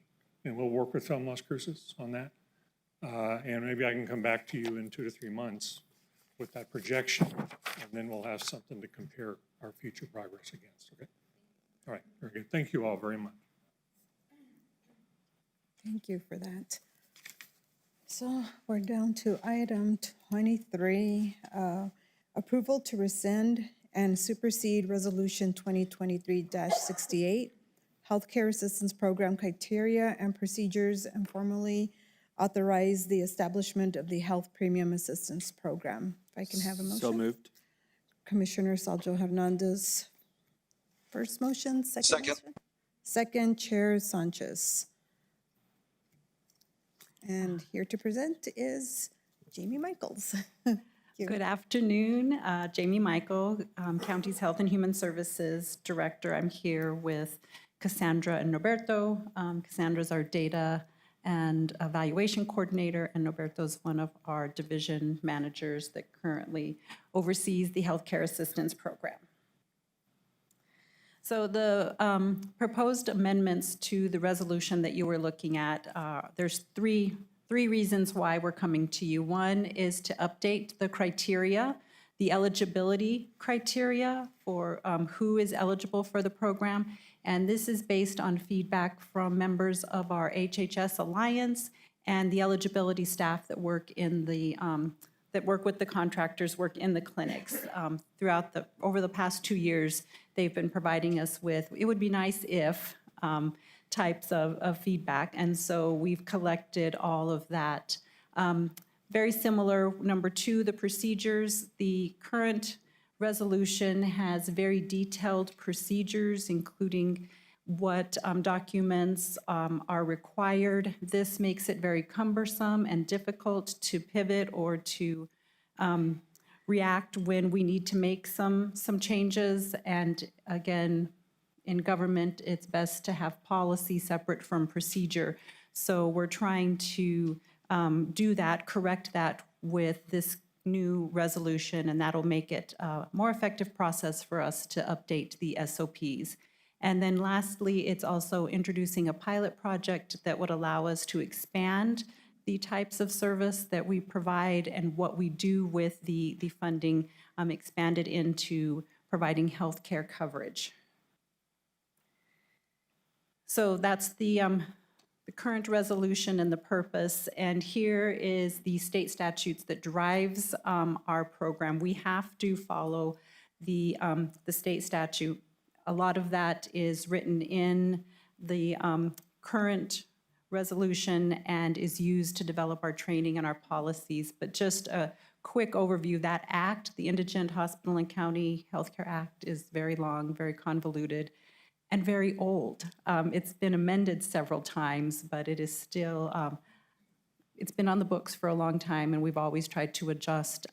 And we'll work with Film Las Cruces on that. And maybe I can come back to you in 2 to 3 months with that projection, and then we'll have something to compare our future progress against, okay? All right, very good. Thank you all very much. Thank you for that. So we're down to item 23, approval to rescind and supersede Resolution 2023-68, Healthcare Assistance Program criteria and procedures, and formally authorize the establishment of the Health Premium Assistance Program. If I can have a motion. So moved. Commissioner Saljo Hernandez, first motion, second Second. motion? Second, Chair Sanchez. And here to present is Jamie Michaels. Thank you. Good afternoon, Jamie Michael, County's Health and Human Services Director. I'm here with Cassandra and Roberto. Cassandra's our data and evaluation coordinator, and Roberto's one of our division managers that currently oversees the healthcare assistance program. So the proposed amendments to the resolution that you were looking at, there's three reasons why we're coming to you. One is to update the criteria, the eligibility criteria for who is eligible for the program. And this is based on feedback from members of our HHS Alliance and the eligibility staff that work in the that work with the contractors, work in the clinics. Over the past 2 years, they've been providing us with, it would be nice if, types of feedback. And so we've collected all of that. Very similar, number 2, the procedures. The current resolution has very detailed procedures, including what documents are required. This makes it very cumbersome and difficult to pivot or to react when we need to make some changes. And again, in government, it's best to have policy separate from procedure. So we're trying to do that, correct that with this new resolution, and that'll make it a more effective process for us to update the SOPs. And then lastly, it's also introducing a pilot project that would allow us to expand the types of service that we provide and what we do with the funding, expanded into providing healthcare coverage. So that's the current resolution and the purpose. And here is the state statutes that drives our program. We have to follow the state statute. A lot of that is written in the current resolution and is used to develop our training and our policies. But just a quick overview, that act, the Indigent Hospital and County Healthcare Act, is very long, very convoluted, and very old. It's been amended several times, but it is still, it's been on the books for a long time, and we've always tried to adjust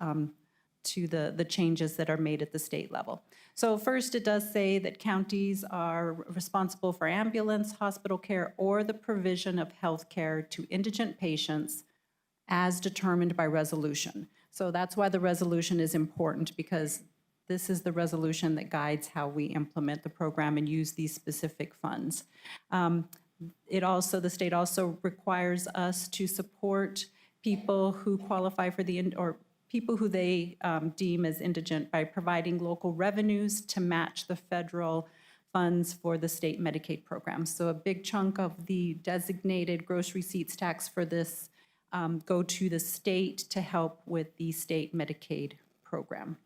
to the changes that are made at the state level. So first, it does say that counties are responsible for ambulance, hospital care, or the provision of health care to indigent patients as determined by resolution. So that's why the resolution is important, because this is the resolution that guides how we implement the program and use these specific funds. The state also requires us to support people who qualify for or people who they deem as indigent by providing local revenues to match the federal funds for the state Medicaid program. So a big chunk of the designated gross receipts tax for this go to the state to help with the state Medicaid program.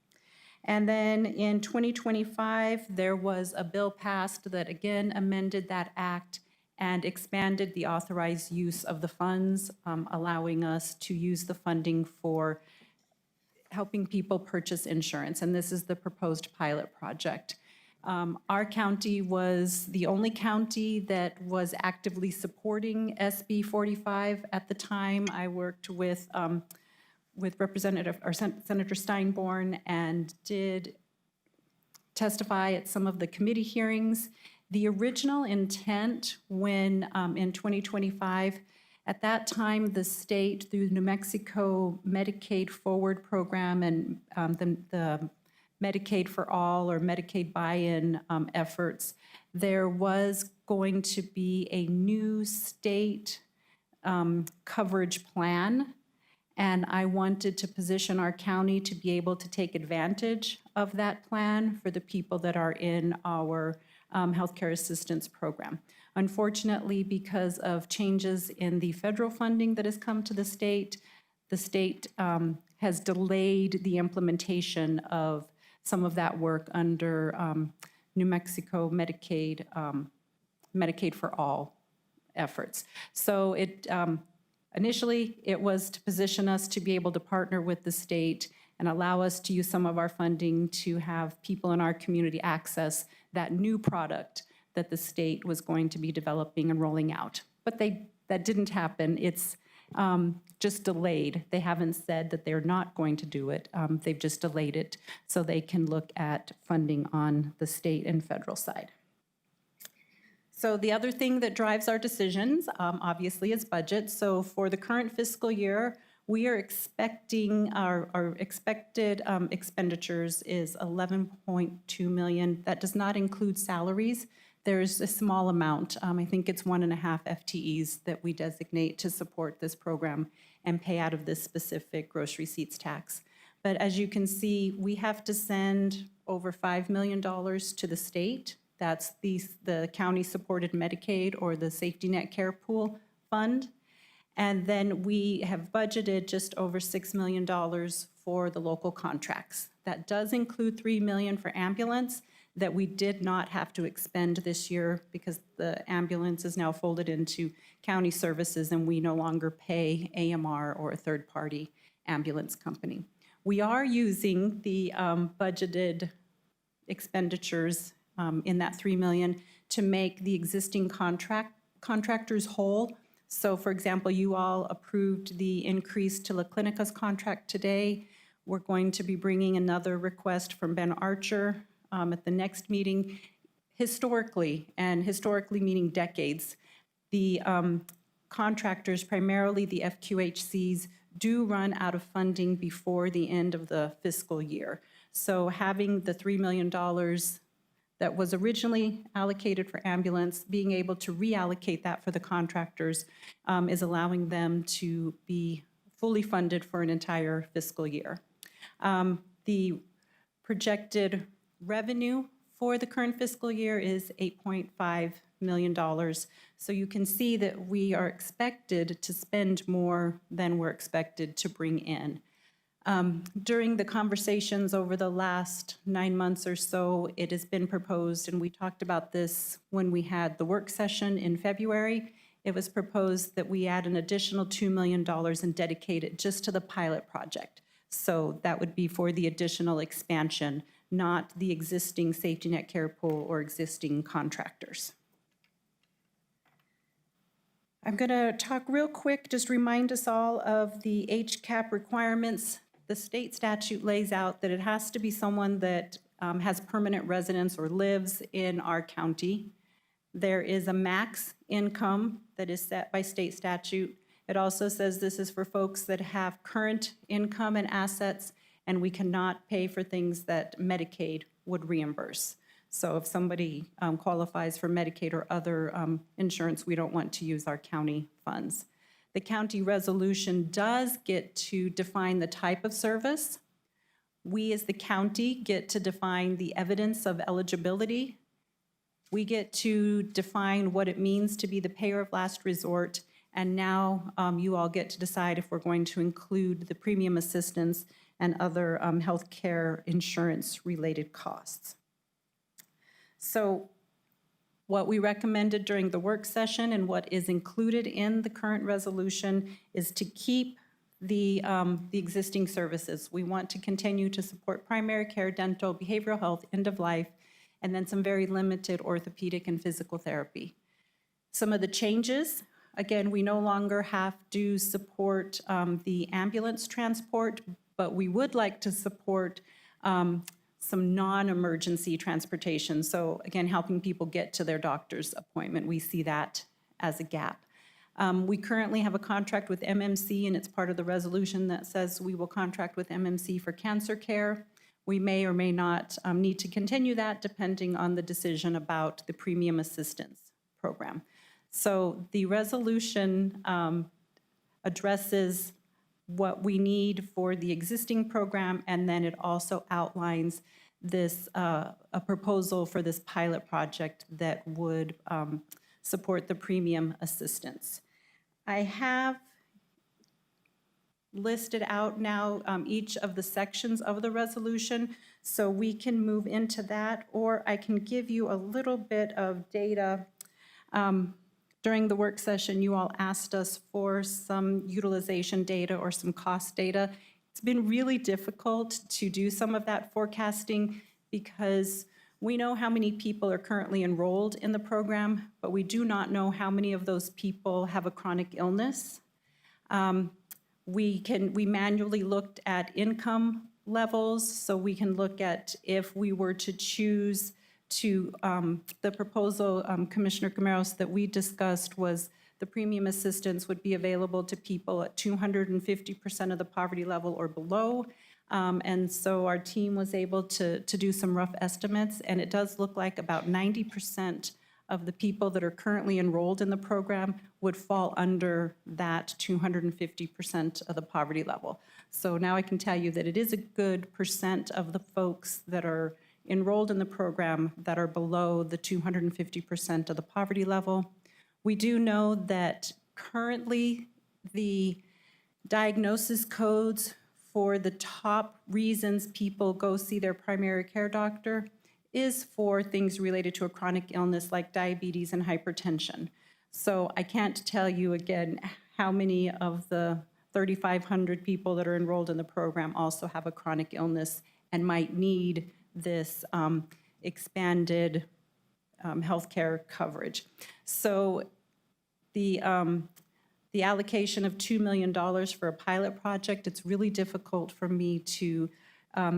And then in 2025, there was a bill passed that again amended that act and expanded the authorized use of the funds, allowing us to use the funding for helping people purchase insurance. And this is the proposed pilot project. Our county was the only county that was actively supporting SB 45 at the time. I worked with Representative or Senator Steinborn and did testify at some of the committee hearings. The original intent when in 2025, at that time, the state through New Mexico Medicaid Forward program and the Medicaid for All or Medicaid buy-in efforts, there was going to be a new state coverage plan. And I wanted to position our county to be able to take advantage of that plan for the people that are in our healthcare assistance program. Unfortunately, because of changes in the federal funding that has come to the state has delayed the implementation of some of that work under New Mexico Medicaid, Medicaid for All efforts. So initially, it was to position us to be able to partner with the state and allow us to use some of our funding to have people in our community access that new product that the state was going to be developing and rolling out. But that didn't happen. It's just delayed. They haven't said that they're not going to do it. They've just delayed it so they can look at funding on the state and federal side. So the other thing that drives our decisions, obviously, is budget. So for the current fiscal year, we are expecting our expected expenditures is $11.2 million. That does not include salaries. There's a small amount. I think it's 1.5 FTEs that we designate to support this program and pay out of this specific gross receipts tax. But as you can see, we have to send over $5 million to the state. That's the county-supported Medicaid or the Safety Net Care Pool Fund. And then we have budgeted just over $6 million for the local contracts. That does include $3 million for ambulance that we did not have to expend this year because the ambulance is now folded into county services and we no longer pay AMR or a third-party ambulance company. We are using the budgeted expenditures in that $3 million to make the existing contractors whole. So for example, you all approved the increase to La Clinica's contract today. We're going to be bringing another request from Ben Archer at the next meeting. Historically, and historically meaning decades, the contractors, primarily the FQHCs, do run out of funding before the end of the fiscal year. So having the $3 million that was originally allocated for ambulance, being able to reallocate that for the contractors is allowing them to be fully funded for an entire fiscal year. The projected revenue for the current fiscal year is $8.5 million. So you can see that we are expected to spend more than we're expected to bring in. During the conversations over the last 9 months or so, it has been proposed, and we talked about this when we had the work session in February, it was proposed that we add an additional $2 million and dedicate it just to the pilot project. So that would be for the additional expansion, not the existing safety net care pool or existing contractors. I'm going to talk real quick, just remind us all of the HCAP requirements. The state statute lays out that it has to be someone that has permanent residence or lives in our county. There is a max income that is set by state statute. It also says this is for folks that have current income and assets, and we cannot pay for things that Medicaid would reimburse. So if somebody qualifies for Medicaid or other insurance, we don't want to use our county funds. The county resolution does get to define the type of service. We as the county get to define the evidence of eligibility. We get to define what it means to be the payer of last resort, And now you all get to decide if we're going to include the premium assistance and other healthcare insurance-related costs. So what we recommended during the work session and what is included in the current resolution is to keep the existing services. We want to continue to support primary care, dental, behavioral health, end of life, and then some very limited orthopedic and physical therapy. Some of the changes, again, we no longer have to support the ambulance transport, but we would like to support some non-emergency transportation. So again, helping people get to their doctor's appointment. We see that as a gap. We currently have a contract with MMC, and it's part of the resolution that says we will contract with MMC for cancer care. We may or may not need to continue that depending on the decision about the premium assistance program. So the resolution addresses what we need for the existing program, and then it also outlines this a proposal for this pilot project that would support the premium assistance. I have listed out now each of the sections of the resolution, so we can move into that, or I can give you a little bit of data. During the work session, you all asked us for some utilization data or some cost data. It's been really difficult to do some of that forecasting because we know how many people are currently enrolled in the program, but we do not know how many of those people have a chronic illness. We manually looked at income levels, so we can look at if we were to choose to, the proposal, Commissioner Camaros, that we discussed was the premium assistance would be available to people at 250% of the poverty level or below. And so our team was able to do some rough estimates, and it does look like about 90% of the people that are currently enrolled in the program would fall under that 250% of the poverty level. So now I can tell you that it is a good percent of the folks that are enrolled in the program that are below the 250% of the poverty level. We do know that currently the diagnosis codes for the top reasons people go see their primary care doctor is for things related to a chronic illness like diabetes and hypertension. So I can't tell you again how many of the 3,500 people that are enrolled in the program also have a chronic illness and might need this expanded healthcare coverage. So the allocation of $2 million for a pilot project, it's really difficult for me to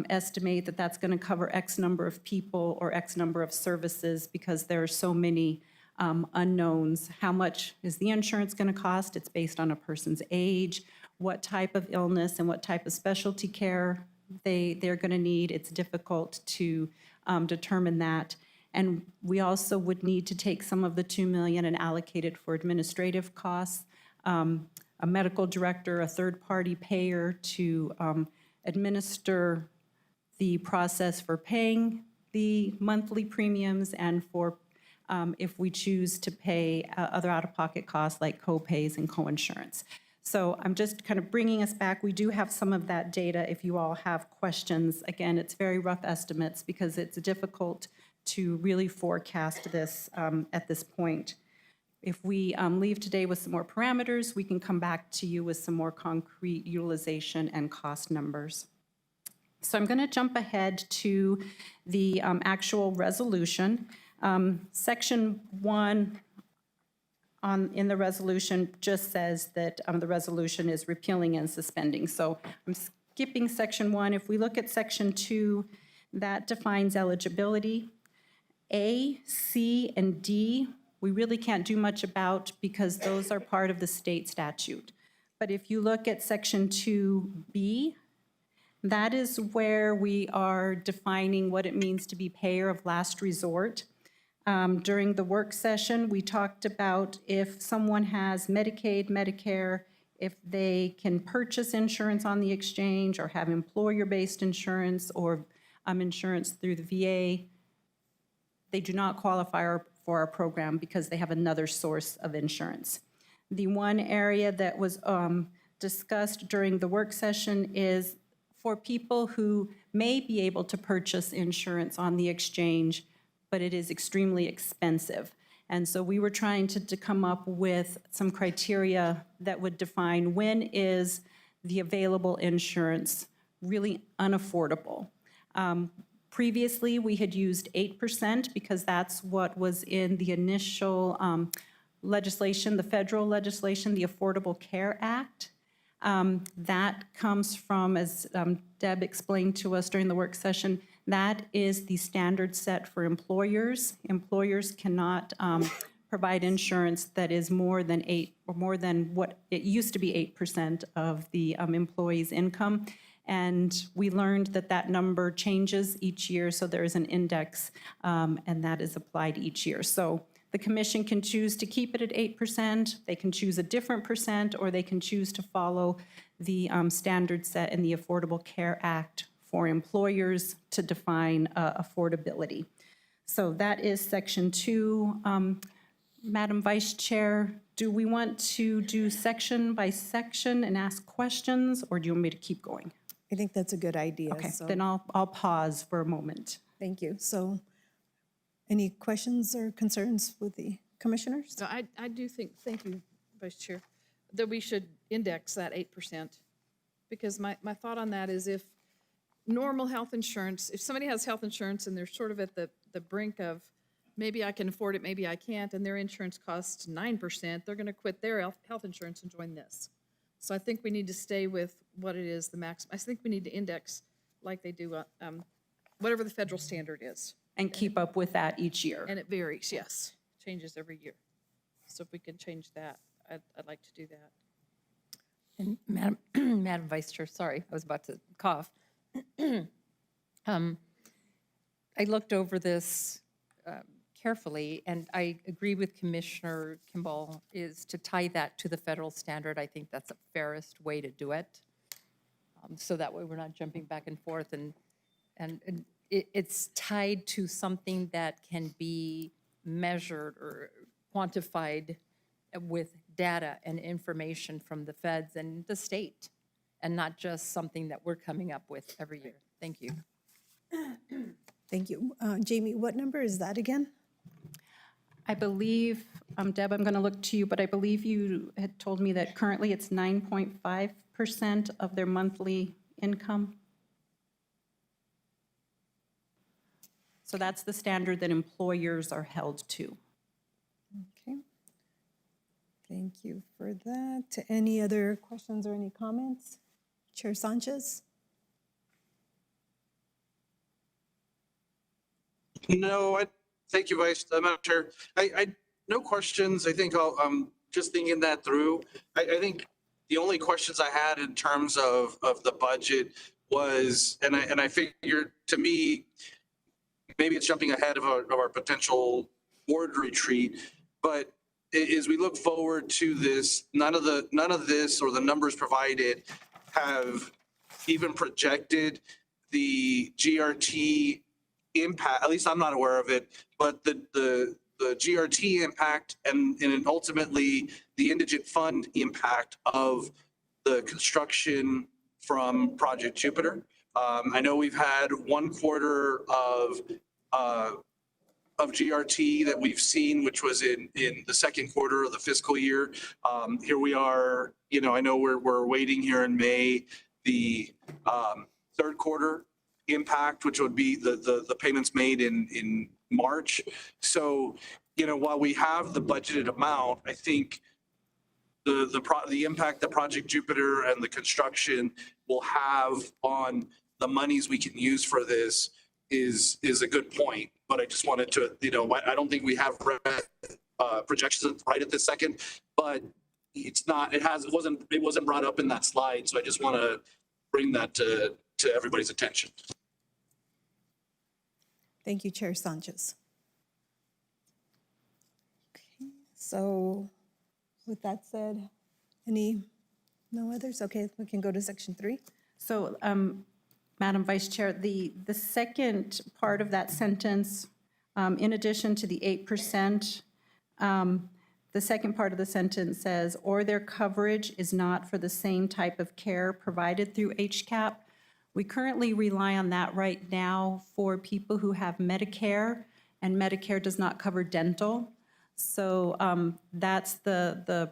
estimate that that's going to cover X number of people or X number of services because there are so many unknowns. How much is the insurance going to cost? It's based on a person's age, what type of illness and what type of specialty care they're going to need. It's difficult to determine that. And we also would need to take some of the $2 million and allocate it for administrative costs, a medical director, a third-party payer to administer the process for paying the monthly premiums and for if we choose to pay other out-of-pocket costs like co-pays and co-insurance. So I'm just kind of bringing us back. We do have some of that data if you all have questions. Again, it's very rough estimates because it's difficult to really forecast this at this point. If we leave today with some more parameters, we can come back to you with some more concrete utilization and cost numbers. So I'm going to jump ahead to the actual resolution. Section 1 in the resolution just says that the resolution is repealing and suspending. So I'm skipping Section 1. If we look at Section 2, that defines eligibility. A, C, and D, we really can't do much about because those are part of the state statute. But if you look at Section 2B, that is where we are defining what it means to be payer of last resort. During the work session, we talked about if someone has Medicaid, Medicare, if they can purchase insurance on the exchange or have employer-based insurance or insurance through the VA, they do not qualify for our program because they have another source of insurance. The one area that was discussed during the work session is for people who may be able to purchase insurance on the exchange, but it is extremely expensive. And so we were trying to come up with some criteria that would define when is the available insurance really unaffordable. Previously, we had used 8% because that's what was in the initial legislation, the federal legislation, the Affordable Care Act. That comes from, as Deb explained to us during the work session, that is the standard set for employers. Employers cannot provide insurance that is more than what it used to be 8% of the employee's income. And we learned that that number changes each year, so there is an index, and that is applied each year. So the commission can choose to keep it at 8%, they can choose a different percent, or they can choose to follow the standard set in the Affordable Care Act for employers to define affordability. So that is section 2. Madam Vice Chair, do we want to do section by section and ask questions, or do you want me to keep going? I think that's a good idea. Okay, so- then I'll pause for a moment. Thank you. So any questions or concerns with the commissioners? So I do think, thank you, Vice Chair, that we should index that 8%. Because my thought on that is if normal health insurance, if somebody has health insurance and they're sort of at the brink of maybe I can afford it, maybe I can't, and their insurance costs 9%, they're going to quit their health insurance and join this. So I think we need to stay with what it is, the maximum. I think we need to index like they do, whatever the federal standard is. And keep up with that each year. And it varies, yes. Changes every year. So if we can change that, I'd like to do that. And Madam Vice Chair, sorry, I was about to cough. I looked over this carefully, and I agree with Commissioner Kimball, is to tie that to the federal standard. I think that's the fairest way to do it. So that way we're not jumping back and forth, and it's tied to something that can be measured or quantified with data and information from the feds and the state, and not just something that we're coming up with every year. Thank you. Thank you. Jamie, what number is that again? I believe, Deb, I'm going to look to you, but I believe you had told me that currently it's 9.5% of their monthly income. So that's the standard that employers are held to. Okay. Thank you for that. Any other questions or any comments? Chair Sanchez? No, thank you, Madam Chair. No questions. I think I'm just thinking that through. I think the only questions I had in terms of the budget was, and I figured, to me, maybe it's jumping ahead of our potential board retreat, but as we look forward to this, none of this or the numbers provided have even projected the GRT impact. At least I'm not aware of it, but the GRT impact and ultimately the indigent fund impact of the construction from Project Jupiter. I know we've had 1 quarter of GRT that we've seen, which was in the 2nd quarter of the fiscal year. Here we are, I know we're waiting here in May, the 3rd quarter impact, which would be the payments made in March. So, while we have the budgeted amount, I think the impact that Project Jupiter and the construction will have on the monies we can use for this is a good point. But I just wanted to, I don't think we have projections right at this second, but it wasn't brought up in that slide. So I just want to bring that to everybody's attention. Thank you, Chair Sanchez. Okay, so with that said, no others? Okay, we can go to section 3. So, Madam Vice Chair, the second part of that sentence, in addition to the 8%, The second part of the sentence says, or their coverage is not for the same type of care provided through HCAP. We currently rely on that right now for people who have Medicare, and Medicare does not cover dental. So that's the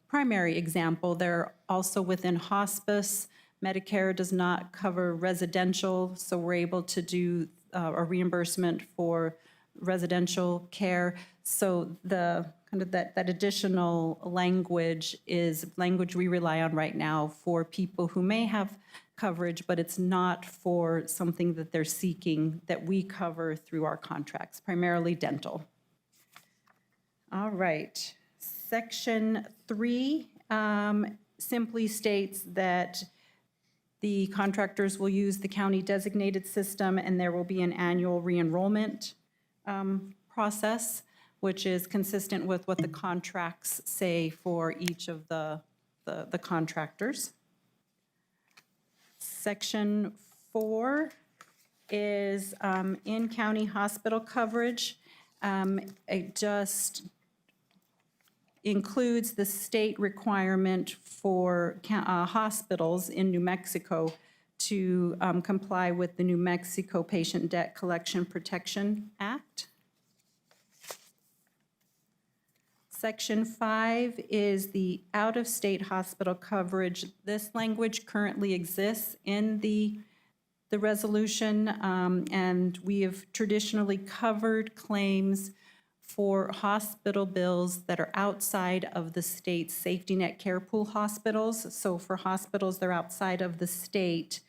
primary example. They're also within hospice. Medicare does not cover residential, so we're able to do a reimbursement for residential care. So the kind of that additional language is language we rely on right now for people who may have coverage, but it's not for something that they're seeking that we cover through our contracts, primarily dental. All right. Section 3 simply states that the contractors will use the county designated system, and there will be an annual re-enrollment process, which is consistent with what the contracts say for each of the contractors. Section 4 is in-county hospital coverage. It just includes the state requirement for hospitals in New Mexico to comply with the New Mexico Patient Debt Collection Protection Act. Section 5 is the out-of-state hospital coverage. This language currently exists in the resolution, and we have traditionally covered claims for hospital bills that are outside of the state's safety net care pool hospitals. So for hospitals that are outside of the state,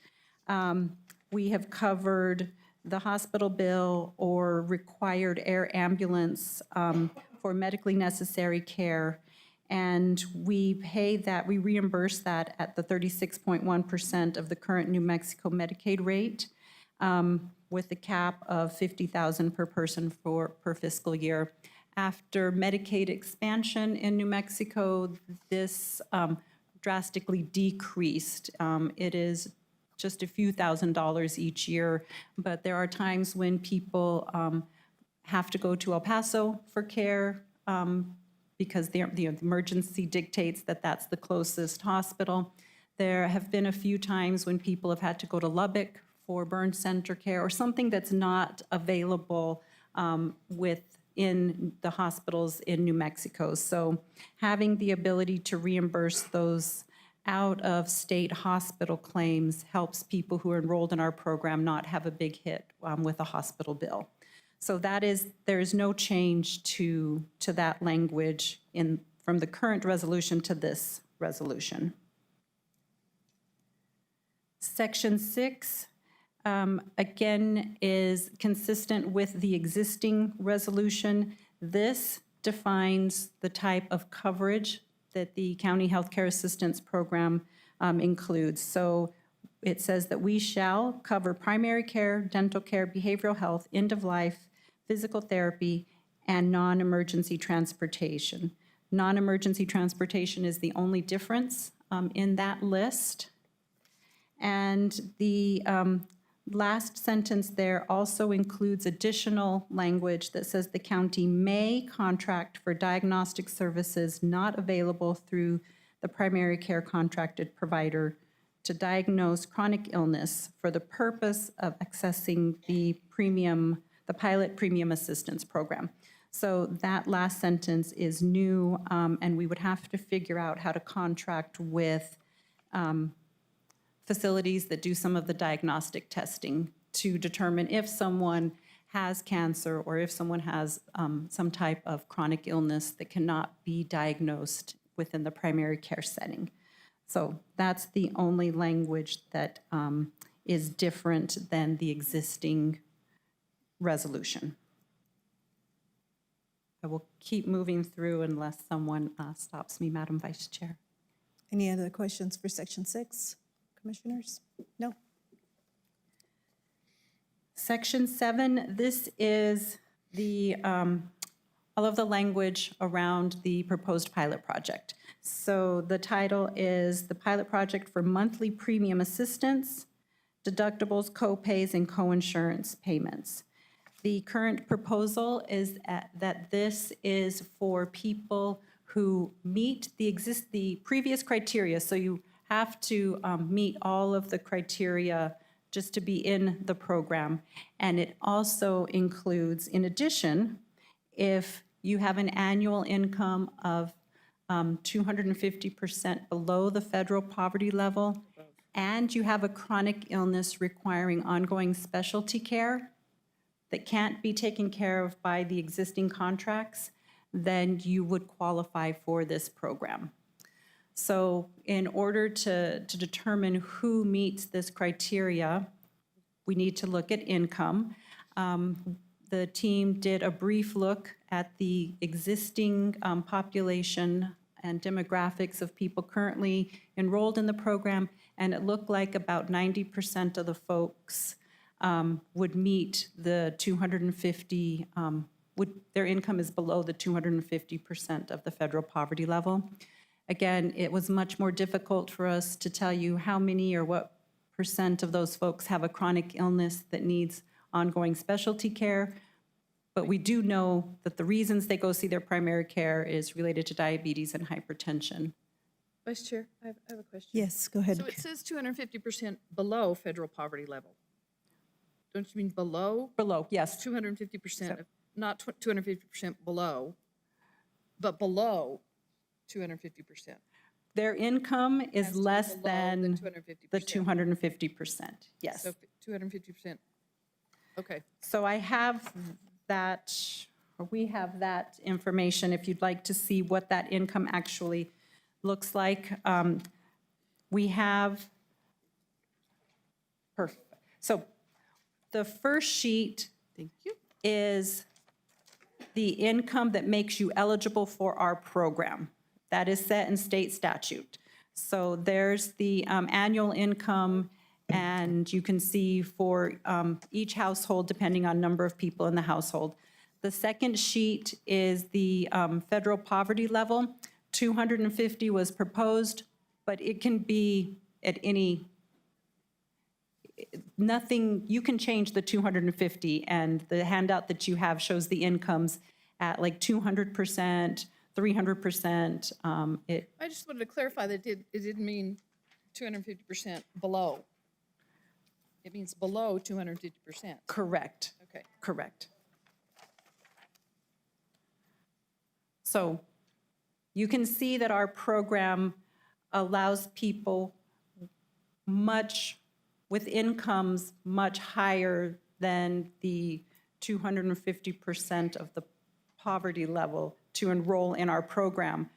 we have covered the hospital bill or required air ambulance for medically necessary care. And we pay that, we reimburse that at the 36.1% of the current New Mexico Medicaid rate, with a cap of $50,000 per person per fiscal year. After Medicaid expansion in New Mexico, this drastically decreased. It is just a few $1,000s each year, but there are times when people have to go to El Paso for care because the emergency dictates that that's the closest hospital. There have been a few times when people have had to go to Lubbock for burn center care or something that's not available within the hospitals in New Mexico. So having the ability to reimburse those out-of-state hospital claims helps people who are enrolled in our program not have a big hit with a hospital bill. So there is no change to that language from the current resolution to this resolution. Section 6, again, is consistent with the existing resolution. This defines the type of coverage that the County Healthcare Assistance Program includes. So it says that we shall cover primary care, dental care, behavioral health, end of life, physical therapy, and non-emergency transportation. Non-emergency transportation is the only difference in that list. And the last sentence there also includes additional language that says the county may contract for diagnostic services not available through the primary care contracted provider to diagnose chronic illness for the purpose of accessing the pilot premium assistance program. So that last sentence is new, and we would have to figure out how to contract with facilities that do some of the diagnostic testing to determine if someone has cancer or if someone has some type of chronic illness that cannot be diagnosed within the primary care setting. So that's the only language that is different than the existing resolution. I will keep moving through unless someone stops me, Madam Vice Chair. Any other questions for Section 6, Commissioners? No? Section 7, this is the all of the language around the proposed pilot project. So the title is the pilot project for monthly premium assistance, deductibles, co-pays, and co-insurance payments. The current proposal is that this is for people who meet the previous criteria. So you have to meet all of the criteria just to be in the program. And it also includes, in addition, if you have an annual income of 250% below the federal poverty level, and you have a chronic illness requiring ongoing specialty care that can't be taken care of by the existing contracts, then you would qualify for this program. So in order to determine who meets this criteria, we need to look at income. The team did a brief look at the existing population and demographics of people currently enrolled in the program, and it looked like about 90% of the folks would meet the 250, their income is below the 250% of the federal poverty level. Again, it was much more difficult for us to tell you how many or what percent of those folks have a chronic illness that needs ongoing specialty care. But we do know that the reasons they go see their primary care is related to diabetes and hypertension. Vice Chair, I have a question. Yes, go ahead. So it says 250% below federal poverty level. Don't you mean below? Below, yes. 250%, not 250% below, but below 250%. Their income Has is to be less below than the 250%. 250%, yes. So 250%, okay. So I have that, or we have that information if you'd like to see what that income actually looks like. We have, perfect. So the first sheet is the income that makes you eligible for our program. That is set in state statute. So there's the annual income, and you can see for each household, depending on number of people in the household. The second sheet is the federal poverty level. 250 was proposed, but it can be at any, nothing, you can change the 250, and the handout that you have shows the incomes at like 200%, 300%. I just wanted to clarify that it didn't mean 250% below. It means below 250%. Correct. Okay. Correct. So you can see that our program allows people with incomes much higher than the 250% of the poverty level to enroll in our program.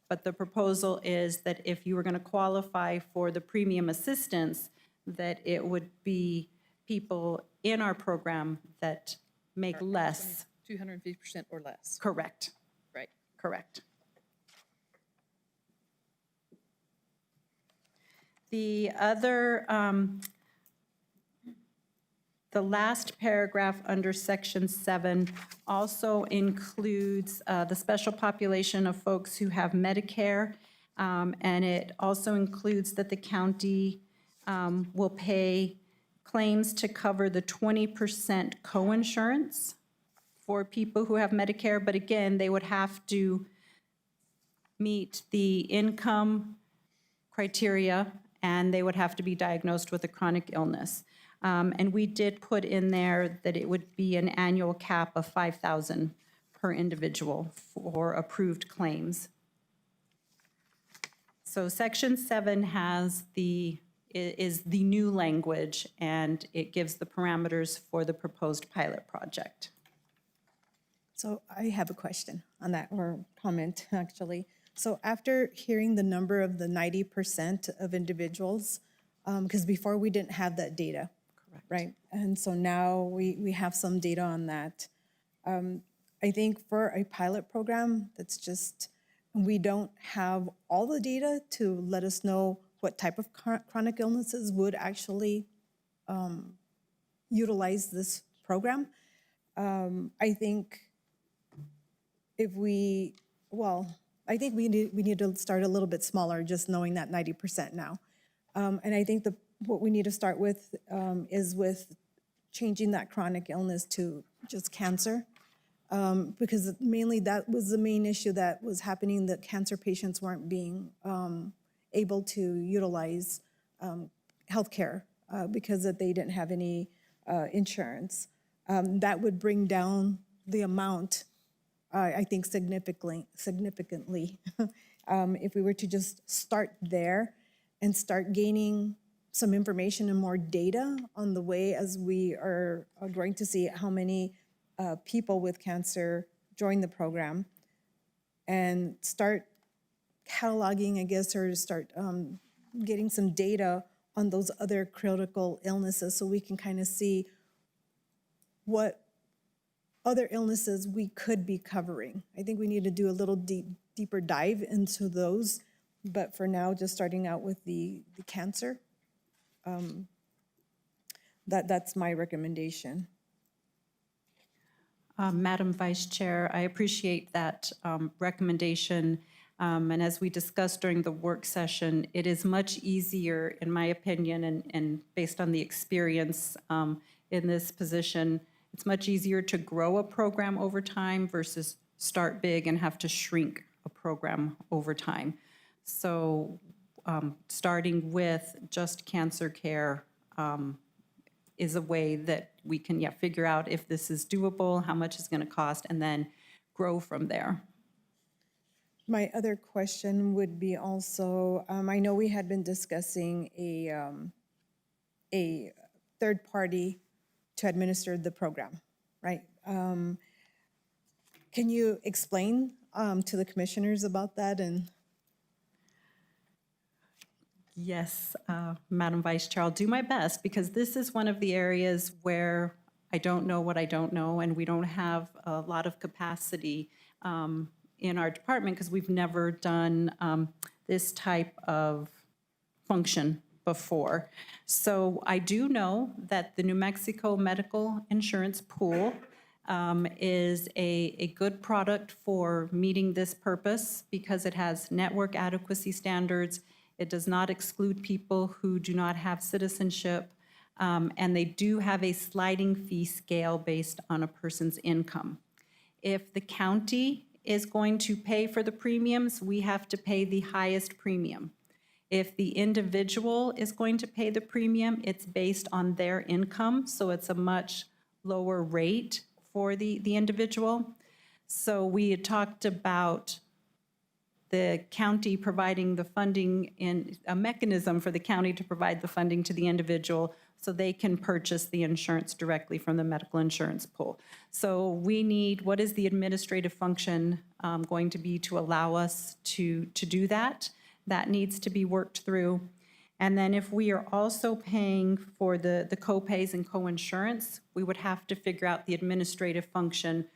But the proposal is that if you were going to qualify for the premium assistance, that it would be people in our program that make less. 250% or less. Correct. Right. Correct. The other, the last paragraph under section 7 also includes the special population of folks who have Medicare, and it also includes that the county will pay claims to cover the 20% coinsurance for people who have Medicare, but again, they would have to meet the income criteria, and they would have to be diagnosed with a chronic illness. And we did put in there that it would be an annual cap of $5,000 per individual for approved claims. So section 7 is the new language, and it gives the parameters for the proposed pilot project. So I have a question on that, or comment, actually. So after hearing the number of the 90% of individuals, because before we didn't have that data, right? And so now we have some data on that. I think for a pilot program, that's just, we don't have all the data to let us know what type of chronic illnesses would actually utilize this program. I think if we, I think we need to start a little bit smaller, just knowing that 90% now. And I think what we need to start with is with changing that chronic illness to just cancer. Because mainly that was the main issue that was happening, that cancer patients weren't being able to utilize healthcare because that they didn't have any insurance. That would bring down the amount, I think, significantly. If we were to just start there and start gaining some information and more data on the way, as we are going to see how many people with cancer join the program, and start cataloging, I guess, or start getting some data on those other critical illnesses, so we can kind of see what other illnesses we could be covering. I think we need to do a little deeper dive into those, but for now, just starting out with the cancer, that's my recommendation. Madam Vice Chair, I appreciate that recommendation. And as we discussed during the work session, it is much easier, in my opinion, and based on the experience in this position, it's much easier to grow a program over time versus start big and have to shrink a program over time. So starting with just cancer care is a way that we can figure out if this is doable, how much it's going to cost, and then grow from there. My other question would be also, I know we had been discussing a third party to administer the program, right? Can you explain to the commissioners about that? And Yes, Madam Vice Chair, I'll do my best, because this is one of the areas where I don't know what I don't know, and we don't have a lot of capacity in our department because we've never done this type of function before. So I do know that the New Mexico Medical Insurance Pool is a good product for meeting this purpose because it has network adequacy standards. It does not exclude people who do not have citizenship, and they do have a sliding fee scale based on a person's income. If the county is going to pay for the premiums, we have to pay the highest premium. If the individual is going to pay the premium, it's based on their income, so it's a much lower rate for the individual. So we had talked about the county providing the funding in a mechanism for the county to provide the funding to the individual so they can purchase the insurance directly from the medical insurance pool. So we need, what is the administrative function going to be to allow us to do that? That needs to be worked through. And then if we are also paying for the co-pays and co-insurance, we would have to figure out the administrative function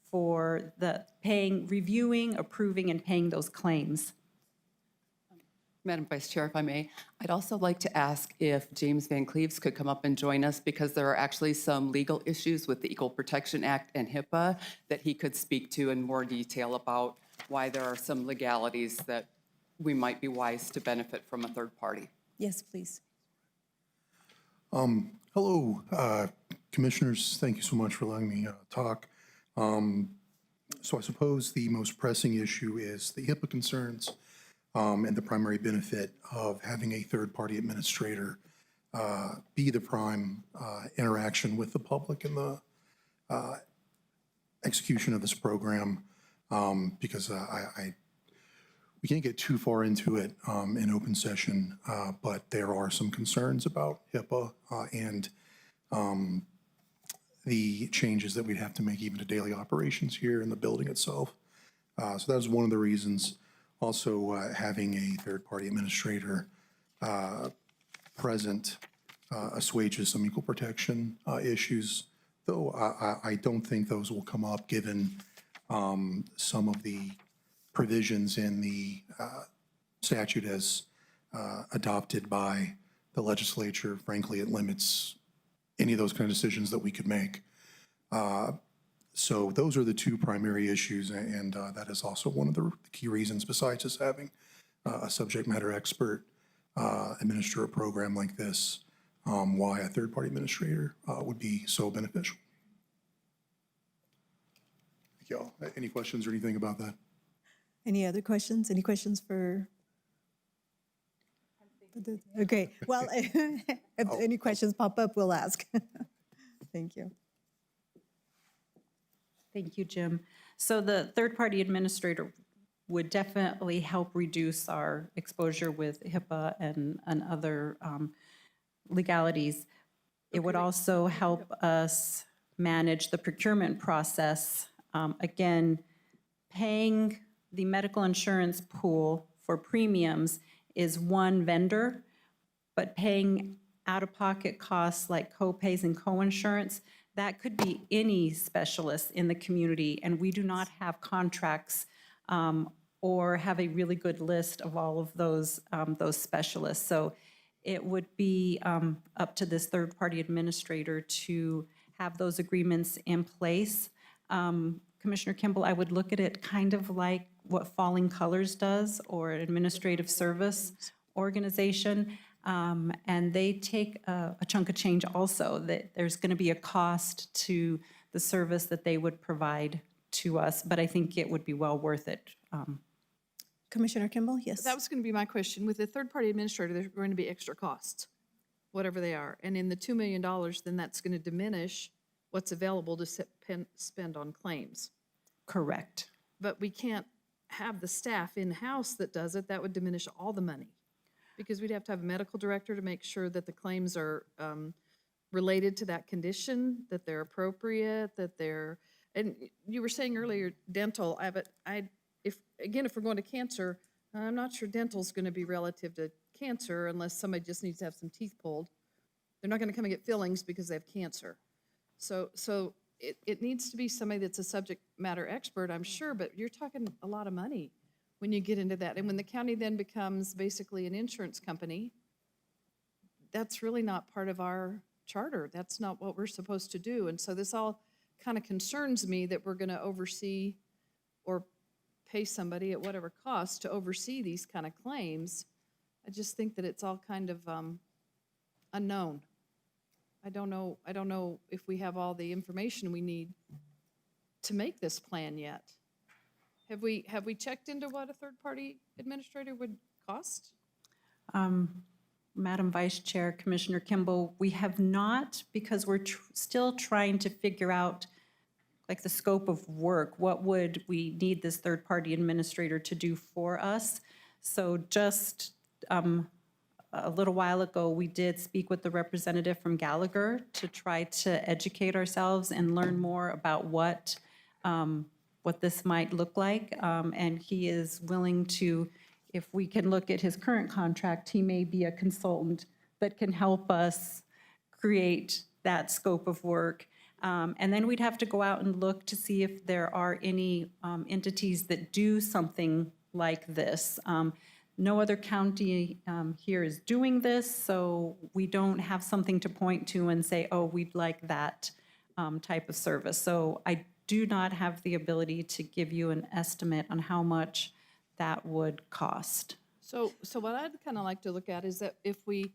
for the paying, reviewing, approving, and paying those claims. Madam Vice Chair, if I may, I'd also like to ask if James Van Cleaves could come up and join us, because there are actually some legal issues with the Equal Protection Act and HIPAA that he could speak to in more detail about why there are some legalities that we might be wise to benefit from a third party. yes, please. Hello, Commissioners. Thank you so much for allowing me to talk. So I suppose the most pressing issue is the HIPAA concerns and the primary benefit of having a third-party administrator be the prime interaction with the public in the execution of this program, because we can't get too far into it in open session, but there are some concerns about HIPAA and the changes that we'd have to make even to daily operations here in the building itself. So that was one of the reasons. Also, having a third-party administrator present assuages some equal protection issues, though I don't think those will come up given some of the provisions in the statute as adopted by the legislature. Frankly, it limits any of those kind of decisions that we could make. So those are the two primary issues, and that is also one of the key reasons, besides just having a subject matter expert administer a program like this, why a third-party administrator would be so beneficial. Thank y'all. Any questions or anything about that? Any other questions? Any questions for? Okay, well, if any questions pop up, we'll ask. Thank you. Thank you, Jim. So the third-party administrator would definitely help reduce our exposure with HIPAA and other legalities. It would also help us manage the procurement process. Again, paying the medical insurance pool for premiums is one vendor, but paying out-of-pocket costs like co-pays and co-insurance, that could be any specialist in the community, and we do not have contracts or have a really good list of all of those specialists. So it would be up to this third-party administrator to have those agreements in place. Commissioner Kimball, I would look at it kind of like what Falling Colors does, or an administrative service organization. And they take a chunk of change also, that there's going to be a cost to the service that they would provide to us, but I think it would be well worth it. Commissioner Kimball, yes. That was going to be my question. With the third-party administrator, there's going to be extra costs, whatever they are. And in the $2 million, then that's going to diminish what's available to spend on claims. Correct. But we can't have the staff in-house that does it. That would diminish all the money. Because we'd have to have a medical director to make sure that the claims are related to that condition, that they're appropriate, that they're, and you were saying earlier, dental, if we're going to cancer, I'm not sure dental's going to be relative to cancer unless somebody just needs to have some teeth pulled. They're not going to come and get fillings because they have cancer. So it needs to be somebody that's a subject matter expert, I'm sure, but you're talking a lot of money when you get into that. And when the county then becomes basically an insurance company, that's really not part of our charter. That's not what we're supposed to do. And so this all kind of concerns me that we're going to oversee or pay somebody at whatever cost to oversee these kind of claims. I just think that it's all kind of unknown. I don't know if we have all the information we need to make this plan yet. Have we checked into what a third-party administrator would cost? Madam Vice Chair, Commissioner Kimball, we have not, because we're still trying to figure out like the scope of work. What would we need this third-party administrator to do for us? So just a little while ago, we did speak with the representative from Gallagher to try to educate ourselves and learn more about what this might look like. And he is willing to, if we can look at his current contract, he may be a consultant that can help us create that scope of work. And then we'd have to go out and look to see if there are any entities that do something like this. No other county here is doing this, so we don't have something to point to and say, oh, we'd like that type of service. So I do not have the ability to give you an estimate on how much that would cost. So what I'd kind of like to look at is that if we,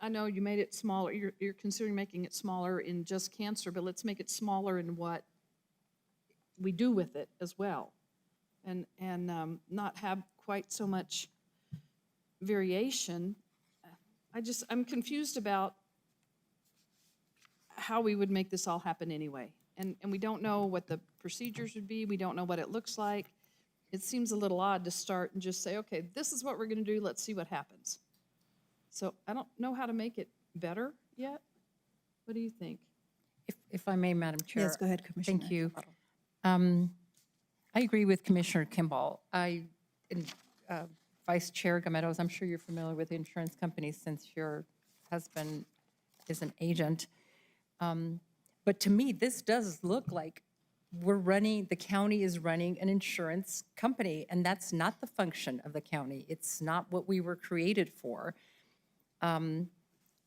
I know you made it smaller, you're considering making it smaller in just cancer, but let's make it smaller in what we do with it as well. And not have quite so much variation. I'm confused about how we would make this all happen anyway. And we don't know what the procedures would be. We don't know what it looks like. It seems a little odd to start and just say, okay, this is what we're going to do. Let's see what happens. So I don't know how to make it better yet. What do you think? If I may, Madam Chair. Yes, go ahead, Commissioner. Thank you. I agree with Commissioner Kimball. Vice Chair Gametos, I'm sure you're familiar with insurance companies since your husband is an agent. But to me, this does look like the county is running an insurance company, and that's not the function of the county. It's not what we were created for. I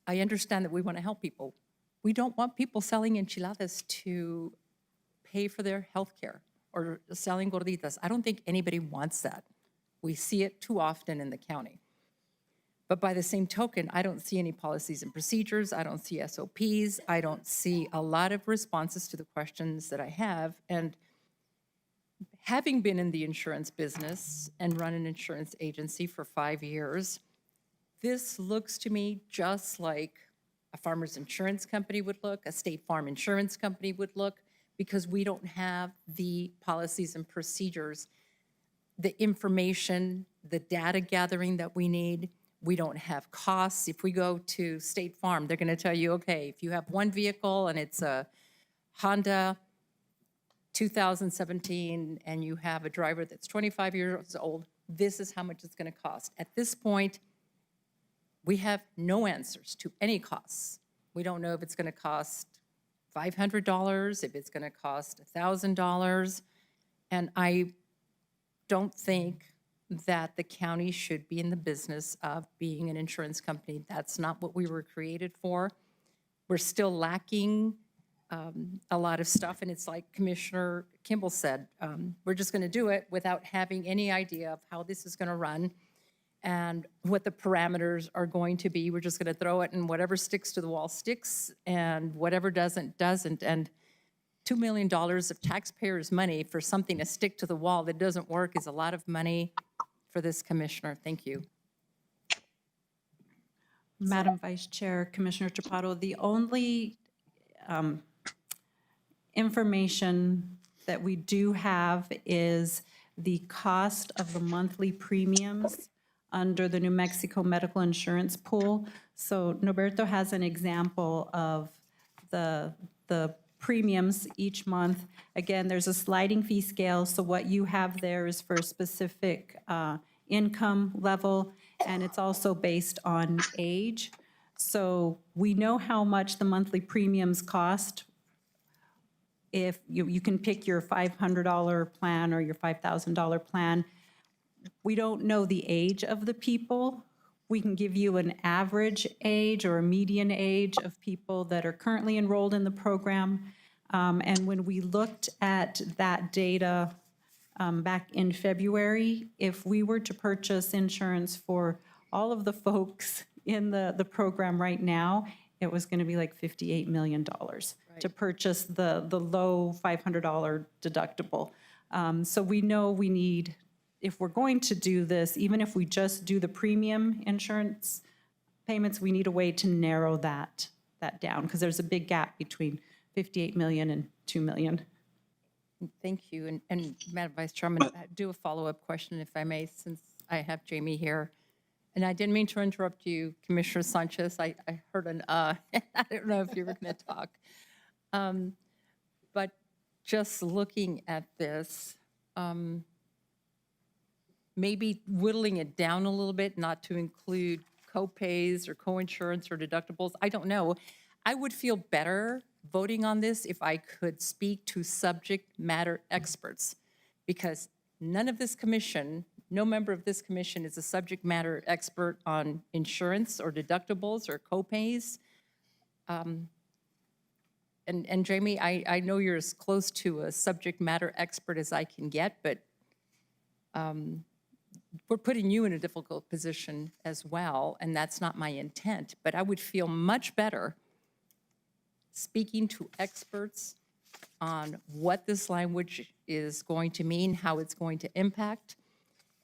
understand that we want to help people. We don't want people selling enchiladas to pay for their health care or selling gorditas. I don't think anybody wants that. We see it too often in the county. But by the same token, I don't see any policies and procedures. I don't see SOPs. I don't see a lot of responses to the questions that I have. And having been in the insurance business and run an insurance agency for 5 years, this looks to me just like a farmer's insurance company would look, a State Farm insurance company would look, because we don't have the policies and procedures, the information, the data gathering that we need. We don't have costs. If we go to State Farm, they're going to tell you, okay, if you have one vehicle and it's a Honda 2017 and you have a driver that's 25 years old, this is how much it's going to cost. At this point, we have no answers to any costs. We don't know if it's going to cost $500, if it's going to cost $1,000. And I don't think that the county should be in the business of being an insurance company. That's not what we were created for. We're still lacking a lot of stuff, and it's like Commissioner Kimball said, we're just going to do it without having any idea of how this is going to run and what the parameters are going to be. We're just going to throw it, and whatever sticks to the wall sticks, and whatever doesn't, doesn't. And $2 million of taxpayers' money for something to stick to the wall that doesn't work is a lot of money for this commissioner. Thank you. Madam Vice Chair, Commissioner Chaparro, the only information that we do have is the cost of the monthly premiums under the New Mexico Medical Insurance Pool. So Norberto has an example of the premiums each month. Again, there's a sliding fee scale, so what you have there is for a specific income level, and it's also based on age. So we know how much the monthly premiums cost. If you can pick your $500 plan or your $5,000 plan. We don't know the age of the people. We can give you an average age or a median age of people that are currently enrolled in the program. And when we looked at that data back in February, if we were to purchase insurance for all of the folks in the program right now, it was going to be like $58 million to purchase the low $500 deductible. So we know we need, if we're going to do this, even if we just do the premium insurance payments, we need a way to narrow that down, because there's a big gap between 58 million and 2 million. Thank you. And Madam Vice Chair, I'm going to do a follow-up question, if I may, since I have Jamie here. And I didn't mean to interrupt you, Commissioner Sanchez. I heard an I don't know if you were going to talk. But just looking at this, maybe whittling it down a little bit, not to include co-pays or co-insurance or deductibles, I don't know. I would feel better voting on this if I could speak to subject matter experts, because none of this commission, no member of this commission is a subject matter expert on insurance or deductibles or co-pays. And Jamie, I know you're as close to a subject matter expert as I can get, but we're putting you in a difficult position as well, and that's not my intent. But I would feel much better speaking to experts on what this language is going to mean, how it's going to impact,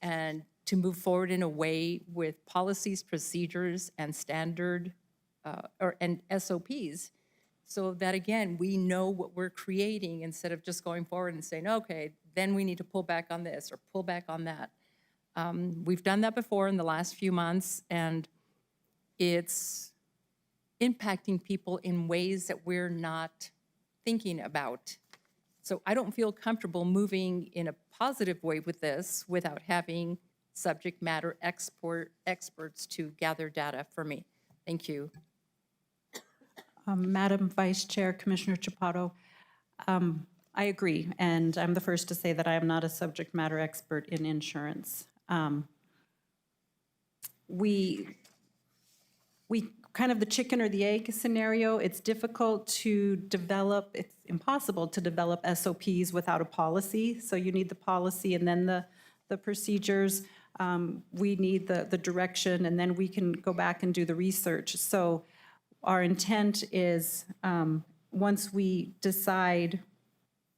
and to move forward in a way with policies, procedures, and standard and SOPs, so that, again, we know what we're creating instead of just going forward and saying, okay, then we need to pull back on this or pull back on that. We've done that before in the last few months, and it's impacting people in ways that we're not thinking about. So I don't feel comfortable moving in a positive way with this without having subject matter experts to gather data for me. Thank you. Madam Vice Chair, Commissioner Chaparro, I agree, and I'm the first to say that I am not a subject matter expert in insurance. We kind of the chicken or the egg scenario. It's difficult to develop, it's impossible to develop SOPs without a policy. So you need the policy and then the procedures. we need the direction, and then we can go back and do the research. So our intent is, once we decide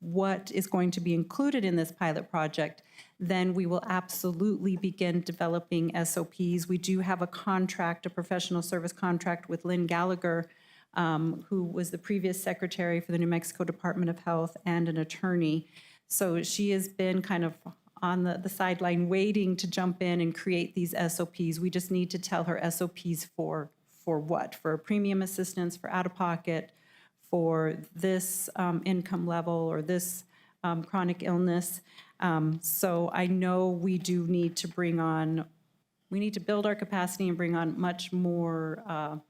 what is going to be included in this pilot project, then we will absolutely begin developing SOPs. We do have a contract, a professional service contract with Lynn Gallagher, who was the previous secretary for the New Mexico Department of Health and an attorney. So she has been kind of on the sideline waiting to jump in and create these SOPs. We just need to tell her SOPs for what? For premium assistance, for out-of-pocket, for this income level or this chronic illness. So I know we do need to we need to build our capacity and bring on much more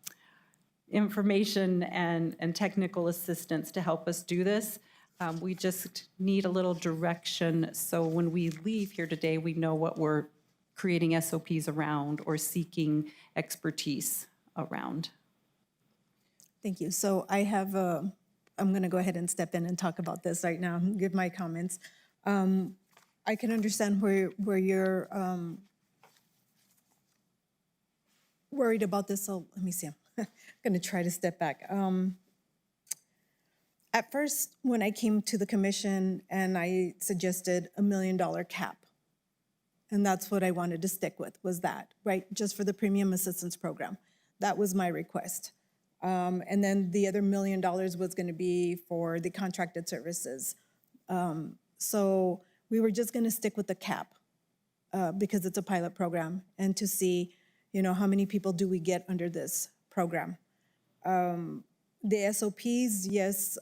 information and technical assistance to help us do this. We just need a little direction, so when we leave here today, we know what we're creating SOPs around or seeking expertise around. Thank you. So I have, I'm going to go ahead and step in and talk about this right now, give my comments. I can understand where you're worried about this. So let me see. I'm going to try to step back. At first, when I came to the commission and I suggested $1 million cap, and that's what I wanted to stick with, was that, right? Just for the premium assistance program. That was my request. And then the other $1 million was going to be for the contracted services. So we were just going to stick with the cap because it's a pilot program, and to see, how many people do we get under this program. The SOPs, yes,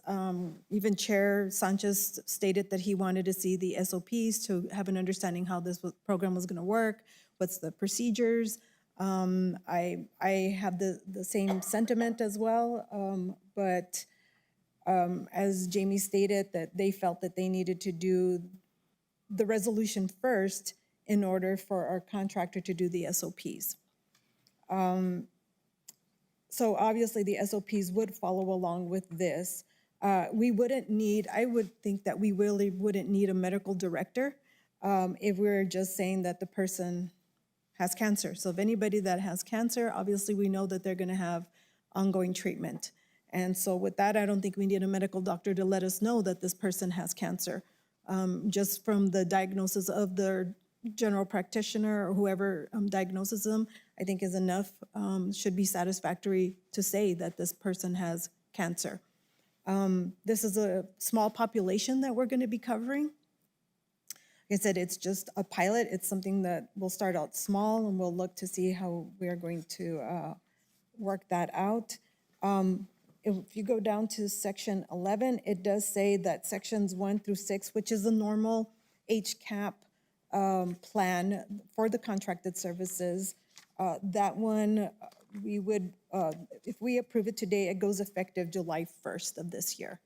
even Chair Sanchez stated that he wanted to see the SOPs to have an understanding how this program was going to work, what's the procedures. I have the same sentiment as well, but as Jamie stated, that they felt that they needed to do the resolution first in order for our contractor to do the SOPs. So obviously the SOPs would follow along with this. We wouldn't need, I would think that we really wouldn't need a medical director if we're just saying that the person has cancer. So if anybody that has cancer, obviously we know that they're going to have ongoing treatment. And so with that, I don't think we need a medical doctor to let us know that this person has cancer. Just from the diagnosis of their general practitioner or whoever diagnoses them, I think is enough, should be satisfactory to say that this person has cancer. This is a small population that we're going to be covering. Like I said, it's just a pilot. It's something that will start out small, and we'll look to see how we are going to work that out. If you go down to section 11, it does say that sections 1 through 6, which is a normal HCAP plan for the contracted services, that one we would, if we approve it today, it goes effective July 1st of this year.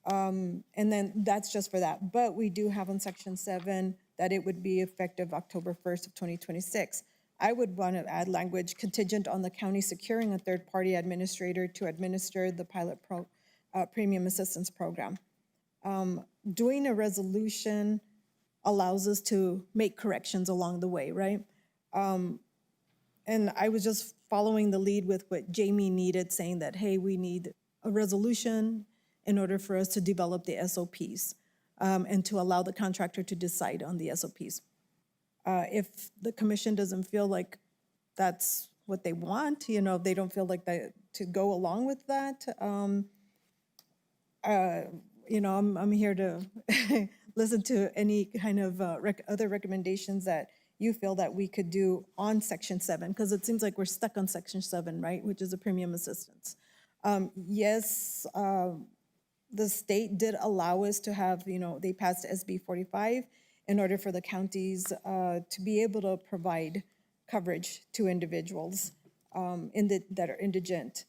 And then that's just for that. But we do have on section 7 that it would be effective October 1st of 2026. I would want to add language contingent on the county securing a third-party administrator to administer the pilot premium assistance program. Doing a resolution allows us to make corrections along the way, right? And I was just following the lead with what Jamie needed, saying that, hey, we need a resolution in order for us to develop the SOPs and to allow the contractor to decide on the SOPs. If the commission doesn't feel like that's what they want, if they don't feel like that to go along with that, I'm here to listen to any kind of other recommendations that you feel that we could do on section 7, because it seems like we're stuck on section 7, right, which is a premium assistance. Yes, the state did allow us to have, they passed SB 45 in order for the counties to be able to provide coverage to individuals that are indigent.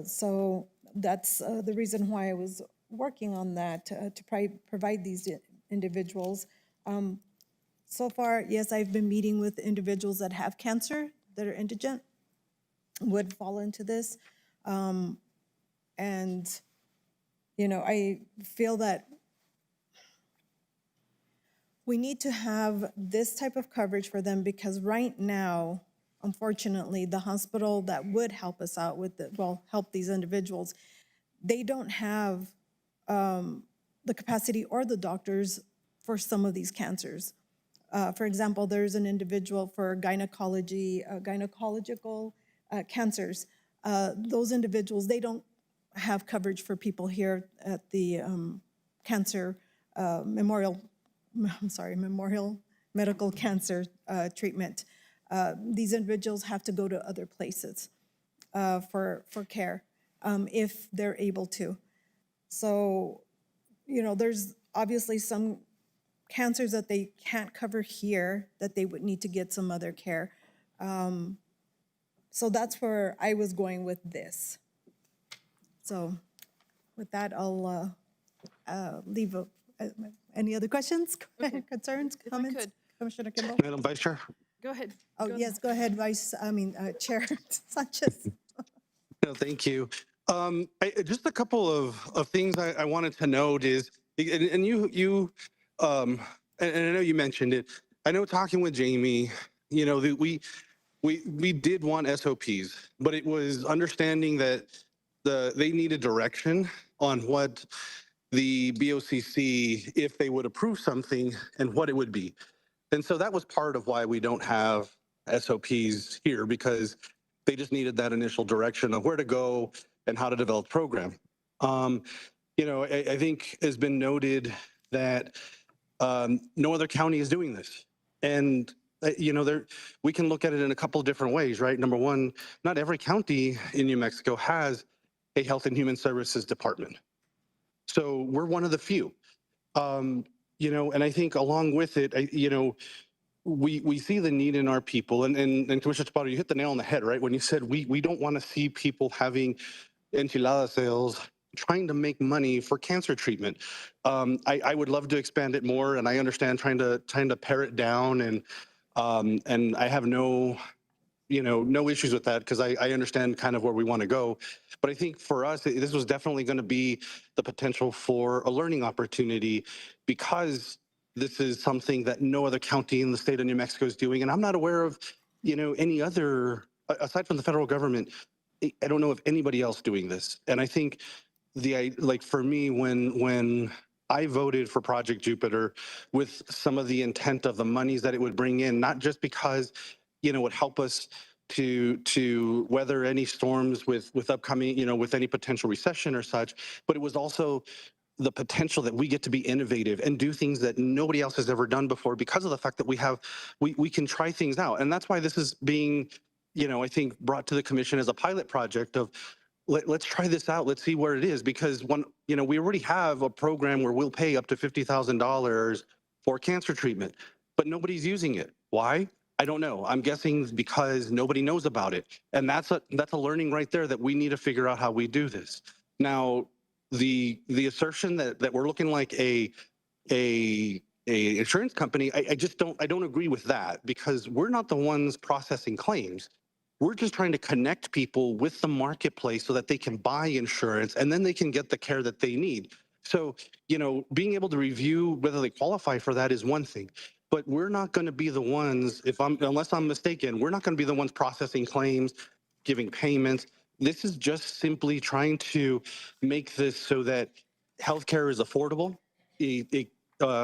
So that's the reason why I was working on that, to provide these individuals. So far, yes, I've been meeting with individuals that have cancer, that are indigent, would fall into this. And, I feel that we need to have this type of coverage for them because right now, unfortunately, the hospital that would help us out with help these individuals, they don't have the capacity or the doctors for some of these cancers. For example, there's an individual for gynecological cancers. Those individuals, they don't have coverage for people here at the cancer Memorial Medical Cancer Treatment. These individuals have to go to other places for care if they're able to. So, there's obviously some cancers that they can't cover here that they would need to get some other care. So that's where I was going with this. So with that, I'll leave. Any other questions, concerns, comments? Commissioner Kimball? Madam Vice Chair? Go ahead. Oh, yes, go ahead, Chair Sanchez. No, thank you. Just a couple of things I wanted to note is, and you, and I know you mentioned it. I know talking with Jamie, that we did want SOPs, but it was understanding that they needed direction on what the BOCC, if they would approve something, and what it would be. And so that was part of why we don't have SOPs here, because they just needed that initial direction of where to go and how to develop the program. I think has been noted that no other county is doing this. And, we can look at it in a couple of different ways, right? Number one, not every county in New Mexico has a Health and Human Services department. So we're one of the few. And I think along with it, we see the need in our people, and Commissioner Chaparro, you hit the nail on the head, right? When you said we don't want to see people having enchilada sales, trying to make money for cancer treatment. I would love to expand it more, and I understand trying to pare it down, and I have no issues with that because I understand kind of where we want to go. But I think for us, this was definitely going to be the potential for a learning opportunity, because this is something that no other county in the state of New Mexico is doing. And I'm not aware of, any other, aside from the federal government, I don't know of anybody else doing this. And I think for me, when I voted for Project Jupiter with some of the intent of the monies that it would bring in, not just because, it would help us to weather any storms with upcoming, with any potential recession or such, but it was also the potential that we get to be innovative and do things that nobody else has ever done before, because of the fact that we can try things out. And that's why this is being, I think brought to the commission as a pilot project of let's try this out. Let's see where it is, because we already have a program where we'll pay up to $50,000 for cancer treatment, but nobody's using it. Why? I don't know. I'm guessing because nobody knows about it. And that's a learning right there that we need to figure out how we do this. Now, the assertion that we're looking like a insurance company, I don't agree with that, because we're not the ones processing claims. We're just trying to connect people with the marketplace so that they can buy insurance and then they can get the care that they need. So, being able to review whether they qualify for that is one thing, but we're not going to be the ones, unless I'm mistaken, we're not going to be the ones processing claims, giving payments. This is just simply trying to make this so that healthcare is affordable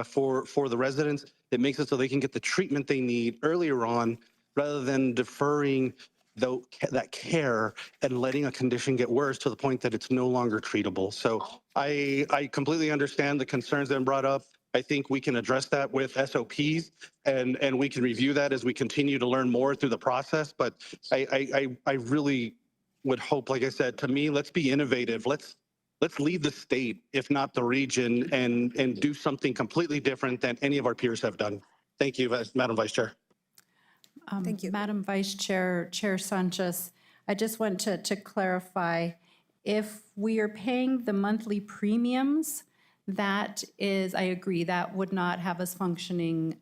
for the residents. It makes it so they can get the treatment they need earlier on, rather than deferring that care and letting a condition get worse to the point that it's no longer treatable. So I completely understand the concerns that have been brought up. I think we can address that with SOPs, and we can review that as we continue to learn more through the process. But I really would hope, like I said, to me, let's be innovative. Let's lead the state, if not the region, and do something completely different than any of our peers have done. Thank you, Madam Vice Chair. Thank you. Madam Vice Chair, Chair Sanchez, I just want to clarify, if we are paying the monthly premiums, that is, I agree, that would not have us functioning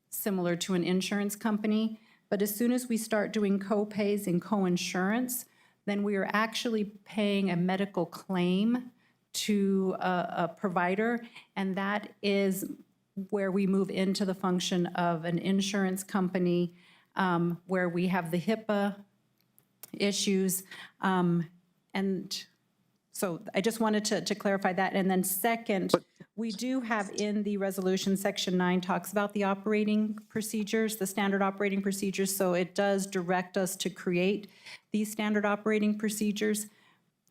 similar to an insurance company. But as soon as we start doing co-pays and co-insurance, then we are actually paying a medical claim to a provider, and that is where we move into the function of an insurance company, where we have the HIPAA issues. And so I just wanted to clarify that. And then second, we do have in the resolution, section 9 talks about the operating procedures, the standard operating procedures. So it does direct us to create these standard operating procedures.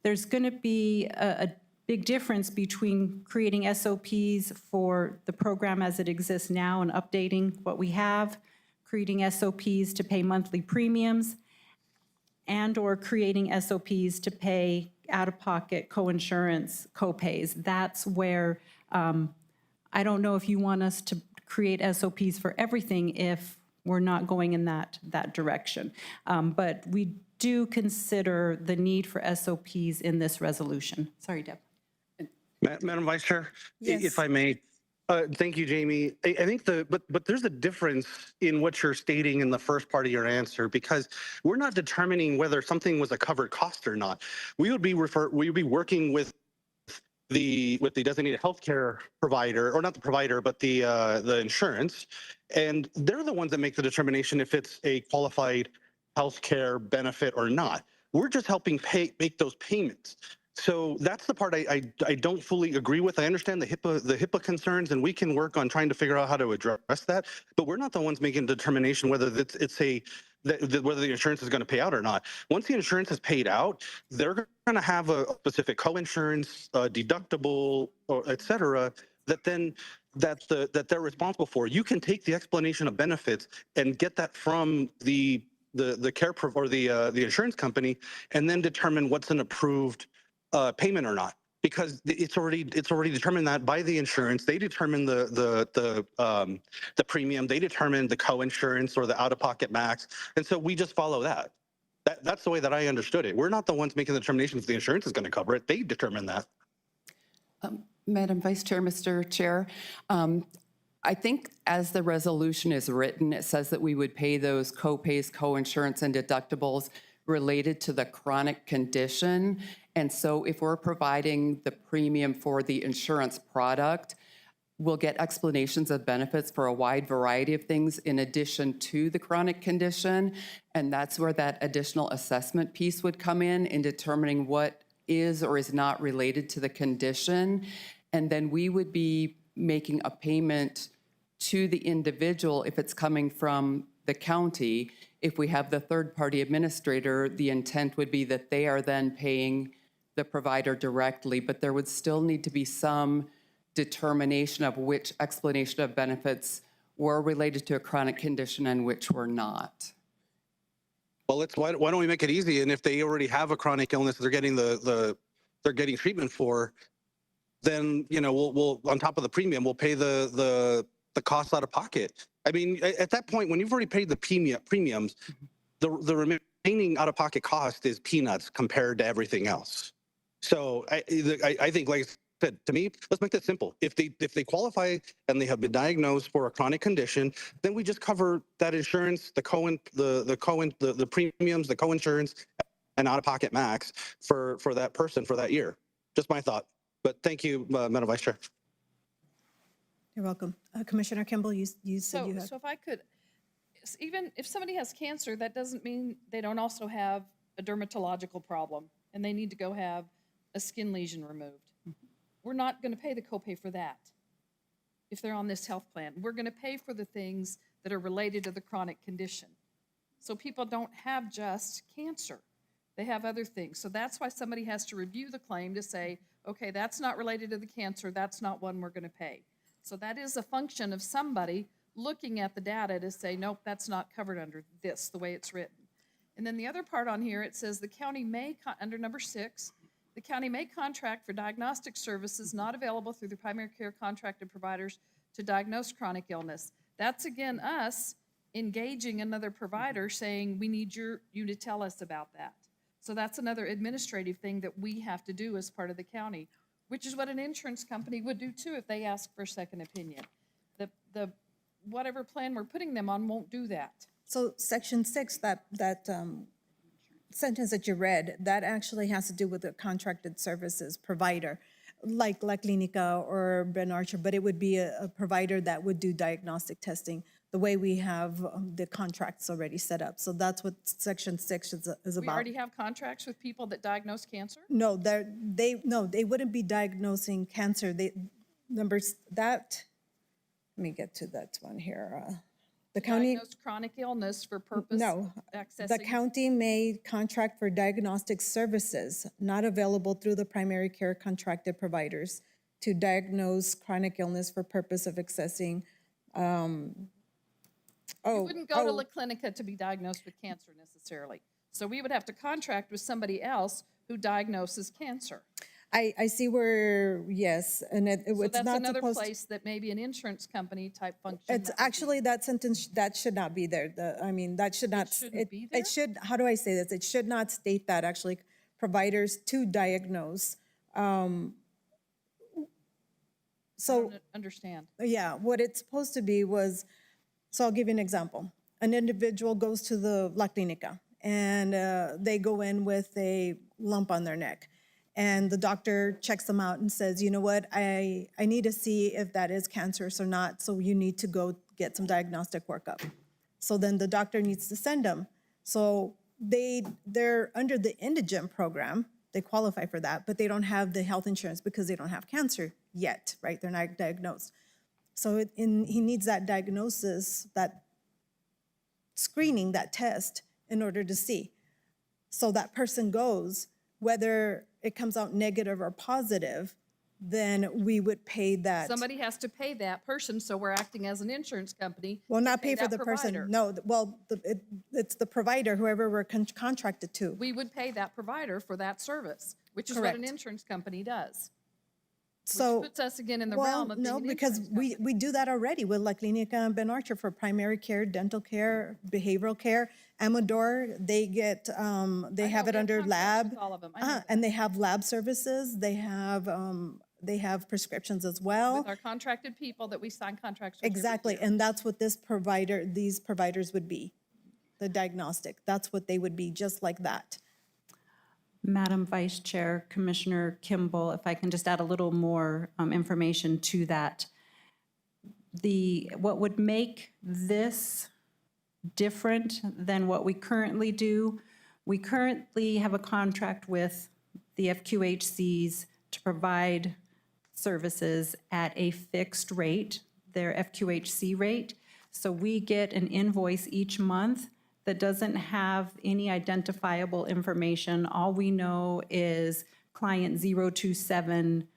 There's going to be a big difference between creating SOPs for the program as it exists now and updating what we have, creating SOPs to pay monthly premiums, and/or creating SOPs to pay out-of-pocket coinsurance copays. That's where I don't know if you want us to create SOPs for everything if we're not going in that direction. But we do consider the need for SOPs in this resolution. Sorry, Deb. Madam Vice Chair, Yes. if I may. Thank you, Jamie. I think but there's a difference in what you're stating in the first part of your answer, because we're not determining whether something was a covered cost or not. We would be working with the designated healthcare provider, or not the provider, but the insurance, and they're the ones that make the determination if it's a qualified healthcare benefit or not. We're just helping make those payments. So that's the part I don't fully agree with. I understand the HIPAA concerns, and we can work on trying to figure out how to address that. But we're not the ones making the determination whether whether the insurance is going to pay out or not. Once the insurance is paid out, they're going to have a specific co-insurance, deductible, or et cetera, that they're responsible for. You can take the explanation of benefits and get that from the care or the insurance company, and then determine what's an approved payment or not, because it's already determined that by the insurance. They determine the premium, they determine the co-insurance or the out-of-pocket max, and so we just follow that. That's the way that I understood it. We're not the ones making the determination if the insurance is going to cover it. They determine that. Madam Vice Chair, Mr. Chair, I think as the resolution is written, it says that we would pay those co-pays, co-insurance, and deductibles related to the chronic condition. And so if we're providing the premium for the insurance product, we'll get explanations of benefits for a wide variety of things in addition to the chronic condition. And that's where that additional assessment piece would come in determining what is or is not related to the condition. And then we would be making a payment to the individual if it's coming from the county. If we have the third-party administrator, the intent would be that they are then paying the provider directly, but there would still need to be some determination of which explanation of benefits were related to a chronic condition and which were not. Well, why don't we make it easy? And if they already have a chronic illness they're getting they're getting treatment for, then we'll on top of the premium, we'll pay the cost out of pocket. I mean, at that point, when you've already paid the premiums, the remaining out of pocket cost is peanuts compared to everything else. So I think, like I said, to me, let's make that simple. If they qualify and they have been diagnosed for a chronic condition, then we just cover that insurance, the premiums, the co-insurance, and out-of-pocket max for that person for that year. Just my thought. But thank you, Madam Vice Chair. You're welcome. Commissioner Kimball, you said you had. So if I could, even if somebody has cancer, that doesn't mean they don't also have a dermatological problem and they need to go have a skin lesion removed. We're not going to pay the copay for that if they're on this health plan. We're going to pay for the things that are related to the chronic condition. So people don't have just cancer. They have other things. So that's why somebody has to review the claim to say, okay, that's not related to the cancer. That's not one we're going to pay. So that is a function of somebody looking at the data to say, nope, that's not covered under this, the way it's written. And then the other part on here, it says the county may, under number 6, the county may contract for diagnostic services not available through the primary care contracted providers to diagnose chronic illness. That's, again, us engaging another provider saying, we need you to tell us about that. So that's another administrative thing that we have to do as part of the county, which is what an insurance company would do too if they ask for a second opinion. The whatever plan we're putting them on won't do that. So section 6, that sentence that you read, that actually has to do with the contracted services provider. like La Clinica or Ben Archer, but it would be a provider that would do diagnostic testing, the way we have the contracts already set up. So that's what Section 6 is We about. already have contracts with people that diagnose cancer? No, they wouldn't be diagnosing cancer. Let me get to that one here. The county. Diagnose chronic illness for purpose No, accessing. the county may contract for diagnostic services not available through the primary care contracted providers to diagnose chronic illness for purpose of accessing. You wouldn't go to La Clinica to be diagnosed with cancer necessarily. So we would have to contract with somebody else who diagnoses cancer. I see where, yes, and it's So that's not another supposed. place that maybe an insurance company type function. It's actually, that sentence, that should not be there. That should not. shouldn't be there? It should, how do I say this? It should not state that, actually, providers to diagnose. So, Understand. yeah, what it's supposed to be was, so I'll give you an example. An individual goes to the La Clinica, and they go in with a lump on their neck. And the doctor checks them out and says, you know what, I need to see if that is cancerous or not, so you need to go get some diagnostic workup. So then the doctor needs to send them. So they're under the indigent program, they qualify for that, but they don't have the health insurance because they don't have cancer yet, right? They're not diagnosed. So he needs that diagnosis, that screening, that test, in order to see. So that person goes, whether it comes out negative or positive, then we would pay that. Somebody has to pay that person, so we're acting as an insurance company. Well, not to pay for that the person. provider. No, it's the provider, whoever we're contracted to. We would pay that provider for that service, which is what an Correct. insurance company does. So. Which puts us again in the Well, realm of being no, an because insurance we do that already with La Clinica and Ben Archer for primary care, dental care, behavioral care. Amador, they get, they have it under lab. all of them. I know that. And they have lab services. They have prescriptions as well. With our contracted people that we sign contracts with. every Exactly, year. and that's what these providers would be, the diagnostic. That's what they would be, just like that. Madam Vice Chair, Commissioner Kimball, if I can just add a little more information to that. What would make this different than what we currently do, we currently have a contract with the FQHCs to provide services at a fixed rate, their FQHC rate. So we get an invoice each month that doesn't have any identifiable information. All we know is client 027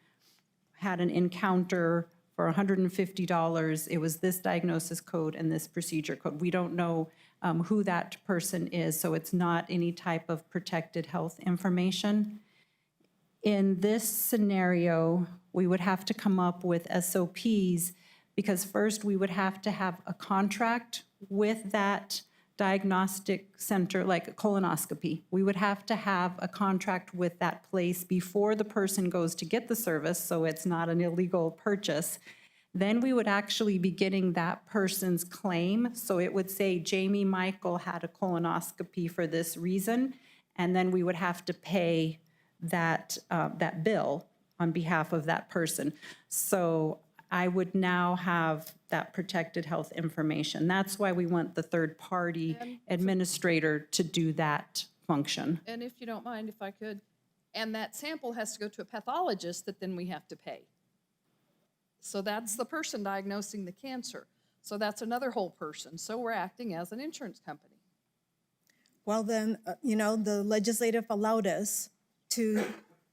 had an encounter for $150. It was this diagnosis code and this procedure code. We don't know who that person is, so it's not any type of protected health information. In this scenario, we would have to come up with SOPs because first we would have to have a contract with that diagnostic center, like a colonoscopy. We would have to have a contract with that place before the person goes to get the service, so it's not an illegal purchase. Then we would actually be getting that person's claim. So it would say Jamie Michael had a colonoscopy for this reason, and then we would have to pay that bill on behalf of that person. So I would now have that protected health information. That's why we want the third-party administrator to do that function. And if you don't mind, if I could, and that sample has to go to a pathologist that then we have to pay. So that's the person diagnosing the cancer. So that's another whole person. So we're acting as an insurance company. Well, then, the legislative allowed us to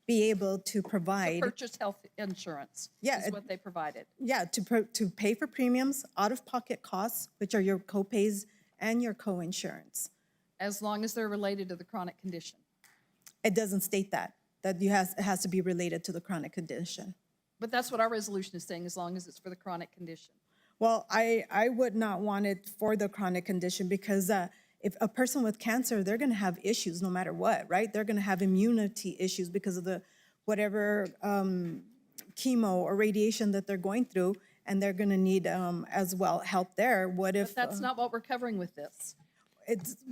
be able to provide. Purchase health insurance Yeah, is what they provided. Yeah, to pay for premiums, out-of-pocket costs, which are your co-pays and your co-insurance. As long as they're related to the chronic condition. It doesn't state that it has to be related to the chronic condition. But that's what our resolution is saying, as long as it's for the chronic condition. Well, I would not want it for the chronic condition because if a person with cancer, they're going to have issues no matter what, right? They're going to have immunity issues because of the whatever chemo or radiation that they're going through, and they're going to need as well help there. What if? But that's not what we're covering with this.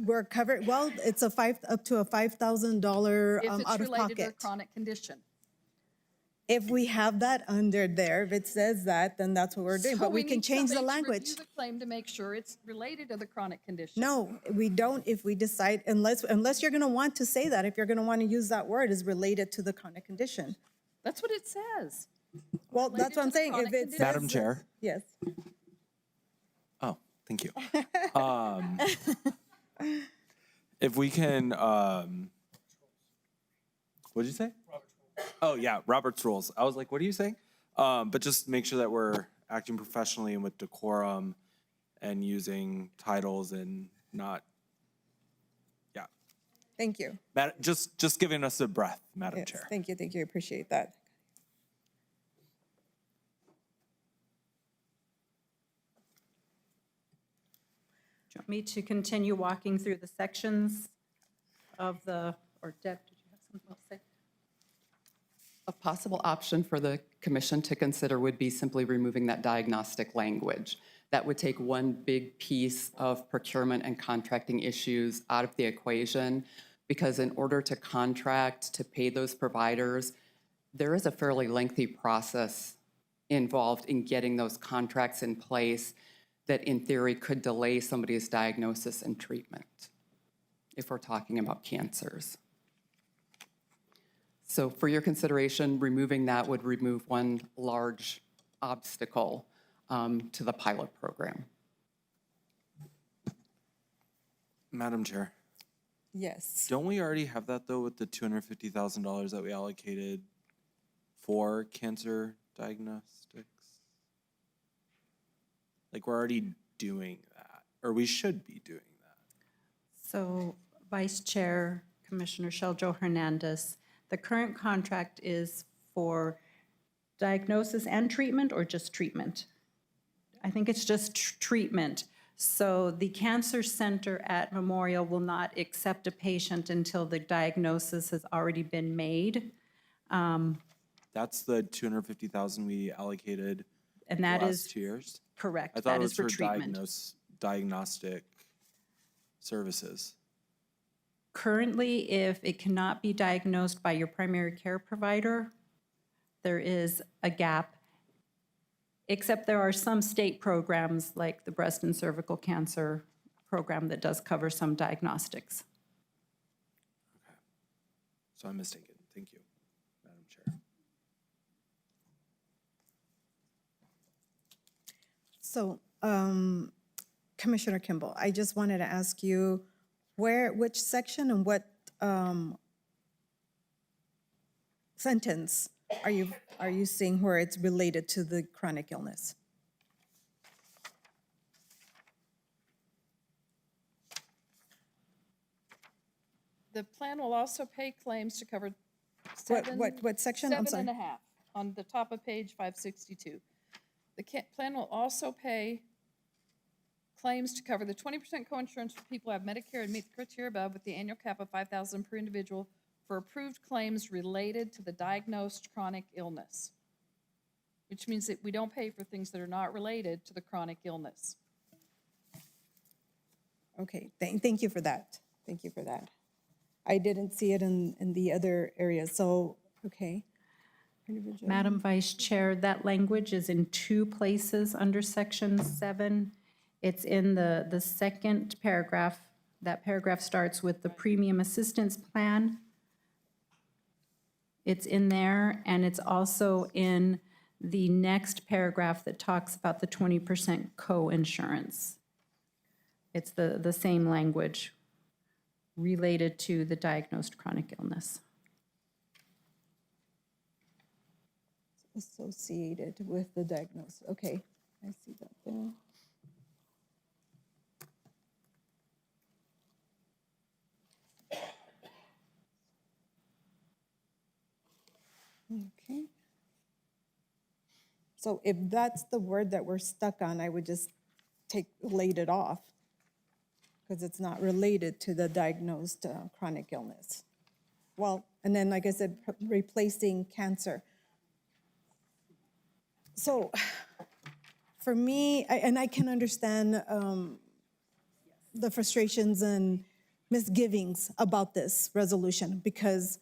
We're covered. Well, it's up to a $5,000 If it's out of related to a pocket. chronic condition. If we have that under there, if it says that, then that's what we're doing, So but we can need change the somebody to language. review the claim to make sure it's related to the chronic condition. No, we don't if we decide, unless you're gonna want to say that, if you're gonna want to use that word, is related to the chronic condition. That's what it says. Well, that's what I'm saying, if chronic it condition. says. Madam Chair. Yes. Oh, thank you. If we can, what did you say? Oh, yeah, Robert's rules. I was like, what are you saying? But just make sure that we're acting professionally and with decorum and using titles and not, yeah. Thank you. Just giving us a breath, Madam Yes, Chair. thank you, appreciate that. Do you want me to continue walking through the sections of the, or Deb, did you have something else to say? A possible option for the commission to consider would be simply removing that diagnostic language. That would take one big piece of procurement and contracting issues out of the equation, because in order to contract to pay those providers, there is a fairly lengthy process involved in getting those contracts in place that in theory could delay somebody's diagnosis and treatment, if we're talking about cancers. So for your consideration, removing that would remove one large obstacle to the pilot program. Madam Chair, Yes. don't we already have that though with the $250,000 that we allocated for cancer diagnostics? Like we're already doing that, or we should be doing that. So Vice Chair Commissioner Sheljo Hernandez, the current contract is for diagnosis and treatment or just treatment? I think it's just treatment. So the Cancer Center at Memorial will not accept a patient until the diagnosis has already been made. That's the $250,000 we allocated And that the is last 2 years? correct. I thought That it is was for for treatment. diagnostic services. Currently, if it cannot be diagnosed by your primary care provider, there is a gap, except there are some state programs like the breast and cervical cancer program that does cover some diagnostics. So I'm mistaken. Thank you, Madam Chair. So, Commissioner Kimball, I just wanted to ask you, which section and what sentence are you seeing where it's related to the chronic illness? The plan will also pay claims to cover What section? I'm sorry. 7.5 on the top of page 562. The plan will also pay claims to cover the 20% coinsurance for people who have Medicare and meet the criteria above with the annual cap of $5,000 per individual for approved claims related to the diagnosed chronic illness, which means that we don't pay for things that are not related to the chronic illness. Okay, thank you for that. Thank you for that. I didn't see it in the other areas, so, okay. Individual. Madam Vice Chair, that language is in two places under Section 7. It's in the second paragraph. That paragraph starts with the premium assistance plan. It's in there, and it's also in the next paragraph that talks about the 20% co-insurance. It's the same language related to the diagnosed chronic illness. Associated with the diagnosis. Okay, I see that there. Okay. So if that's the word that we're stuck on, I would just laid it off because it's not related to the diagnosed chronic illness. Well, and then, like I said, replacing cancer. So for me, and I can understand the frustrations and misgivings about this resolution because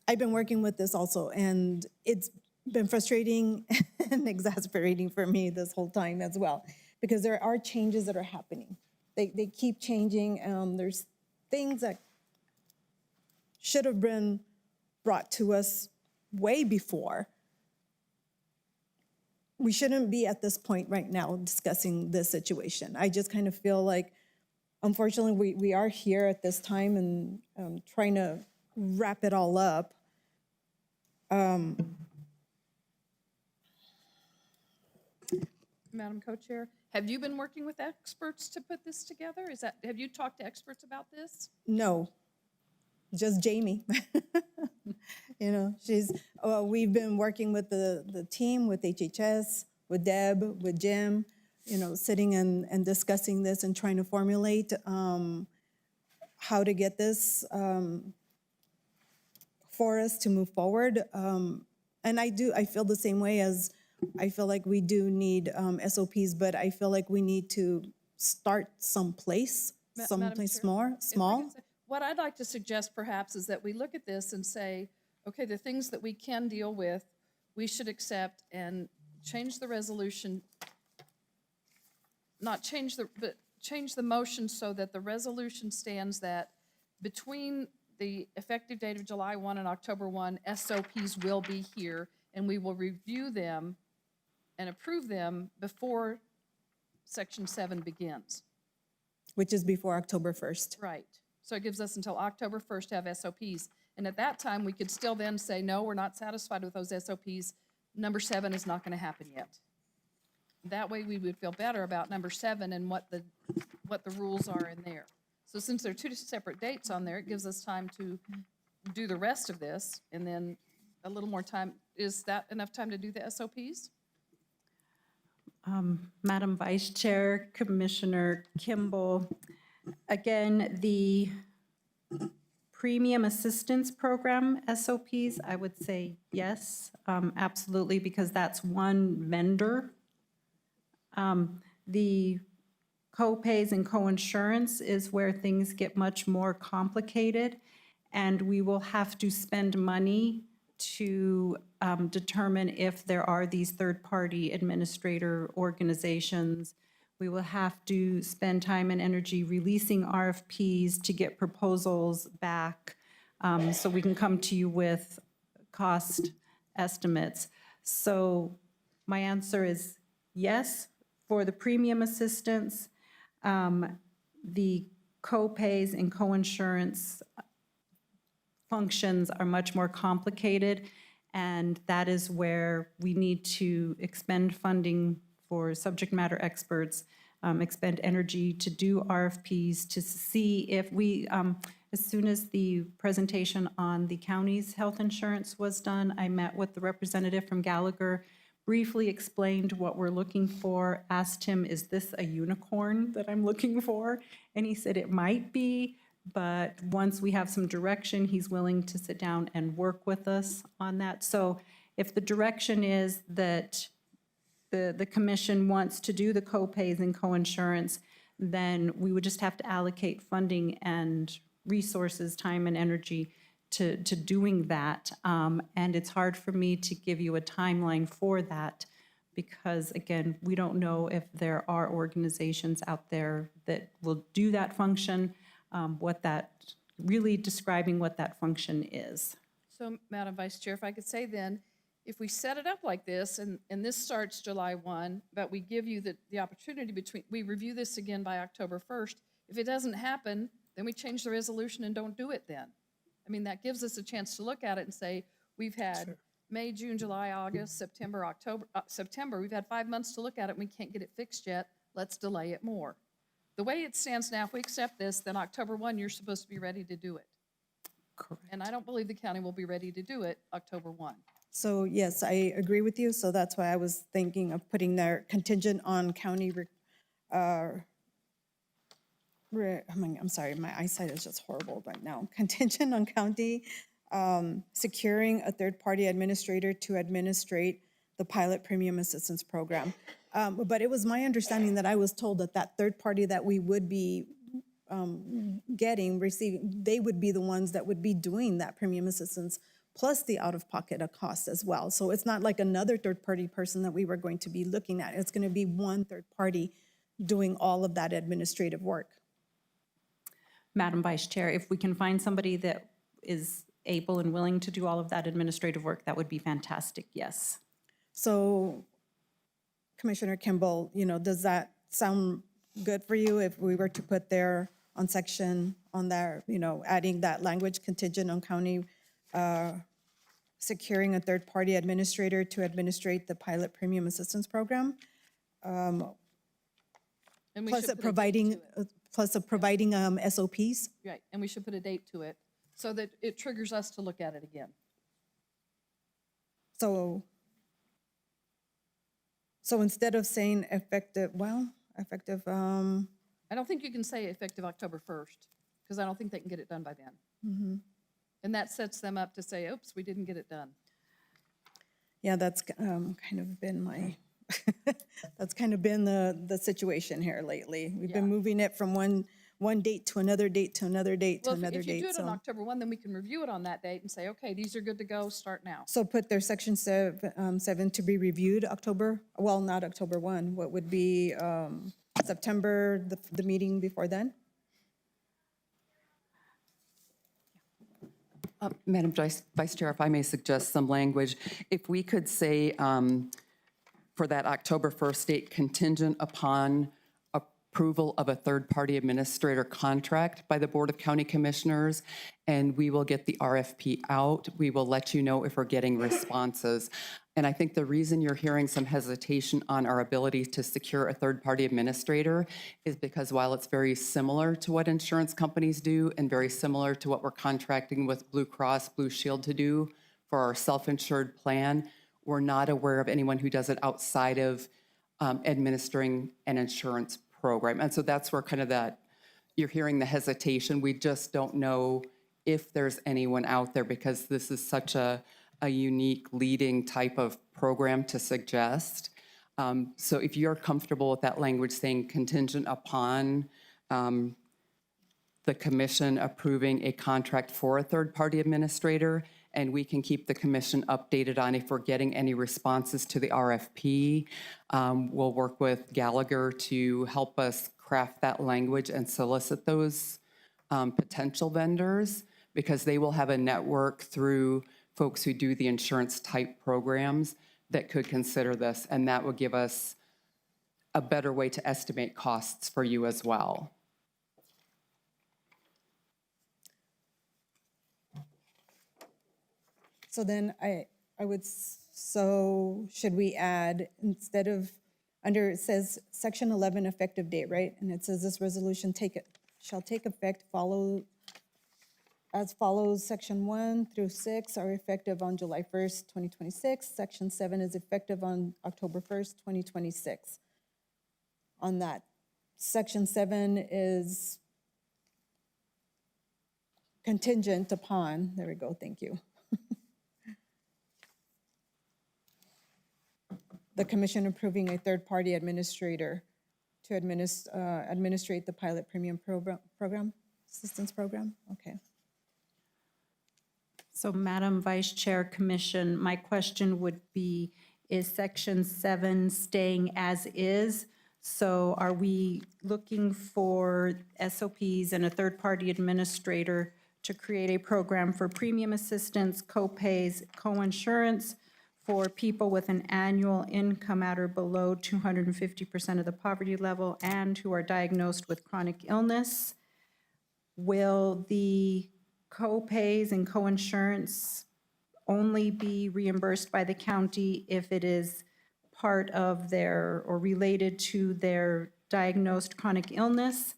I've been working with this also, and it's been frustrating and exasperating for me this whole time as well, because there are changes that are happening. They keep changing. There's things that should have been brought to us way before. We shouldn't be at this point right now discussing this situation. I just kind of feel like, unfortunately, we are here at this time and trying to wrap it all up. Madam Co-Chair, have you been working with experts to put this together? Have you talked to experts about this? No, just Jamie. You know, we've been working with the team, with HHS, with Deb, with Jim, you know, sitting and discussing this and trying to formulate how to get this for us to move forward. And I feel the same way as I feel like we do need SOPs, but I feel like we need to start someplace, Madam Chair, small. if I could say, what I'd like to suggest perhaps is that we look at this and say, okay, the things that we can deal with, we should accept and change the resolution, not change but change the motion so that the resolution stands that between the effective date of July 1 and October 1, SOPs will be here, and we will review them and approve them before Section 7 begins. Which is before October 1st. Right. So it gives us until October 1st to have SOPs. And at that time, we could still then say, no, we're not satisfied with those SOPs. Number 7 is not going to happen yet. That way, we would feel better about number 7 and what the rules are in there. So since there are 2 separate dates on there, it gives us time to do the rest of this, and then a little more time. Is that enough time to do the SOPs? Madam Vice Chair, Commissioner Kimball, again, the Premium Assistance Program SOPs, I would say yes, absolutely, because that's one vendor. The co-pays and co-insurance is where things get much more complicated, and we will have to spend money to determine if there are these third-party administrator organizations. We will have to spend time and energy releasing RFPs to get proposals back so we can come to you with cost estimates. So my answer is yes for the premium assistance. The co-pays and co-insurance functions are much more complicated, and that is where we need to expend funding for subject matter experts, expend energy to do RFPs to see if we, as soon as the presentation on the county's health insurance was done, I met with the representative from Gallagher, briefly explained what we're looking for, asked him, is this a unicorn that I'm looking for? And he said it might be, but once we have some direction, he's willing to sit down and work with us on that. So if the direction is that the commission wants to do the co-pays and co-insurance, then we would just have to allocate funding and resources, time and energy to doing that. And it's hard for me to give you a timeline for that because, again, we don't know if there are organizations out there that will do that function, really describing what that function is. So, Madam Vice Chair, if I could say then, if we set it up like this, and this starts July 1, but we give you the opportunity we review this again by October 1st. If it doesn't happen, then we change the resolution and don't do it then. I mean, that gives us a chance to look at it and say, we've had May, June, July, August, September, October, September. We've had 5 months to look at it and we can't get it fixed yet. Let's delay it more. The way it stands now, if we accept this, then October 1, you're supposed to be ready to do it. Correct. And I don't believe the county will be ready to do it October 1. So yes, I agree with you. So that's why I was thinking of putting their contingent on county, I'm sorry, my eyesight is just horrible right now. Contingent on county securing a third-party administrator to administrate the pilot premium assistance program. But it was my understanding that I was told that third party that we would be receiving, they would be the ones that would be doing that premium assistance plus the out-of-pocket cost as well. So it's not like another third-party person that we were going to be looking at. It's going to be one third party doing all of that administrative work. Madam Vice Chair, if we can find somebody that is able and willing to do all of that administrative work, that would be fantastic, yes. So Commissioner Kimball, does that sound good for you if we were to put there on section, on there, adding that language contingent on county securing a third-party administrator to administrate the pilot premium assistance program? And we Plus should it put a date to it. providing SOPs? Right, and we should put a date to it so that it triggers us to look at it again. So instead of saying effective, I don't think you can say effective October 1st, because I don't think they can get it done by then. And that sets them up to say, oops, we didn't get it done. yeah, that's kind of been my, that's kind of been the situation here lately. We've been moving it from one date to another date to another date to Well, another if you date. do it on So October 1, then we can review it on that date and say, okay, these are good to go, start now. so put their section 7 to be reviewed October, well, not October 1, what would be September, the meeting before then? Madam Vice Chair, if I may suggest some language, if we could say for that October 1st date contingent upon approval of a third-party administrator contract by the Board of County Commissioners, and we will get the RFP out. We will let you know if we're getting responses. And I think the reason you're hearing some hesitation on our ability to secure a third-party administrator is because while it's very similar to what insurance companies do and very similar to what we're contracting with Blue Cross Blue Shield to do for our self-insured plan, we're not aware of anyone who does it outside of administering an insurance program. And so that's where kind of that, you're hearing the hesitation. We just don't know if there's anyone out there because this is such a unique leading type of program to suggest. So if you're comfortable with that language saying contingent upon the commission approving a contract for a third-party administrator, and we can keep the commission updated on if we're getting any responses to the RFP. We'll work with Gallagher to help us craft that language and solicit those potential vendors because they will have a network through folks who do the insurance type programs that could consider this, and that would give us a better way to estimate costs for you as well. So then so should we add, instead of, under, it says section 11 effective date, right? And it says this resolution shall take effect as follows, section 1 through 6 are effective on July 1st, 2026. Section 7 is effective on October 1st, 2026. On that, section 7 is contingent upon, there we go, thank you. The commission approving a third-party administrator to administrate the pilot premium program, assistance program, okay. So Madam Vice Chair, Commission, my question would be, is Section 7 staying as is? So are we looking for SOPs and a third-party administrator to create a program for premium assistance, co-pays, co-insurance for people with an annual income at or below 250% of the poverty level and who are diagnosed with chronic illness? Will the co-pays and co-insurance only be reimbursed by the county if it is part of their or related to their diagnosed chronic illness?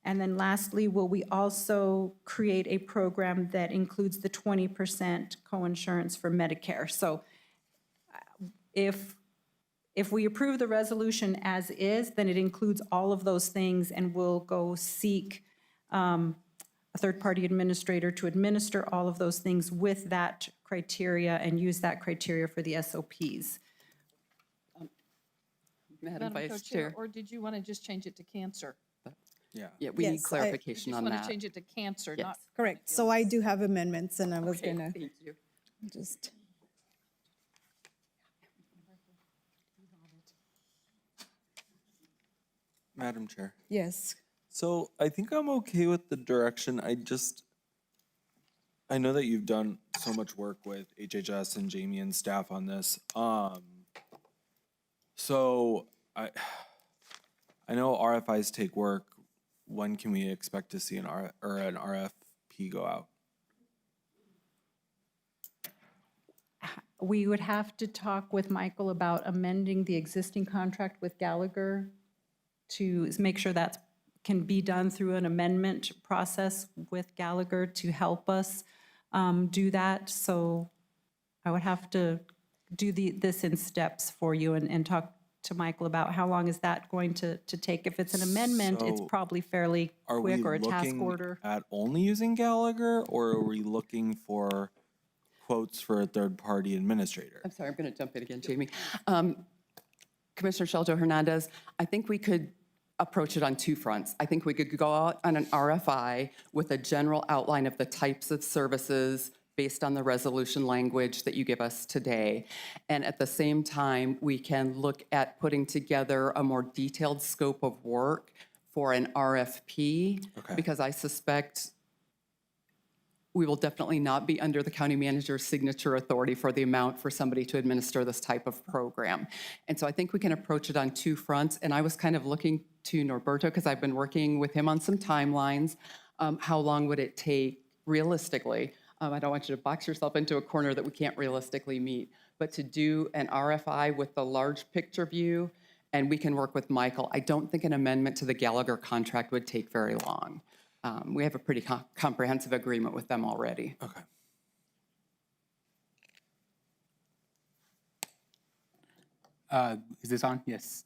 And then lastly, will we also create a program that includes the 20% co-insurance for Medicare? So if we approve the resolution as is, then it includes all of those things and we'll go seek a third-party administrator to administer all of those things with that criteria and use that criteria for the SOPs. Madam Vice Co-Chair, Chair. or did you want to just change it to cancer? Yeah, we Yes, need clarification You on just want that. to change it to cancer, Yes. not. Correct, so I do have amendments and I was Okay, gonna, thank you. Just, Madam Chair. yes. So I think I'm okay with the direction. I know that you've done so much work with HHS and Jamie and staff on this. So I know RFIs take work. When can we expect to see an RFP go out? We would have to talk with Michael about amending the existing contract with Gallagher to make sure that can be done through an amendment process with Gallagher to help us do that. So I would have to do this in steps for you and talk to Michael about how long is that going to take. If it's an amendment, it's So probably fairly Are quick we or a task looking order. at only using Gallagher, or are we looking for quotes for a third-party administrator? I'm sorry, I'm going to jump in again, Jamie. Commissioner Sheljo Hernandez, I think we could approach it on two fronts. I think we could go out on an RFI with a general outline of the types of services based on the resolution language that you give us today. And at the same time, we can look at putting together a more detailed scope of work for an RFP. Okay. Because I suspect we will definitely not be under the county manager's signature authority for the amount for somebody to administer this type of program. And so I think we can approach it on two fronts. And I was kind of looking to Norberto, because I've been working with him on some timelines. How long would it take realistically? I don't want you to box yourself into a corner that we can't realistically meet, but to do an RFI with the large picture view, and we can work with Michael. I don't think an amendment to the Gallagher contract would take very long. We have a pretty comprehensive agreement with them already. Okay. Is this on? Yes.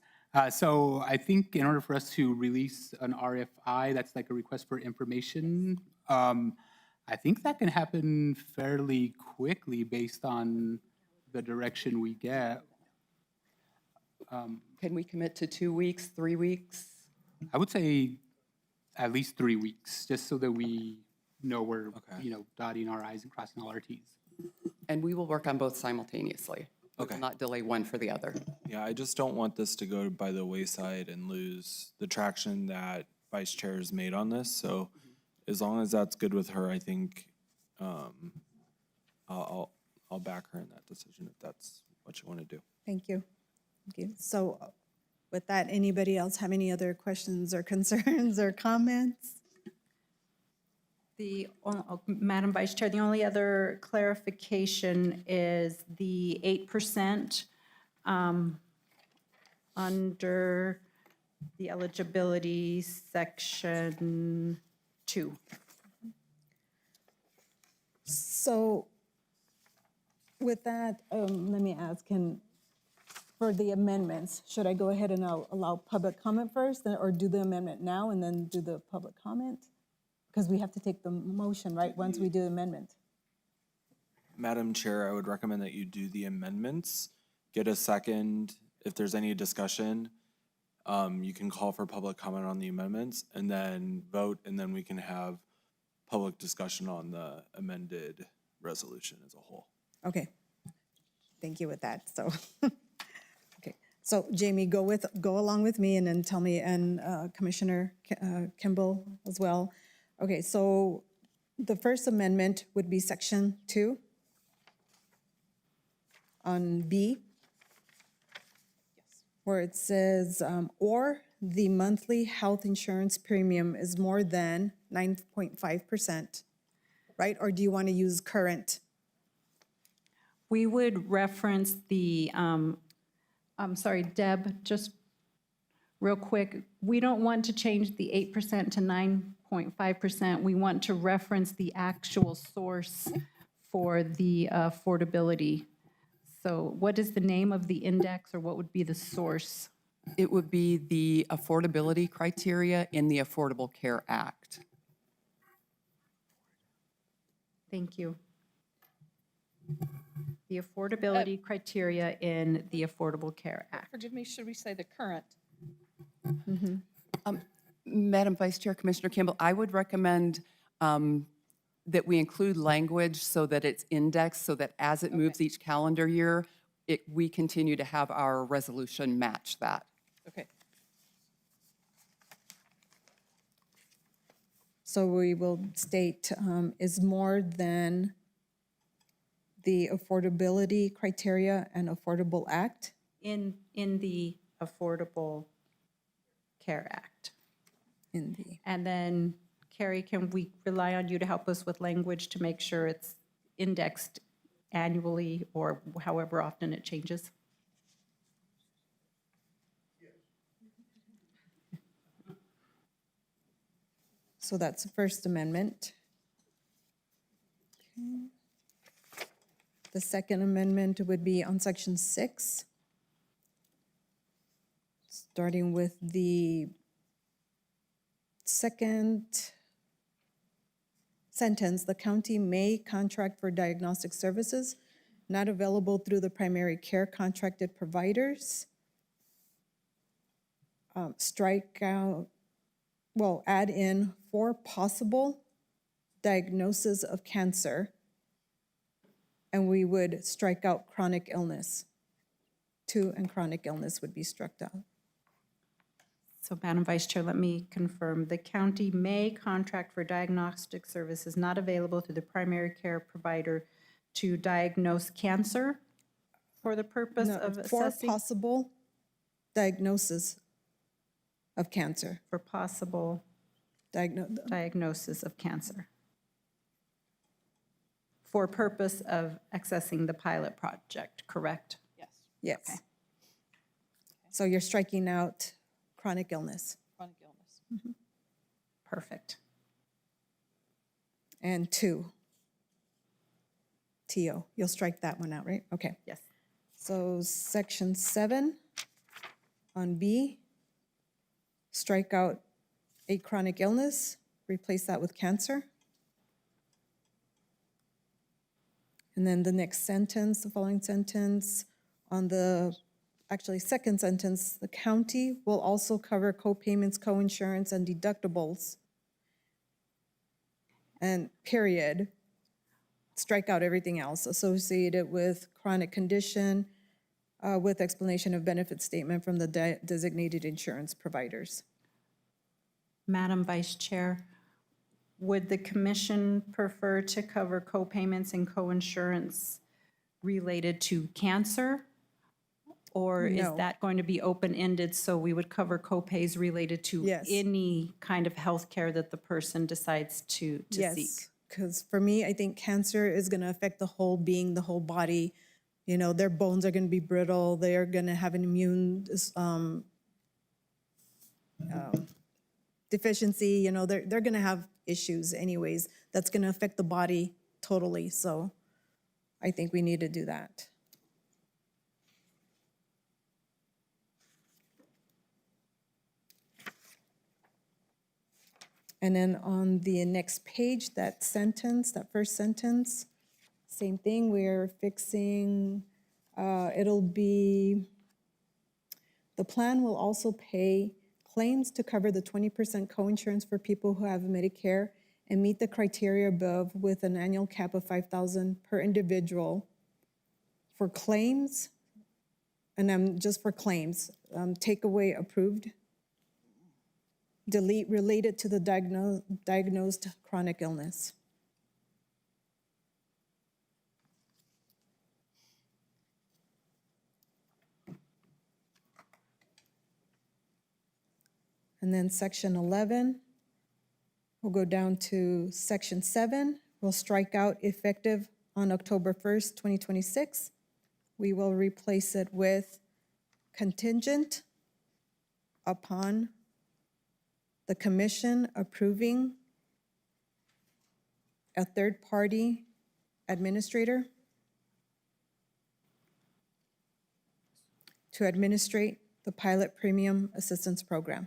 So I think in order for us to release an RFI, that's like a request for information. I think that can happen fairly quickly based on the direction we get. Can we commit to 2 weeks, 3 weeks? I would say at least 3 weeks, just so that we know we're, dotting our i's and crossing all our t's. And we will work on both simultaneously. We will not delay one for the other. Yeah, I just don't want this to go by the wayside and lose the traction that Vice Chair has made on this. So as long as that's good with her, I think I'll back her in that decision if that's what you want to do. Thank you. Thank you. So with that, anybody else have any other questions or concerns or comments? Madam Vice Chair, the only other clarification is the 8% under the eligibility section 2. So with that, let me ask, for the amendments, should I go ahead and allow public comment first, or do the amendment now and then do the public comment? Because we have to take the motion, right, once we do the amendment. Madam Chair, I would recommend that you do the amendments, get a second. If there's any discussion, you can call for public comment on the amendments and then vote, and then we can have public discussion on the amended resolution as a whole. Okay. Thank you with that, so. Okay, so Jamie, go along with me and then tell me, and Commissioner Kimball as well. Okay, so the first amendment would be section 2 on B, where it says, or the monthly health insurance premium is more than 9.5%, right? Or do you want to use current? We would reference the, I'm sorry, Deb, just real quick. We don't want to change the 8% to 9.5%. We want to reference the actual source for the affordability. So what is the name of the index, or what would be the source? It would be the affordability criteria in the Affordable Care Act. Thank you. The affordability criteria in the Affordable Care Act. Forgive me, should we say the current? Madam Vice Chair, Commissioner Campbell, I would recommend that we include language so that it's indexed, so that as it moves each calendar year, we continue to have our resolution match that. Okay. So we will state is more than the affordability criteria and Affordable Act. In the Affordable Care Act. And then, Carrie, can we rely on you to help us with language to make sure it's indexed annually or however often it changes? So that's the First Amendment. Okay. The Second Amendment would be on Section 6, starting with the second sentence. The county may contract for diagnostic services not available through the primary care contracted providers. Strike out, well, add in for possible diagnosis of cancer, and we would strike out chronic illness. 2 and chronic illness would be struck out. So Madam Vice Chair, let me confirm. The county may contract for diagnostic services not available through the primary care provider to diagnose cancer for the purpose No, of for assessing? possible diagnosis of cancer. For possible diagnosis of cancer. For purpose of accessing the pilot project, correct? Yes. Yes. Okay. So you're striking out chronic illness. Chronic illness. Perfect. And 2, TO. You'll strike that one out, right? Okay. Yes. So Section 7 on B, strike out a chronic illness, replace that with cancer. And then the next sentence, the following sentence, on the, actually second sentence, the county will also cover co-payments, co-insurance, and deductibles. And period. Strike out everything else associated with chronic condition, with explanation of benefit statement from the designated insurance providers. Madam Vice Chair, would the commission prefer to cover co-payments and co-insurance related to cancer? Or is No. that going to be open-ended, so we would cover co-pays related to Yes. any kind of health care that the person decides to seek? Yes, because for me, I think cancer is going to affect the whole being, the whole body. You know, their bones are going to be brittle. They're going to have an immune deficiency. You know, they're going to have issues anyways. That's going to affect the body totally. So I think we need to do that. And then on the next page, that sentence, that first sentence, same thing, we're fixing, it'll be, the plan will also pay claims to cover the 20% coinsurance for people who have Medicare and meet the criteria above with an annual cap of $5,000 per individual. For claims, and I'm just for claims, takeaway approved. Delete related to the diagnosed chronic illness. And then section 11, we'll go down to section 7. We'll strike out effective on October 1st, 2026. We will replace it with contingent upon the commission approving a third-party administrator to administrate the pilot premium assistance program.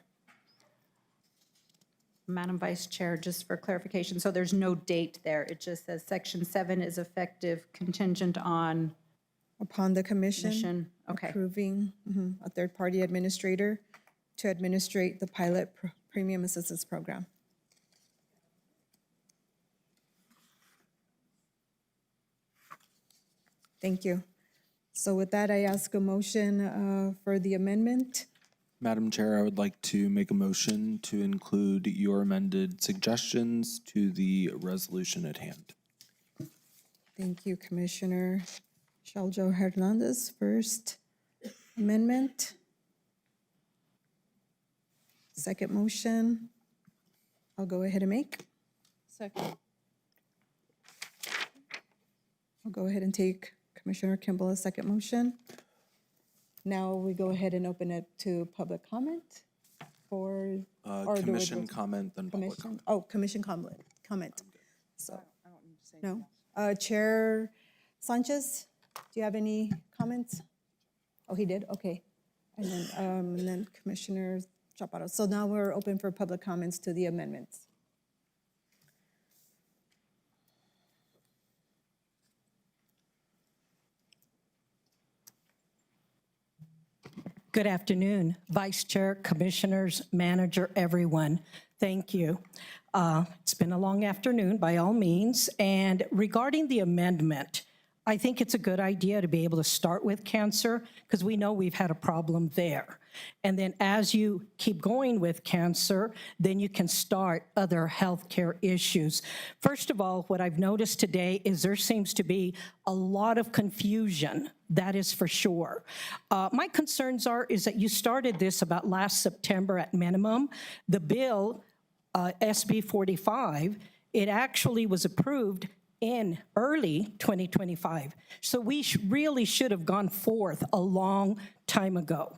Madam Vice Chair, just for clarification, so there's no date there. It just says Section 7 is effective contingent on? Upon the commission Commission, okay. approving a third-party administrator to administrate the pilot premium assistance program. Thank you. So with that, I ask a motion for the amendment. Madam Chair, I would like to make a motion to include your amended suggestions to the resolution at hand. Thank you, Commissioner Shaljo Hernandez. First amendment. Second motion, I'll go ahead and make. Second. I'll go ahead and take Commissioner Kimball's second motion. Now we go ahead and open it to public comment for. or do we Commission go- comment, then public Commission, comment. oh, commission comment. So, no. Chair Sanchez, do you have any comments? Oh, he did, okay. And then Commissioner Chaparro. So now we're open for public comments to the amendments. Good afternoon, Vice Chair, Commissioners, Manager, everyone. Thank you. It's been a long afternoon, by all means. And regarding the amendment, I think it's a good idea to be able to start with cancer because we know we've had a problem there. And then as you keep going with cancer, then you can start other healthcare issues. First of all, what I've noticed today is there seems to be a lot of confusion. That is for sure. My concerns is that you started this about last September at minimum. The bill, SB 45, it actually was approved in early 2025. So we really should have gone forth a long time ago.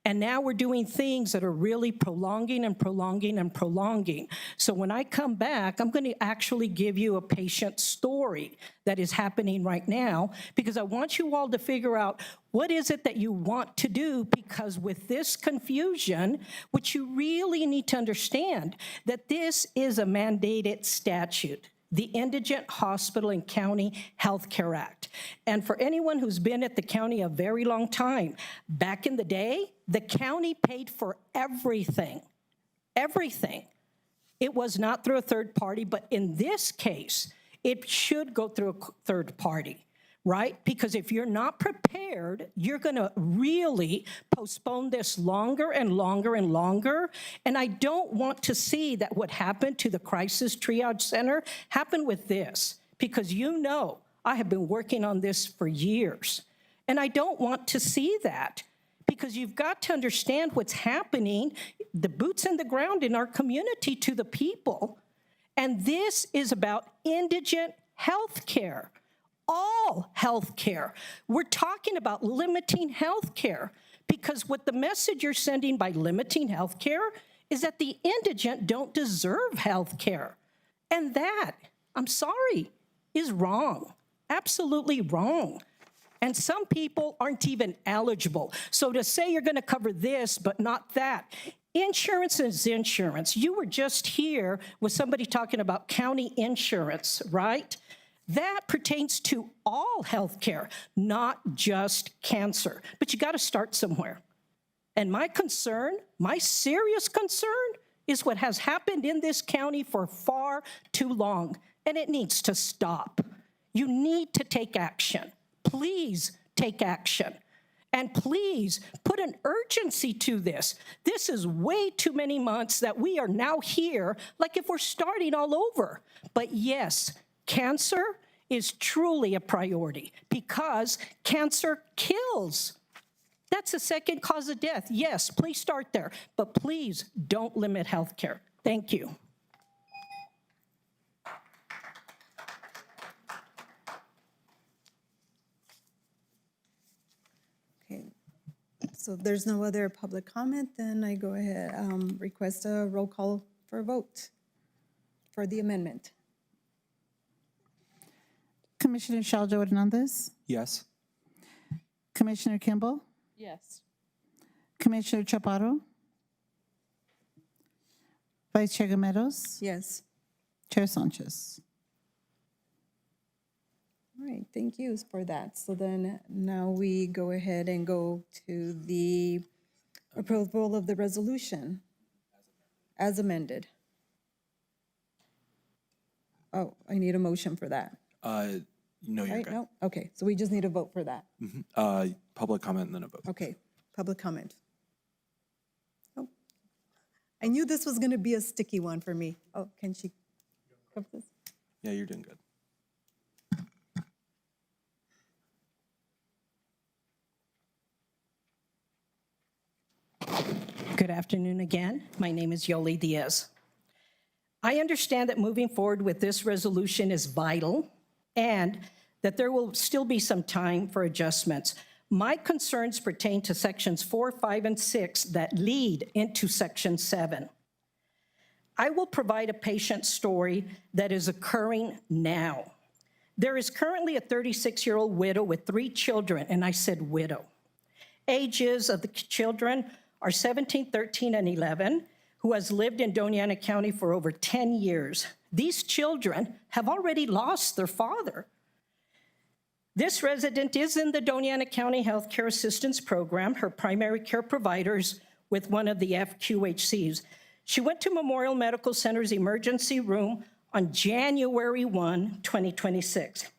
And now we're doing things that are really prolonging and prolonging and prolonging. So when I come back, I'm going to actually give you a patient story that is happening right now because I want you all to figure out what is it that you want to do, because with this confusion, what you really need to understand that this is a mandated statute, the Indigent Hospital and County Health Care Act. And for anyone who's been at the county a very long time, back in the day, the county paid for everything, everything. It was not through a third party, but in this case, it should go through a third party, right? Because if you're not prepared, you're gonna really postpone this longer and longer and longer. And I don't want to see that what happened to the Crisis Triage Center happen with this, because you know I have been working on this for years. And I don't want to see that, because you've got to understand what's happening, the boots in the ground in our community to the people. And this is about indigent health care. All health care. We're talking about limiting health care, because what the message you're sending by limiting health care is that the indigent don't deserve health care. And that, I'm sorry, is wrong. Absolutely wrong. And some people aren't even eligible. So to say you're going to cover this but not that, insurance is insurance. You were just here with somebody talking about county insurance, right? That pertains to all health care, not just cancer. But you got to start somewhere. And my concern, my serious concern, is what has happened in this county for far too long, and it needs to stop. You need to take action. Please take action. And please put an urgency to this. This is way too many months that we are now here, like if we're starting all over. But yes, cancer is truly a priority because cancer kills. That's the second cause of death. Yes, please start there, but please don't limit health care. Thank you. Okay, so if there's no other public comment, then I go ahead, request a roll call for a vote for the amendment. Commissioner Shaljo Hernandez, Yes. Commissioner Kimball, Yes. Commissioner Chaparro, Vice Chair Gameros, Yes. Chair Sanchez. All right, thank you for that. So then now we go ahead and go to the approval of the resolution as amended. Oh, I need a motion for that. No, you're right? good. No? Okay, so we just need a vote for that. Public comment and then a vote. Okay, public comment. Oh, I knew this was going to be a sticky one for me. Oh, can she cover this? Yeah, you're doing good. Good afternoon again. My name is Yoli Diaz. I understand that moving forward with this resolution is vital and that there will still be some time for adjustments. My concerns pertain to sections 4, 5, and 6 that lead into section 7. I will provide a patient story that is occurring now. There is currently a 36-year-old widow with 3 children, and I said widow. Ages of the children are 17, 13, and 11, who has lived in Doña County for over 10 years. These children have already lost their father. This resident is in the Doña County Healthcare Assistance Program, her primary care providers with one of the FQHCs. She went to Memorial Medical Center's emergency room on January 1, 2026.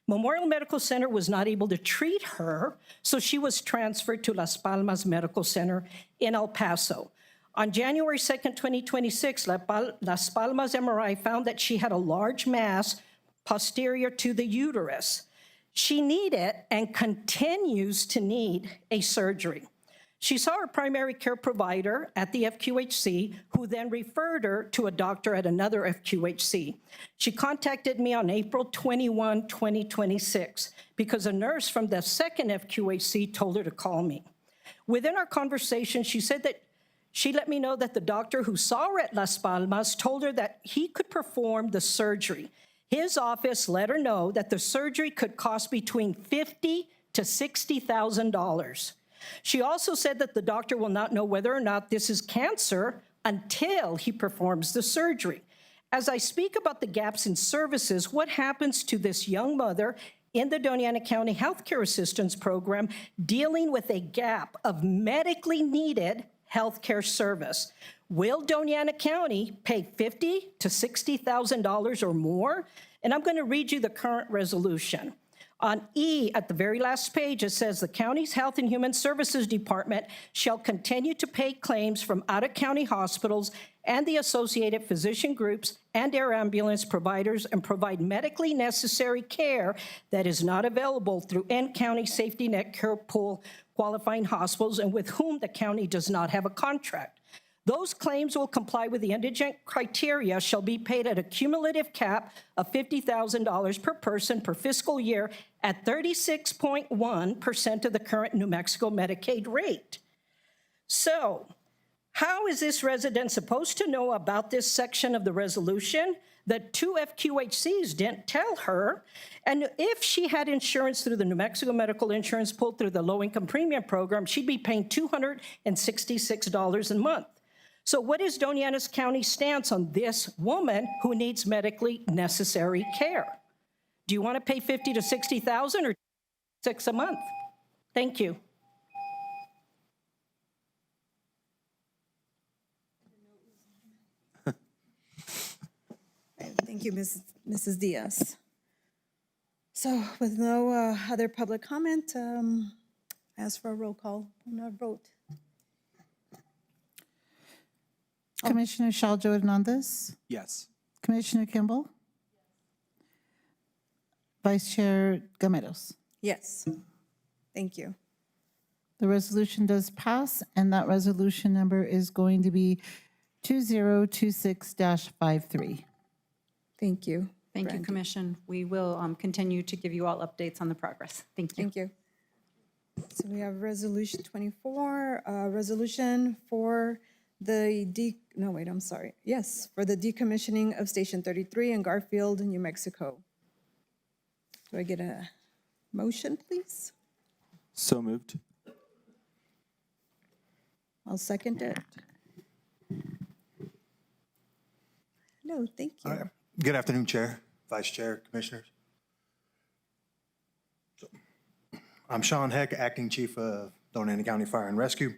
Memorial Medical Center was not able to treat her, so she was transferred to Las Palmas Medical Center in El Paso. On January 2nd, 2026, Las Palmas MRI found that she had a large mass posterior to the uterus. She needed and continues to need a surgery. She saw her primary care provider at the FQHC, who then referred her to a doctor at another FQHC. She contacted me on April 21, 2026, because a nurse from the second FQHC told her to call me. Within our conversation, she said that she let me know that the doctor who saw her at Las Palmas told her that he could perform the surgery. His office let her know that the surgery could cost between $50,000 to $60,000. She also said that the doctor will not know whether or not this is cancer until he performs the surgery. As I speak about the gaps in services, what happens to this young mother in the Doña County Healthcare Assistance Program dealing with a gap of medically needed healthcare service? Will Doña County pay $50,000 to $60,000 or more? And I'm going to read you the current resolution. On E, at the very last page, it says the county's Health and Human Services Department shall continue to pay claims from out-of-county hospitals and the associated physician groups and air ambulance providers and provide medically necessary care that is not available through in-county safety net care pool qualifying hospitals and with whom the county does not have a contract. Those claims will comply with the indigent criteria shall be paid at a cumulative cap of $50,000 per person per fiscal year at 36.1% of the current New Mexico Medicaid rate. So, how is this resident supposed to know about this section of the resolution? The 2 FQHCs didn't tell her. And if she had insurance through the New Mexico Medical Insurance Pool through the low-income premium program, she'd be paying $266 a month. So what is Doña County's stance on this woman who needs medically necessary care? Do you want to pay $50,000 to $60,000 or $6 a month? Thank you. Thank you, Mrs. Diaz. So with no other public comment, ask for a roll call and a vote. Commissioner Shaljo Hernandez, Yes. Commissioner Kimball, Vice Chair Gameros. Yes. Thank you. The resolution does pass, and that resolution number is going to be 2026-53. Thank you. Thank you, Brandy. Commission. We will continue to give you all updates on the progress. Thank you. Thank you. So we have Resolution 24, resolution for the for the decommissioning of Station 33 in Garfield, New Mexico. Do I get a motion, please? So moved. I'll second it. No, thank you. Good afternoon, Chair, Vice Chair, Commissioners. I'm Sean Heck, Acting Chief of Doña County Fire and Rescue.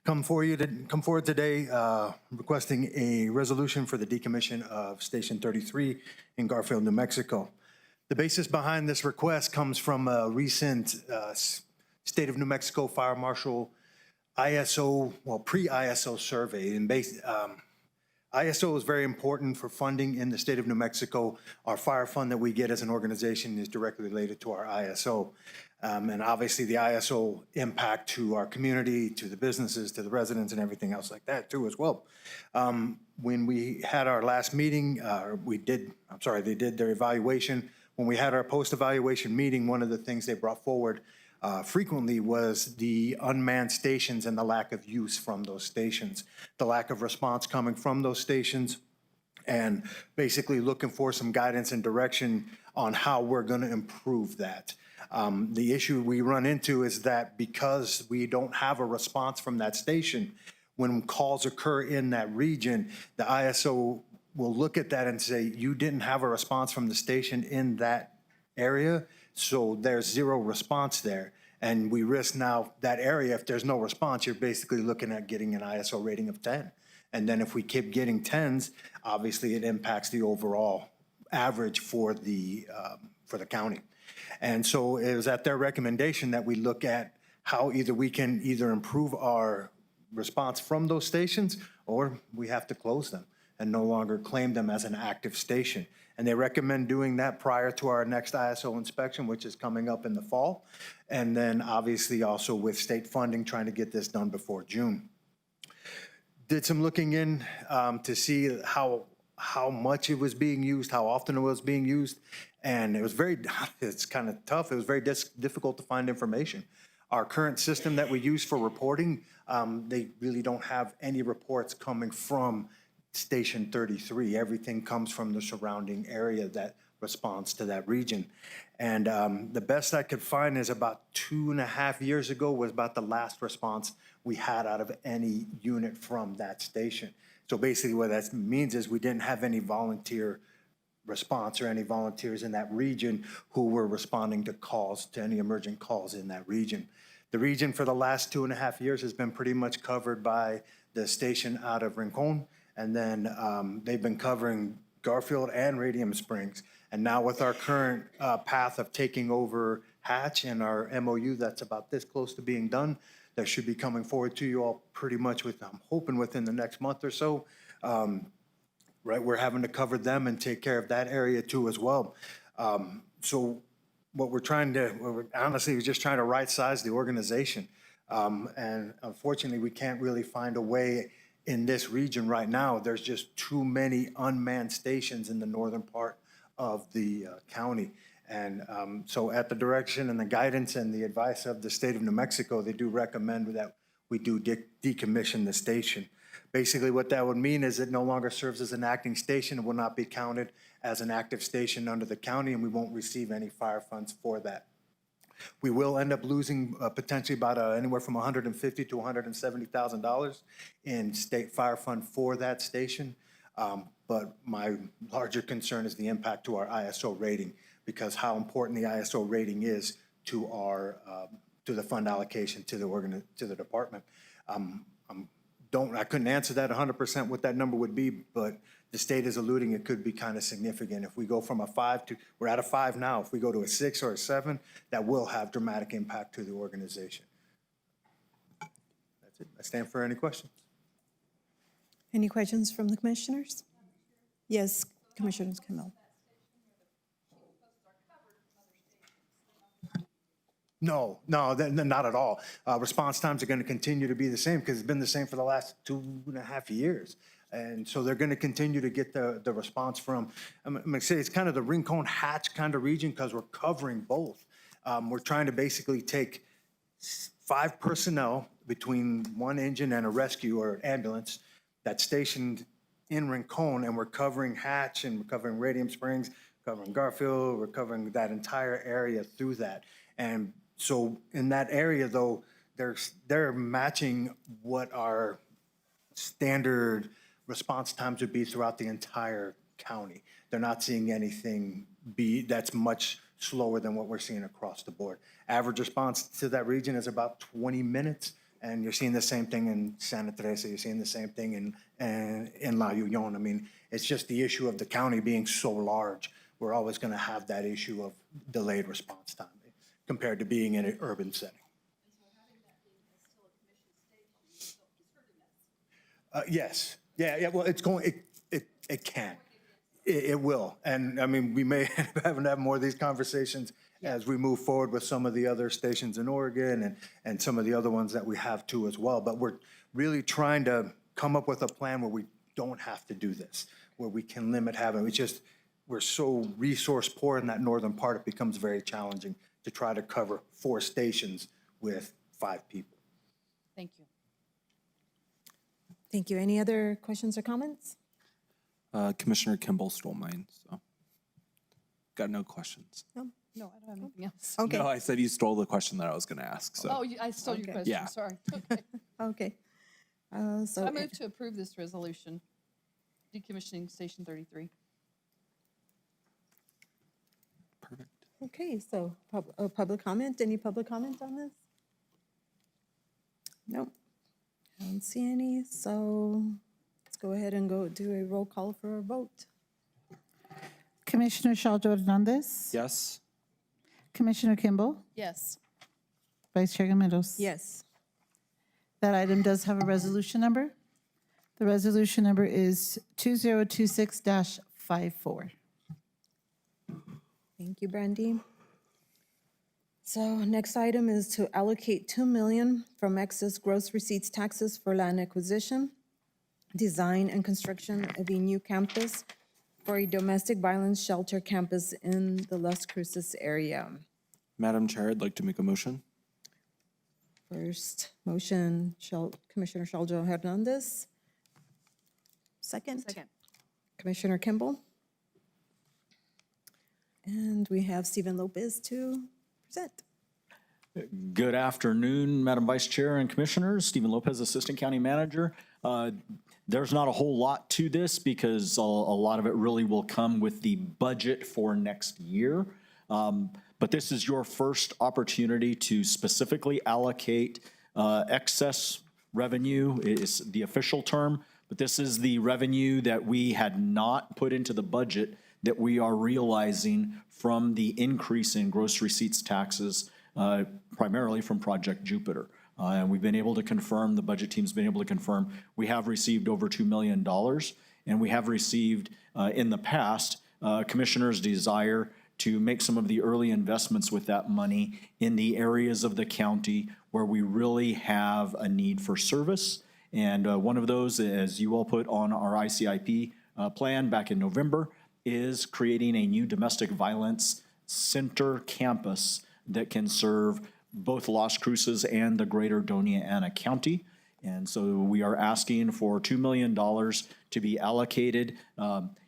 Come forward today requesting a resolution for the decommission of Station 33 in Garfield, New Mexico. The basis behind this request comes from a recent State of New Mexico Fire Marshal ISO, well, pre-ISO survey. And ISO is very important for funding in the state of New Mexico. Our fire fund that we get as an organization is directly related to our ISO. And obviously the ISO impact to our community, to the businesses, to the residents and everything else like that too as well. When we had our last meeting, they did their evaluation. When we had our post-evaluation meeting, one of the things they brought forward frequently was the unmanned stations and the lack of use from those stations, the lack of response coming from those stations, and basically looking for some guidance and direction on how we're going to improve that. The issue we run into is that because we don't have a response from that station, when calls occur in that region, the ISO will look at that and say, you didn't have a response from the station in that area, so there's zero response there. And we risk now that area, if there's no response, you're basically looking at getting an ISO rating of 10. And then if we keep getting 10s, obviously it impacts the overall average for the county. And so it was at their recommendation that we look at how we can improve our response from those stations, or we have to close them and no longer claim them as an active station. And they recommend doing that prior to our next ISO inspection, which is coming up in the fall. And then obviously also with state funding, trying to get this done before June. Did some looking in to see how much it was being used, how often it was being used. And it was it's kind of tough. It was very difficult to find information. Our current system that we use for reporting, they really don't have any reports coming from Station 33. Everything comes from the surrounding area that responds to that region. And the best I could find is about 2.5 years ago was about the last response we had out of any unit from that station. So basically what that means is we didn't have any volunteer response or any volunteers in that region who were responding to calls, to any emergent calls in that region. The region for the last 2.5 years has been pretty much covered by the station out of Rincon. And then they've been covering Garfield and Radium Springs. And now with our current path of taking over Hatch and our MOU that's about this close to being done, that should be coming forward to you all pretty much I'm hoping within the next month or so. Right, we're having to cover them and take care of that area too as well. So what we're honestly, we're just trying to right size the organization. And unfortunately, we can't really find a way in this region right now. There's just too many unmanned stations in the northern part of the county. And so at the direction and the guidance and the advice of the state of New Mexico, they do recommend that we do decommission the station. Basically what that would mean is it no longer serves as an acting station. It will not be counted as an active station under the county, and we won't receive any fire funds for that. We will end up losing potentially about anywhere from $150,000 to $170,000 in state fire fund for that station. But my larger concern is the impact to our ISO rating, because how important the ISO rating is to our to the fund allocation to the department. I couldn't answer that 100% what that number would be, but the state is alluding it could be kind of significant. If we go from a 5 to, we're at a 5 now, if we go to a 6 or a 7, that will have dramatic impact to the organization. That's it. I stand for any questions. Any questions from the commissioners? Yes, Commissioner Camille. No, not at all. Response times are going to continue to be the same because it's been the same for the last 2.5 years. And so they're going to continue to get the response from, I'm going to say it's kind of the Rincon Hatch kind of region because we're covering both. We're trying to basically take 5 personnel between 1 engine and a rescue or ambulance that's stationed in Rincon, and we're covering Hatch and we're covering Radium Springs, covering Garfield, we're covering that entire area through that. And so in that area, though, they're matching what our standard response times would be throughout the entire county. They're not seeing anything that's much slower than what we're seeing across the board. Average response to that region is about 20 minutes, and you're seeing the same thing in Santa Teresa, you're seeing the same thing in La Union. I mean, it's just the issue of the county being so large. we're always going to have that issue of delayed response time compared to being in an urban setting. Yes, yeah, well, it can. It will. And I mean, we may have more of these conversations as we move forward with some of the other stations in Oregon and some of the other ones that we have too as well. But we're really trying to come up with a plan where we don't have to do this, where we can limit having, we're so resource poor in that northern part, it becomes very challenging to try to cover 4 stations with 5 people. Thank you. Thank you. Any other questions or comments? Commissioner Kimball stole mine, so got no questions. No, I don't have anything else. Okay. No, I said you stole the question that I was going to ask, so. Oh, I stole your Okay. question, Yeah. sorry. Okay. Okay. So, I move to approve this resolution, decommissioning Station 33. Perfect. okay, so public comment, any public comment on this? Nope. I don't see any, so let's go ahead and go do a roll call for a vote. Commissioner Shaljo Hernandez. Yes? Commissioner Kimball. Yes. Vice Chair Gomez. Yes. That item does have a resolution number. The resolution number is 2026-54. Thank you, Brandy. So next item is to allocate $2 million from excess gross receipts taxes for land acquisition, design and construction of a new campus for a domestic violence shelter campus in the Las Cruces area. Madam Chair, I'd like to make a motion. First motion, Commissioner Shaljo Hernandez. Second? Commissioner Kimball. And we have Stephen Lopez to present. Good afternoon, Madam Vice Chair and Commissioners. Stephen Lopez, Assistant County Manager. There's not a whole lot to this because a lot of it really will come with the budget for next year. But this is your first opportunity to specifically allocate excess revenue, is the official term, but this is the revenue that we had not put into the budget that we are realizing from the increase in gross receipts taxes, primarily from Project Jupiter. And we've been able to confirm, the budget team's been able to confirm, we have received over $2 million. And we have received, in the past, commissioners' desire to make some of the early investments with that money in the areas of the county where we really have a need for service. And one of those, as you all put on our ICIP plan back in November, is creating a new domestic violence center campus that can serve both Las Cruces and the greater Doña Ana County. And so we are asking for $2 million to be allocated.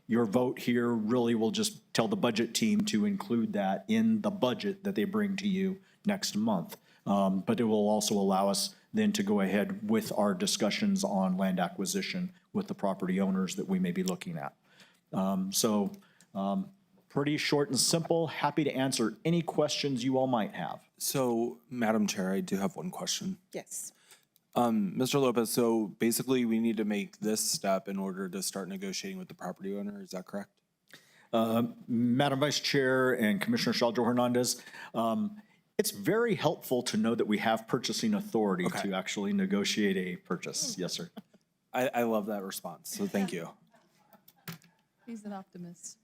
Your vote here really will just tell the budget team to include that in the budget that they bring to you next month. But it will also allow us then to go ahead with our discussions on land acquisition with the property owners that we may be looking at. Pretty short and simple. Happy to answer any questions you all might have. So, Madam Chair, I do have one question. Yes. Mr. Lopez, so basically we need to make this step in order to start negotiating with the property owner, is that correct? Madam Vice Chair and Commissioner Shaljo Hernandez, it's very helpful to know that we have purchasing authority to actually negotiate a purchase. Yes, sir. I love that response, so thank you. He's an optimist.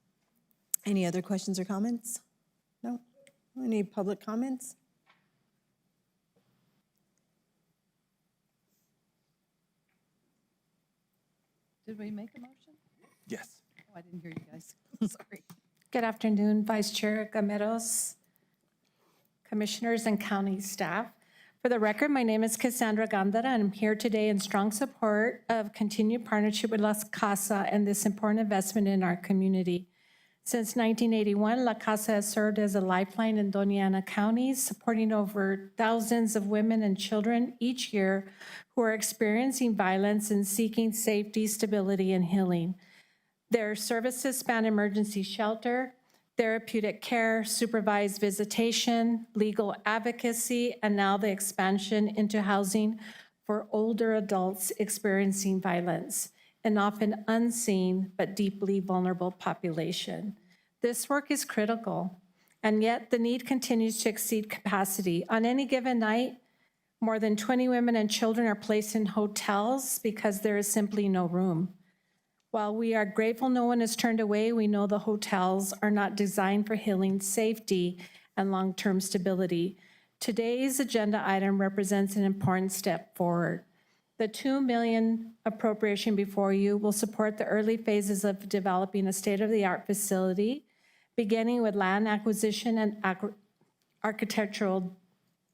Any other questions or comments? No? Any public comments? Did we make a motion? Yes. Oh, I didn't hear you guys. Sorry. Good afternoon, Vice Chair Gameros, Commissioners and County staff. For the record, my name is Cassandra Gandara, and I'm here today in strong support of continued partnership with Las Casa and this important investment in our community. Since 1981, La Casa has served as a lifeline in Doña Ana County, supporting over thousands of women and children each year who are experiencing violence and seeking safety, stability, and healing. Their services span emergency shelter, therapeutic care, supervised visitation, legal advocacy, and now the expansion into housing for older adults experiencing violence, an often unseen but deeply vulnerable population. This work is critical, and yet the need continues to exceed capacity. On any given night, more than 20 women and children are placed in hotels because there is simply no room. While we are grateful no one is turned away, we know the hotels are not designed for healing, safety, and long-term stability. Today's agenda item represents an important step forward. The $2 million appropriation before you will support the early phases of developing a state-of-the-art facility, beginning with land acquisition and architectural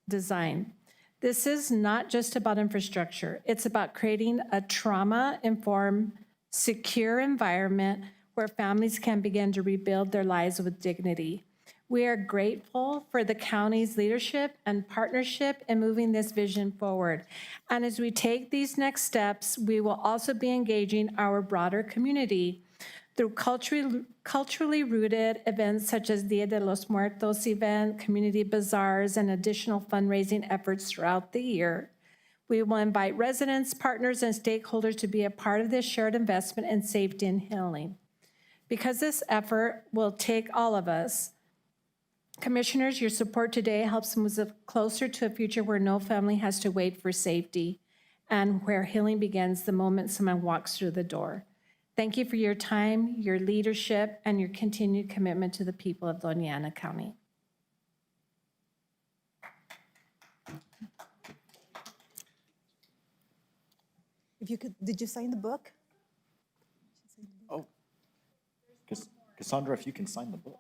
design. This is not just about infrastructure. It's about creating a trauma-informed, secure environment where families can begin to rebuild their lives with dignity. We are grateful for the county's leadership and partnership in moving this vision forward. And as we take these next steps, we will also be engaging our broader community through culturally rooted events such as Dia de los Muertos event, community bazaars, and additional fundraising efforts throughout the year. We will invite residents, partners, and stakeholders to be a part of this shared investment in safety and healing. Because this effort will take all of us, Commissioners, your support today helps move us closer to a future where no family has to wait for safety and where healing begins the moment someone walks through the door. Thank you for your time, your leadership, and your continued commitment to the people of Doña Ana County. If you could, did you sign the book? Oh, Cassandra, if you can sign the book.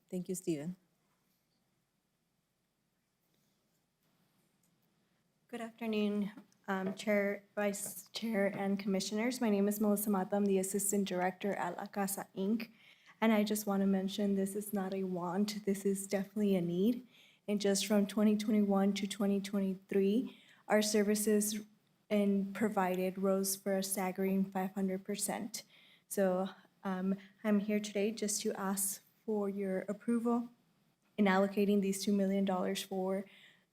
Thank you, Stephen. Good afternoon, Chair, Vice Chair, and Commissioners. My name is Melissa Mata. I'm the Assistant Director at La Casa, Inc. And I just want to mention this is not a want, this is definitely a need. And just from 2021 to 2023, our services provided rose for a staggering 500%. So I'm here today just to ask for your approval in allocating these $2 million for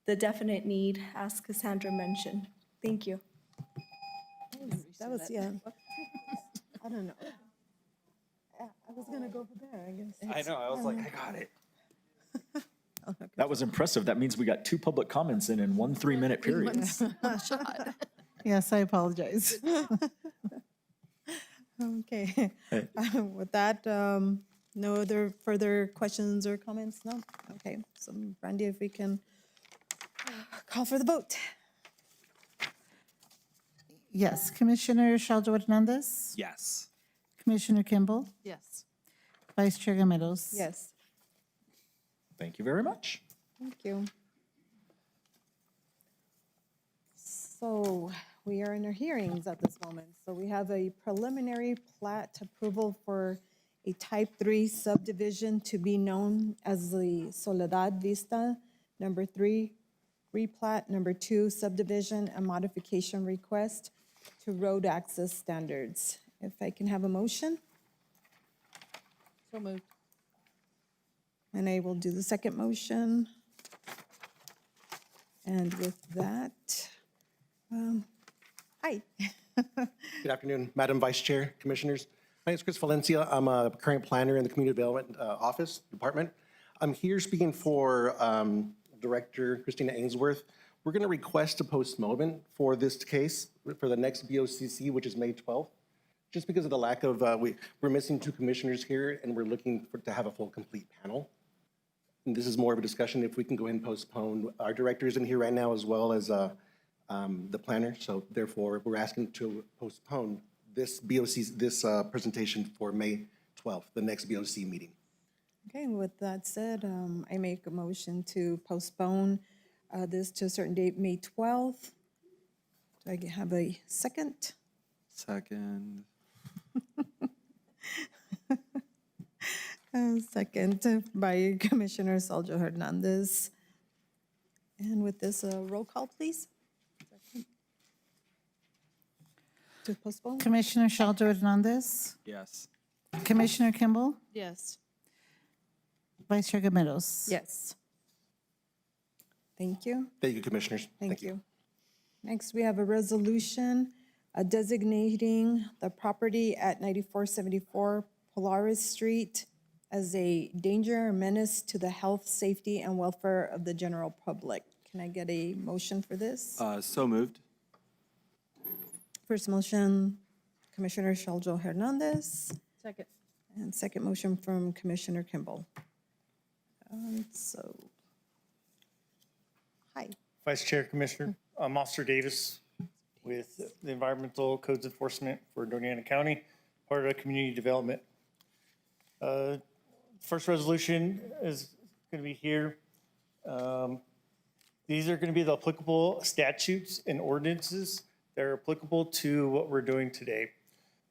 the definite need, as Cassandra mentioned. Thank you. That was, yeah. I don't know. Yeah, I was gonna go over there, I guess. I know, I was like, I got it. That was impressive. That means we got 2 public comments in 1 3-minute period. Yes, I apologize. Okay. With that, no other further questions or comments? No? Okay, so Brandy, if we can call for the vote. Yes, Commissioner Shaljo Hernandez, Yes. Commissioner Kimball, Yes. Vice Chair Gameros. Yes, Thank you very much. thank you. So we are in our hearings at this moment. So we have a preliminary plat approval for a type 3 subdivision to be known as the Soledad Vista, number 3, replat, number 2, subdivision and modification request to road access standards. If I can have a motion, So moved. and I will do the second motion. And with that, hi. Good afternoon, Madam Vice Chair, Commissioners. My name is Chris Valencia. I'm a current planner in the Community Development Office Department. I'm here speaking for Director Christina Ainsworth. We're going to request a postponement for this case for the next BOCC, which is May 12th, just because of the lack of, we're missing 2 commissioners here, and we're looking to have a full, complete panel. And this is more of a discussion if we can go ahead and postpone. Our director is in here right now, as well as the planner, so therefore, we're asking to postpone this presentation for May 12th, the next BOC meeting. Okay, with that said, I make a motion to postpone this to a certain date, May 12th. Do I have a second? Second. Second by Commissioner Shaljo Hernandez. And with this, roll call, please. To postpone? Commissioner Shaljo Hernandez, Yes. Commissioner Kimball, Yes. Vice Chair Gameros. Yes. Thank you. Thank you, Commissioners. Thank you. Next, we have a resolution designating the property at 9474 Polaris Street as a danger or menace to the health, safety, and welfare of the general public. Can I get a motion for this? So moved. First motion, Commissioner Shaljo Hernandez, Second. and second motion from Commissioner Kimball. So, hi. Vice Chair, Commissioner, I'm Officer Davis with the Environmental Codes Enforcement for Doña County, part of community development. First resolution is going to be here. These are going to be the applicable statutes and ordinances that are applicable to what we're doing today.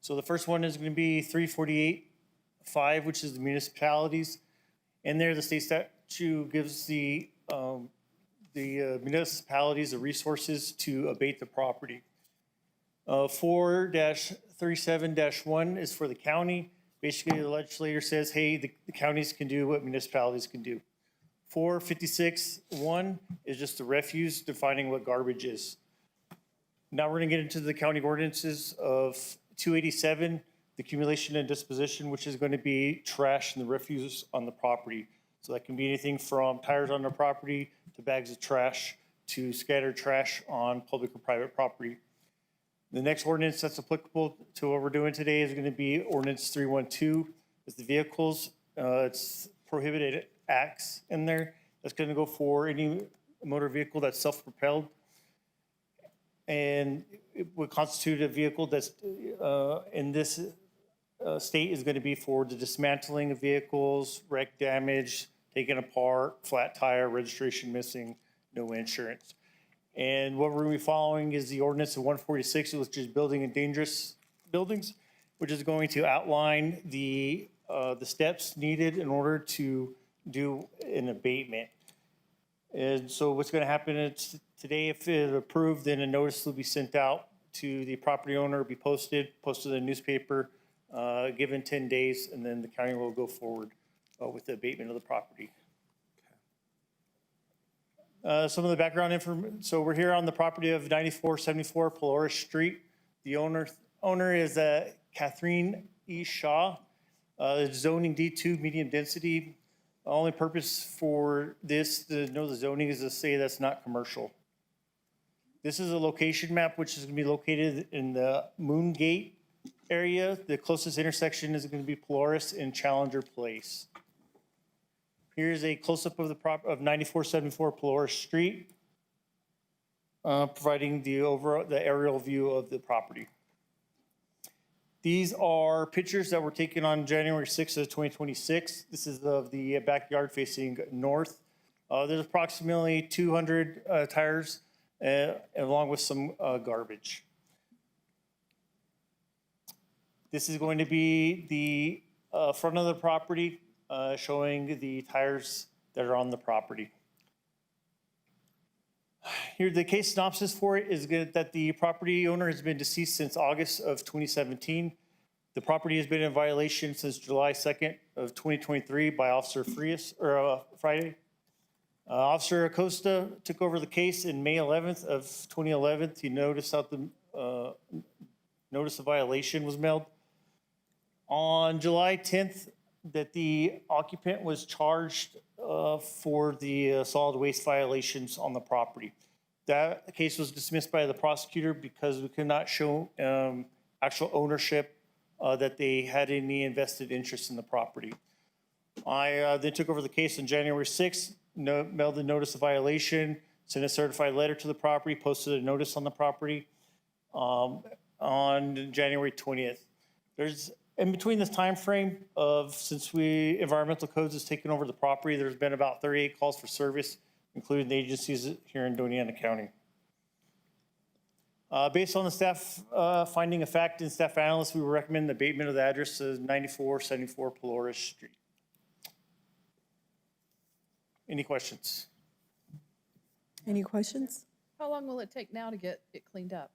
So the first one is going to be 348.5, which is the municipalities. In there, the state statute gives the municipalities the resources to abate the property. 4-37-1 is for the county. Basically, the legislator says, hey, the counties can do what municipalities can do. 456-1 is just the refuse, defining what garbage is. Now we're going to get into the county ordinances of 287, the accumulation and disposition, which is going to be trash and the refuse on the property. So that can be anything from tires on the property to bags of trash to scattered trash on public or private property. The next ordinance that's applicable to what we're doing today is going to be ordinance 312. It's the vehicles. It's prohibited acts in there. That's going to go for any motor vehicle that's self-propelled. And it would constitute a vehicle that's in this state is going to be for the dismantling of vehicles, wreck damage, taken apart, flat tire, registration missing, no insurance. And what we're going to be following is the ordinance of 146, which is building in dangerous buildings, which is going to outline the steps needed in order to do an abatement. And so what's going to happen is today, if it's approved, then a notice will be sent out to the property owner, be posted in the newspaper, given 10 days, and then the county will go forward with the abatement of the property. Some of the background information. So we're here on the property of 9474 Polaris Street. The owner is Catherine E. Shaw. Zoning D2, medium density. The only purpose for this, to know the zoning, is to say that's not commercial. This is a location map, which is going to be located in the Moon Gate area. The closest intersection is going to be Polaris and Challenger Place. Here's a close-up of of 9474 Polaris Street, providing the aerial view of the property. These are pictures that were taken on January 6th of 2026. This is of the backyard facing north. There's approximately 200 tires along with some garbage. This is going to be the front of the property, showing the tires that are on the property. Here, the case synopsis for it is that the property owner has been deceased since August of 2017. The property has been in violation since July 2nd of 2023 by Officer Friday. Officer Acosta took over the case in May 11th of 2011. He noticed out the notice of violation was mailed. On July 10th, that the occupant was charged for the solid waste violations on the property. That case was dismissed by the prosecutor because we could not show actual ownership, that they had any invested interest in the property. I then took over the case on January 6th, mailed the notice of violation, sent a certified letter to the property, posted a notice on the property on January 20th. There's in between this time frame of since environmental codes has taken over the property, there's been about 38 calls for service, including the agencies here in Doña County. Based on the staff finding of fact and staff analysts, we recommend the abatement of the address of 9474 Polaris Street. Any questions? Any questions? How long will it take now to get it cleaned up?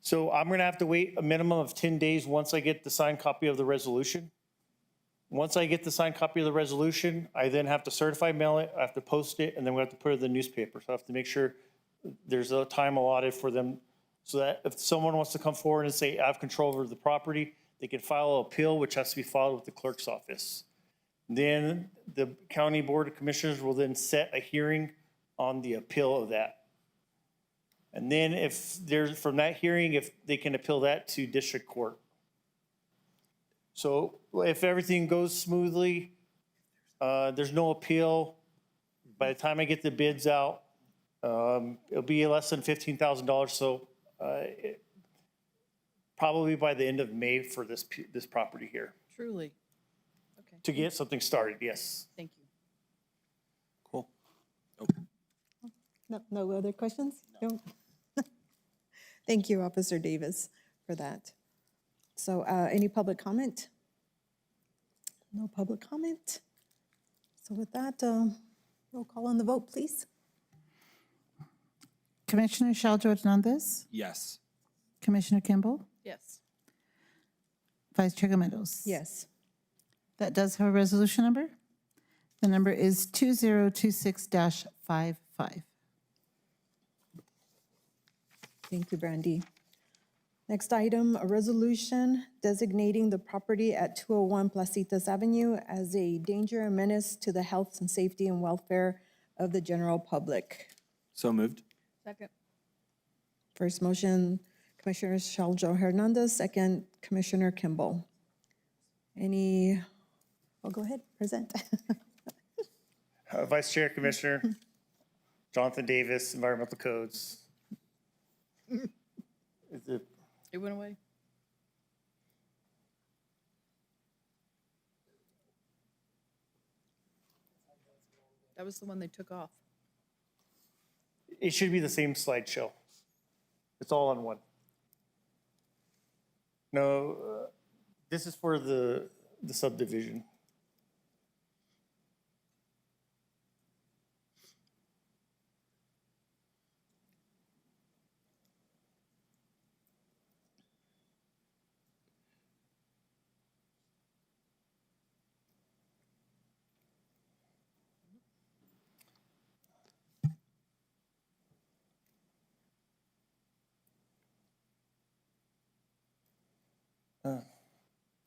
So I'm going to have to wait a minimum of 10 days once I get the signed copy of the resolution. Once I get the signed copy of the resolution, I then have to certify mail it, I have to post it, and then we have to put it in the newspaper. So I have to make sure there's a time allotted for them so that if someone wants to come forward and say, I have control over the property, They can file an appeal, which has to be filed with the clerk's office. Then the County Board of Commissioners will then set a hearing on the appeal of that. And then if there's, from that hearing, if they can appeal that to district court. So if everything goes smoothly, there's no appeal. By the time I get the bids out, it'll be less than $15,000. So probably by the end of May for this property here. Truly. Okay, To get something started, yes. thank you. Cool. No other questions? No. Thank you, Officer Davis, for that. So any public comment? No public comment? So with that, roll call on the vote, please. Commissioner Shaljo Hernandez, Yes. Commissioner Kimball, Yes. Vice Chair Gomez. Yes. That does have a resolution number. The number is 2026-55. Thank you, Brandy. Next item, a resolution designating the property at 201 Placitas Avenue as a danger and menace to the health and safety and welfare of the general public. So moved. Second. First motion, Commissioner Shaljo Hernandez, second, Commissioner Kimball. Any, oh, go ahead, present. Vice Chair Commissioner Jonathan Davis, Environmental Codes. Is it? It went away. That was the one they took off. It should be the same slideshow. It's all on one. No, this is for the subdivision.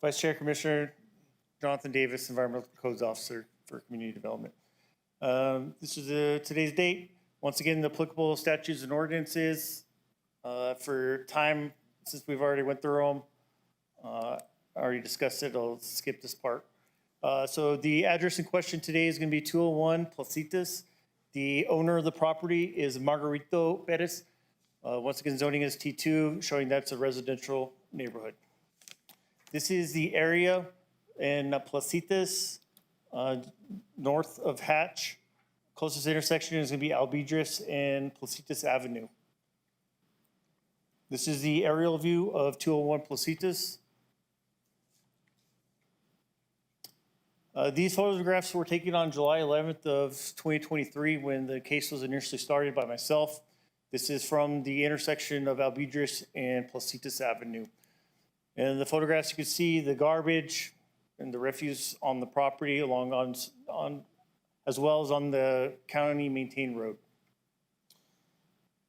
Vice Chair Commissioner Jonathan Davis, Environmental Codes Officer for Community Development. This is today's date. Once again, the applicable statutes and ordinances for time, since we've already went through them, already discussed it, I'll skip this part. So the address in question today is going to be 201 Placitas. The owner of the property is Margarito Perez. Once again, zoning is T2, showing that's a residential neighborhood. This is the area in Placitas, north of Hatch. Closest intersection is going to be Albedris and Placitas Avenue. This is the aerial view of 201 Placitas. These photographs were taken on July 11th of 2023 when the case was initially started by myself. This is from the intersection of Albedris and Placitas Avenue. And the photographs, you can see the garbage and the refuse on the property along on as well as on the county maintained road.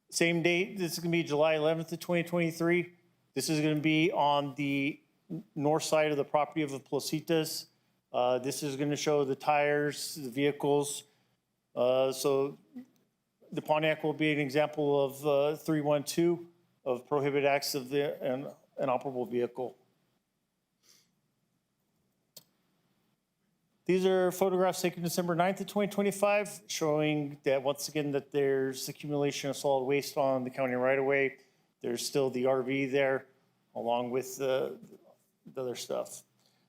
Same date, this is gonna be July 11th of 2023. This is gonna be on the north side of the property of the Placitas. This is gonna show the tires, the vehicles. So the Pontiac will be an example of 312 of prohibited acts of an inoperable vehicle. These are photographs taken December 9th of 2025, showing that once again that there's accumulation of solid waste on the county right-of-way. There's still the RV there, along with the other stuff.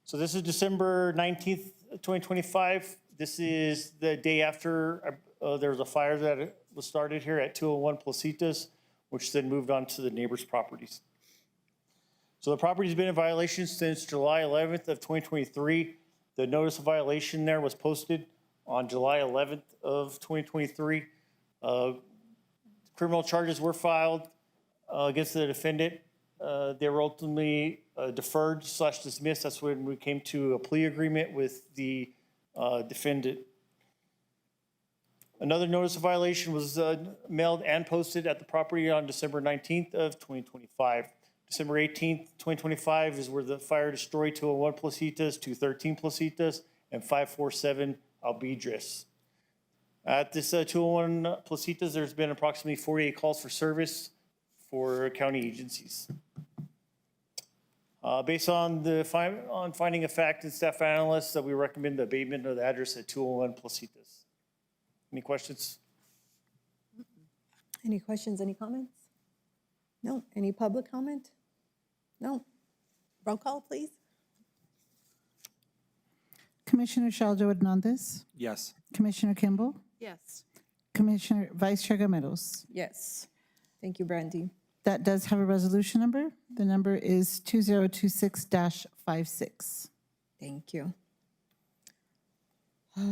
So this is December 19th, 2025. This is the day after there was a fire that was started here at 201 Placitas, which then moved on to the neighbors' properties. So the property's been in violation since July 11th of 2023. The notice of violation there was posted on July 11th of 2023. Criminal charges were filed against the defendant. They were ultimately deferred/dismissed. That's when we came to a plea agreement with the defendant. Another notice of violation was mailed and posted at the property on December 19th of 2025. December 18th, 2025 is where the fire destroyed 201 Placitas, 213 Placitas, and 547 Albedris. At this 201 Placitas, there's been approximately 48 calls for service for county agencies. Based on the finding of fact and staff analysts, that we recommend the abatement of the address at 201 Placitas. Any questions? Any questions, any comments? No. Any public comment? No. Roll call, please. Commissioner Shaljo Hernandez, Yes. Commissioner Kimball, Yes. Commissioner Vice Chair Gameros. Yes. Thank you, Brandy. That does have a resolution number. The number is 2026-56. Thank you.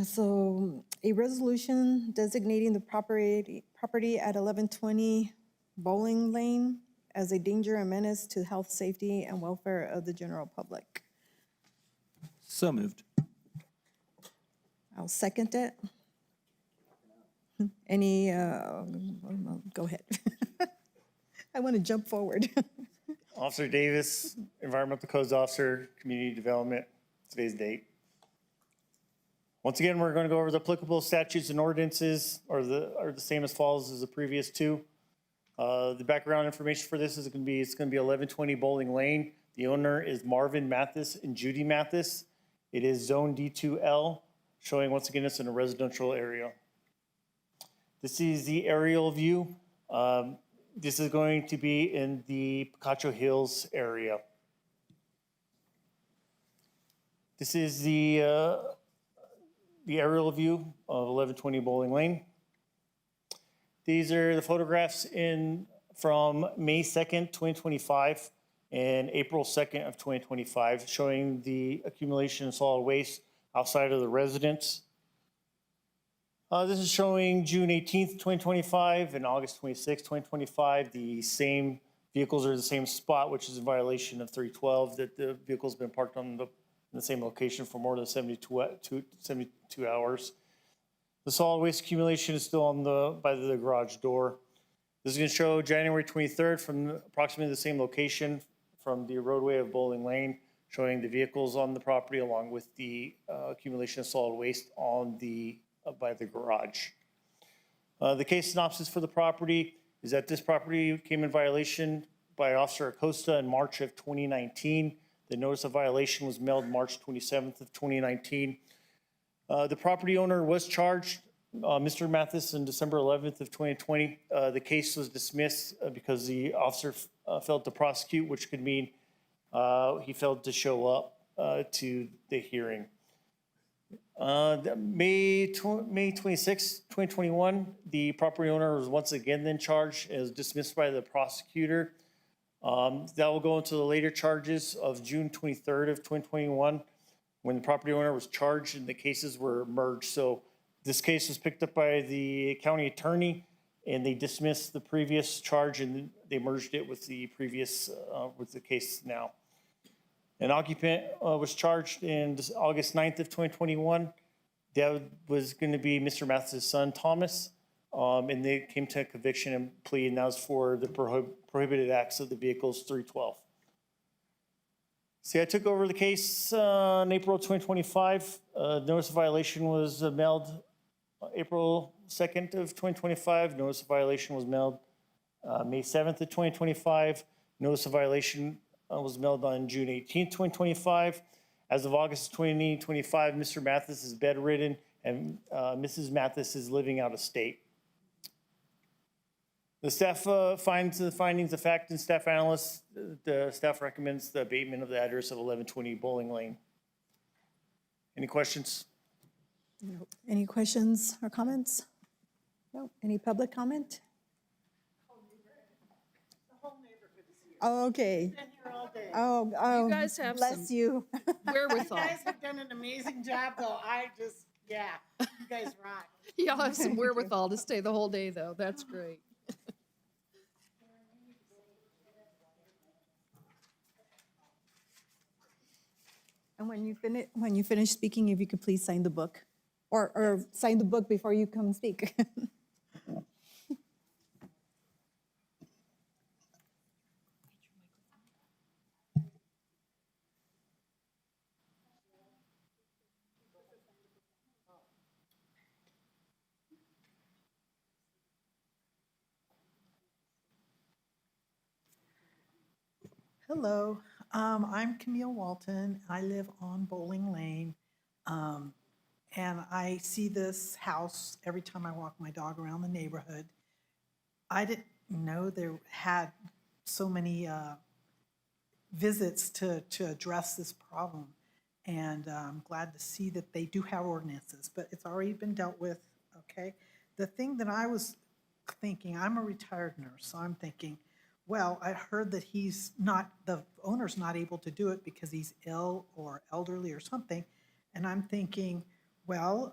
So a resolution designating the property at 1120 Bowling Lane as a danger and menace to health, safety, and welfare of the general public. So moved. I'll second it. Any, go ahead. I want to jump forward. Officer Davis, Environmental Codes Officer, Community Development, today's date. Once again, we're going to go over the applicable statutes and ordinances are the same as follows as the previous two. The background information for this is it's going to be 1120 Bowling Lane. The owner is Marvin Mathis and Judy Mathis. It is Zone D2L, showing once again it's in a residential area. This is the aerial view. This is going to be in the Picacho Hills area. This is the aerial view of 1120 Bowling Lane. These are the photographs from May 2nd, 2025 and April 2nd of 2025, showing the accumulation of solid waste outside of the residence. This is showing June 18th, 2025 and August 26th, 2025. The same vehicles are the same spot, which is in violation of 312, that the vehicle's been parked in the same location for more than 72 hours. The solid waste accumulation is still by the garage door. This is going to show January 23rd from approximately the same location from the roadway of Bowling Lane, showing the vehicles on the property along with the accumulation of solid waste by the garage. The case synopsis for the property is that this property came in violation by Officer Acosta in March of 2019. The notice of violation was mailed March 27th of 2019. The property owner was charged, Mr. Mathis, on December 11th of 2020. The case was dismissed because the officer failed to prosecute, which could mean he failed to show up to the hearing. May 26, 2021, the property owner was once again then charged and was dismissed by the prosecutor. That will go into the later charges of June 23rd of 2021, when the property owner was charged and the cases were merged. So this case was picked up by the county attorney and they dismissed the previous charge and they merged it with the previous, with the case now. An occupant was charged in August 9th of 2021. That was going to be Mr. Mathis' son, Thomas, and they came to a conviction and plea, and that was for the prohibited acts of the vehicles 312. See, I took over the case in April 2025. Notice of violation was mailed April 2nd of 2025. Notice of violation was mailed May 7th of 2025. Notice of violation was mailed on June 18th, 2025. As of August 2025, Mr. Mathis is bedridden and Mrs. Mathis is living out of state. The staff finds the findings of fact and staff analysts. The staff recommends the abatement of the address of 1120 Bowling Lane. Any questions? No. Any questions or comments? No. Any public comment? Oh, okay. Oh, You guys have bless some you. wherewithal. You guys have done an amazing job, though. You guys rock. Y'all have some wherewithal to stay the whole day, though. That's great. And when you finish speaking, if you could please sign the book, or sign the book before you come speak. Hello, I'm Camille Walton. I live on Bowling Lane. And I see this house every time I walk my dog around the neighborhood. I didn't know there had so many visits to address this problem. And I'm glad to see that they do have ordinances, but it's already been dealt with, okay? The thing that I was thinking, I'm a retired nurse, so I'm thinking, well, I heard that the owner's not able to do it because he's ill or elderly or something. And I'm thinking, well,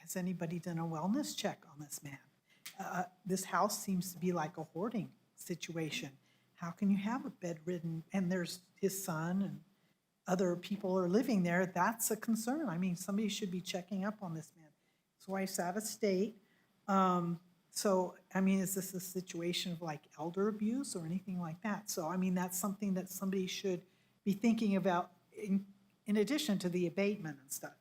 has anybody done a wellness check on this man? This house seems to be like a hoarding situation. How can you have a bedridden, and there's his son and other people are living there? That's a concern. I mean, somebody should be checking up on this man. His wife's out of state. So, I mean, is this a situation of like elder abuse or anything like that? So, I mean, that's something that somebody should be thinking about in addition to the abatement and stuff.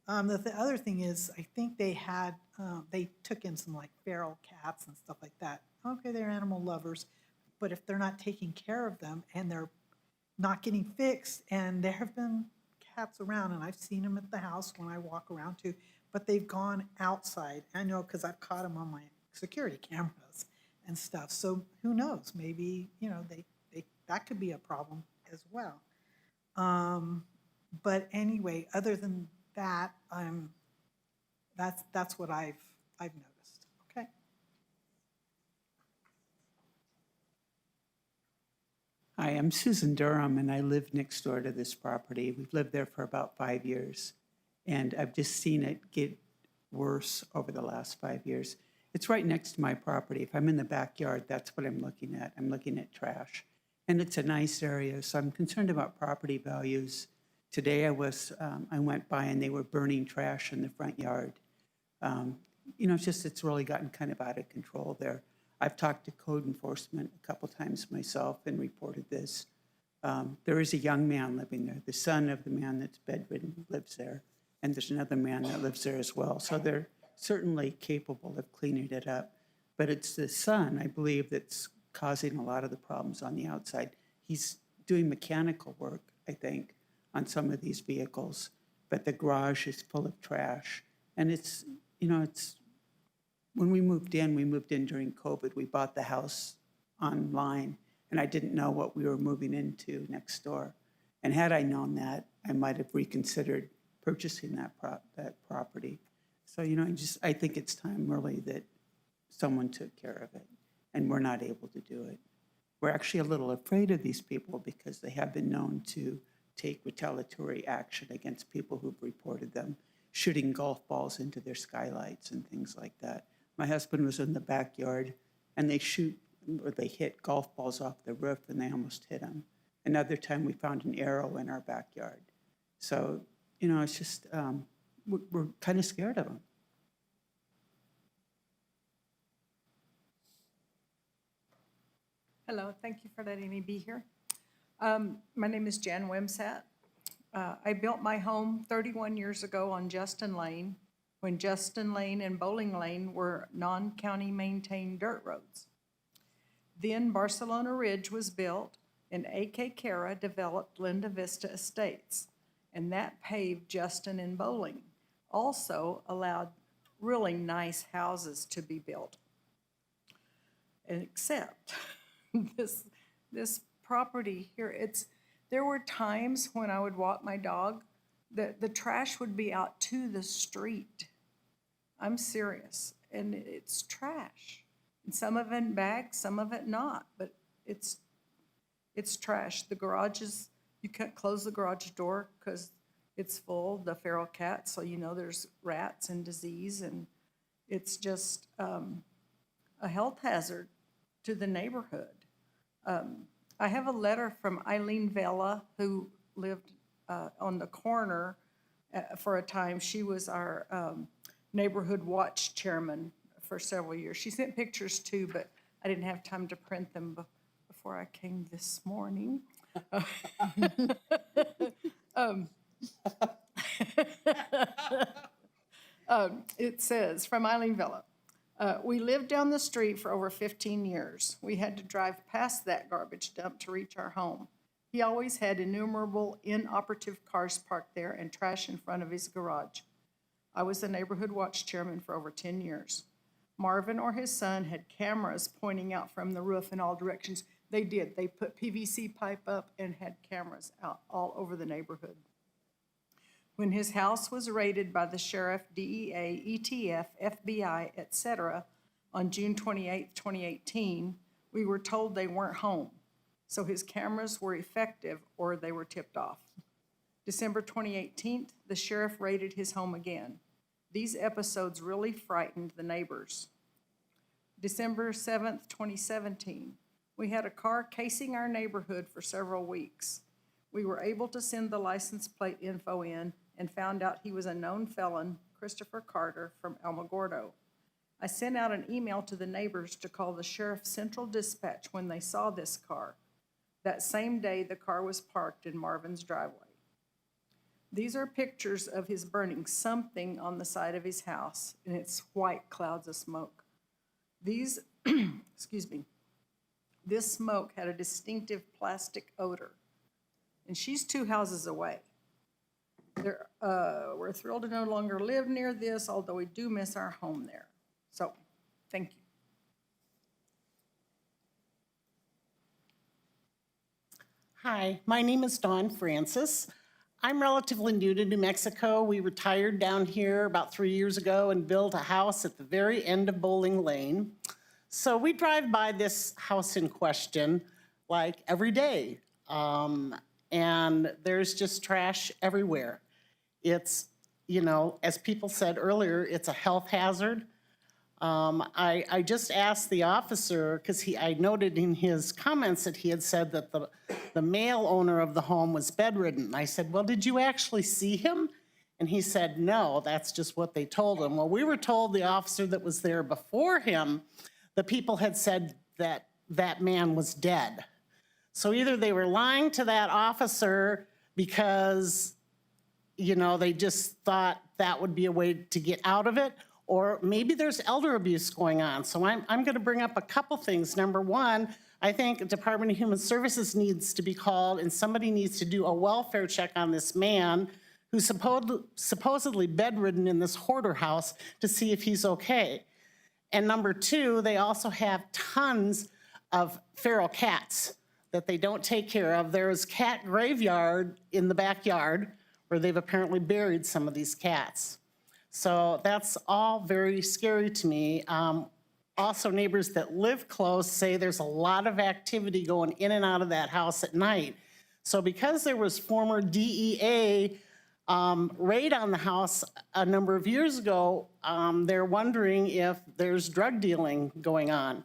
The other thing is, I think they took in some like feral cats and stuff like that. Okay, they're animal lovers, but if they're not taking care of them and they're not getting fixed, and there have been cats around, and I've seen them at the house when I walk around too, but they've gone outside. I know because I've caught them on my security cameras and stuff. So who knows? Maybe, you know, that could be a problem as well. But anyway, other than that, that's what I've noticed. Okay. Hi, I'm Susan Durham, and I live next door to this property. We've lived there for about 5 years, and I've just seen it get worse over the last 5 years. It's right next to my property. If I'm in the backyard, that's what I'm looking at. I'm looking at trash. And it's a nice area, so I'm concerned about property values. Today I went by and they were burning trash in the front yard. You know, it's really gotten kind of out of control there. I've talked to code enforcement a couple times myself and reported this. There is a young man living there. The son of the man that's bedridden lives there. And there's another man that lives there as well. So they're certainly capable of cleaning it up. But it's the son, I believe, that's causing a lot of the problems on the outside. He's doing mechanical work, I think, on some of these vehicles. But the garage is full of trash. And it's, you know, when we moved in during COVID. We bought the house online, and I didn't know what we were moving into next door. And had I known that, I might have reconsidered purchasing that property. So, you know, I think it's time really that someone took care of it, and we're not able to do it. We're actually a little afraid of these people because they have been known to take retaliatory action against people who've reported them, shooting golf balls into their skylights and things like that. My husband was in the backyard, and they hit golf balls off the roof, and they almost hit him. Another time, we found an arrow in our backyard. So, you know, it's just, we're kind of scared of them. Hello, thank you for letting me be here. My name is Jan Wimsat. I built my home 31 years ago on Justin Lane, when Justin Lane and Bowling Lane were non-county maintained dirt roads. Then Barcelona Ridge was built, and A.K. Cara developed Linda Vista Estates, and that paved Justin and Bowling. Also allowed really nice houses to be built. And except this property here, there were times when I would walk my dog that the trash would be out to the street. I'm serious, and it's trash. And some of it in bags, some of it not, but it's trash. The garages, you can't close the garage door because it's full, the feral cats, so you know there's rats and disease, and it's just a health hazard to the neighborhood. I have a letter from Eileen Vela, who lived on the corner for a time. She was our neighborhood watch chairman for several years. She sent pictures too, but I didn't have time to print them before I came this morning. It says, from Eileen Vela, we lived down the street for over 15 years. We had to drive past that garbage dump to reach our home. He always had innumerable inoperative cars parked there and trash in front of his garage. I was the neighborhood watch chairman for over 10 years. Marvin or his son had cameras pointing out from the roof in all directions. They did. They put PVC pipe up and had cameras out all over the neighborhood. When his house was raided by the sheriff, DEA, ETF, FBI, etc., on June 28, 2018, we were told they weren't home, so his cameras were effective or they were tipped off. December 2018, the sheriff raided his home again. These episodes really frightened the neighbors. December 7, 2017, we had a car casing our neighborhood for several weeks. We were able to send the license plate info in and found out he was a known felon, Christopher Carter, from Alamogordo. I sent out an email to the neighbors to call the Sheriff's Central Dispatch when they saw this car. That same day, the car was parked in Marvin's driveway. These are pictures of his burning something on the side of his house, and it's white clouds of smoke. These, excuse me, this smoke had a distinctive plastic odor, and she's 2 houses away. We're thrilled to no longer live near this, although we do miss our home there. So, thank you. Hi, my name is Dawn Francis. I'm relatively new to New Mexico. We retired down here about 3 years ago and built a house at the very end of Bowling Lane. So we drive by this house in question like every day. And there's just trash everywhere. It's, you know, as people said earlier, it's a health hazard. I just asked the officer, because I noted in his comments that he had said that the male owner of the home was bedridden. I said, well, did you actually see him? And he said, no, that's just what they told him. Well, we were told the officer that was there before him, the people had said that that man was dead. So either they were lying to that officer because, you know, they just thought that would be a way to get out of it, or maybe there's elder abuse going on. So I'm going to bring up a couple things. Number one, I think Department of Human Services needs to be called and somebody needs to do a welfare check on this man who's supposedly bedridden in this hoarder house to see if he's okay. And number two, they also have tons of feral cats that they don't take care of. There's cat graveyard in the backyard where they've apparently buried some of these cats. So that's all very scary to me. Also, neighbors that live close say there's a lot of activity going in and out of that house at night. So because there was former DEA raid on the house a number of years ago, they're wondering if there's drug dealing going on.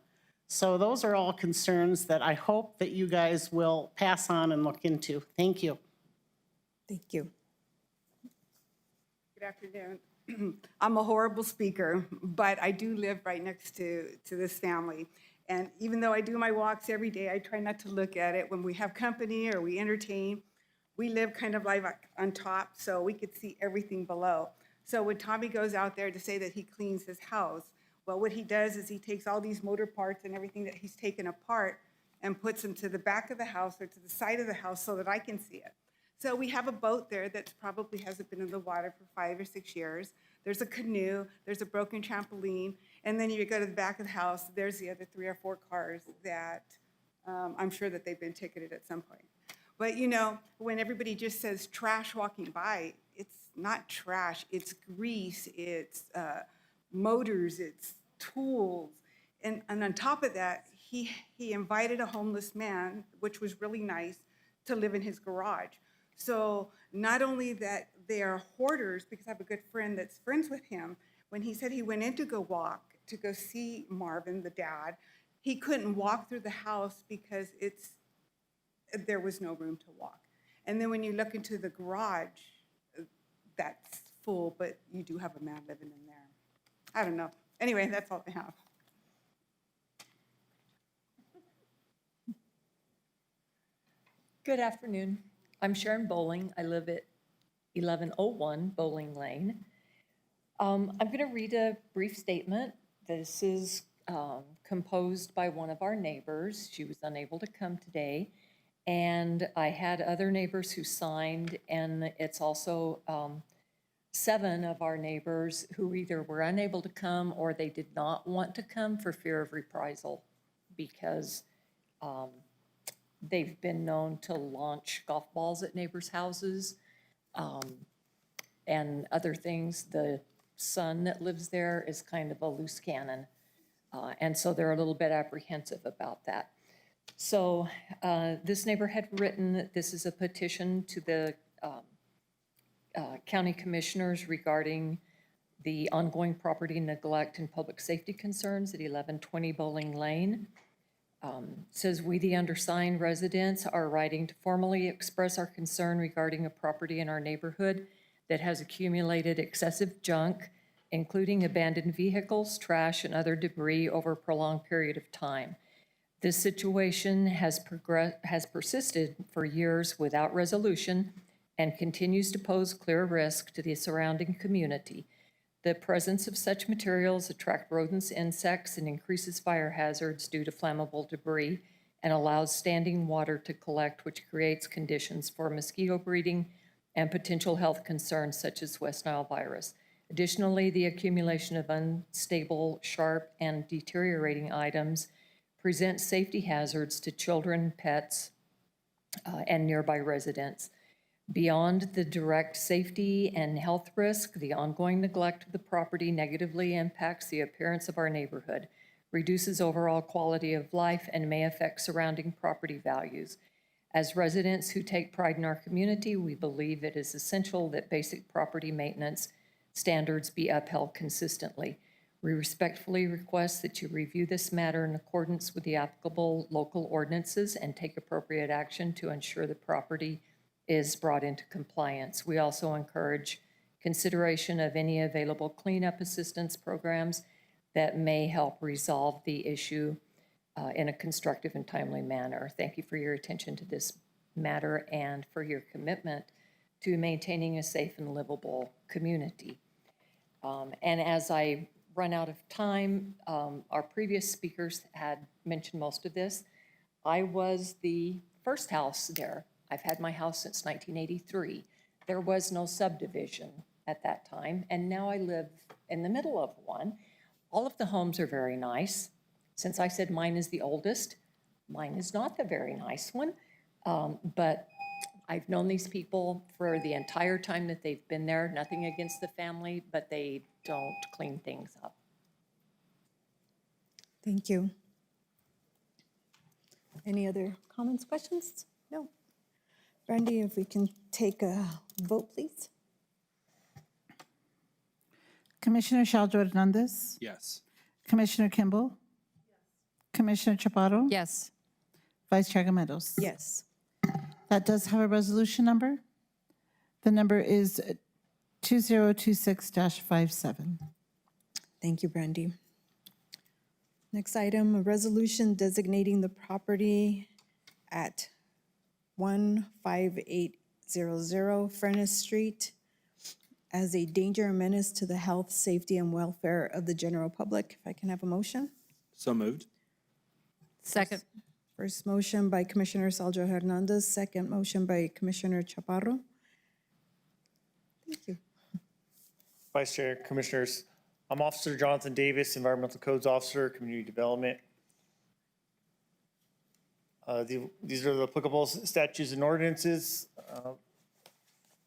So those are all concerns that I hope that you guys will pass on and look into. Thank you. Thank you. Good afternoon. I'm a horrible speaker, but I do live right next to this family. And even though I do my walks every day, I try not to look at it. When we have company or we entertain, we live kind of like on top, so we could see everything below. So when Tommy goes out there to say that he cleans his house, well, what he does is he takes all these motor parts and everything that he's taken apart and puts them to the back of the house or to the side of the house so that I can see it. So we have a boat there that probably hasn't been in the water for 5 or 6 years. There's a canoe, there's a broken trampoline, and then you go to the back of the house, there's the other 3 or 4 cars that I'm sure that they've been ticketed at some point. But you know, when everybody just says trash walking by, it's not trash, it's grease, it's motors, it's tools. And on top of that, he invited a homeless man, which was really nice, to live in his garage. So not only that they are hoarders, because I have a good friend that's friends with him, when he said he went in to go walk, to go see Marvin, the dad, he couldn't walk through the house because there was no room to walk. And then when you look into the garage, that's full, but you do have a man living in there. I don't know. Anyway, that's all I have. Good afternoon. I'm Sharon Bowling. I live at 1101 Bowling Lane. I'm going to read a brief statement. This is composed by one of our neighbors. She was unable to come today. And I had other neighbors who signed, and it's also 7 of our neighbors who either were unable to come or they did not want to come for fear of reprisal because they've been known to launch golf balls at neighbors' houses and other things. The son that lives there is kind of a loose cannon, and so they're a little bit apprehensive about that. So this neighbor had written that this is a petition to the county commissioners regarding the ongoing property neglect and public safety concerns at 1120 Bowling Lane. Says, we, the undersigned residents, are writing to formally express our concern regarding a property in our neighborhood that has accumulated excessive junk, including abandoned vehicles, trash, and other debris over a prolonged period of time. This situation has persisted for years without resolution and continues to pose clear risk to the surrounding community. The presence of such materials attract rodents, insects, and increases fire hazards due to flammable debris and allows standing water to collect, which creates conditions for mosquito breeding and potential health concerns such as West Nile virus. Additionally, the accumulation of unstable, sharp, and deteriorating items presents safety hazards to children, pets, and nearby residents. Beyond the direct safety and health risk, the ongoing neglect of the property negatively impacts the appearance of our neighborhood, reduces overall quality of life, and may affect surrounding property values. As residents who take pride in our community, we believe it is essential that basic property maintenance standards be upheld consistently. We respectfully request that you review this matter in accordance with the applicable local ordinances and take appropriate action to ensure the property is brought into compliance. We also encourage consideration of any available cleanup assistance programs that may help resolve the issue in a constructive and timely manner. Thank you for your attention to this matter and for your commitment to maintaining a safe and livable community. And as I run out of time, our previous speakers had mentioned most of this. I was the first house there. I've had my house since 1983. There was no subdivision at that time, and now I live in the middle of one. All of the homes are very nice. Since I said mine is the oldest, mine is not the very nice one, but I've known these people for the entire time that they've been there. Nothing against the family, but they don't clean things up. Thank you. Any other comments, questions? No. Brandy, if we can take a vote, please. Commissioner Shaljo Hernandez. Yes. Commissioner Kimball. Commissioner Chaparro. Yes. Vice Chair Gametos. Yes. That does have a resolution number. The number is 2026-57. Thank you, Brandy. Next item, a resolution designating the property at 15800 Furnace Street as a danger and menace to the health, safety, and welfare of the general public. If I can have a motion? So moved. Second. First motion by Commissioner Saldra Hernandez, second motion by Commissioner Chaparro. Thank you. Vice Chair, Commissioners, I'm Officer Jonathan Davis, Environmental Codes Officer, Community Development. These are the applicable statutes and ordinances.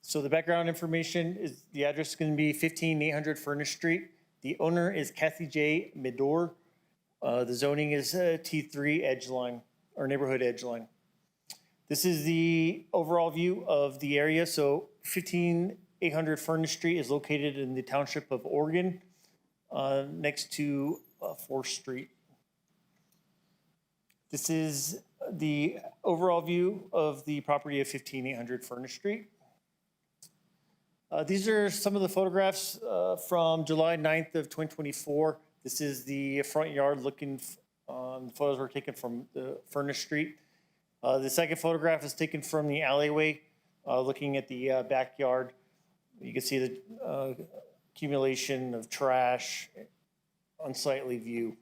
So the background information is the address is going to be 15800 Furnace Street. The owner is Kathy J. Midor. The zoning is T3 Edgeline, or Neighborhood Edgeline. This is the overall view of the area. So 15800 Furnace Street is located in the township of Oregon, next to 4th Street. This is the overall view of the property of 15800 Furnace Street. These are some of the photographs from July 9th of 2024. This is the front yard looking, the photos were taken from the Furnace Street. The second photograph is taken from the alleyway, looking at the backyard. You can see the accumulation of trash, unsightly view.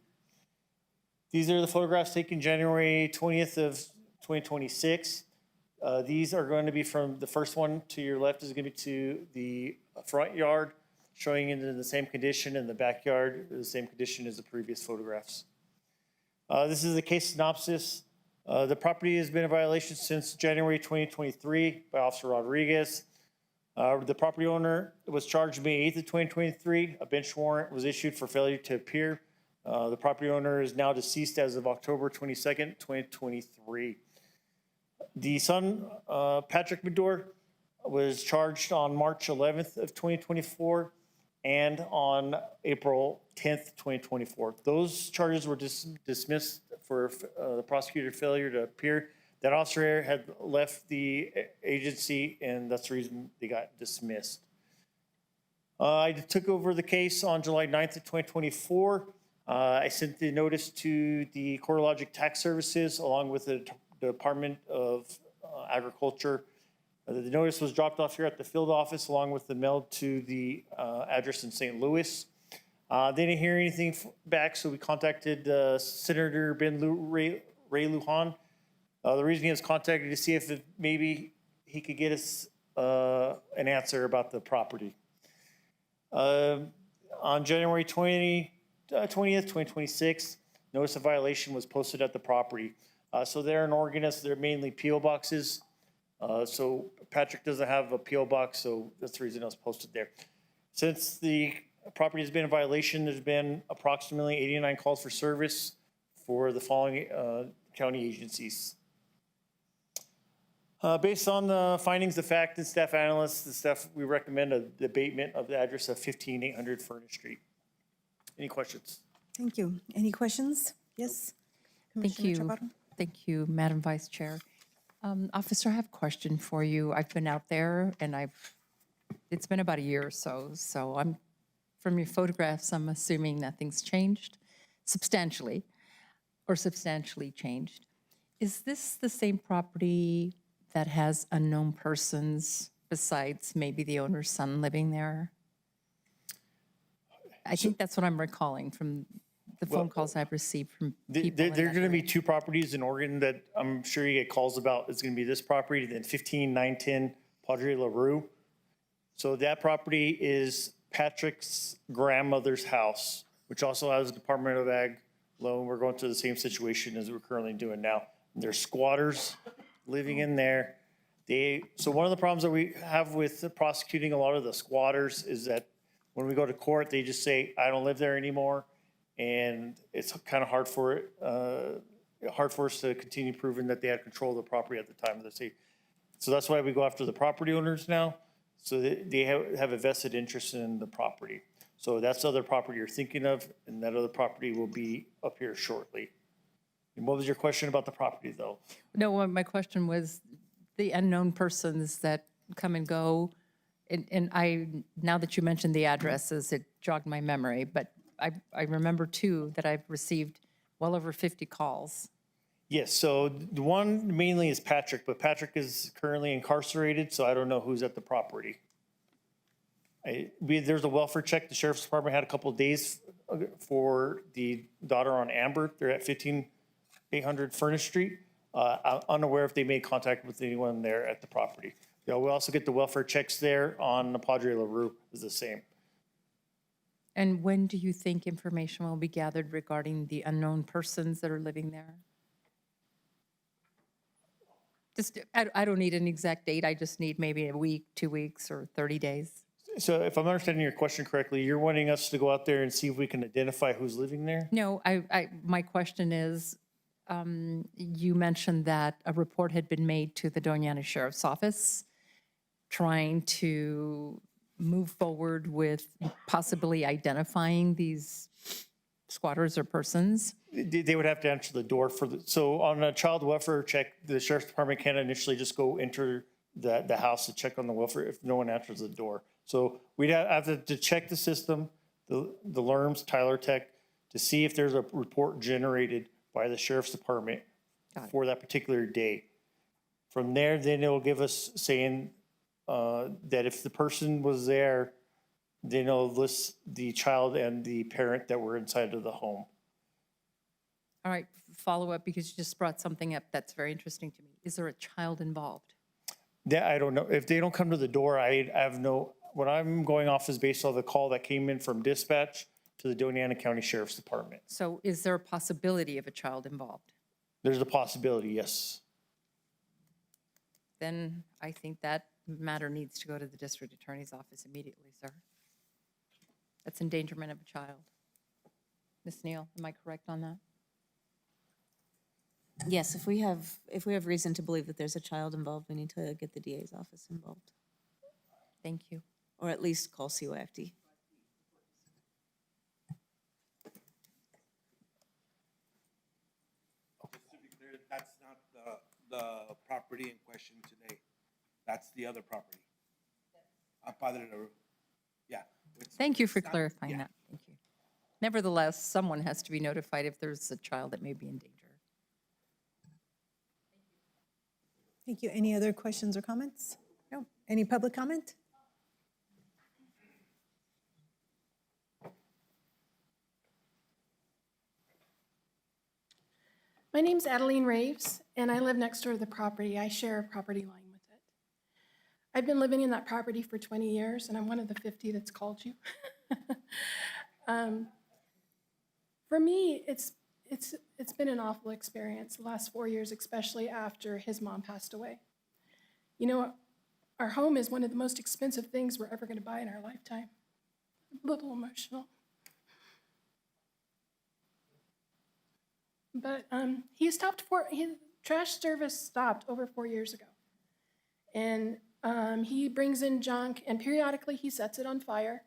These are the photographs taken January 20th of 2026. These are going to be from, the first one to your left is going to be to the front yard, showing it in the same condition, and the backyard is the same condition as the previous photographs. This is the case synopsis. The property has been in violation since January 2023 by Officer Rodriguez. The property owner was charged May 8th of 2023. A bench warrant was issued for failure to appear. The property owner is now deceased as of October 22nd, 2023. The son, Patrick Medor, was charged on March 11th of 2024 and on April 10th, 2024. Those charges were dismissed for the prosecutor failure to appear. That officer had left the agency, and that's the reason they got dismissed. I took over the case on July 9th of 2024. I sent the notice to the CoreLogic Tax Services along with the Department of Agriculture. The notice was dropped off here at the field office along with the mail to the address in St. Louis. They didn't hear anything back, so we contacted Senator Ray Lujan. The reason he was contacted to see if maybe he could get us an answer about the property. On January 20th, 2026, notice of violation was posted at the property. So they're in Organist, they're mainly P.O. boxes. So Patrick doesn't have a P.O. box, so that's the reason it was posted there. Since the property has been in violation, there's been approximately 89 calls for service for the following county agencies. Based on the findings of fact and staff analysts, the staff, we recommend a abatement of the address of 15800 Furnace Street. Any questions? Thank you. Any questions? Yes? Thank Commissioner you. Chaparro? Thank you, Madam Vice Chair. Officer, I have a question for you. I've been out there and it's been about a year or so. So from your photographs, I'm assuming nothing's changed substantially or substantially changed. Is this the same property that has unknown persons besides maybe the owner's son living there? I think that's what I'm recalling from the phone calls I've received from people. There are going to be two properties in Oregon that I'm sure you get calls about. It's going to be this property, then 15910 Padre LaRue. So that property is Patrick's grandmother's house, which also has a Department of Ag loan. We're going through the same situation as we're currently doing now. There's squatters living in there. So one of the problems that we have with prosecuting a lot of the squatters is that when we go to court, they just say, I don't live there anymore. And it's kind of hard for us to continue proving that they had control of the property at the time of the sale. So that's why we go after the property owners now. So they have a vested interest in the property. So that's the other property you're thinking of, and that other property will be up here shortly. And what was your question about the property, though? No, my question was the unknown persons that come and go. And now that you mentioned the addresses, it jogged my memory, but I remember too that I've received well over 50 calls. Yes, so the one mainly is Patrick, but Patrick is currently incarcerated, so I don't know who's at the property. There's a welfare check. The Sheriff's Department had a couple of days for the daughter on Amber. They're at 15800 Furnace Street. I'm unaware if they made contact with anyone there at the property. We also get the welfare checks there on the Padre LaRue is the same. And when do you think information will be gathered regarding the unknown persons that are living there? Just, I don't need an exact date. I just need maybe a week, 2 weeks, or 30 days. So if I'm understanding your question correctly, you're wanting us to go out there and see if we can identify who's living there? No, my question is, you mentioned that a report had been made to the Doña Sheriff's Office trying to move forward with possibly identifying these squatters or persons. They would have to answer the door for so on a child welfare check, the Sheriff's Department can't initially just go enter the house to check on the welfare if no one answers the door. So we'd have to check the system, the LERMS, Tyler Tech, to see if there's a report generated by the Sheriff's Department for that particular day. From there, then it'll give us saying that if the person was there, then it'll list the child and the parent that were inside of the home. All right, follow up, because you just brought something up that's very interesting to me. Is there a child involved? That, I don't know. If they don't come to the door, I have no, what I'm going off is based on the call that came in from dispatch to the Doña County Sheriff's Department. So is there a possibility of a child involved? There's a possibility, yes. Then I think that matter needs to go to the district attorney's office immediately, sir. That's endangerment of a child. Ms. Neal, am I correct on that? Yes, if we have reason to believe that there's a child involved, we need to get the DA's office involved, Thank you. or at least call COFD. To be clear, that's not the property in question today. That's the other property. Padre La Rue. Yeah. Thank you for it's not- clarifying yeah. that. Thank you. Nevertheless, someone has to be notified if there's a child that may be in danger. Thank you. Any other questions or comments? No. Any public comment? My name's Adeline Raves, and I live next door to the property. I share a property line with it. I've been living in that property for 20 years, and I'm one of the 50 that's called you. For me, it's been an awful experience the last 4 years, especially after his mom passed away. You know, our home is one of the most expensive things we're ever going to buy in our lifetime. I'm a little emotional. But his trash service stopped over 4 years ago. And he brings in junk, and periodically he sets it on fire.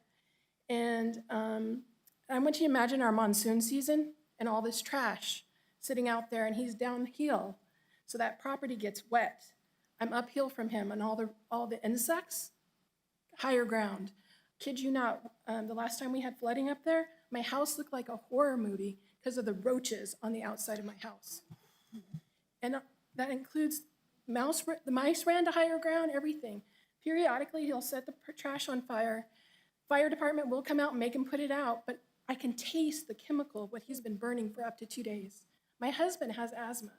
And I want you to imagine our monsoon season and all this trash sitting out there, and he's downhill, so that property gets wet. I'm uphill from him, and all the insects, higher ground. Kid you not, the last time we had flooding up there, my house looked like a horror movie because of the roaches on the outside of my house. And that includes the mice ran to higher ground, everything. Periodically, he'll set the trash on fire. Fire department will come out and make him put it out, but I can taste the chemical of what he's been burning for up to 2 days. My husband has asthma.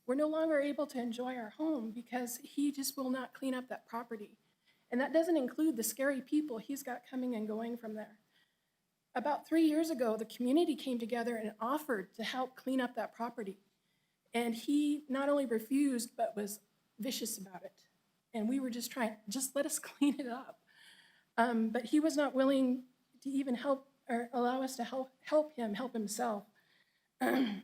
We're no longer able to enjoy our home because he just will not clean up that property. And that doesn't include the scary people he's got coming and going from there. About 3 years ago, the community came together and offered to help clean up that property. And he not only refused, but was vicious about it. And we were just let us clean it up. But he was not willing to even help or allow us to help himself. I've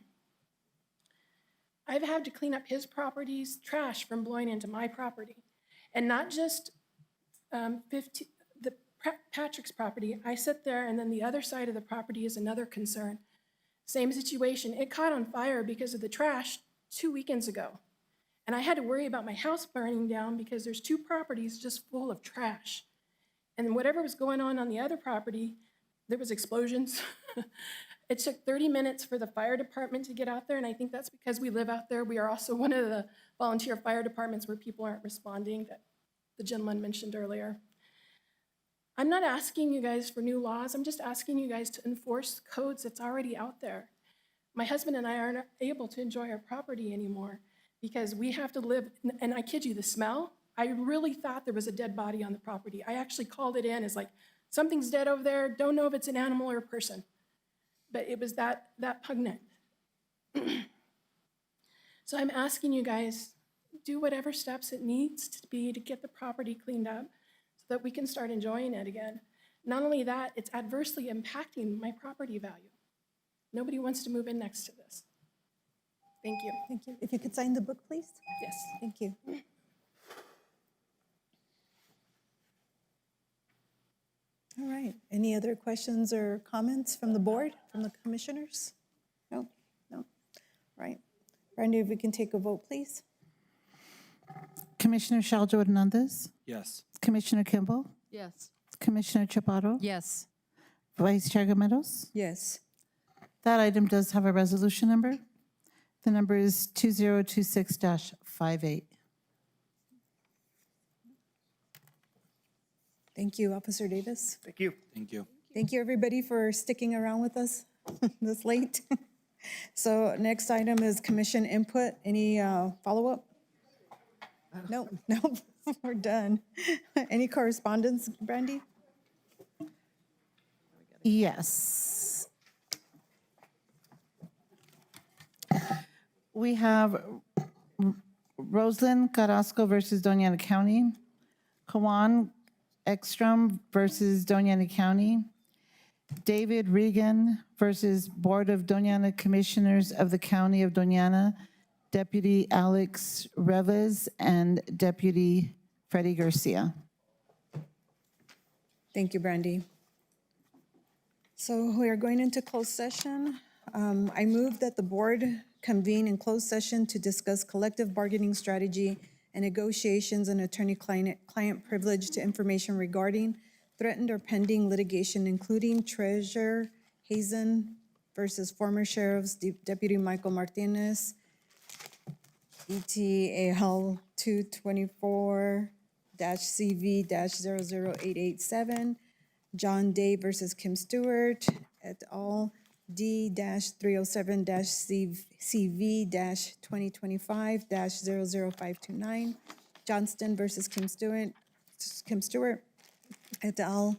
had to clean up his property's trash from blowing into my property. And not just Patrick's property. I sit there, and then the other side of the property is another concern. Same situation. It caught on fire because of the trash 2 weekends ago. And I had to worry about my house burning down because there's 2 properties just full of trash. And whatever was going on the other property, there was explosions. It took 30 minutes for the fire department to get out there, and I think that's because we live out there. We are also one of the volunteer fire departments where people aren't responding that the gentleman mentioned earlier. I'm not asking you guys for new laws. I'm just asking you guys to enforce codes that's already out there. My husband and I aren't able to enjoy our property anymore because we have to live, and I kid you, the smell, I really thought there was a dead body on the property. I actually called it in as like, something's dead over there, don't know if it's an animal or a person. But it was that pungent. So I'm asking you guys, do whatever steps it needs to be to get the property cleaned up so that we can start enjoying it again. Not only that, it's adversely impacting my property value. Nobody wants to move in next to this. Thank you. Thank you. If you could sign the book, please. Yes. Thank you. All right. Any other questions or comments from the board, from the commissioners? No? No? Right. Brenda, if we can take a vote, please. Commissioner Shaljo Hernandez, Yes. Commissioner Kimball, Yes. Commissioner Chaparro, Yes. Vice Chair Gameros. Yes. That item does have a resolution number. The number is 2026-58. Thank you, Officer Davis. Thank you. Thank you. Thank you, everybody, for sticking around with us this late. So next item is commission input. Any follow-up? Nope, nope, we're done. Any correspondence, Brandy? Yes. We have Roslyn Carrasco versus Doña Ana County, Kawan Ekstrom versus Doña Ana County, David Regan versus Board of Doña Ana Commissioners of the County of Doña Ana, Deputy Alex Reves and Deputy Freddie Garcia. Thank you, Brandy. So we are going into closed session. I move that the board convene in closed session to discuss collective bargaining strategy and negotiations and attorney-client privilege to information regarding threatened or pending litigation, including Treasurer Hazen versus former sheriffs Deputy Michael Martinez, ETAL 224-CV-00887, John Day versus Kim Stewart et al., D-307-CV-2025-00529, Johnston versus Kim Stewart et al.,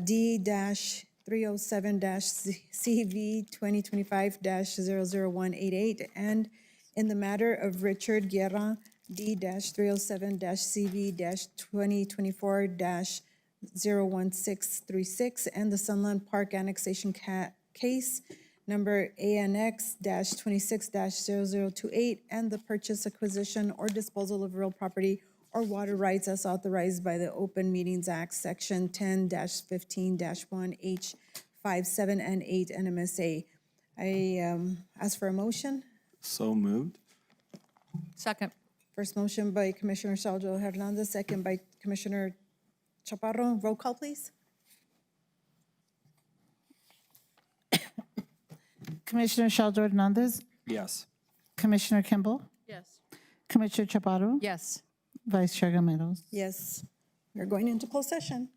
D-307-CV-2025-00188, and in the matter of Richard Guerra, D-307-CV-2024-01636, and the Sunland Park annexation case number ANX-26-0028, and the purchase, acquisition, or disposal of real property or water rights as authorized by the Open Meetings Act, Section 10-15-1H 5, 7, and 8 NMSA. I ask for a motion. So moved. Second. First motion by Commissioner Saldo Hernandez, second by Commissioner Chaparro. Roll call, please. Commissioner Shaldo Hernandez, Yes. Commissioner Kimball, Yes. Commissioner Chaparro, Yes. Vice Chair Gameros. Yes. We're going into closed session.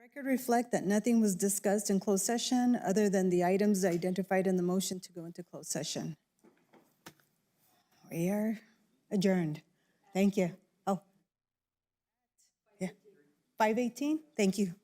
Record reflect that nothing was discussed in closed session other than the items identified in the motion to go into closed session. We are adjourned. Thank you. Oh. Yeah. 5:18? Thank you.